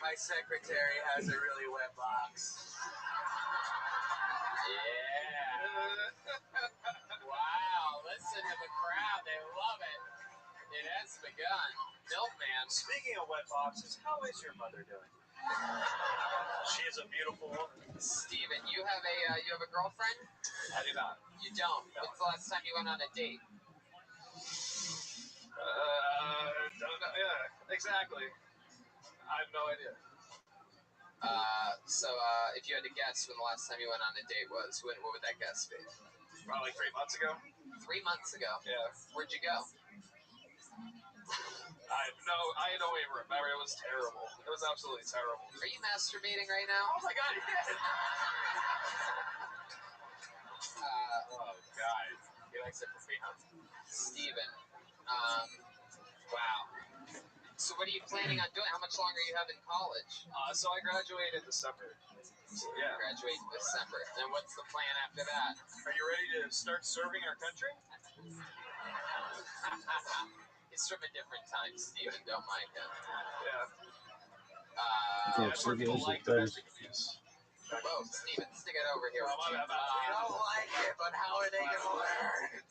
My secretary has a really wet box. Yeah. Wow, listen to the crowd. They love it. It has begun. Milkman. Speaking of wet boxes, how is your mother doing? She is a beautiful woman. Steven, you have a girlfriend? I do not. You don't? No. When's the last time you went on a date? Don't know. Yeah, exactly. I have no idea. So if you had to guess when the last time you went on a date was, what would that guess be? Probably 3 months ago. 3 months ago? Yeah. Where'd you go? I don't even remember. It was terrible. It was absolutely terrible. Are you masturbating right now? Oh my god, yes! Oh, God. He likes it for free, huh? Steven, wow. So what are you planning on doing? How much longer you have in college? So I graduated in December. So, yeah. Graduate in December. Then what's the plan after that? Are you ready to start serving our country? It's from a different time, Steven. Don't mind him. Yeah. That's where people like domestic abuse. Whoa, Steven, stick it over here. Oh, my bad. We don't like it, but how are they going to learn?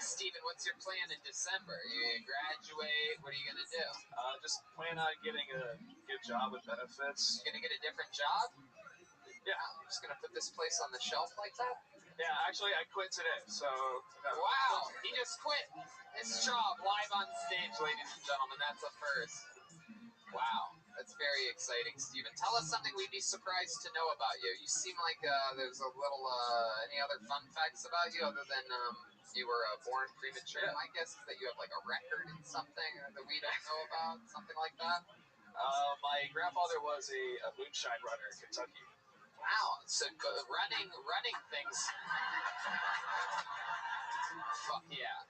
Steven, what's your plan in December? You graduate, what are you going to do? Just plan on getting a good job with benefits. You going to get a different job? Yeah. I'm just going to put this place on the shelf like that? Yeah, actually, I quit today, so... Wow, he just quit his job live on stage, ladies and gentlemen. That's a first. Wow, that's very exciting, Steven. Tell us something we'd be surprised to know about you. You seem like there's a little, any other fun facts about you other than you were born premature? My guess is that you have like a record in something that we don't know about, something like that. My grandfather was a moonshine runner in Kentucky. Wow, so running things. Fuck yeah.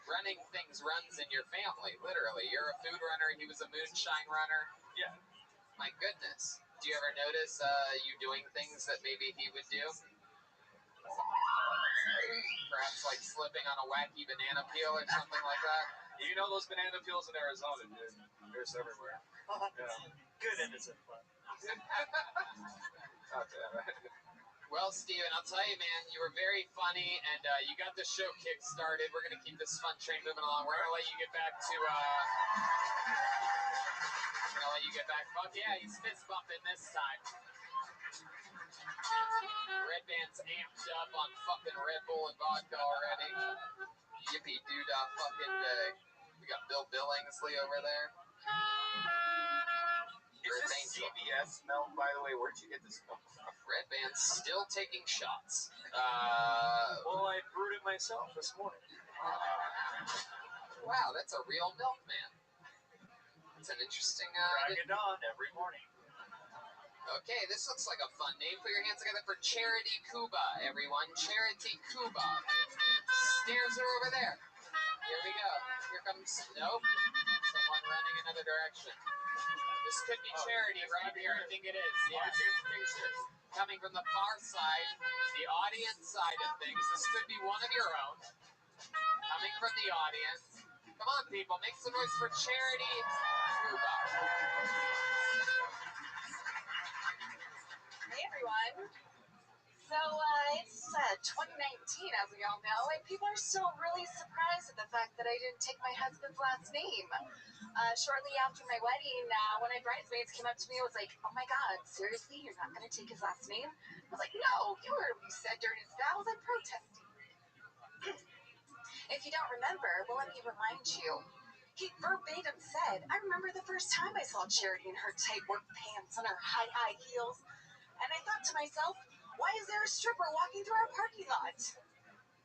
Running things runs in your family, literally. You're a food runner, he was a moonshine runner. Yeah. My goodness. Do you ever notice you doing things that maybe he would do? Perhaps like slipping on a wacky banana peel or something like that? You know those banana peels in Arizona, dude. There's everywhere. Yeah. Good innocent fun. Oh, damn it. Well, Steven, I'll tell you, man, you were very funny, and you got the show kick-started. We're going to keep this fun train moving along. We're going to let you get back to, Fuck yeah, he's fist bumping this time. Red Band's amped up on fucking Red Bull and vodka already. Yippee-doo-dah fucking day. We got Bill Billingsley over there. Is this CBS milk, by the way? Where'd you get this milk from? Red Band's still taking shots. Well, I brewed it myself this morning. Wow, that's a real milk, man. It's an interesting... Crack it on every morning. Okay, this looks like a fun name. Put your hands together for Charity Cuba, everyone. Charity Cuba. Stairs are over there. Here we go. Here comes... Nope. Someone running another direction. This could be Charity right here. I think it is. Yes. Coming from the far side, the audience side of things. This could be one of your own. Coming from the audience. Come on, people. Make some noise for Charity Cuba. Hey everyone. So it's 2019, as we all know, and people are still really surprised at the fact that I didn't take my husband's last name. Shortly after my wedding, one of my bridesmaids came up to me and was like, "Oh my God, seriously, you're not going to take his last name?" I was like, "No, you heard what he said during his vows. I'm protesting." If you don't remember, well, let me remind you. He verbatim said, "I remember the first time I saw Charity in her tight work pants and her high heels. And I thought to myself, why is there a stripper walking through our parking lot?"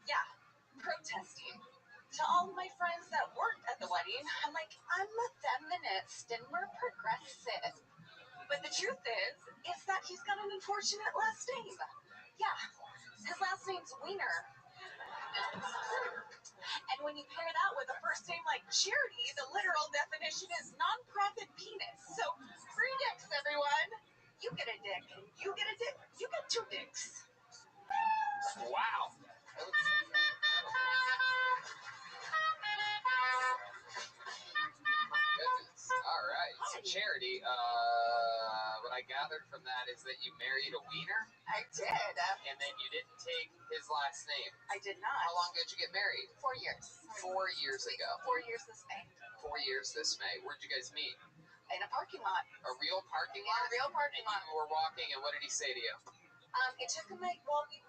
Yeah, protesting. To all of my friends that worked at the wedding, I'm like, I'm a feminist and we're progressive. But the truth is that he's got an unfortunate last name. Yeah, his last name's Wiener. And when you pair that with a first name like Charity, the literal definition is non-profit penis. So, free dicks, everyone. You get a dick, you get a dick, you get two dicks. Wow. Goodness. All right. So, Charity, what I gathered from that is that you married a wiener? I did. And then you didn't take his last name. I did not. How long did you get married? 4 years. 4 years ago. 4 years this May. 4 years this May. Where'd you guys meet? In a parking lot. A real parking In lot? a real parking And lot. you were walking, and what did he say to you? It took him like, well, he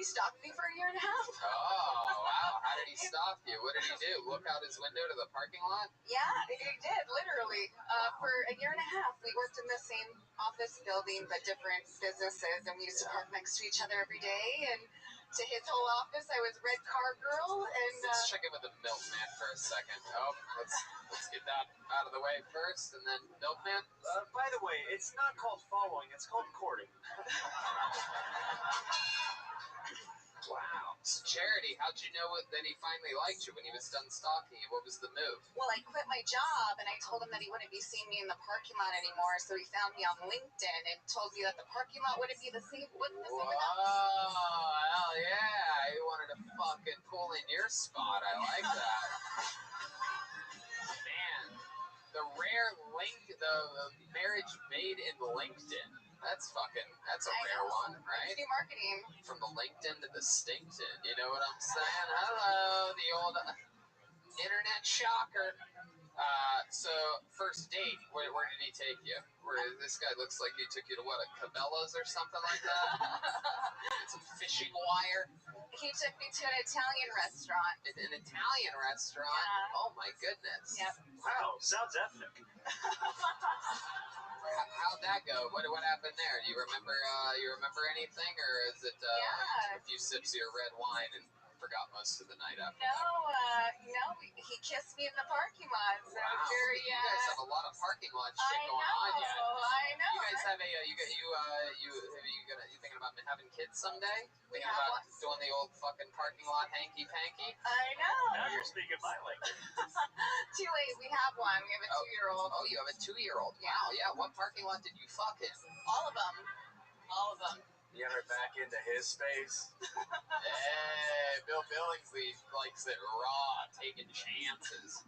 stalked me for a year and a half. Oh, wow. How did he stop you? What did he do? Look out his window to the parking lot? Yeah, he did, literally. For a year and a half, we worked in the same office building, but different businesses, and we used to park next to each other every day, and to his whole office, I was red car girl, and... Let's check in with the milkman for a second. Oh, let's get that out of the way first, and then milkman? By the way, it's not called following, it's called courting. Wow. So Charity, how'd you know that he finally liked you when he was done stalking you? What was the move? Well, I quit my job, and I told him that he wouldn't be seeing me in the parking lot anymore, so he found me on LinkedIn and told me that the parking lot wouldn't be the same without Whoa, hell yeah. He wanted to fucking pull in your spot. I like that. Man, the rare the marriage made in LinkedIn. That's a rare one, right? New marketing. From the LinkedIn to the Stinkton, you know what I'm saying? Hello, the old internet shocker. So first date, where did he take you? This guy looks like he took you to what, a Cabela's or something like that? Some fishing wire. He took me to an Italian restaurant. An Italian restaurant? Yeah. Oh my goodness. Yep. Wow, sounds ethnic. How'd that go? What happened there? Do you remember anything, or is it a few sips of your red wine and forgot most of the night after? No, he kissed me in the parking lot. So wow, very, you guys have a lot of parking lot shit going on yet. I know. You guys have you thinking about having kids someday? Thinking about doing the old fucking parking lot hanky panky? I know. Now you're speaking my language. Too late. We have one. We have a 2-year-old. Oh, you have a 2-year-old. Yeah. Wow. Yeah. What parking lot did you fuck in? All of them. All of them. You got her back into his space. Hey, Bill Billingsley likes it raw, taking chances.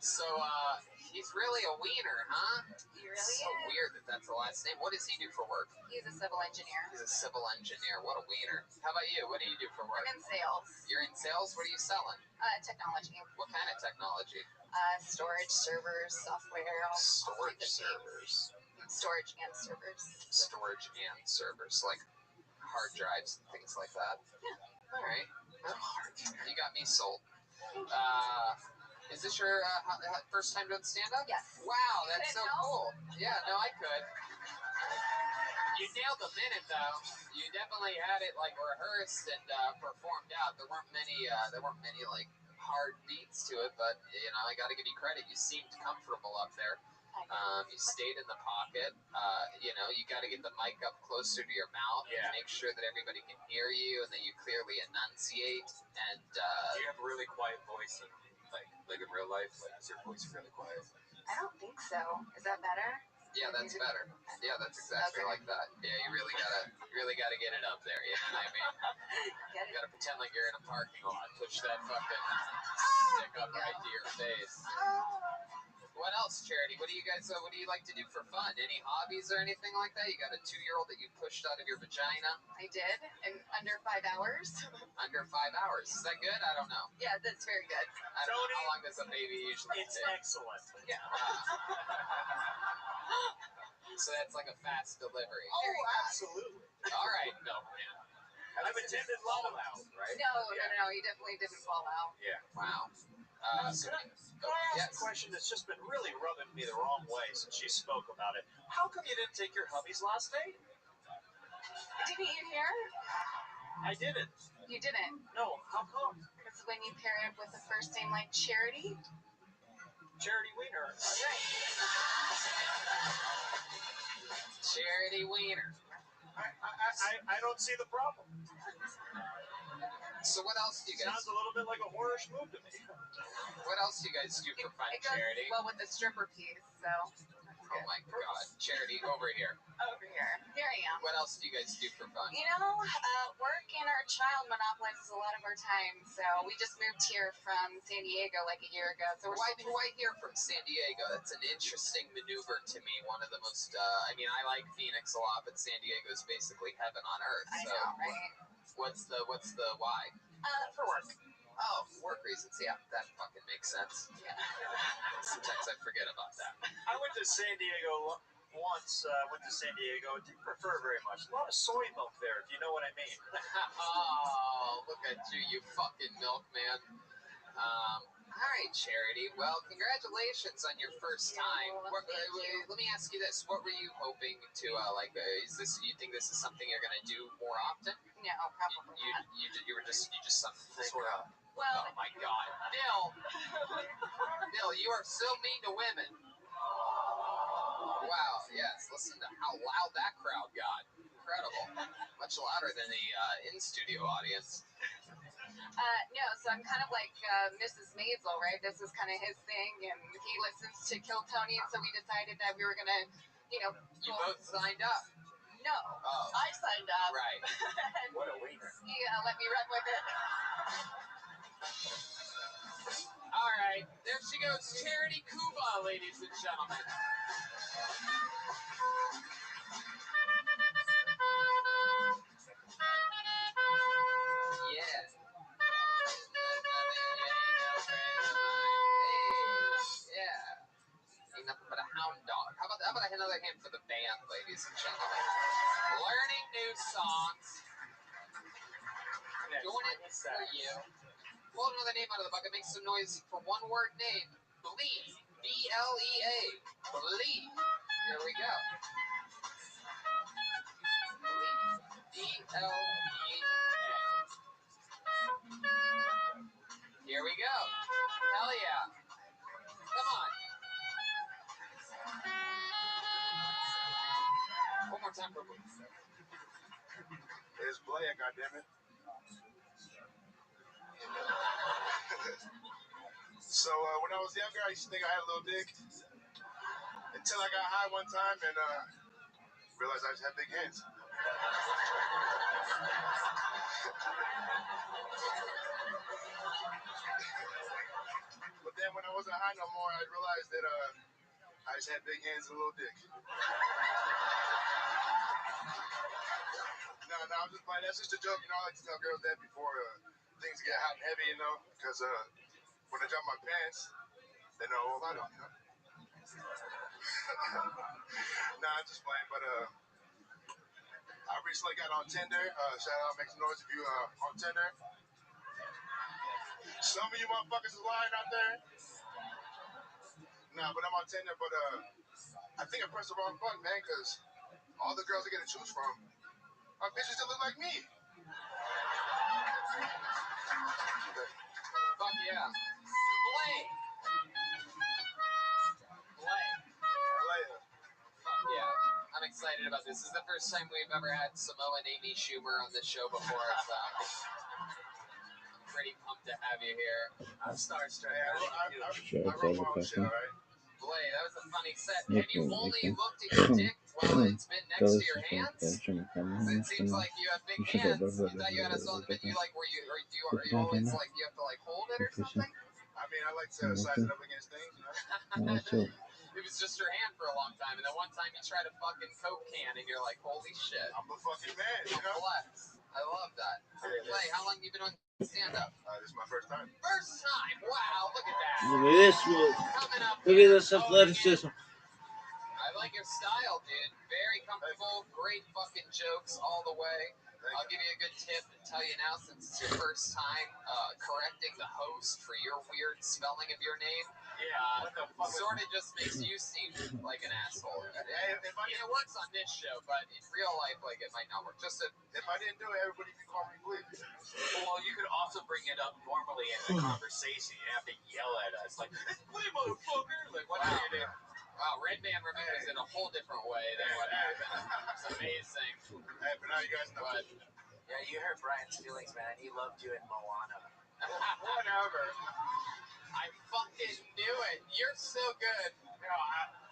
So, he's really a wiener, huh? He really so is. Weird that that's the last name. What does he do for work? He's a civil engineer. He's a civil engineer. What a wiener. How about you? What do you do for work? I'm in sales. You're in sales? What are you selling? Technology. What kind of technology? Storage, servers, software. Storage servers. Storage and servers. Storage and servers, like hard drives and things like that. Yeah. All right. Well, you got me sold. Is this your first time doing stand-up? Yes. Wow, that's so cool. Yeah, no, I could. You nailed the minute, though. You definitely had it like rehearsed and performed out. There weren't many like hard beats to it, but I got to give you credit. You seemed comfortable up there. You stayed in the pocket. You got to get the mic up closer to your mouth and make sure that everybody can hear you and that you clearly enunciate. And do you have a really quiet voice, like in real life? Like, is your voice really quiet? I don't think so. Is that better? Yeah, that's better. Yeah, that's exactly like that. Yeah, you really gotta get it up there. You know what I mean? You gotta pretend like you're in a parking lot. Push that fucking stick up right to your face. What else, Charity? What do you like to do for fun? Any hobbies or anything like that? You got a 2-year-old that you pushed out of your vagina? I did, in under 5 hours. Under 5 hours. Is that good? I don't know. Yeah, that's very good. I don't know. How long does a baby usually It's take? excellent. Yeah. So that's like a fast delivery. Oh, absolutely. All right, milkman. I've attended fall out, right? No, you definitely didn't fall out. Yeah. Wow. Can I ask a question that's just been really rubbing me the wrong way since you spoke about it? How come you didn't take your hubby's last date? Didn't you hear? I didn't. You didn't? No, how come? Because when you pair it with a first name like Charity. Charity Wiener. Right. Charity Wiener. I don't see the problem. So what else do you guys... Sounds a little bit like a horrorish move to me. What else do you guys do for fun, It goes Charity? well with the stripper piece, so... Oh my God. Charity, over here. Over here. Here I am. What else do you guys do for fun? Work and our child monopolizes a lot of our time, so we just moved here from San Diego like a year ago. So why here from San Diego? That's an interesting maneuver to me. One of the most, I like Phoenix a lot, but San Diego is basically heaven on earth. I know, right? What's the why? For work. Oh, work reasons. Yeah, that fucking makes sense. Yeah. Sometimes I forget about that. I went to San Diego once. Went to San Diego. Didn't prefer very much. A lot of soy milk there, if you know what I mean. Oh, look at you, you fucking milkman. All right, Charity. Well, congratulations on your first time. Let me ask you this: what were you hoping to like? Is this? You think this is something you're gonna do more often? No, probably not. You just some sort of. Well, Oh my God, Bill, you are so mean to women. Wow. Yes. Listen to how loud that crowd got. Incredible. Much louder than the in-studio audience. No, so I'm kind of like Mrs. Maisel, right? This is kind of his thing, and he listens to Kill Tony, and so we decided that we were gonna, You both signed up. No, Oh, I signed up. right. And What a wiener. he let me run with it. All right. There she goes, Charity Kuba, ladies and gentlemen. Yeah. Ain't nothing but a hound dog. How about another hand for the band, ladies and gentlemen? Learning new songs. Doing it for you. Pull another name out of the bucket. Make some noise for one word name. Blee. B-L-E-A. Blee. Here we go. Blee. B-L-E-A. Here we go. Hell yeah. Come on. One more time for Blee. It's Blair, goddammit. So when I was younger, I used to think I had a little dick. Until I got high one time and realized I just had big hands. But then when I wasn't high no more, I realized that I just had big hands and a little dick. No, I'm just playing. That's just a joke, I like to tell girls that before things get hot and heavy, because when I drop my pants, they know all I don't, Nah, I'm just playing, but I recently got on Tinder. Shout out, make some noise if you on Tinder. Some of you motherfuckers is lying out there. Nah, but I'm on Tinder, but I think I pressed the wrong button, man, because all the girls I get to choose from are bitches that look like me. Fuck yeah. Blay. Fuck yeah. I'm excited about this. This is the first time we've ever had Samoa and Amy Schumer on this show before, so I'm pretty pumped to have you here. I'm starstruck. Hey, I wrote my own shit, all right? Blay, that was a funny set. Nick, Have you only Nick. looked at your dick while it's been next to your hands? It It seems like you have big hands. You thought you had a solid, but you like, are you always like, you have to like hold it or something? I mean, I like to size it up against things, It was just your hand for a long time, and then one time you tried a fucking Coke can, and you're like, holy shit. I'm a fucking man, Flex. I love that. Blay, how long have you been on stand-up? This is my first time. First time. Wow, look at that. Look at this move. Coming up. Look at this athleticism. I like your style, dude. Very comfortable. Great fucking jokes all the way. I'll give you a good tip and tell you now, since it's your first time correcting the host for your weird spelling of your name. Yeah, what the fuck? Sort of just makes you seem like an asshole. It works on this show, but in real life, like, it might not work. Just if I didn't do it, everybody could call me Bleak. Well, you could also bring it up normally in the conversation. You have to yell at us, like, it's Bleak, motherfucker! Like, what are you doing? Wow, Red Man remembers it a whole different way than what happened. It's amazing. Hey, but now you guys know. But, yeah, you hurt Brian's feelings, man. He loved you in Moana. Whatever. I fucking knew it. You're so good.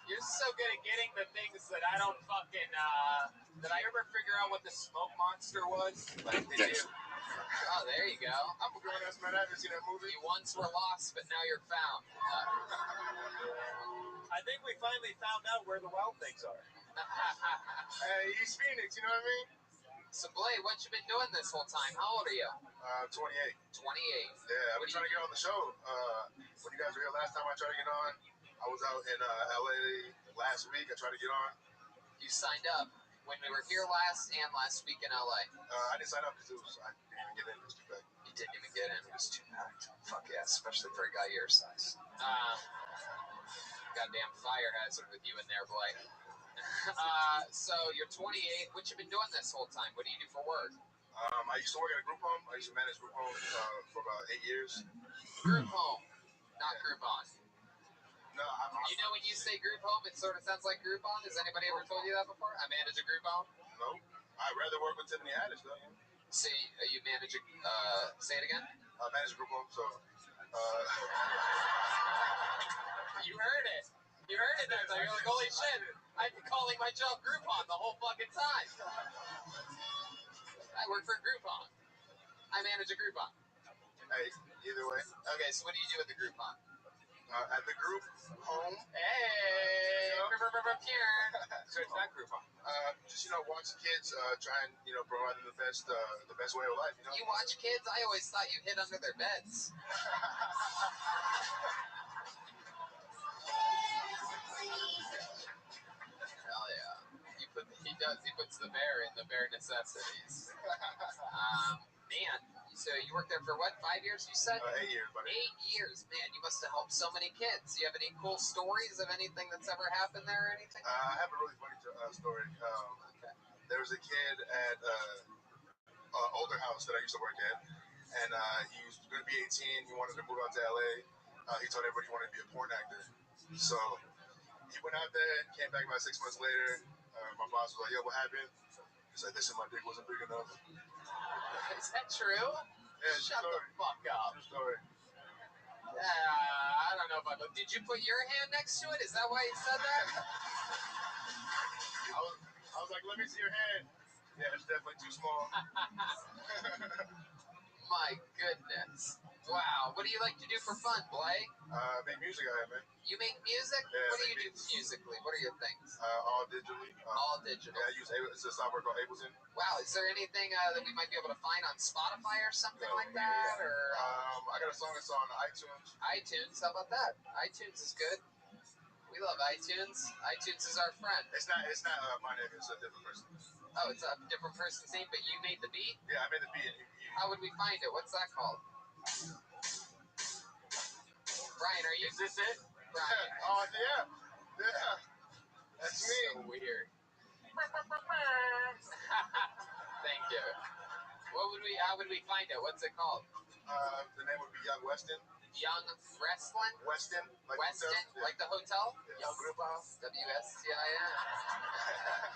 You're so good at getting the things that I don't fucking, Did I ever figure out what the smoke monster was? Like, did you? Oh, there you go. I'm a grown-ass man. I haven't seen that movie. You once were lost, but now you're found. I think we finally found out where the wild things are. Hey, East Phoenix, you know what I mean? So, Blay, what you been doing this whole time? How old are you? 28. 28. Yeah, I've been trying to get on the show. When you guys were here last time, I tried to get on. I was out in LA last week. I tried to get on. You signed up when we were here last and last week in LA. I didn't sign up because I didn't even get in. It was too big. You didn't even get in. It was too packed. Fuck yeah, especially for a guy your size. Goddamn fire hazard with you in there, Blake. So you're 28. What you been doing this whole time? What do you do for work? I used to work at a group home. I used to manage group homes for about 8 years. Group home, not Groupon. No, You know when you say group home, it sort of sounds like Groupon. Has anybody ever told you that before? I manage a group home. No, I'd rather work with Tiffany Haddish though. Yeah. See, you manage a. Say it again. I manage a group home, so. You heard it. You heard it there. You're like, holy shit! I've been calling my job Groupon the whole fucking time. I work for Groupon. I manage a Groupon. Hey, either way. Okay, so what do you do at the Groupon? At the group home. Hey! So it's not Groupon. Just watch the kids, try and provide them the best way of life. You watch kids? I always thought you hid under their beds. Hell yeah! He does. He puts the bear in the bare necessities. Man, so you worked there for what? 5 years? You said? 8 years, buddy. 8 years, man. You must have helped so many kids. Do you have any cool stories of anything that's ever happened there or anything? I have a really funny story. Okay. There was a kid at older house that I used to work at, and he was going to be 18. He wanted to move out to LA. He told everybody he wanted to be a porn actor. So he went out there, came back about 6 months later. My boss was like, "Yo, what happened?" He's like, "They said my dick wasn't big enough." Is that true? Yeah, Shut the fuck up. True story. I don't know about that. Did you put your hand next to it? Is that why you said that? I was like, "Let me see your hand." Yeah, it's definitely too small. My goodness. Wow. What do you like to do for fun, Blake? Make music, man. You make music? Yeah, what do you do musically? What are your things? All digitally. All digital. Yeah, I use it's a software called Ableton. Wow. Is there anything that we might be able to find on Spotify or something like that? Or I got a song that's on iTunes. iTunes? How about that? iTunes is good. We love iTunes. iTunes is our friend. It's not my name. It's a different person. Oh, it's a different person's name, but you made the beat? Yeah, I made the beat. How would we find it? What's that called? Brian, are you? Is this it? Brian. Oh, yeah. Yeah. That's me. So weird. Thank you. How would we find it? What's it called? The name would be Young Weston. Young Wrestling? Weston. Like Weston? hotel. Yeah. Like the hotel? Yeah. Young Group House. WSTIN.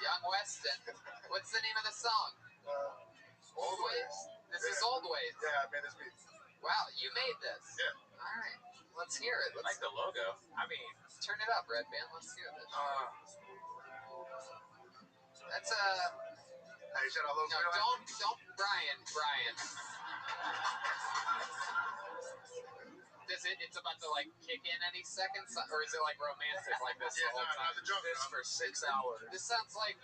Young Weston. What's the name of the song? Old Ways. This is Old Ways. Yeah, I made this beat. Wow, you made this? Yeah. All right. Let's hear it. I like the logo. I mean, turn it up, Red Band. Let's hear this. That's a... Hey, shout out No, don't, Brian. It's about to kick in any second, or is it romantic like this the whole time? The drum, this for 6 hours. This sounds like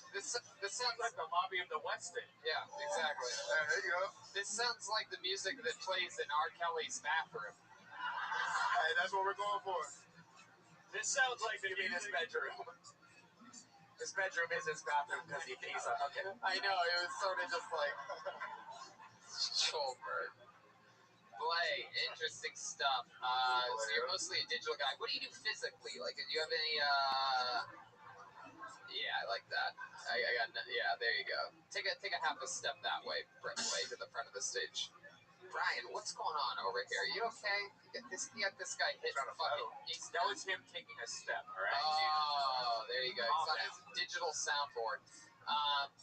this sounds like the lobby of the Westin. Yeah, exactly. There you go. This sounds like the music that plays in R. Kelly's bathroom. Hey, that's what we're going for. This sounds like the his bedroom. His bedroom is his bathroom because he's okay. I know, it was sort of just like Goldberg. Blay, interesting stuff. So you're mostly a digital guy. What do you do physically? Do you have any yeah, I like that. I got there you go. Take a half a step that way, Blay, to the front of the stage. Brian, what's going on over here? You okay? You got this guy hit fucking. That was him taking a step, all right? Oh, there you go. He's on his digital soundboard.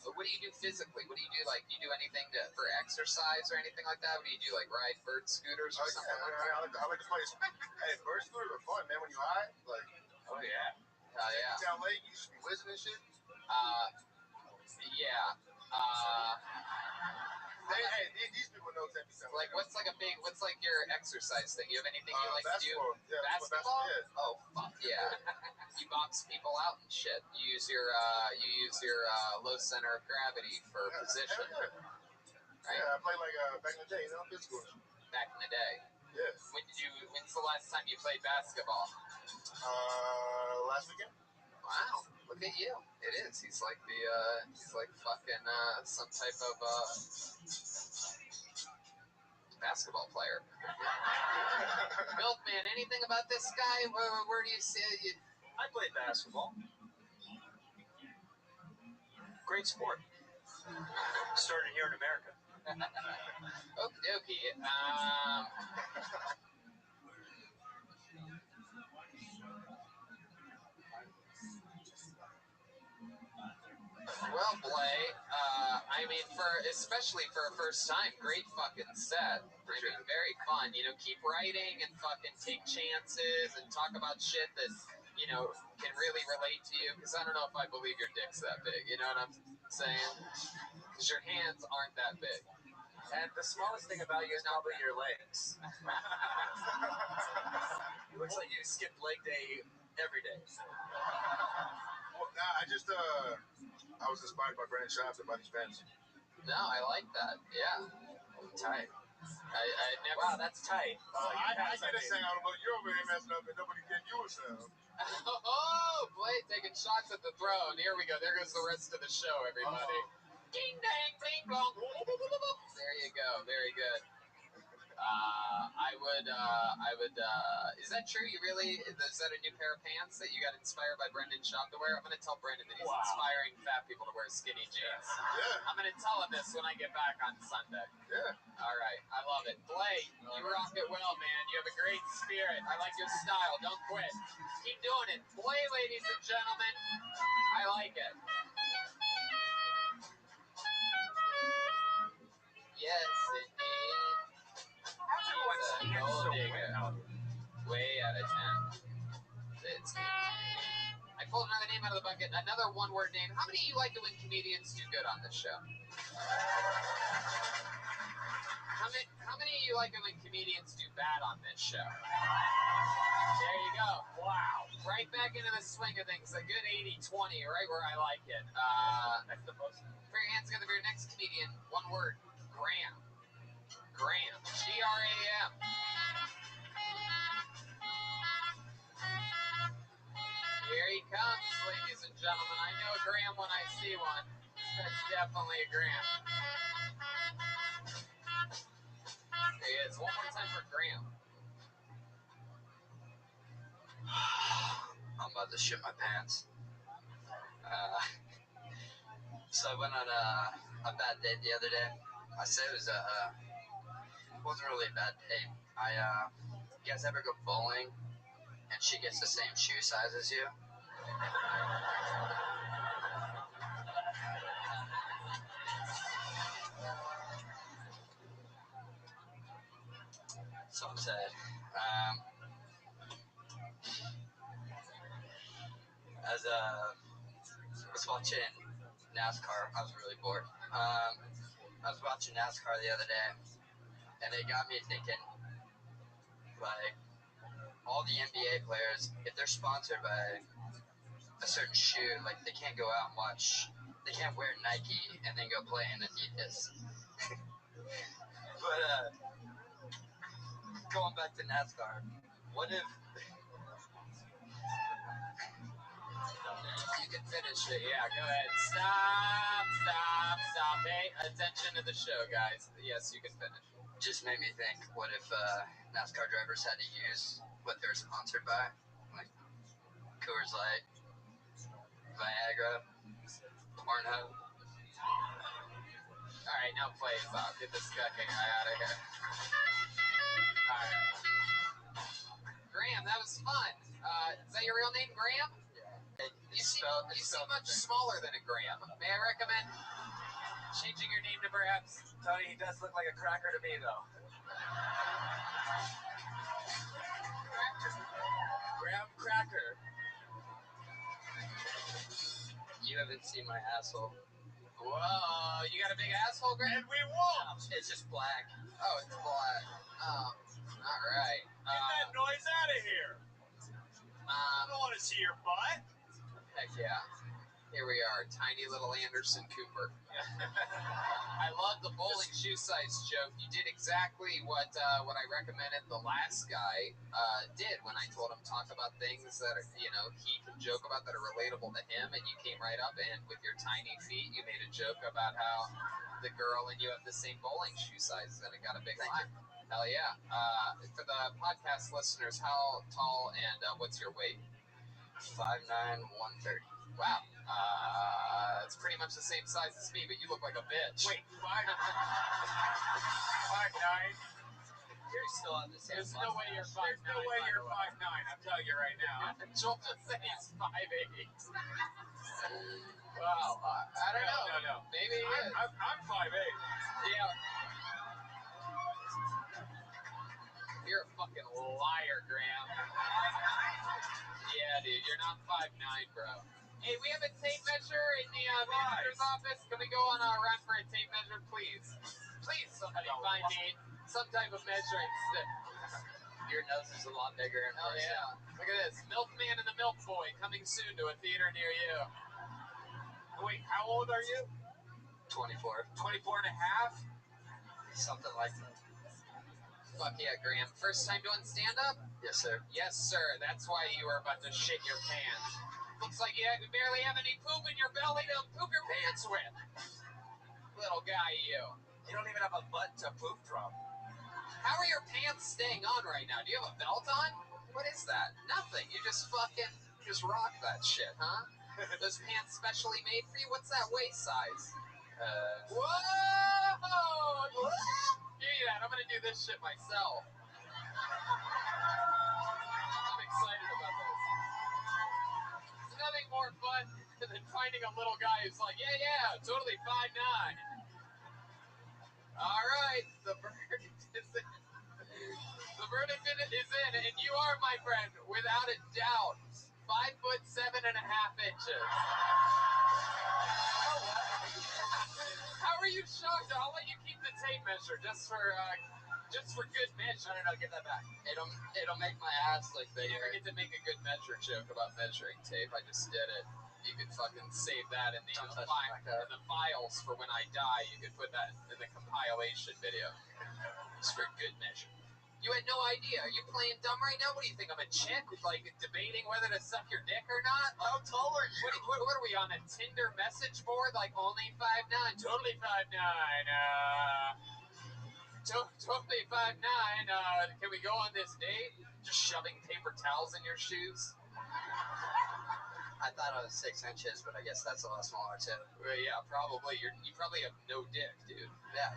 What do you do physically? What do you do? You do anything for exercise or anything like that? What do you do? Ride bird scooters or something like that? I like to play. Hey, bird scooters are fun, man. When you high, oh yeah. Hell yeah. Down late, you should be whizzing and shit. Yeah. Hey, these people know techniques. What's your exercise thing? You have anything you like basketball. to do? Yeah, basketball? Yeah. Oh fuck yeah! You box people out and shit. You use your low center of gravity for position. Yeah. Right. Yeah, I played like back in the day, you know, physical. Back in the day. Yeah. When's the last time you played basketball? Last weekend. Wow, look at you. It is. He's like fucking some type of basketball player. Milkman, anything about this guy? Where do you see you? I played basketball. Great sport. Started here in America. Okie dokie. Well, Blay, I mean, especially for a first time, great fucking set. I mean, very fun. You know, keep writing and fucking take chances and talk about shit that, you know, can really relate to you. Because I don't know if I believe your dick's that big. You know what I'm saying? Because your hands aren't that big. And the smallest thing about you is probably your legs. It looks like you skip leg day every day. Well, nah, I was inspired by Brandon Schaub to buy these pants. No, I like that. Yeah. Tight. I never. Wow, that's tight. I get a sound, but you're over here messing up and nobody can you a sound. Oh, Blade taking shots at the throne. Here we go. There goes the rest of the show, everybody. Ding dang, bling blong. There you go. Very good. I would. Is that true? You really? Is that a new pair of pants that you got inspired by Brendan Schaub to wear? I'm going to tell Brendan that he's inspiring fat people to wear skinny jeans. Yeah. I'm going to tell him this when I get back on Sunday. Yeah. All right. I love it. Blake, you rock it well, man. You have a great spirit. I like your style. Don't quit. Keep doing it. Boy, ladies and gentlemen, I like it. Yes, indeed. He's a gold digger. Way out of 10. It's I pulled another name out of the bucket. Another one-word name. How many of you like it when comedians do good on this show? How many of you like it when comedians do bad on this show? There you go. Wow. Right back into the swing of things. A good 80-20, right where I like it. That's the most. Put your hands together for your next comedian. One word. Graham. Graham. G-R-A-M. Here he comes, ladies and gentlemen. I know a Graham when I see one. That's definitely a Graham. There he is. One more time for Graham. I'm about to shit my pants. So I went on a bad date the other day. I say it wasn't really a bad date. You guys ever go bowling and she gets the same shoe size as you? So I'm sad. I was watching NASCAR. I was really bored. I was watching NASCAR the other day, and it got me thinking, like, all the NBA players, if they're sponsored by a certain shoe, like, they can't go out and they can't wear Nike and then go play in Adidas. But, going back to NASCAR, what if... You can finish it. Yeah, go ahead. Stop. Pay attention to the show, guys. Yes, you can finish. Just made me think, what if NASCAR drivers had to use what they're sponsored by? Like Coors Light, Viagra, Pornhub. All right, now play it off. Get this fucking guy out of here. All right. Graham, that was fun. Is that your real name, Graham? You seem much smaller than a Graham. May I recommend changing your name to perhaps? Tony, he does look like a cracker to me, though. Graham Cracker. You haven't seen my asshole. Whoa, you got a big asshole, Graham? And we won't! It's just black. Oh, it's black. Oh, all right. Get that noise out of here! I don't want to see your butt. Heck yeah. Here we are, tiny little Anderson Cooper. I love the the bowling shoe size joke, you did exactly what I recommended the last guy did when I told him talk about things that are, he can joke about that are relatable to him, and you came right up and with your tiny feet, you made a joke about how the girl and you have the same bowling shoe size, and it got a big line. Hell yeah. For the podcast listeners, how tall and what's your weight? 5'9", 130. Wow. It's pretty much the same size as me, but you look like a bitch. Wait, 5'9"? You're still on the same. There's no way you're 5'9". There's no way you're 5'9". I'm telling you right now. Joel just said he's 5'8". Wow. I don't know. No. Maybe he is. I'm 5'8". Yeah. You're a fucking liar, Graham. Yeah, dude, you're not 5'9", bro. Hey, we have a tape measure in the manager's office. Can we go on a run for a tape measure, please? Please, somebody find me some type of measuring stick. Your nose is a lot bigger in person. Yeah. Look at this. Milkman and the Milk Boy coming soon to a theater near you. Wait, how old are you? 24. 24 and a half? Something like that. Fuck yeah, Graham. First time doing stand-up? Yes, sir. Yes, sir. That's why you were about to shit your pants. Looks like you barely have any poop in your belly to poop your pants with. Little guy, you. You don't even have a butt to poop from. How are your pants staying on right now? Do you have a belt on? What is that? Nothing. You just rock that shit, huh? Those pants specially made for you? What's that waist size? Whoa! Give me that. I'm gonna do this shit myself. I'm excited about this. There's nothing more fun than finding a little guy who's like, yeah, totally 5'9". All right, the verdict is in. The verdict is in, and you are, my friend, without a doubt, 5'7.5" How are you shocked? I'll let you keep the tape measure just for good measure. No, give that back. It'll make my ass look bigger. You never get to make a good measure joke about measuring tape. I just did it. You could fucking save that in the files for when I die. You could put that in the compilation video. Just for good measure. You had no idea. Are you playing dumb right now? What do you think? I'm a chick? Like, debating whether to suck your dick or not? How tall are you? What are we on, a Tinder message board? Like, only 5'9"? Totally 5'9". Totally 5'9". Can we go on this date? Just shoving paper towels in your shoes? I thought I was 6 inches, but I guess that's a lot smaller too. Well, yeah, probably. You probably have no dick, dude. Yeah.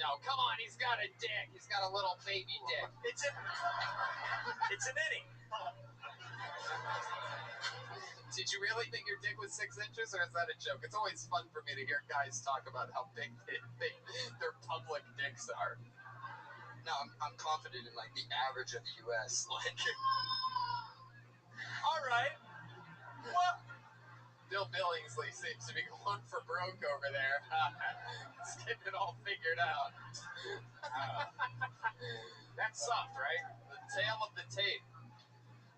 No, come on. He's got a dick. He's got a little baby dick. It's an innie. Did you really think your dick was 6 inches, or is that a joke? It's always fun for me to hear guys talk about how big their public dicks are. No, I'm confident in like the average of the U.S. Like, All right. Well, Bill Billingsley seems to be going for broke over there. He's getting it all figured out. that's soft, right? The tail of the tape.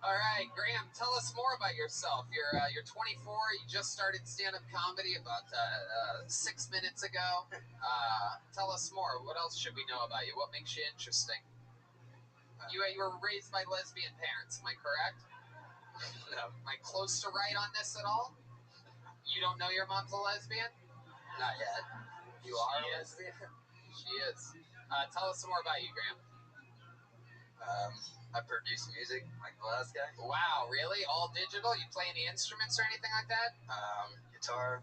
All right, Graham, tell us more about yourself. You're 24. You just started stand-up comedy about 6 minutes ago. Tell us more. What else should we know about you? What makes you interesting? You were raised by lesbian parents, am I correct? no, Am I close to right on this at all? You don't know your mom's a lesbian? not yet. You are a lesbian? She is. Tell us some more about you, Graham. I produce music, like the last guy. Wow, really? All digital? You play any instruments or anything like that? Guitar,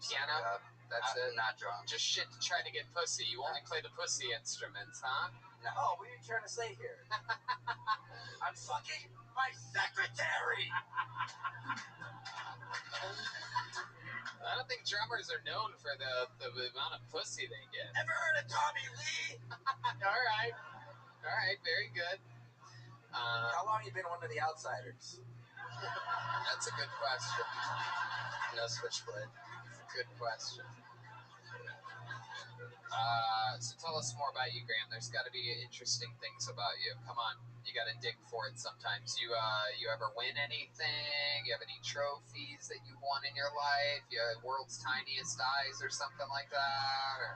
piano. That's it. Not drums. Just shit to try to get pussy. You only play the pussy instruments, huh? No. oh, what are you trying to say here? I'm fucking my secretary. I don't think drummers are known for the amount of pussy they get. Ever heard of Tommy Lee? All right, very good. How long you been one of the outsiders? That's a good question. No switchblade. Good question. So tell us more about you, Graham. There's got to be interesting things about you. Come on, you got to dig for it sometimes. You ever win anything? You have any trophies that you won in your life? You have world's tiniest eyes or something like that? Or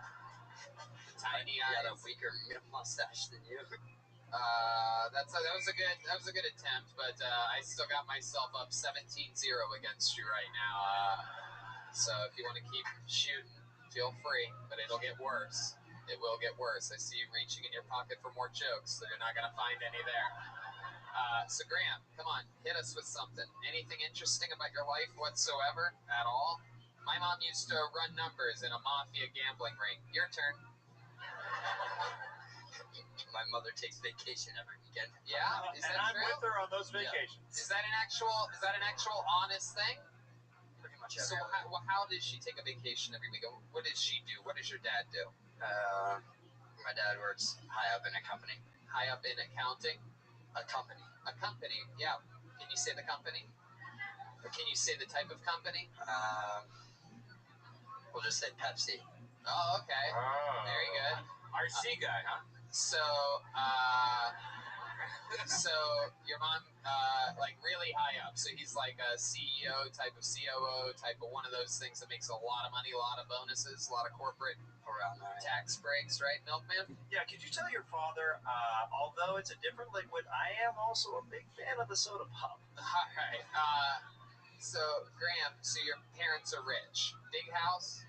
tiny eyes? I got a weaker mustache than you. That was a good attempt, but I still got myself up 17-0 against you right now. So if you want to keep shooting, feel free, but it'll get worse. It will get worse. I see you reaching in your pocket for more jokes, so you're not going to find any there. So Graham, come on, hit us with something. Anything interesting about your life whatsoever at all? My mom used to run numbers in a mafia gambling ring. Your turn. My mother takes vacation every weekend. Yeah, is and that I'm true? with her on those vacations. Is that an actual honest thing? Pretty much So every how does she take a vacation every week? What does she do? What does your dad do? My dad works high up in a company. High up in accounting? A company. A company, yeah. Can you say the company? Or can you say the type of company? We'll just say Pepsi. Oh, okay. Oh. Very good. RC guy, huh? So your mom, like really high up. So he's like a CEO type of COO type of one of those things that makes a lot of money, a lot of bonuses, a lot of corporate Around there. tax breaks, right, Milkman? Yeah, could you tell your father, although it's a different liquid, I am also a big fan of the soda pop. All right. So Graham, so your parents are rich. Big house?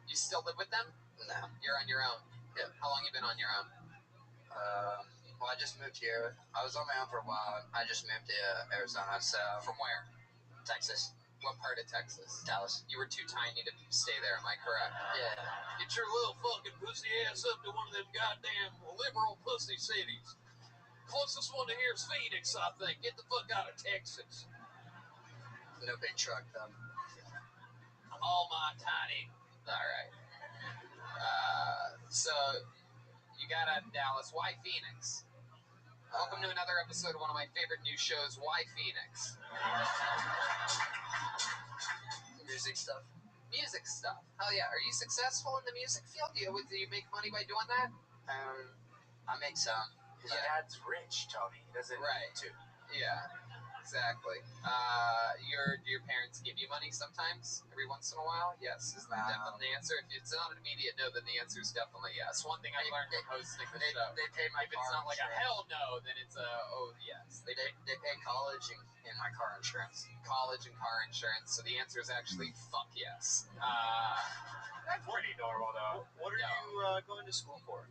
You still live with them? No. You're on your own? Yeah. How long you been on your own? Well, I just moved here. I was on my own for a while. I just moved to Arizona, so From where? Texas, What part of Texas? Dallas. You were too tiny to stay there, am I correct? Yeah. Get your little fucking pussy ass up to one of them goddamn liberal pussy cities. Closest one to here is Phoenix, I think. Get the fuck out of Texas. No big truck though. All my tiny. All right. So you got out of Dallas. Why Phoenix? Welcome to another episode of one of my favorite new shows. Why Phoenix? Music stuff. Music stuff. Hell yeah. Are you successful in the music field? Do you make money by doing that? I make some. His dad's rich, Tony. He doesn't Right. need to. Yeah, exactly. Do your parents give you money sometimes? Every once in a while? Yes. Is that definitely the answer? If it's not an immediate no, then the answer is definitely yes. One thing I learned from hosting the show. They pay my If it's car not like a insurance. hell no, then it's a oh yes. They pay college and my car insurance. College and car insurance. So the answer is actually fuck yes. That's pretty normal, though. What are you going to school for?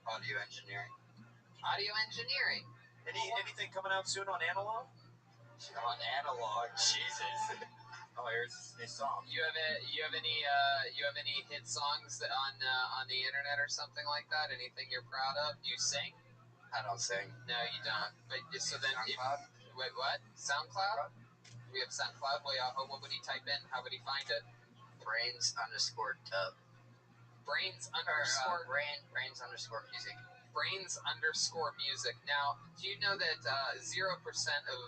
Audio engineering. Audio engineering. Anything coming out soon on analog? On analog, Jesus. Oh, here's his song. You have any hit songs that on the internet or something like that? Anything you're proud of? Do you sing? I don't sing. No, you don't. But so then, SoundCloud? wait, what? SoundCloud? We have SoundCloud. What would he type in? How would he find it? Brains_dub. Brains Brains_music. Brains_music. Now, do you know that 0% of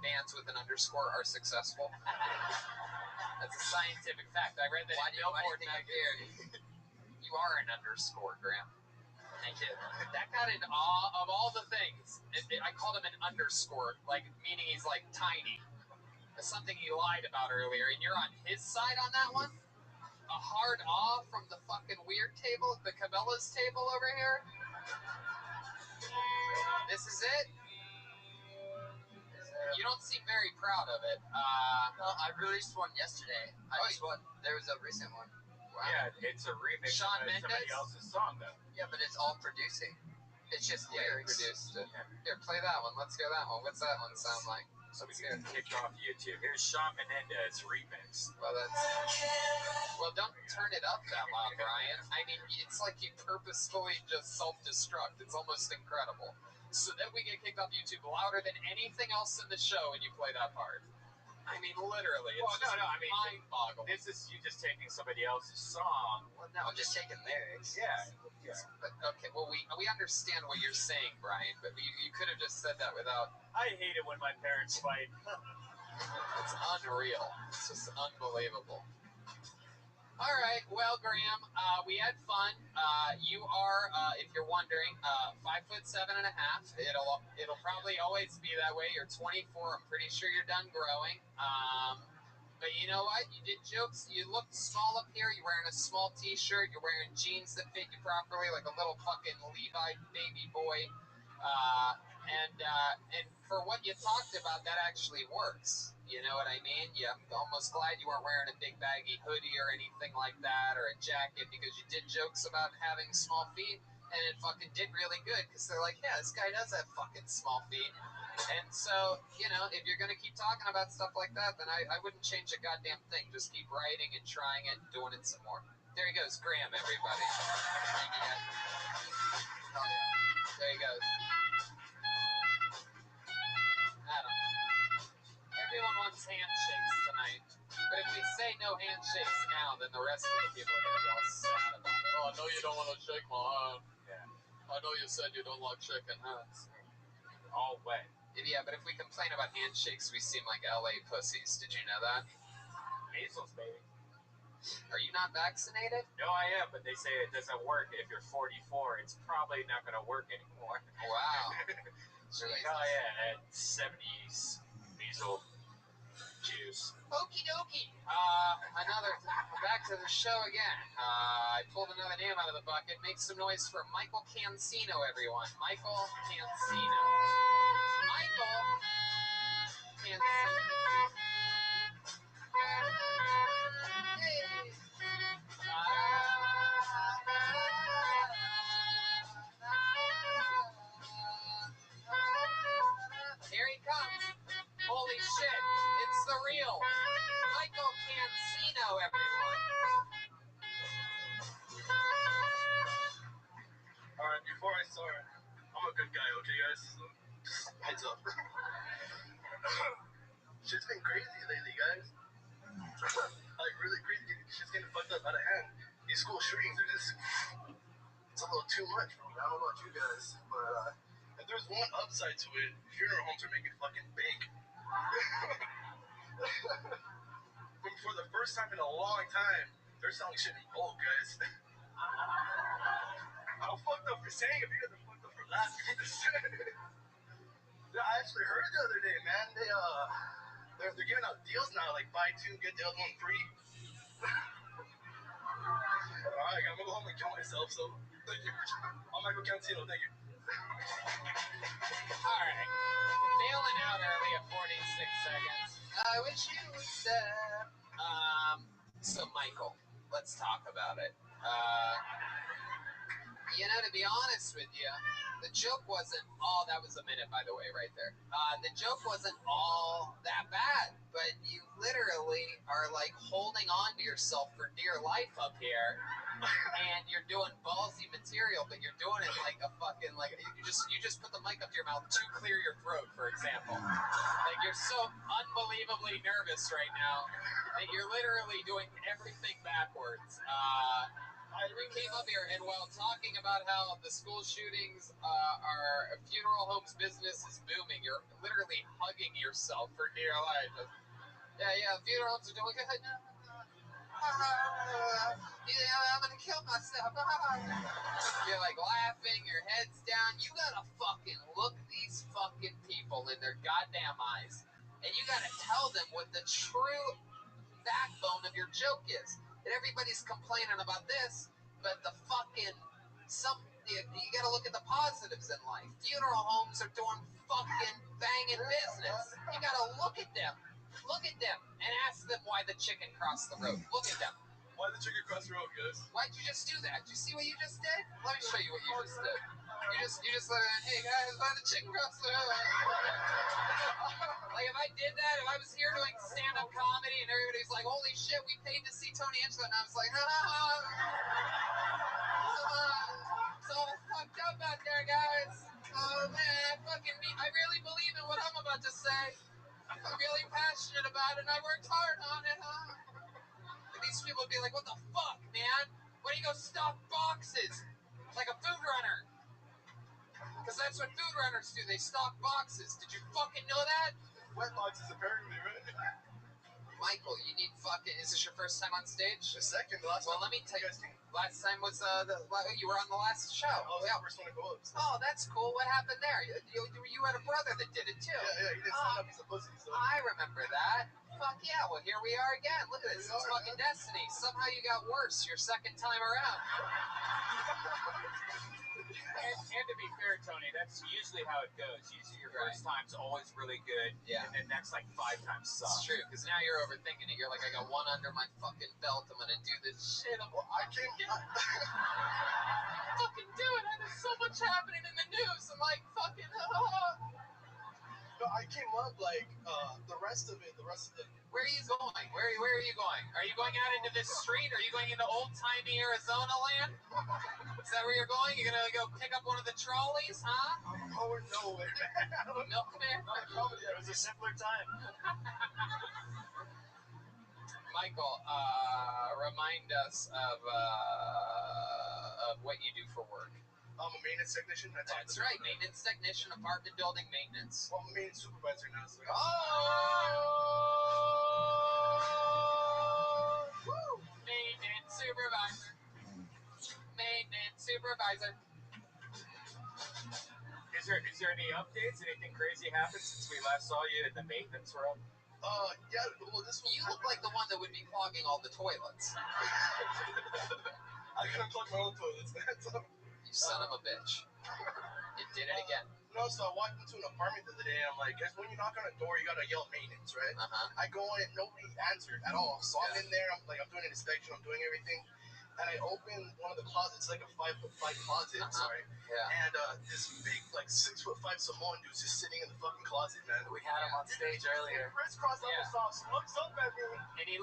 bands with an underscore are successful? That's a scientific fact. I read that Why in do you Billboard think I'm magazine. You are an underscore, Graham. Thank you. That got in awe of all the things. I called him an underscore, like meaning he's like tiny. That's something he lied about earlier, and you're on his side on that one? A hard awe from the fucking weird table, the Cabela's table over here? This is it? You don't seem very proud of it. Well, I released one yesterday. There was a recent one. Wow. Yeah, it's a remix Shawn of somebody Mendes? else's song, though. Yeah, but it's all producing. It's just Yeah, you lyrics. produced it. Here, play that one. Let's hear that one. What's that one sound like? So we can kick off YouTube. Here's Shawn Mendes remix. Well, don't turn it up that loud, Brian. I mean, it's like you purposefully just self-destruct. It's almost incredible. So that we get kicked off YouTube louder than anything else in the show when you play that part. I mean, literally. It's mind-boggling. This is you just taking somebody else's song. Well, no, I'm just taking lyrics. Yeah. But, okay, well, we understand what you're saying, Brian, but you could have just said that without... I hate it when my parents fight. It's unreal. It's just unbelievable. All right. Well, Graham, we had fun. You are, if you're wondering, 5'7.5". It'll probably always be that way. You're 24. I'm pretty sure you're done growing. But you know what? You did jokes. You looked small up here. You're wearing a small T-shirt. You're wearing jeans that fit you properly, like a little fucking Levi baby boy. And for what you talked about, that actually works. You know what I mean? Yeah, I'm almost glad you weren't wearing a big baggy hoodie or anything like that, or a jacket, because you did jokes about having small feet, and it fucking did really good, because they're like, yeah, this guy does have fucking small feet. And so, you know, if you're going to keep talking about stuff like that, then I wouldn't change a goddamn thing. Just keep writing and trying it and doing it some more. There he goes, Graham, everybody. There he goes. Adam. Everyone wants handshakes tonight. But if we say no handshakes now, then the rest of the people are going to be all sad about it. Oh, I know you don't want to shake my hand. Yeah. I know you said you don't like shaking hands. All wet. Yeah, but if we complain about handshakes, we seem like LA pussies. Did you know that? Measles, baby. Are you not vaccinated? No, I am, but they say it doesn't work. If you're 44, it's probably not going to work anymore. Wow. They're like, oh yeah, at 70s measles juice. Okie dokie. Back to the show again. I pulled another name out of the bucket. Make some noise for Michael Cancino, everyone. Michael Cancino. Michael Cancino. Hey. Here he comes. Holy shit. It's the real Michael Cancino, everyone. Alright, before I start, I'm a good guy, okay, guys? So just heads up. Shit's been crazy lately, guys. Like, really crazy. Shit's getting fucked up out of hand. These school shootings are just... It's a little too much for me. I don't know about you guys, but if there's one upside to it, funeral homes are making fucking bank. For the first time in a long time, they're selling shit in bulk, guys. I'm fucked up for saying it, but you guys are fucked up for laughing at this. Yeah, I actually heard the other day, man. They're giving out deals now, like buy two, get the other one free. Alright, I'm gonna go home and kill myself, so thank you. I'm Michael Cancino, thank you. Alright. Bailing out early at 46 seconds. I wish you would step. So Michael, let's talk about it. You know, to be honest with you, the joke wasn't all... That was a minute, by the way, right there. The joke wasn't all that bad, but you literally are, like, holding on to yourself for dear life up here, and you're doing ballsy material, but you're doing it like a fucking... Like, you just put the mic up to your mouth to clear your throat, for example. Like, you're so unbelievably nervous right now that you're literally doing everything backwards. We came up here, and while talking about how the school shootings are funeral homes business is booming, you're literally hugging yourself for dear life. Yeah, funeral homes are doing good. Yeah, I'm gonna kill myself. You're like laughing, your head's down. You gotta fucking look these fucking people in their goddamn eyes, and you gotta tell them what the true backbone of your joke is. That everybody's complaining about this, but the fucking you gotta look at the positives in life. Funeral homes are doing fucking banging business. You gotta look at them, and ask them why the chicken crossed the road. Look at them. Why the chicken cross the road, guys? Why'd you just do that? Did you see what you just did? Let me show you what you just did. You just let it. Hey guys, why the chicken cross the road? Like if I did that, if I was here doing stand-up comedy and everybody's like, holy shit, we paid to see Tony Angelo, and I was like, so fucked up out there, guys. Oh man, I really believe in what I'm about to say. I'm really passionate about it, and I worked hard on it, And these people would be like, what the fuck, man? Why do you go stock boxes? Like a food runner. Because that's what food runners do, they stock boxes. Did you fucking know that? Wet boxes, apparently, right? Michael, you need fucking. Is this your first time on stage? The second, the last Well, time. let me tell you. guys came. Last time was you were on the last show. I was the first one to go up. So. Oh, that's cool. What happened there? You had a brother that did it too. Yeah, he didn't stand up. He's a pussy. So. I remember that. Fuck yeah. Well, here we are again. Look at this. It's fucking destiny. Somehow you got worse your second time around. And to be fair, Tony, that's usually how it goes. Usually your first time's always really good. Yeah. And then next like 5 times sucks. It's true, because now you're overthinking it. You're like, I got one under my fucking belt. I'm gonna do this shit. Fucking do it. There's so much happening in the news. I'm like, fucking. No, I came up like the rest of it. Where are you going? Where are you going? Are you going out into this street? Are you going into old-timey Arizona land? Is that where you're going? You're gonna go pick up one of the trolleys, huh? I'm going nowhere, man. Milkman? It was a simpler time. Michael, remind us of what you do for work. I'm a maintenance technician. That's right, maintenance technician, apartment building maintenance. Well, I'm a maintenance supervisor now. So Woo! Maintenance supervisor. Maintenance supervisor. Is there any updates? Anything crazy happened since we last saw you in the maintenance room? yeah. Well, this one. You look like the one that would be clogging all the toilets. I gotta plug my own toilets. You son of a bitch. You did it again. No, so I walked into an apartment the other day, and I'm like, guys, when you knock on a door, you gotta yell maintenance, right? Uh-huh. I go in, nobody answered at all. So I'm in there, I'm doing an inspection, I'm doing everything. And I open one of the closets, like a 5'5" closet, sorry. Yeah. And this big, like 6'5" Samoan dude's just sitting in the fucking closet, man. We had him on stage earlier. Crisscross applesauce looks up at me. And he